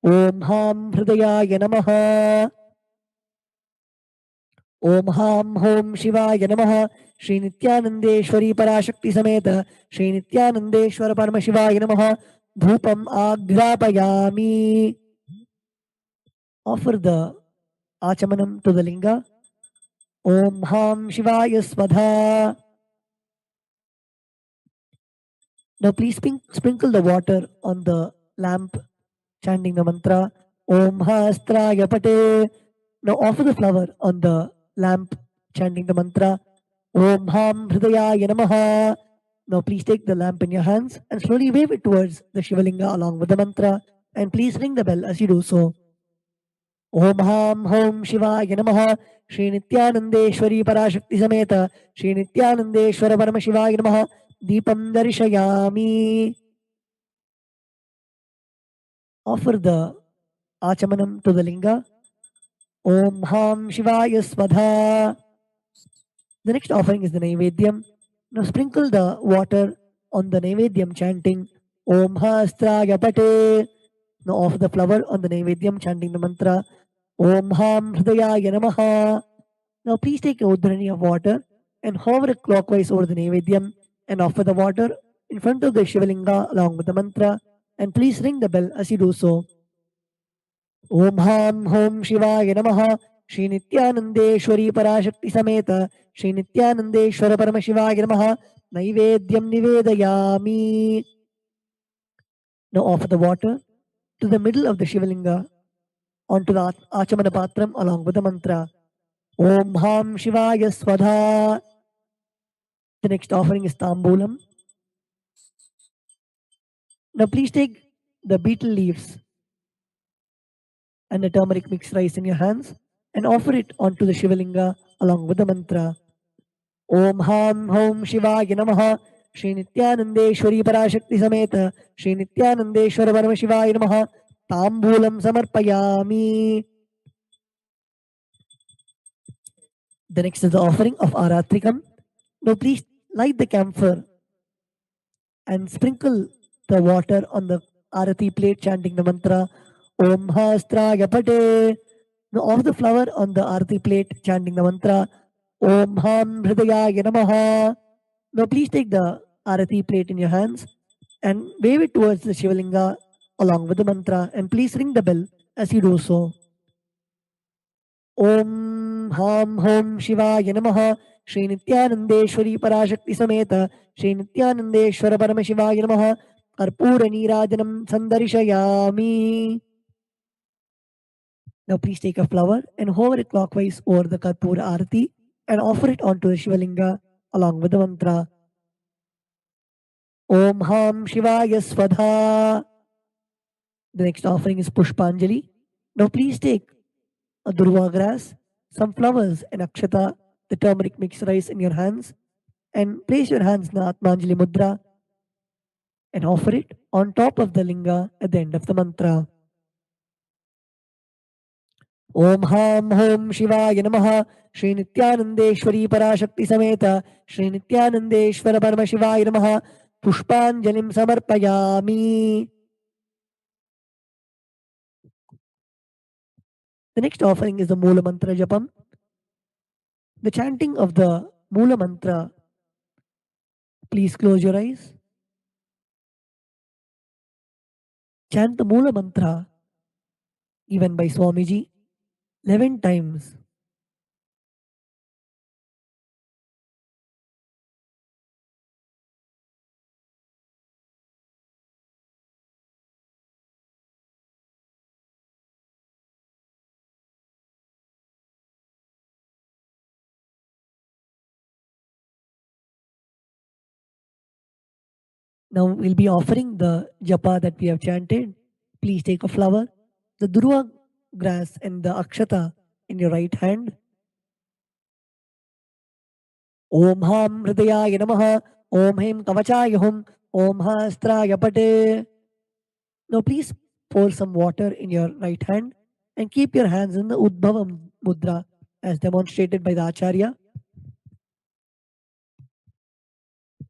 S9: Om Ham Hridayaya Namaha. Om Ham Hom Shivaya Namaha. Shri Nithyanandeshwari Parashakti Sameta Shri Nithyanandeshwara Paramashivaya Namaha. Dhupam Agrapayami. Offer the Achamanam to the linga. Om Ham Shivaya Swadha. Now please sprinkle the water on the lamp, chanting the mantra Om Hastraya Pate. Now offer the flower on the lamp, chanting the mantra Om Ham Hridayaya Namaha. Now please take the lamp in your hands and slowly wave it towards the Shivalinga along with the mantra, and please ring the bell as you do so. Om Ham Hom Shivaya Namaha. Shri Nithyanandeshwari Parashakti Sameta Shri Nithyanandeshwara Paramashivaya Namaha. Deepam Darshayami. Offer the Achamanam to the linga. Om Ham Shivaya Swadha. The next offering is the Naivedyam. Now sprinkle the water on the Naivedyam, chanting Om Hastraya Pate. Now offer the flower on the Naivedyam, chanting the mantra Om Ham Hridayaya Namaha. Now please take a udhrani of water and hover it clockwise over the Naivedyam and offer the water in front of the Shivalinga along with the mantra, and please ring the bell as you do so. Om Ham Hom Shivaya Namaha. Shri Nithyanandeshwari Parashakti Sameta Shri Nithyanandeshwara Paramashivaya Namaha. Naivedyam Nivedayami. Now offer the water to the middle of the Shivalinga onto the Achamana Patram along with the mantra Om Ham Shivaya Swadha. The next offering is Tambulam. Now please take the betel leaves and the turmeric mixed rice in your hands and offer it onto the Shivalinga along with the mantra Om Ham Hom Shivaya Namaha. Shri Nithyanandeshwari Parashakti Sameta Shri Nithyanandeshwara Paramashivaya Namaha. Tambulam Samarpayami. The next is the offering of Aratrikam. Now please light the camphor and sprinkle the water on the Arati plate, chanting the mantra Om Hastraya Pate. Now offer the flower on the Arati plate, chanting the mantra Om Ham Hridayaya Namaha. Now please take the Arati plate in your hands and wave it towards the Shivalinga along with the mantra, and please ring the bell as you do so. Om Ham Hom Shivaya Namaha. Shri Nithyanandeshwari Parashakti Sameta Shri Nithyanandeshwara Paramashivaya Namaha. Karpura Neerajanam Sandarishayami. Now please take a flower and hover it clockwise over the Karpura Arati and offer it onto the Shivalinga along with the mantra Om Ham Shivaya Swadha. The next offering is Pushpanjali. Now please take a durva grass, some flowers, and akshata, the turmeric mixed rice in your hands, and place your hands in the Atmanjali Mudra and offer it on top of the linga at the end of the mantra. Om Ham Hom Shivaya Namaha. Shri Nithyanandeshwari Parashakti Sameta Shri Nithyanandeshwara Paramashivaya Namaha. Pushpanjalim Samarpayami. The next offering is the Mula Mantra Japam. The chanting of the Mula Mantra. Please close your eyes. Chant the Mula Mantra given by Swamiji 11 times. Now we'll be offering the japa that we have chanted. Please take a flower, the durva grass and the akshata in your right hand. Om Ham Hridayaya Namaha. Om Hem Kavachaya Hum. Om Hastraya Pate. Now please pour some water in your right hand and keep your hands in the Udbhava Mudra as demonstrated by the Acharya.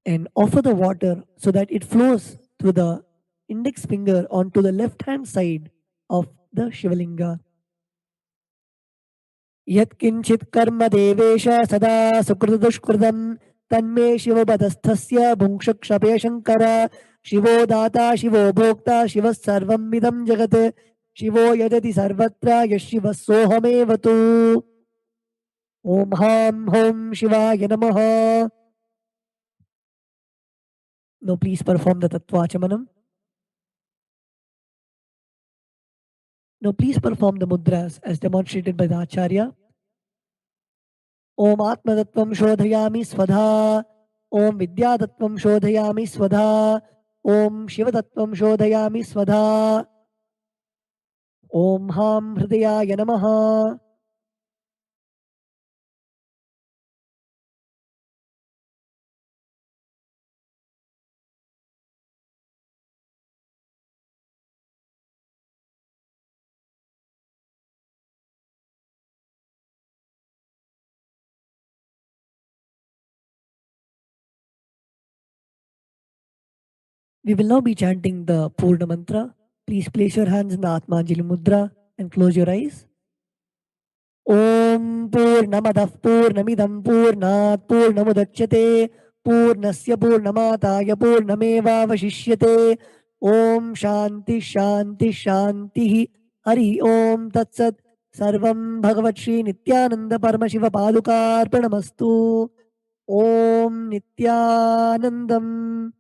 S9: And offer the water so that it flows through the index finger onto the left hand side of the Shivalinga. यत्किञ्चित् कर्म देवेश सदा सुकृतदुष्कृतं तन्मे शिवपदस्थस्य भुङ्क्षक्षपे शङ्कर शिवो दाता शिवो भोक्ता शिवः सर्वमिदं जगत् शिवो यजति सर्वत्र यः शिवः सोऽहमेव तु ॐ हां हों शिवाय नमः. Now please perform the Tattvachamanam. Now please perform the mudras as demonstrated by the Acharya. Om Atmatattvam Shodhayami Svadha. Om Vidyatattvam Shodhayami Svadha. Om Shivatattvam Shodhayami Svadha. Om Ham Hridayaya Namaha. We will now be chanting the Purna Mantra. Please place your hands in the Atmanjali Mudra and close your eyes. Om Purnamadah Purnamidam Purnat Purnamudachyate Purnasya Purnamataya Purnamevavashishyate Om Shanti Shanti Shanti Hari Om Tatsat Sarvam Bhagavat Shri Nithyananda Paramashiva Padukarpanamastu Om Nithyanandam.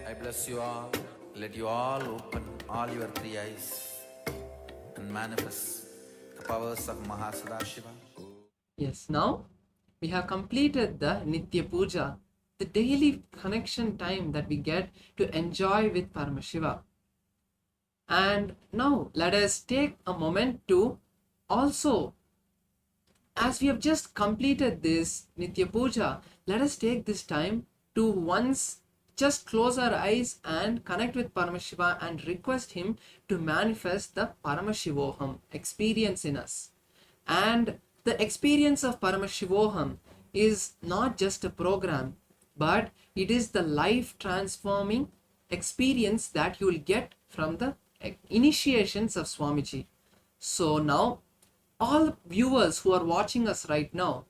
S7: I bless you all. Let you all open all your three eyes and manifest the powers of Mahasadashiva.
S12: Yes, now we have completed the Nitya Puja, the daily connection time that we get to enjoy with Paramashiva. And now let us take a moment to also, as we have just completed this Nitya Puja, let us take this time to once just close our eyes and connect with Paramashiva and request him to manifest the Paramashivoham experience in us. And the experience of Paramashivoham is not just a program, but it is the life transforming experience that you will get from the initiations of Swamiji. So now, all viewers who are watching us right now,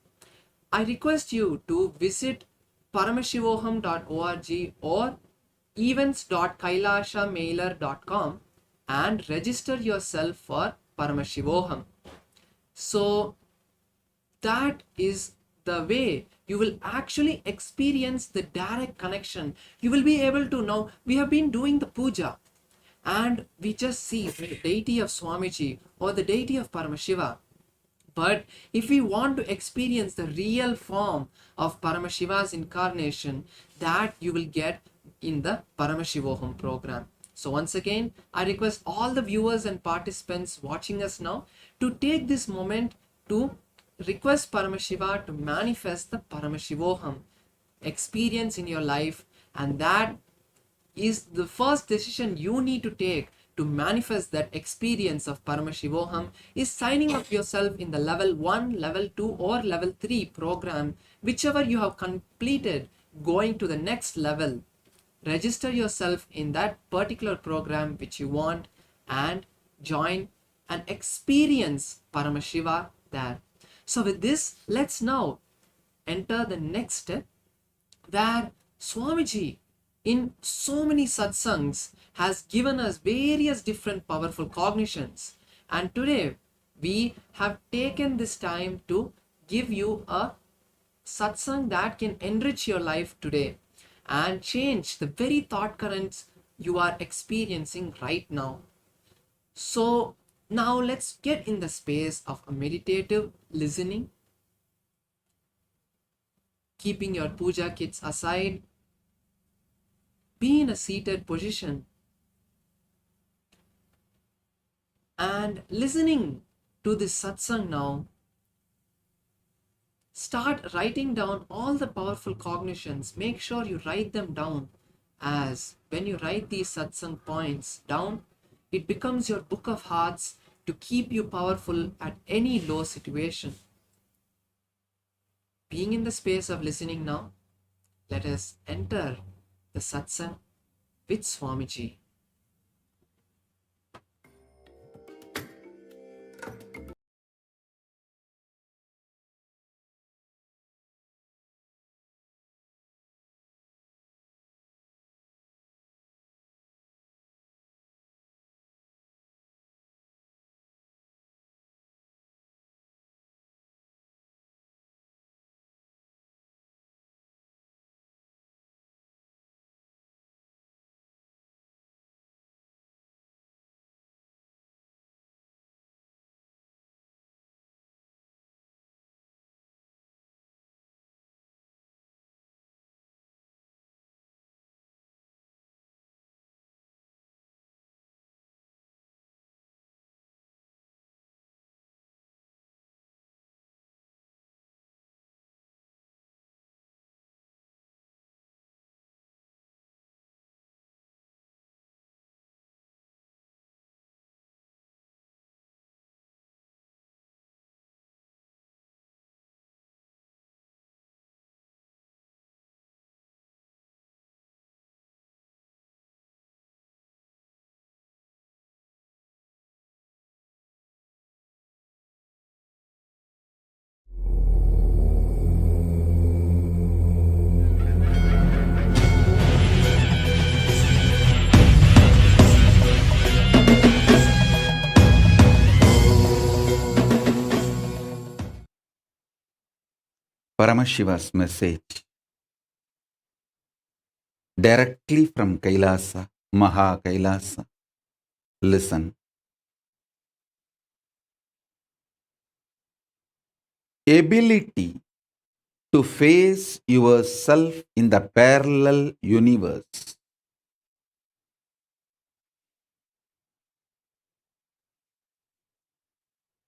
S12: I request you to visit paramashivoham.org or events.kailashamailer.com and register yourself for Paramashivoham. So that is the way you will actually experience the direct connection. You will be able to know, we have been doing the puja. and we just see the deity of Swamiji or the deity of Paramashiva. But if we want to experience the real form of Paramashiva's incarnation, that you will get in the Paramashivoham program. So once again, I request all the viewers and participants watching us now to take this moment to request Paramashiva to manifest the Paramashivoham experience in your life, and that is the first decision you need to take to manifest that experience of Paramashivoham is signing up yourself in the level 1, level 2 or level 3 program, whichever you have completed. Going to the next level, register yourself in that particular program which you want and join and experience Paramashiva there. So with this, let's now enter the next step, where Swamiji in so many satsangs has given us various different powerful cognitions, and today we have taken this time to give you a satsang that can enrich your life today and change the very thought currents you are experiencing right now. So now let's get in the space of a meditative listening, keeping your puja kits aside. Be in a seated position and listening to this satsang now. Start writing down all the powerful cognitions. Make sure you write them down, as when you write these satsang points down, it becomes your book of hearts to keep you powerful at any low situation. Being in the space of listening now, let us enter the satsang with Swamiji.
S2: Paramashiva's message directly from Kailasa, Maha Kailasa. Listen. Ability to face yourself in the parallel universe.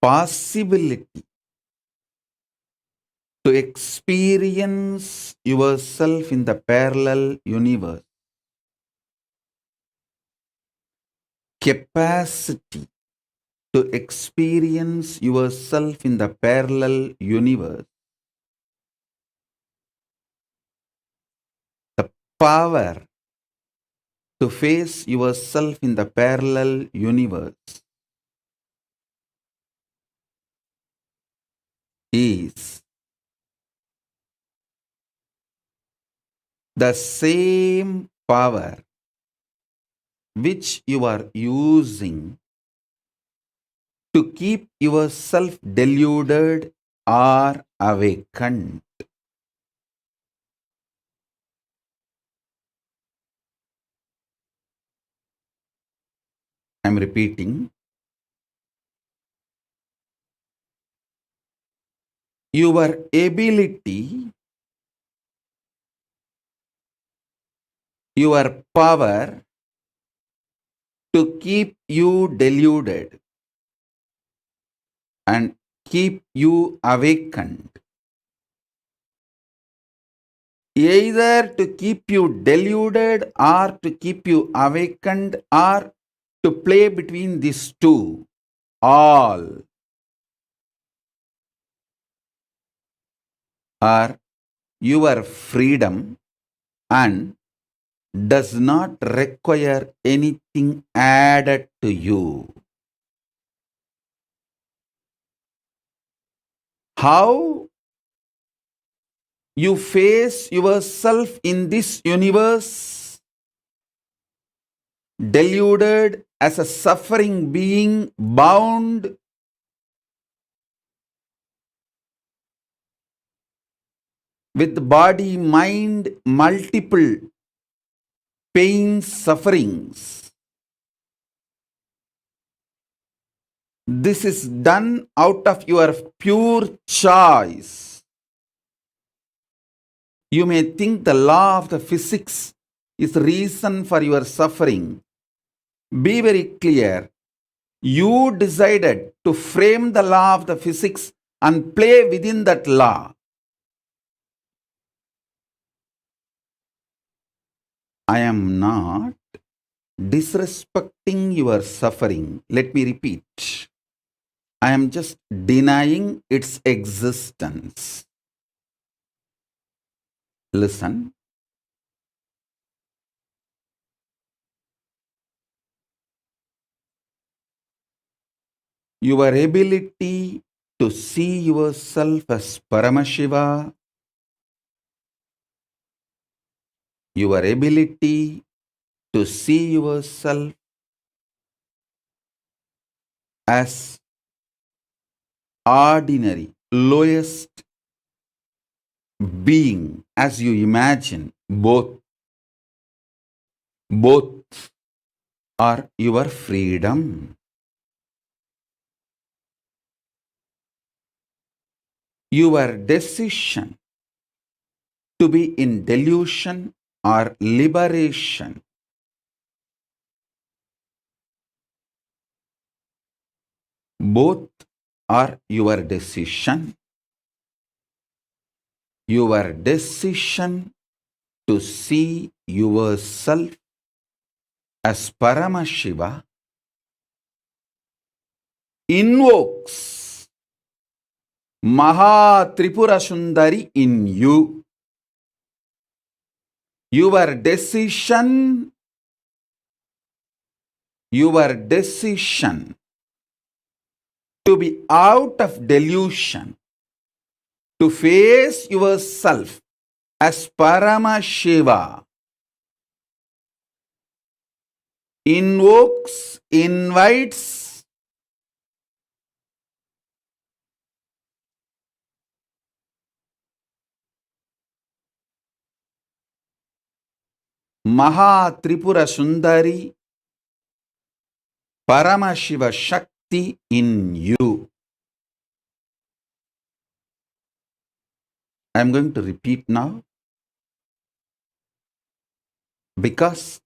S2: Possibility to experience yourself in the parallel universe. Capacity to experience yourself in the parallel universe. The power to face yourself in the parallel universe is the same power which you are using to keep yourself deluded or awakened. I'm repeating. Your ability, your power to keep you deluded and keep you awakened, either to keep you deluded or to keep you awakened or to play between these two, all are your freedom and does not require anything added to you. How you face yourself in this universe, deluded as a suffering being, bound with body, mind, multiple pains, sufferings. This is done out of your pure choice. You may think the law of the physics is reason for your suffering. Be very clear. You decided to frame the law of the physics and play within that law. I am not disrespecting your suffering. Let me repeat. I am just denying its existence. Listen. Your ability to see yourself as Paramashiva, your ability to see yourself as ordinary, lowest being, as you imagine, both are your freedom. Your decision to be in delusion or liberation, both are your decision. Your decision to see yourself as Paramashiva invokes Maha Tripura Sundari in you. Your decision to be out of delusion, to face yourself as Paramashiva, invites Maha Tripura Sundari, Paramashiva Shakti in you. I am going to repeat now because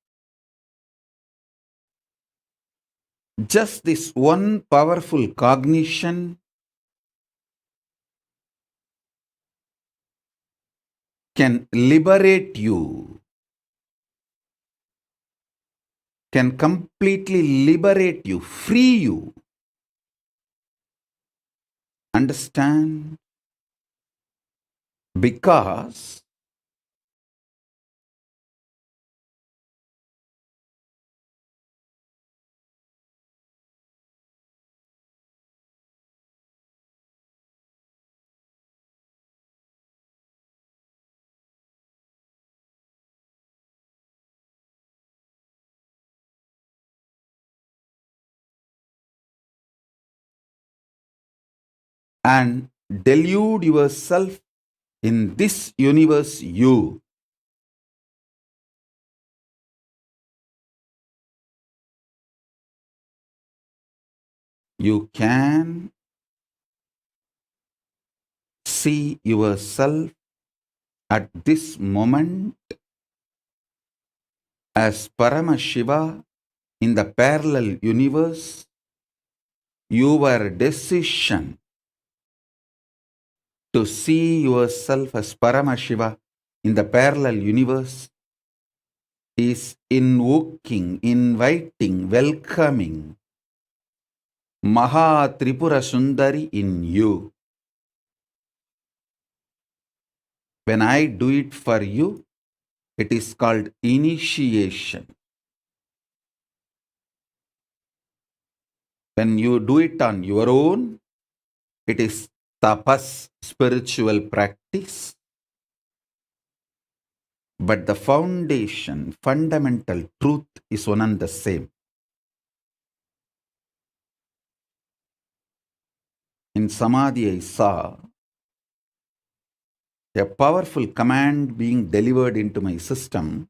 S2: just this one powerful cognition can liberate you, can completely liberate you, free you. Understand? Because and delude yourself in this universe you. You can see yourself at this moment as Paramashiva in the parallel universe. Your decision to see yourself as Paramashiva in the parallel universe is invoking, inviting, welcoming Maha Tripura Sundari in you. When I do it for you, it is called initiation. When you do it on your own, it is tapas, spiritual practice. But the foundation, fundamental truth is one and the same. In Samadhi, I saw a powerful command being delivered into my system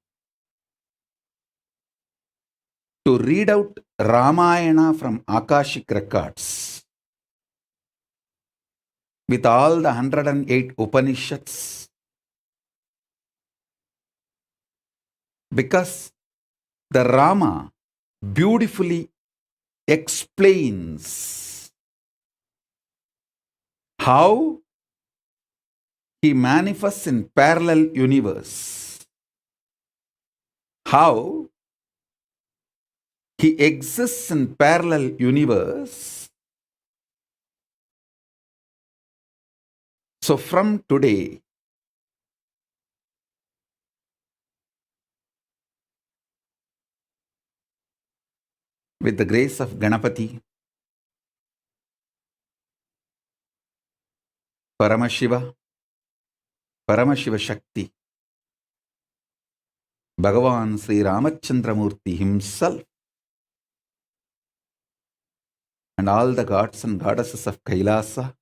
S2: to read out Ramayana from Akashic records with all the 108 Upanishads, because the Rama beautifully explains how he manifests in parallel universe, how he exists in parallel universe. So from today, with the grace of Ganapati, Paramashiva, Paramashiva Shakti, Bhagavan Sri Ramachandramurti himself, and all the gods and goddesses of KAILASA,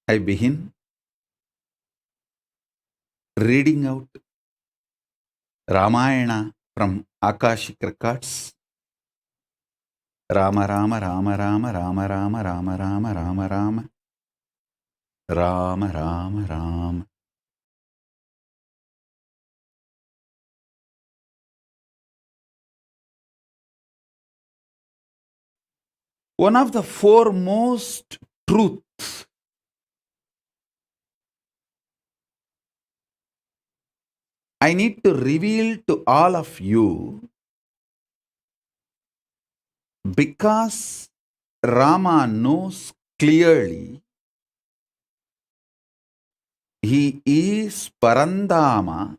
S2: I begin reading out Ramayana from Akashic records. Rama Rama Rama Rama Rama Rama Rama Rama Rama Rama Rama Rama Rama. One of the foremost truths I need to reveal to all of you, because Rama knows clearly he is Parandama.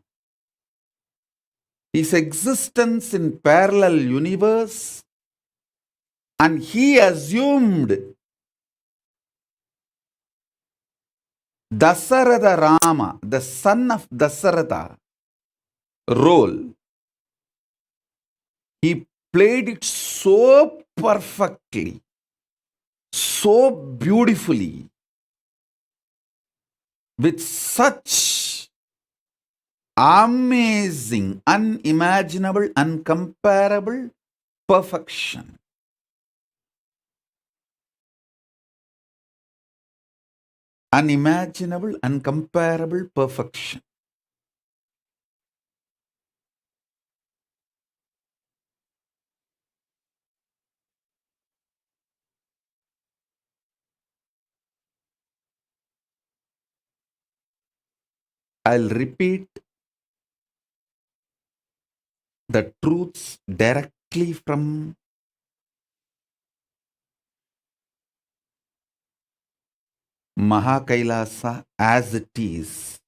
S2: His existence in parallel universe, and he assumed Dasaratha Rama, the son of Dasaratha, role. He played it so perfectly, so beautifully, with such amazing, unimaginable, uncomparable perfection. Unimaginable, uncomparable perfection. I'll repeat the truths directly from Mahakailasa as it is.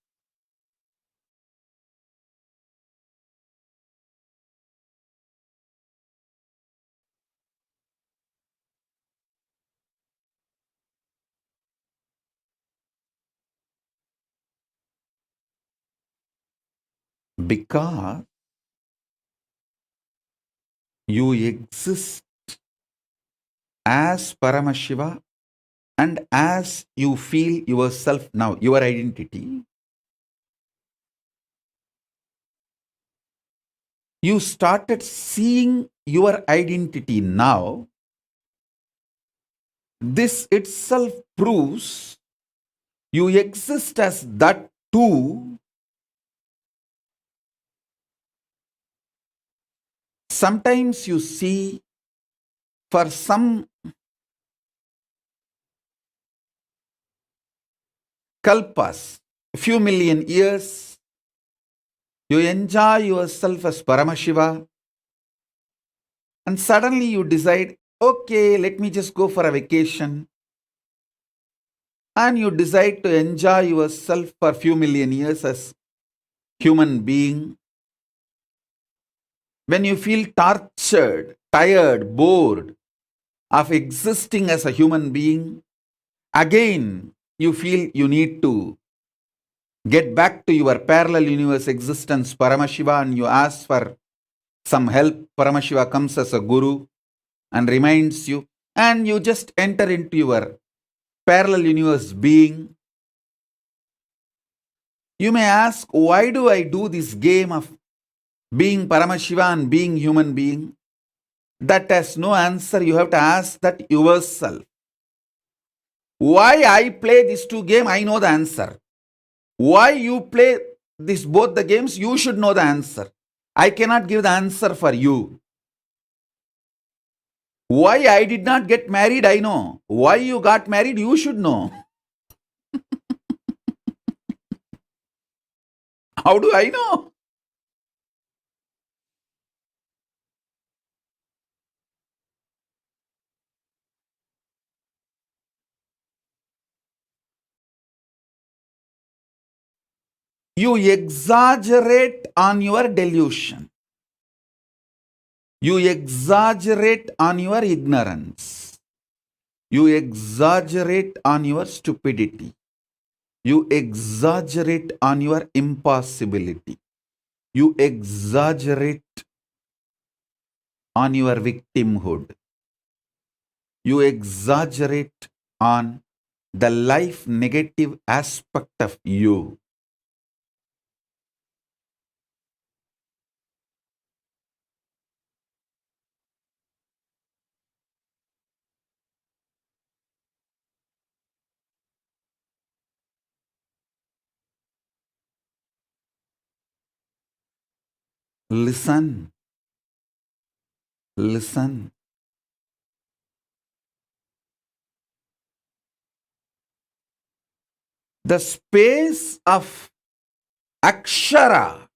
S2: Because you exist as Paramashiva
S3: And as you feel yourself now, your identity, you started seeing your identity now. This itself proves you exist as that too. Sometimes you see, for some kalpas, a few million years, you enjoy yourself as Paramashiva, and suddenly you decide, okay, let me just go for a vacation. And you decide to enjoy yourself for a few million years as human being. When you feel tortured, tired, bored of existing as a human being, again you feel you need to get back to your parallel universe existence, Paramashiva, and you ask for some help. Paramashiva comes as a guru and reminds you, and you just enter into your parallel universe being. You may ask, why do I do this game of being Paramashiva and being human being? That has no answer. You have to ask that yourself. Why I play these two games, I know the answer. Why you play both the games, you should know the answer. I cannot give the answer for you. Why I did not get married, I know. Why you got married, you should know. How do I know? You exaggerate on your delusion. You exaggerate on your ignorance. You exaggerate on your stupidity. You exaggerate on your impossibility. You exaggerate on your victimhood. You exaggerate on the life negative aspect of you. Listen. Listen. The space of Akshara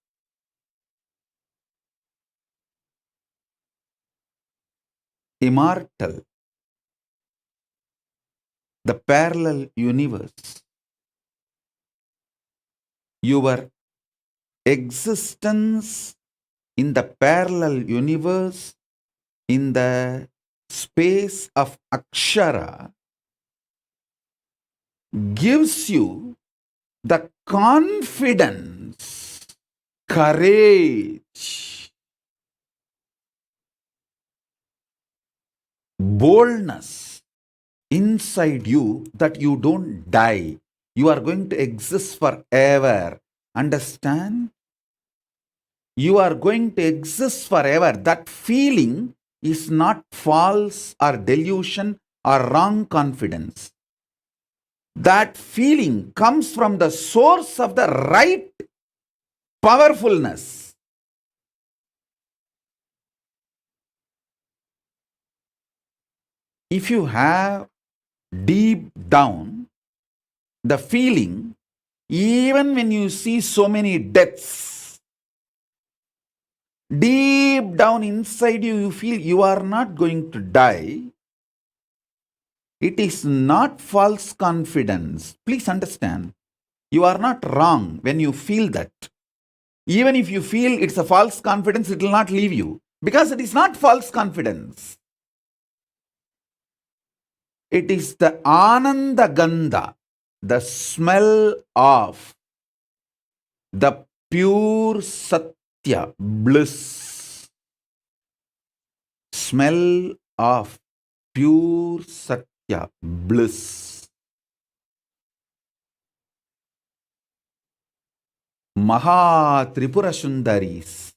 S3: immortal, the parallel universe, your existence in the parallel universe, in the space of Akshara, gives you the confidence, courage, boldness inside you that you don't die. You are going to exist forever. Understand? You are going to exist forever. That feeling is not false or delusion or wrong confidence. That feeling comes from the source of the right powerfulness. If you have deep down the feeling, even when you see so many deaths, deep down inside you, you feel you are not going to die. It is not false confidence. Please understand, you are not wrong when you feel that. Even if you feel it's a false confidence, it will not leave you because it is not false confidence. It is the Ananda Gandha, the smell of the pure Satya, bliss. Smell of pure Satya.
S2: Nitya bliss. Maha Tripura Sundaris,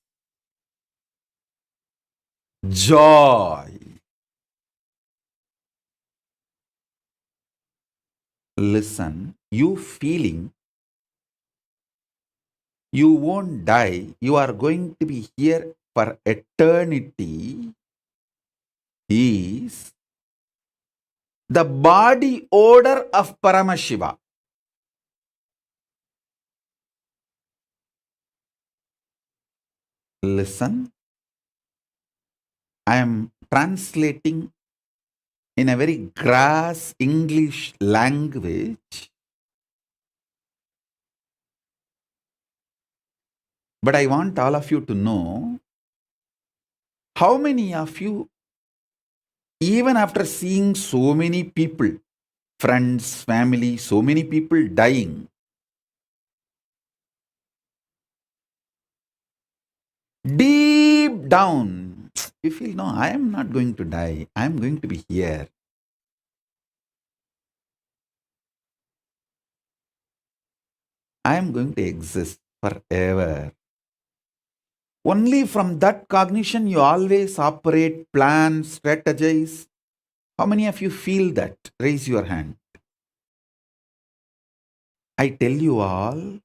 S2: joy. Listen, you feeling you won't die, you are going to be here for eternity is the body odor of Paramashiva. Listen, I am translating in a very grass English language, but I want all of you to know how many of you, even after seeing so many people, friends, family, so many people dying, deep down, you feel, no, I am not going to die. I am going to be here. I am going to exist forever. Only from that cognition you always operate, plan, strategize. How many of you feel that? Raise your hand. I tell you all,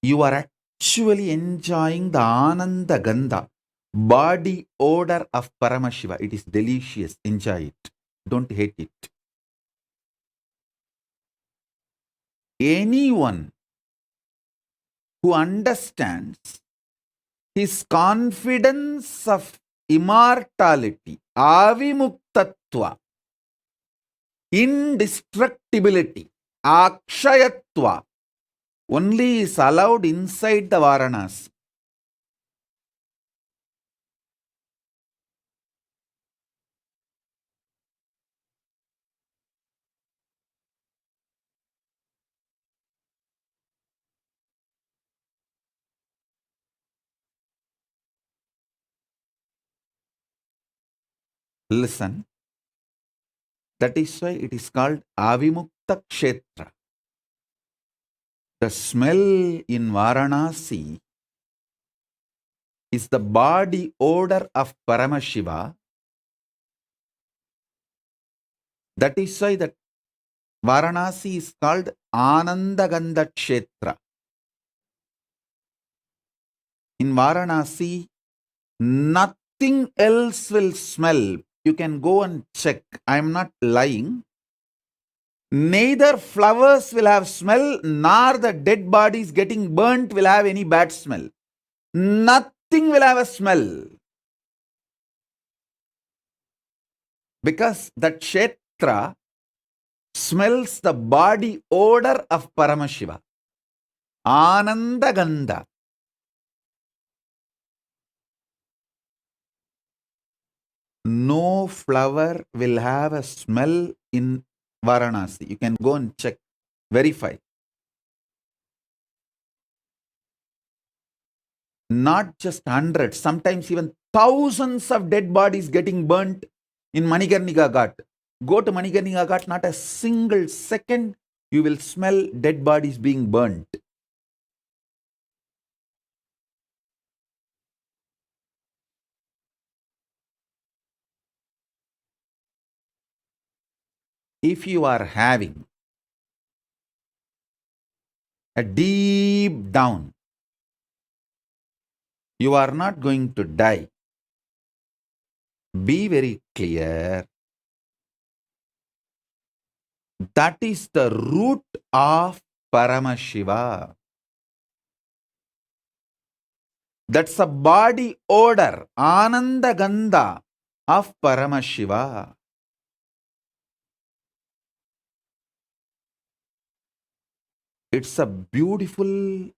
S2: you are actually enjoying the Ananda Gandha, body odor of Paramashiva. It is delicious. Enjoy it. Don't hate it. Anyone who understands his confidence of immortality, avimuktatva, indestructibility, akshayatva, only is allowed inside the Varanasi. Listen, that is why it is called Avimukta Kshetra. The smell in Varanasi is the body odor of Paramashiva. That is why that Varanasi is called Anandagandha Kshetra. In Varanasi, nothing else will smell. You can go and check. I am not lying. Neither flowers will have smell, nor the dead bodies getting burnt will have any bad smell. Nothing will have a smell. Because that Kshetra smells the body odor of Paramashiva. Ananda Gandha. No flower will have a smell in Varanasi. You can go and check, verify. Not just hundreds, sometimes even thousands of dead bodies getting burnt in Manikarnika Ghat. Go to Manikarnika Ghat, not a single second you will smell dead bodies being burnt. If you are having a deep down, you are not going to die. Be very clear. That is the root of Paramashiva. That's a body odor, Ananda Gandha of Paramashiva. It's a beautiful,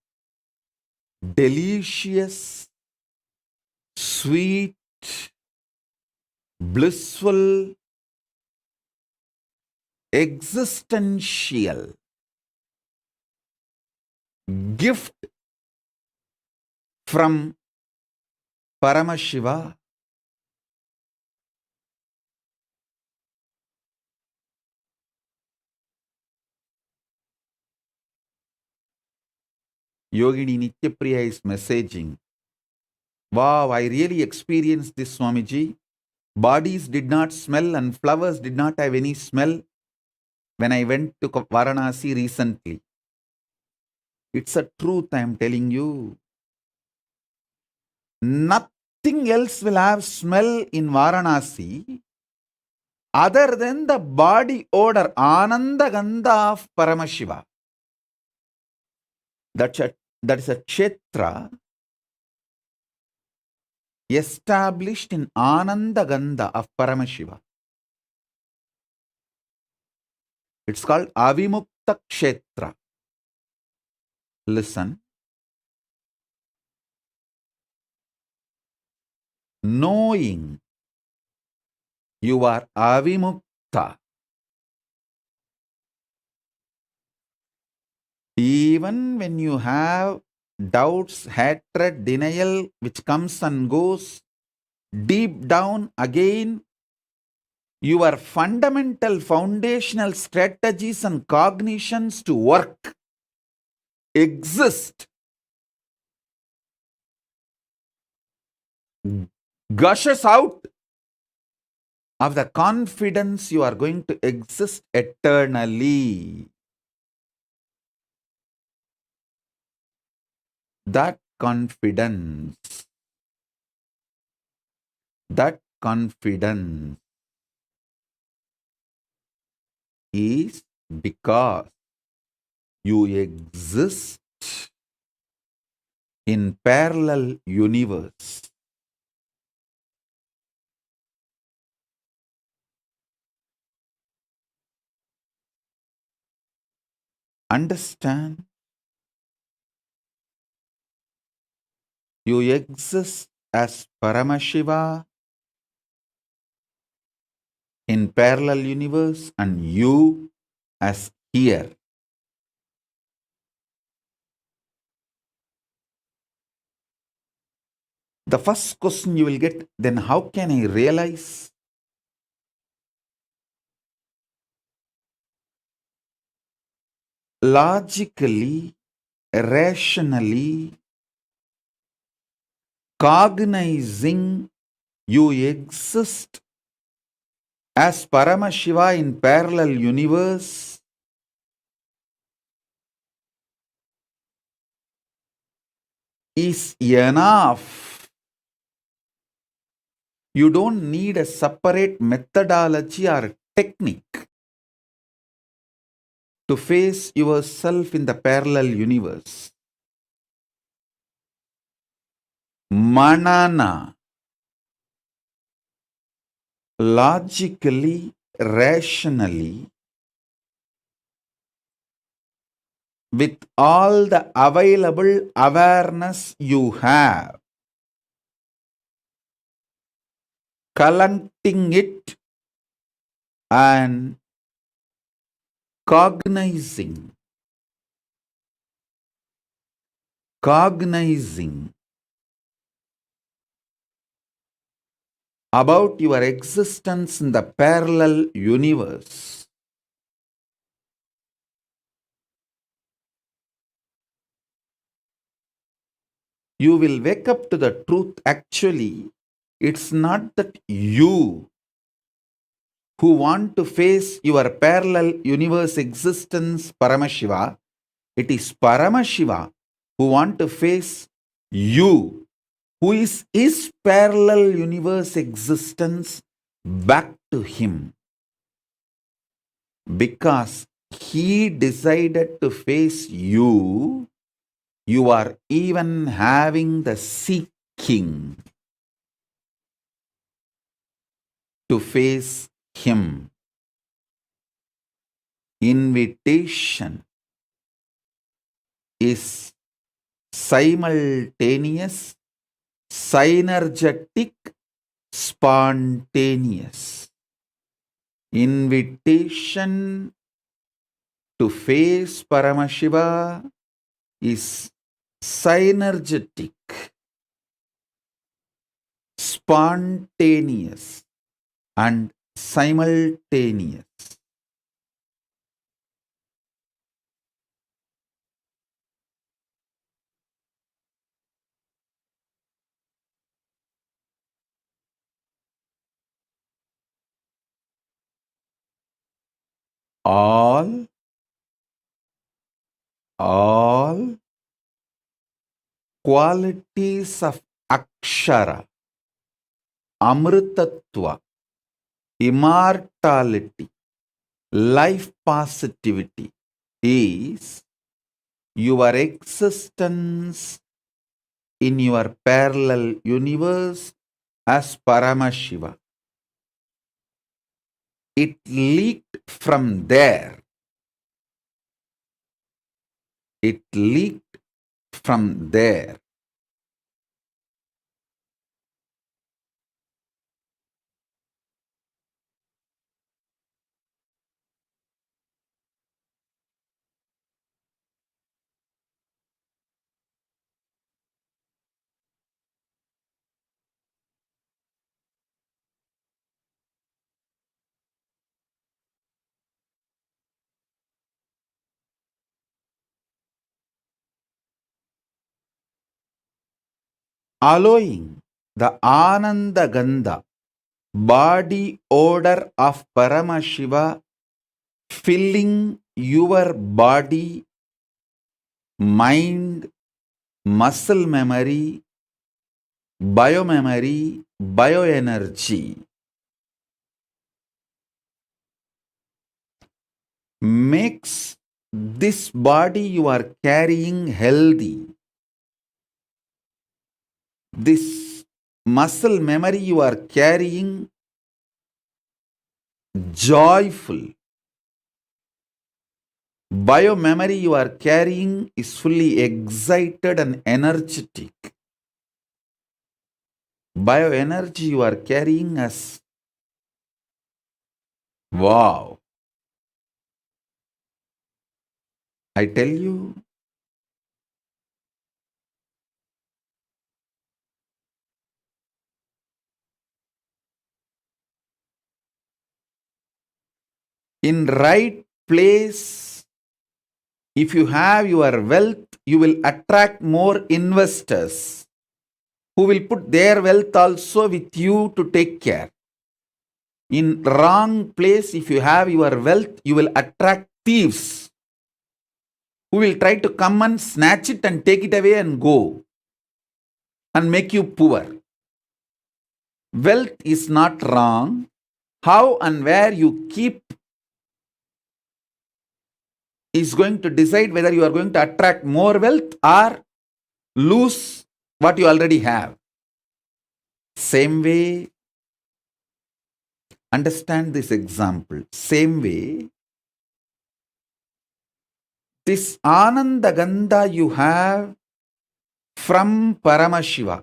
S2: delicious, sweet, blissful, existential gift from Paramashiva.
S3: Yogini Nityapriya is messaging, wow, I really experienced this, Swamiji. Bodies did not smell and flowers did not have any smell when I went to Varanasi recently. It's a truth, I am telling you. Nothing else will have smell in Varanasi other than the body odor, Ananda Gandha of Paramashiva. That is a kshetra established in Ananda Gandha of Paramashiva. It's called Avimukta Kshetra. Listen. Knowing you are avimukta, even when you have doubts, hatred, denial, which comes and goes, deep down again, your fundamental foundational strategies and cognitions to work exist, gushes out of the confidence you are going to exist eternally. That confidence is because you exist in parallel universe. Understand? You exist as Paramashiva in parallel universe and you as here. The first question you will get, then how can I realize? Logically, rationally, cognizing you exist as Paramashiva in parallel universe is enough. You don't need a separate methodology or technique to face yourself in the parallel universe. Manana, logically, rationally, with all the available awareness you have, collecting it and cognizing about your existence in the parallel universe. You will wake up to the truth. Actually, it's not that you who want to face your parallel universe existence, Paramashiva. It is Paramashiva who want to face you, who is his parallel universe existence, back to him. Because he decided to face you, you are even having the seeking to face him. Invitation is simultaneous, synergetic, spontaneous. Invitation to face Paramashiva is synergetic, spontaneous, and simultaneous.
S2: all qualities of Akshara, Amritatva, immortality, life positivity is your existence in your parallel universe as Paramashiva. It leaked from there. It leaked from there. Allowing the Ananda Gandha, body odor of Paramashiva filling your body, mind, muscle memory, biomemory, bioenergy makes this body you are carrying healthy. This muscle memory you are carrying joyful. Biomemory you are carrying is fully excited and energetic. Bioenergy you are carrying as wow. I tell you, in right place, if you have your wealth, you will attract more investors who will put their wealth also with you to take care. In wrong place, if you have your wealth, you will attract thieves who will try to come and snatch it and take it away and go and make you poor. Wealth is not wrong. How and where you keep is going to decide whether you are going to attract more wealth or lose what you already have. Same way, understand this example. Same way, this Ananda Gandha you have from Paramashiva,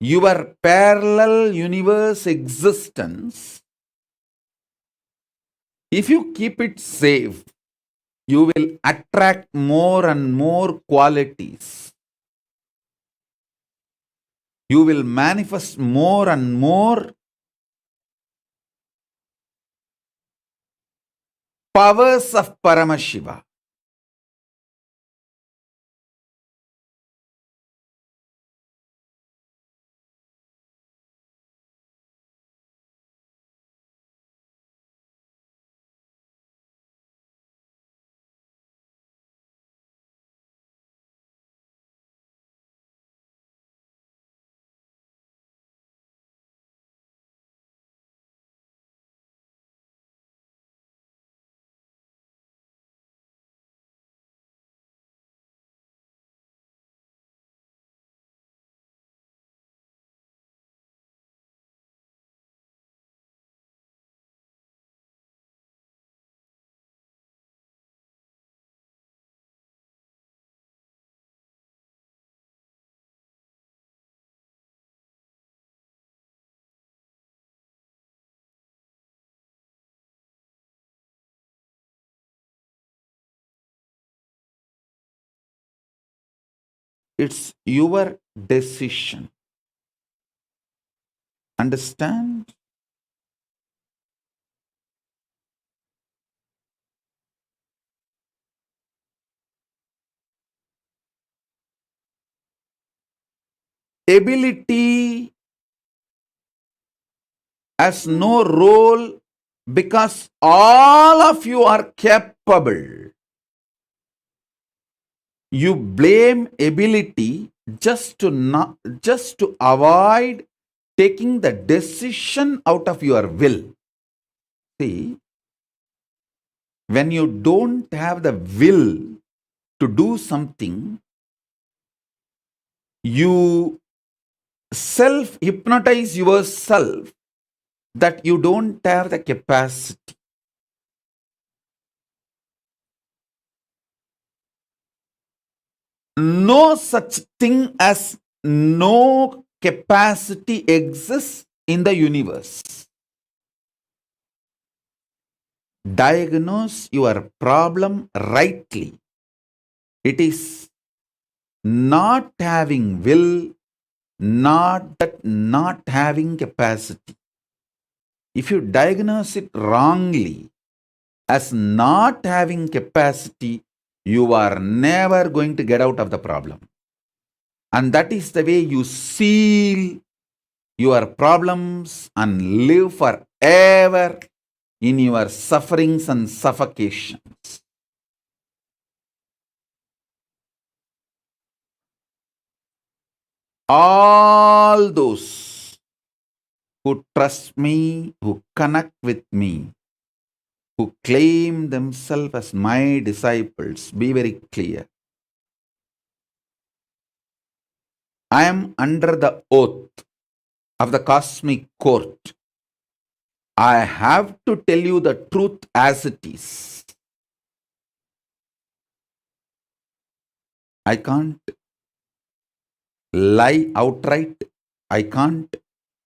S2: your parallel universe existence, if you keep it safe, you will attract more and more qualities. You will manifest more and more powers of Paramashiva. It's your decision. Understand? Ability has no role because all of you are capable. You blame ability just to avoid taking the decision out of your will. See, when you don't have the will to do something, you self-hypnotize yourself that you don't have the capacity. No such thing as no capacity exists in the universe. Diagnose your problem rightly. It is not having will, not having capacity. If you diagnose it wrongly as not having capacity, you are never going to get out of the problem. And that is the way you seal your problems and live forever in your sufferings and suffocations. All those who trust me, who connect with me, who claim themselves as my disciples, be very clear. I am under the oath of the cosmic court. I have to tell you the truth as it is. I can't lie outright. I can't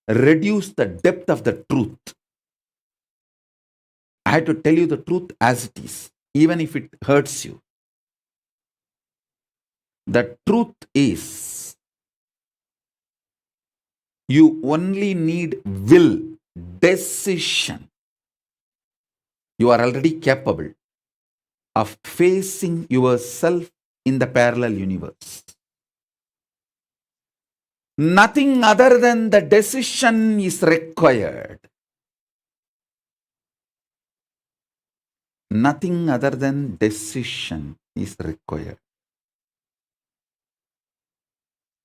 S2: reduce the depth of the truth. I have to tell you the truth as it is, even if it hurts you. The truth is, you only need will, decision. You are already capable of facing yourself in the parallel universe. Nothing other than the decision is required. Nothing other than decision is required.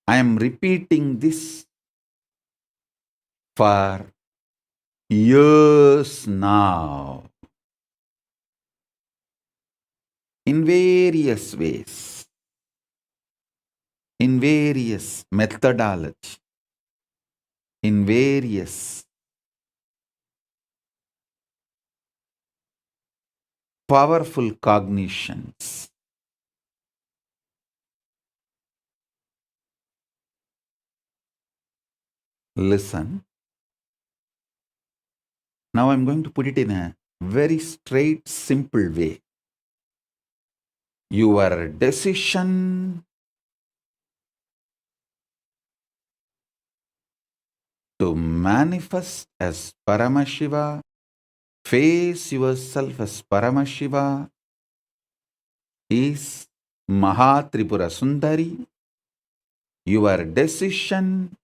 S2: I am repeating this for years now, in various ways, in various methodology, in various powerful cognitions. Listen. Now I'm going to put it in a very straight, simple way. Your decision to manifest as Paramashiva, face yourself as Paramashiva, is Mahatripura Sundari. Your decision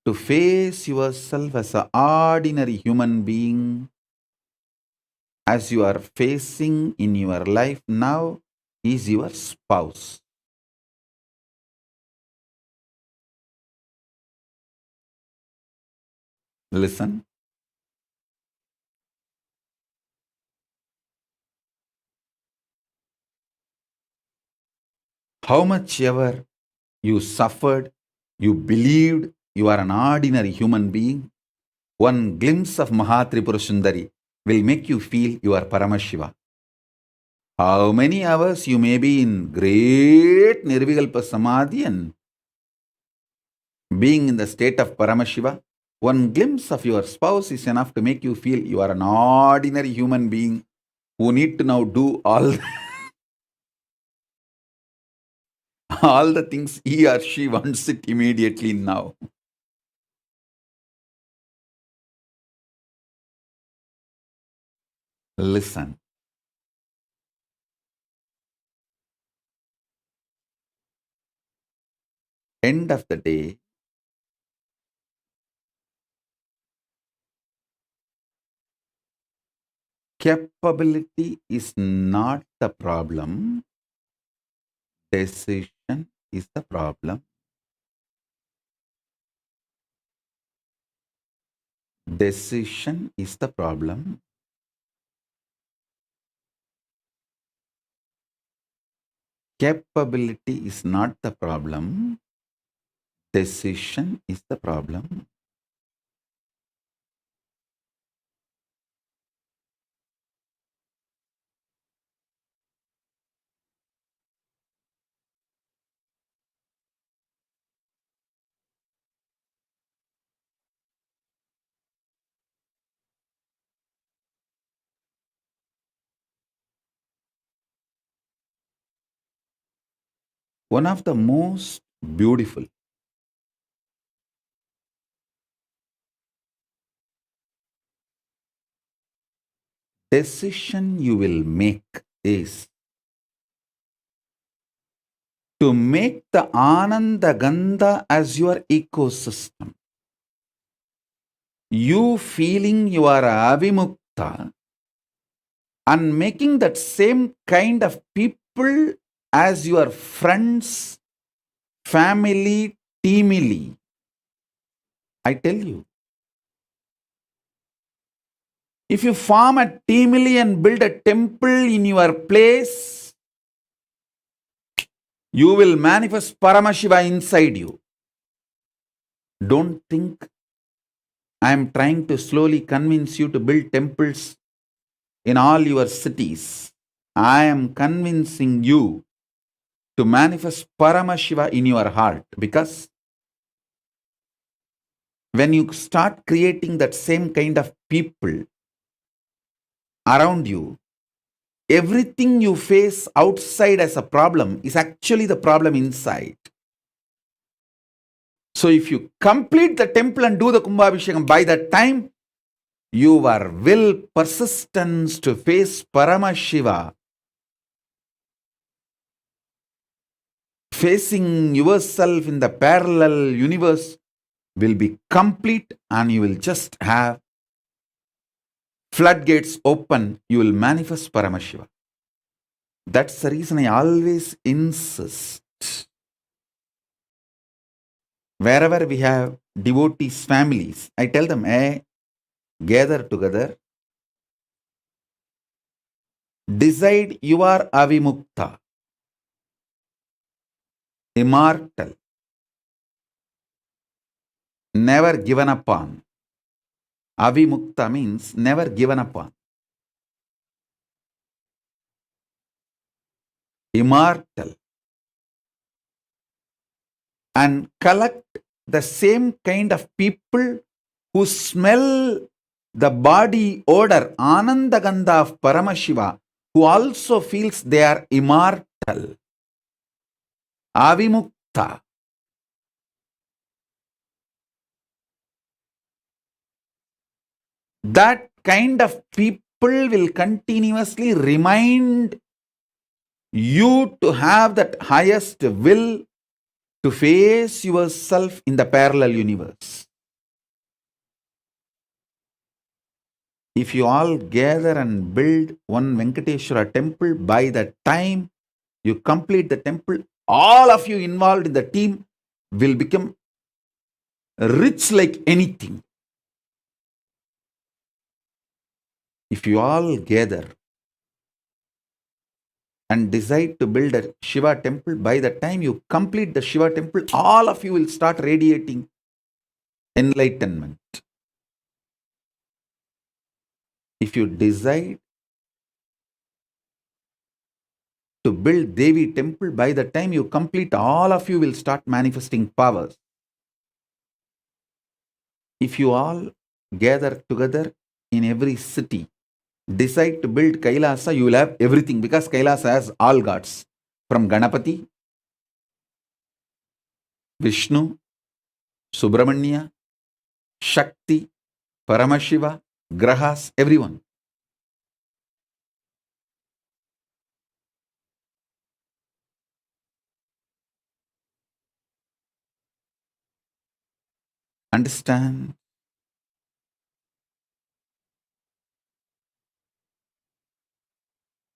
S2: to face yourself as an ordinary human being, as you are facing in your life now, is your spouse. Listen. How much ever you suffered, you believed you are an ordinary human being, one glimpse of Mahatripura Sundari will make you feel you are Paramashiva. How many hours you may be in great Nirvikalpa Samadhi and being in the state of Paramashiva, one glimpse of your spouse is enough to make you feel you are an ordinary human being who need to now do all all the things he or she wants it immediately now. Listen. End of the day, Capability is not the problem. Decision is the problem. Decision is the problem. Capability is not the problem. Decision is the problem. One of the most beautiful decision you will make is to make the Ananda Gandha as your ecosystem. You feeling you are avimukta and making that same kind of people as your friends, family, teamily. I tell you, if you form a teamily and build a temple in your place, you will manifest Paramashiva inside you. Don't think I am trying to slowly convince you to build temples in all your cities. I am convincing you to manifest Paramashiva in your heart, because when you start creating that same kind of people around you, everything you face outside as a problem is actually the problem inside. So if you complete the temple and do the Kumbhabhishekam, by that time, your will, persistence to face Paramashiva, facing yourself in the parallel universe, will be complete, and you will just have floodgates open. You will manifest Paramashiva. That's the reason I always insist. Wherever we have devotees, families, I tell them, hey, gather together, decide you are avimukta, immortal, never given upon. Avimukta means never given upon. Immortal. And collect the same kind of people who smell the body odor, Ananda Gandha of Paramashiva, who also feels they are immortal. Avimukta. That kind of people will continuously remind you to have that highest will to face yourself in the parallel universe. If you all gather and build one Venkateshwara temple, by the time you complete the temple, all of you involved in the team will become rich like anything. If you all gather and decide to build a Shiva temple, by the time you complete the Shiva temple, all of you will start radiating enlightenment. If you decide to build Devi temple, by the time you complete, all of you will start manifesting powers. If you all gather together in every city, decide to build Kailasa, you will have everything, because Kailasa has all gods, from Ganapati, Vishnu, Subramanya, Shakti, Paramashiva, Grahas, everyone. Understand?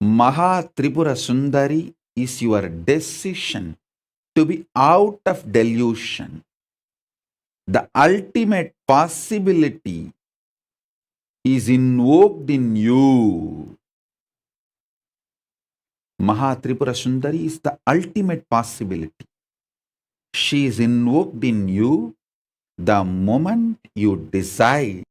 S2: Maha Tripura Sundari is your decision to be out of delusion. The ultimate possibility is invoked in you. Maha Tripura Sundari is the ultimate possibility. She is invoked in you the moment you decide.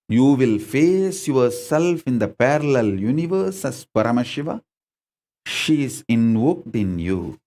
S2: You will face yourself in the parallel universe as Paramashiva. She is invoked in you.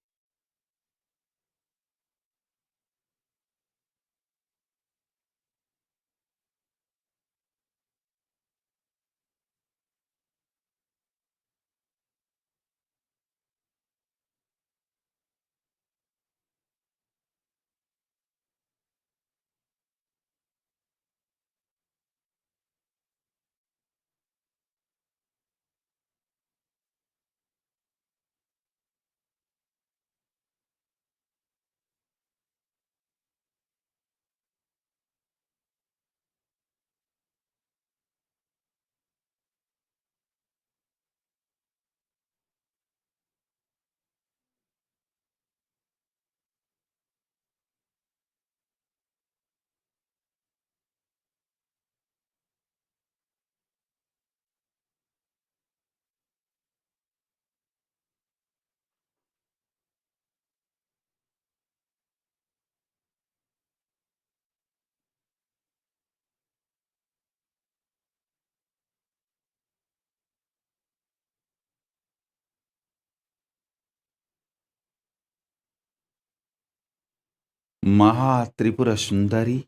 S2: Maha Tripura Sundari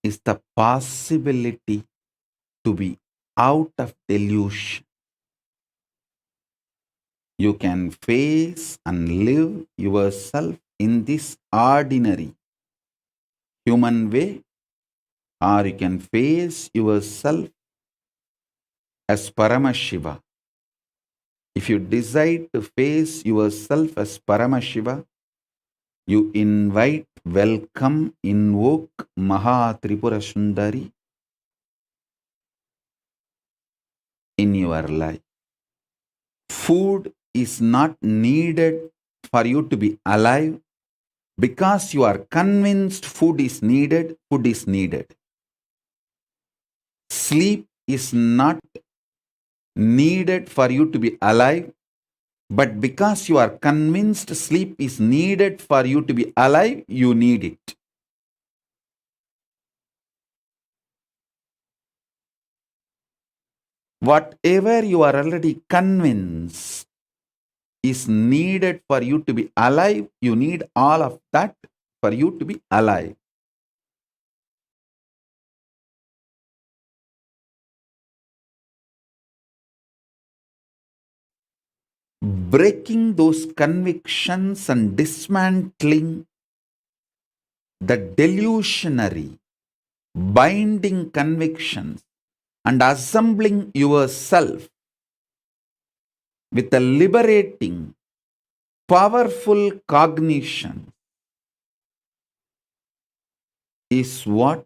S2: is the possibility to be out of delusion. You can face and live yourself in this ordinary human way, or you can face yourself as Paramashiva. If you decide to face yourself as Paramashiva, you invite, welcome, invoke Maha Tripura Sundari in your life. Food is not needed for you to be alive because you are convinced food is needed, food is needed. Sleep is not needed for you to be alive, but because you are convinced sleep is needed for you to be alive, you need it. Whatever you are already convinced is needed for you to be alive, you need all of that for you to be alive. Breaking those convictions and dismantling the delusionary, binding convictions and assembling yourself with a liberating, powerful cognition is what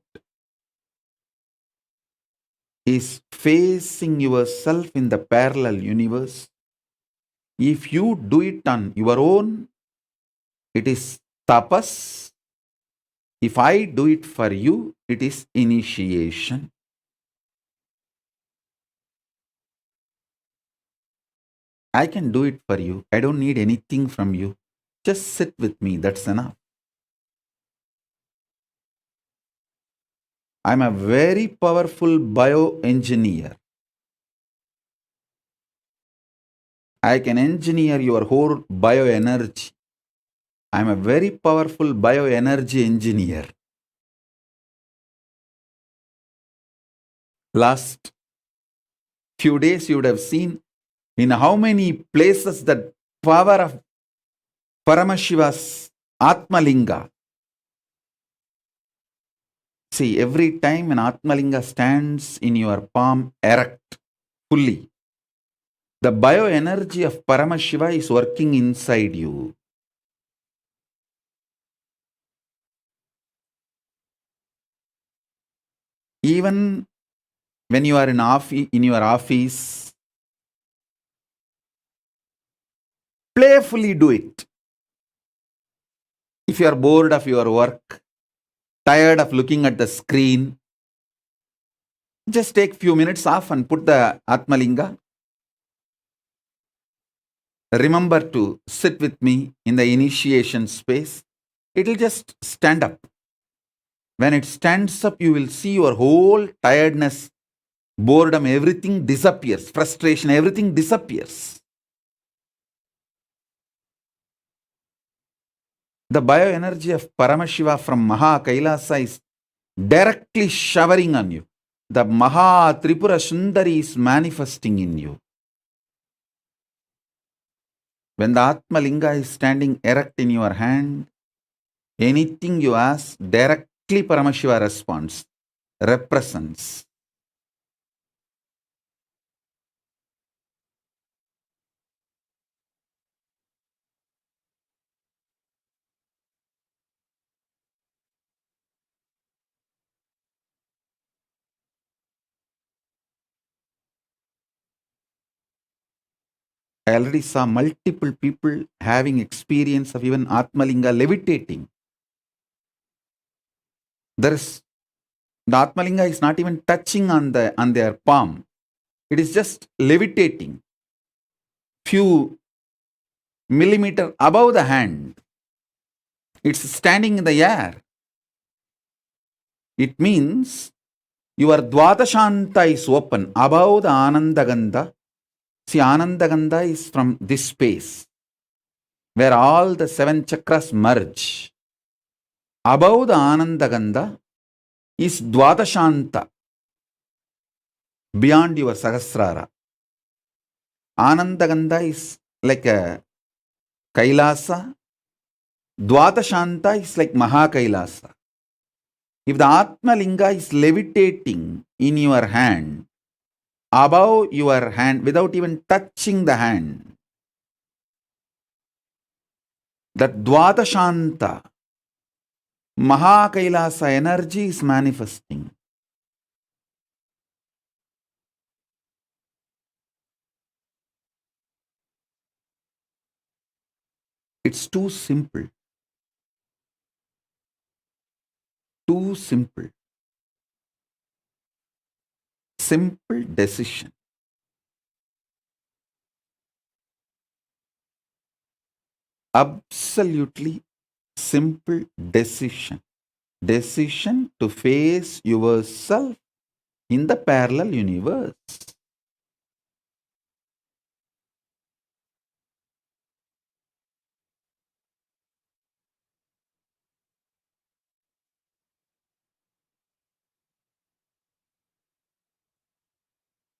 S2: is facing yourself in the parallel universe. If you do it on your own, it is tapas. If I do it for you, it is initiation. I can do it for you. I don't need anything from you. Just sit with me. That's enough. I'm a very powerful bioengineer. I can engineer your whole bioenergy. I'm a very powerful bioenergy engineer. Last few days, you would have seen in how many places that power of Paramashiva's Atmalinga. See, every time an Atmalinga stands in your palm erect, fully, the bioenergy of Paramashiva is working inside you. Even when you are in your office, playfully do it. If you are bored of your work, tired of looking at the screen, just take few minutes off and put the Atmalinga. Remember to sit with me in the initiation space. It will just stand up. When it stands up, you will see your whole tiredness, boredom, everything disappears. Frustration, everything disappears. The bioenergy of Paramashiva from Maha KAILASA is directly showering on you. The Maha Tripura Sundari is manifesting in you. When the Atmalinga is standing erect in your hand, anything you ask, directly Paramashiva responds, represents. I already saw multiple people having experience of even Atmalinga levitating. The Atmalinga is not even touching on their palm. It is just levitating few millimeter above the hand. It's standing in the air. It means your Dvadashanta is open above the Anandagandha. See, Anandagandha is from this space where all the 7 chakras merge. Above the Anandagandha is Dvadashanta, beyond your Sahasrara. Anandagandha is like a Kailasa. Dvadashanta is like Mahakailasa. If the Atmalinga is levitating in your hand, above your hand, without even touching the hand, that Dvadashanta, Mahakailasa energy is manifesting. It's too simple. Too simple. Simple decision. Absolutely simple decision. Decision to face yourself in the parallel universe.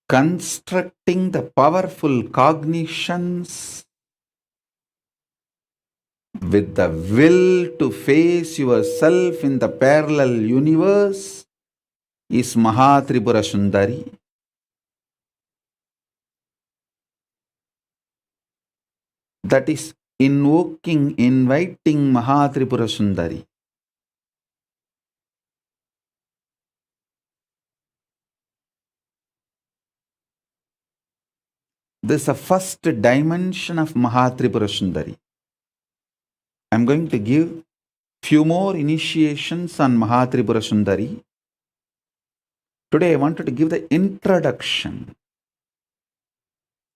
S2: Constructing the powerful cognitions with the will to face yourself in the parallel universe is Mahatripura Sundari. That is invoking, inviting Mahatripura Sundari. This is the first dimension of Mahatripura Sundari. I'm going to give few more initiations on Mahatripura Sundari. Today I wanted to give the introduction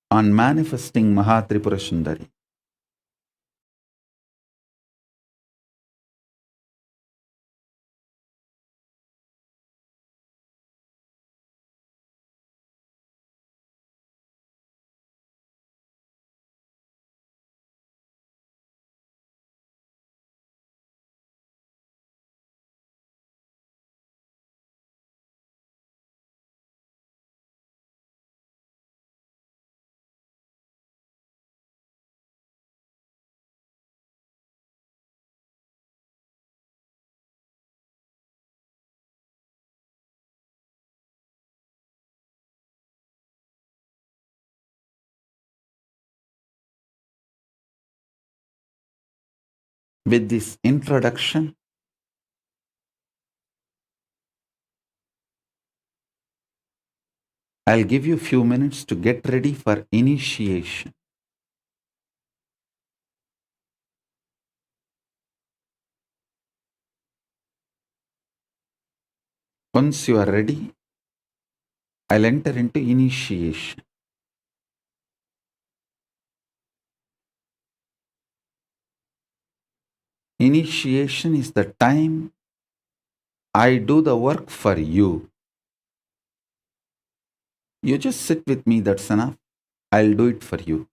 S2: on manifesting Mahatripura Sundari. With this introduction, I'll give you a few minutes to get ready for initiation. Once you are ready, I'll enter into initiation. Initiation is the time I do the work for you. You just sit with me, that's enough. I'll do it for you.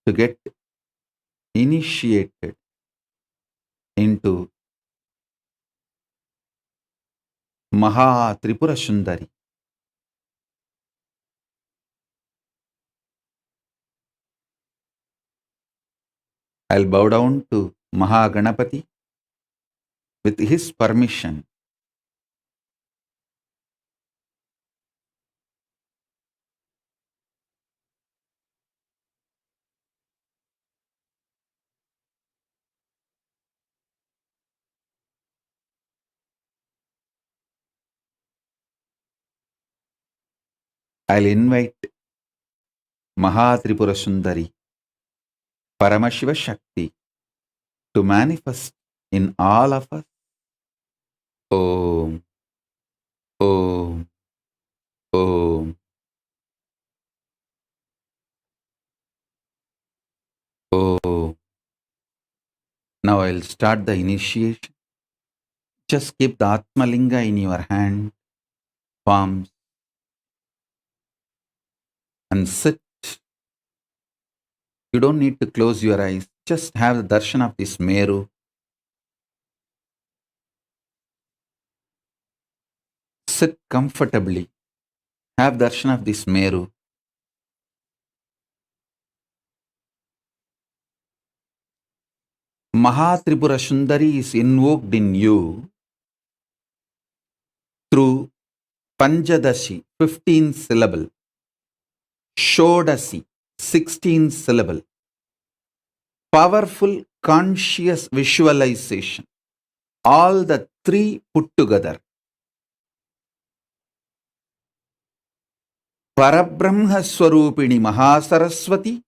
S2: To get initiated into Maha Tripura Sundari, I'll bow down to Maha Ganapati with his permission. I'll invite Maha Tripura Sundari, Paramashiva Shakti, to manifest in all of us. Om, Om, Om, Om. Now I'll start the initiation. Just keep the Atmalinga in your hand, palms, and sit. You don't need to close your eyes. Just have the darshan of this Meru. Sit comfortably. Have darshan of this Meru. Mahatripura Sundari is invoked in you through Panjadashi, 15 syllable, Shodasi, 16 syllable, powerful conscious visualization, all the three put together. Parabrahma Swarupini Mahasaraswati,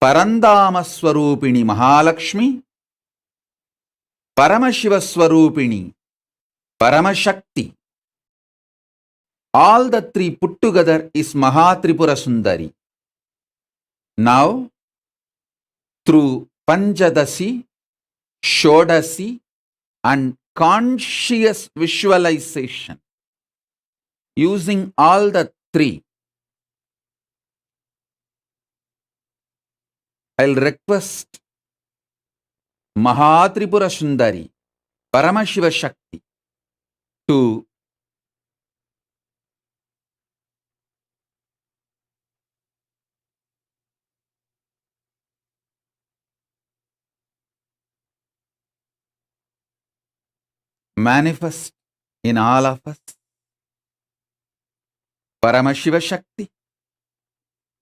S2: Parandama Swarupini Mahalakshmi, Paramashiva Swarupini Paramashakti. All the three put together is Mahatripura Sundari. Now, through Panjadasi, Shodasi, and conscious visualization, using all the three, I'll request Mahatripura Sundari, Paramashiva Shakti, to manifest in all of us. Paramashiva Shakti,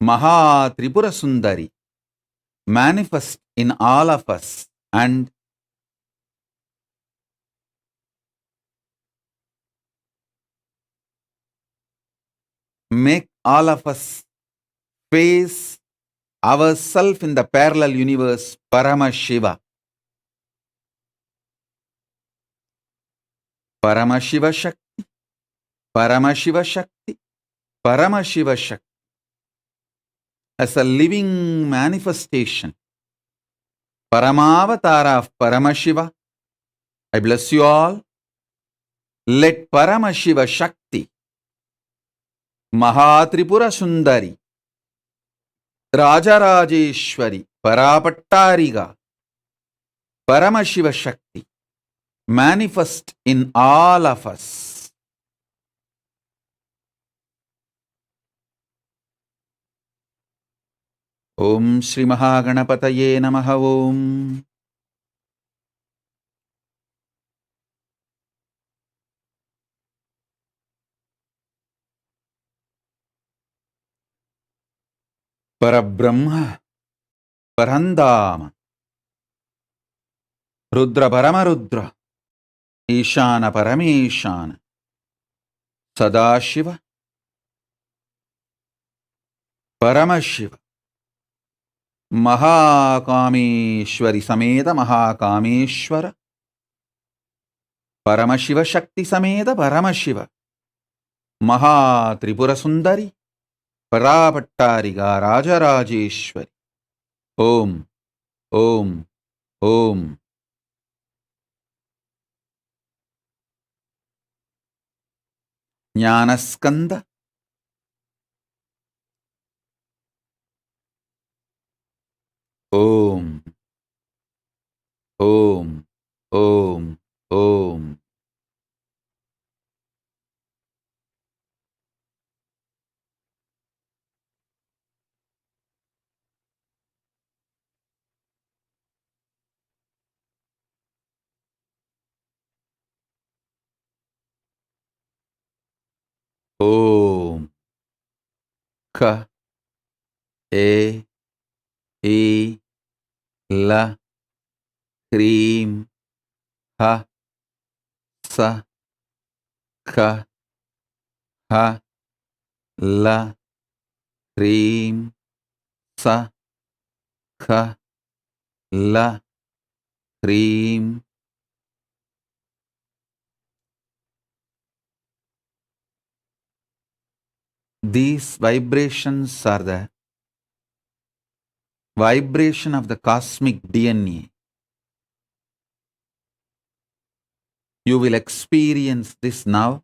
S2: Mahatripura Sundari, manifest in all of us and make all of us face ourselves in the parallel universe, Paramashiva. Paramashiva Shakti, Paramashiva Shakti, Paramashiva Shakti. As a living manifestation, Paramavatara of Paramashiva, I bless you all. Let Paramashiva Shakti, Mahatripura Sundari, Rajarajeshwari, Parapattariga, Paramashiva Shakti, manifest in all of us. Om Shri Mahaganapataye Namaha Om. Parabrahma, Parandama, Rudra Paramarudra, Ishana Parameshana, Sadashiva, Paramashiva, Mahakameshwari Sameda Mahakameshwara, Paramashiva Shakti Sameda Paramashiva, Maha Tripura Sundari, Parapattariga Rajarajeshwari, Om, Om, Om. Jnanaskanda, Om, Om, Om, Om. Om, Ka, E, I, La, Krim, Ha, Sa, Ka, Ha, La, Krim, Sa, Ka, La, Krim. These vibrations are the vibration of the cosmic DNA. You will experience this now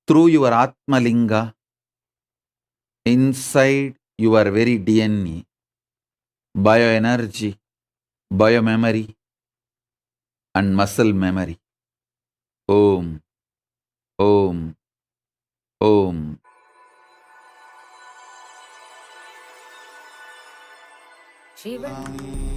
S2: through your Atmalinga inside your very DNA, bioenergy, biomemory, and muscle memory. Om, Om, Om.
S13: Shiva.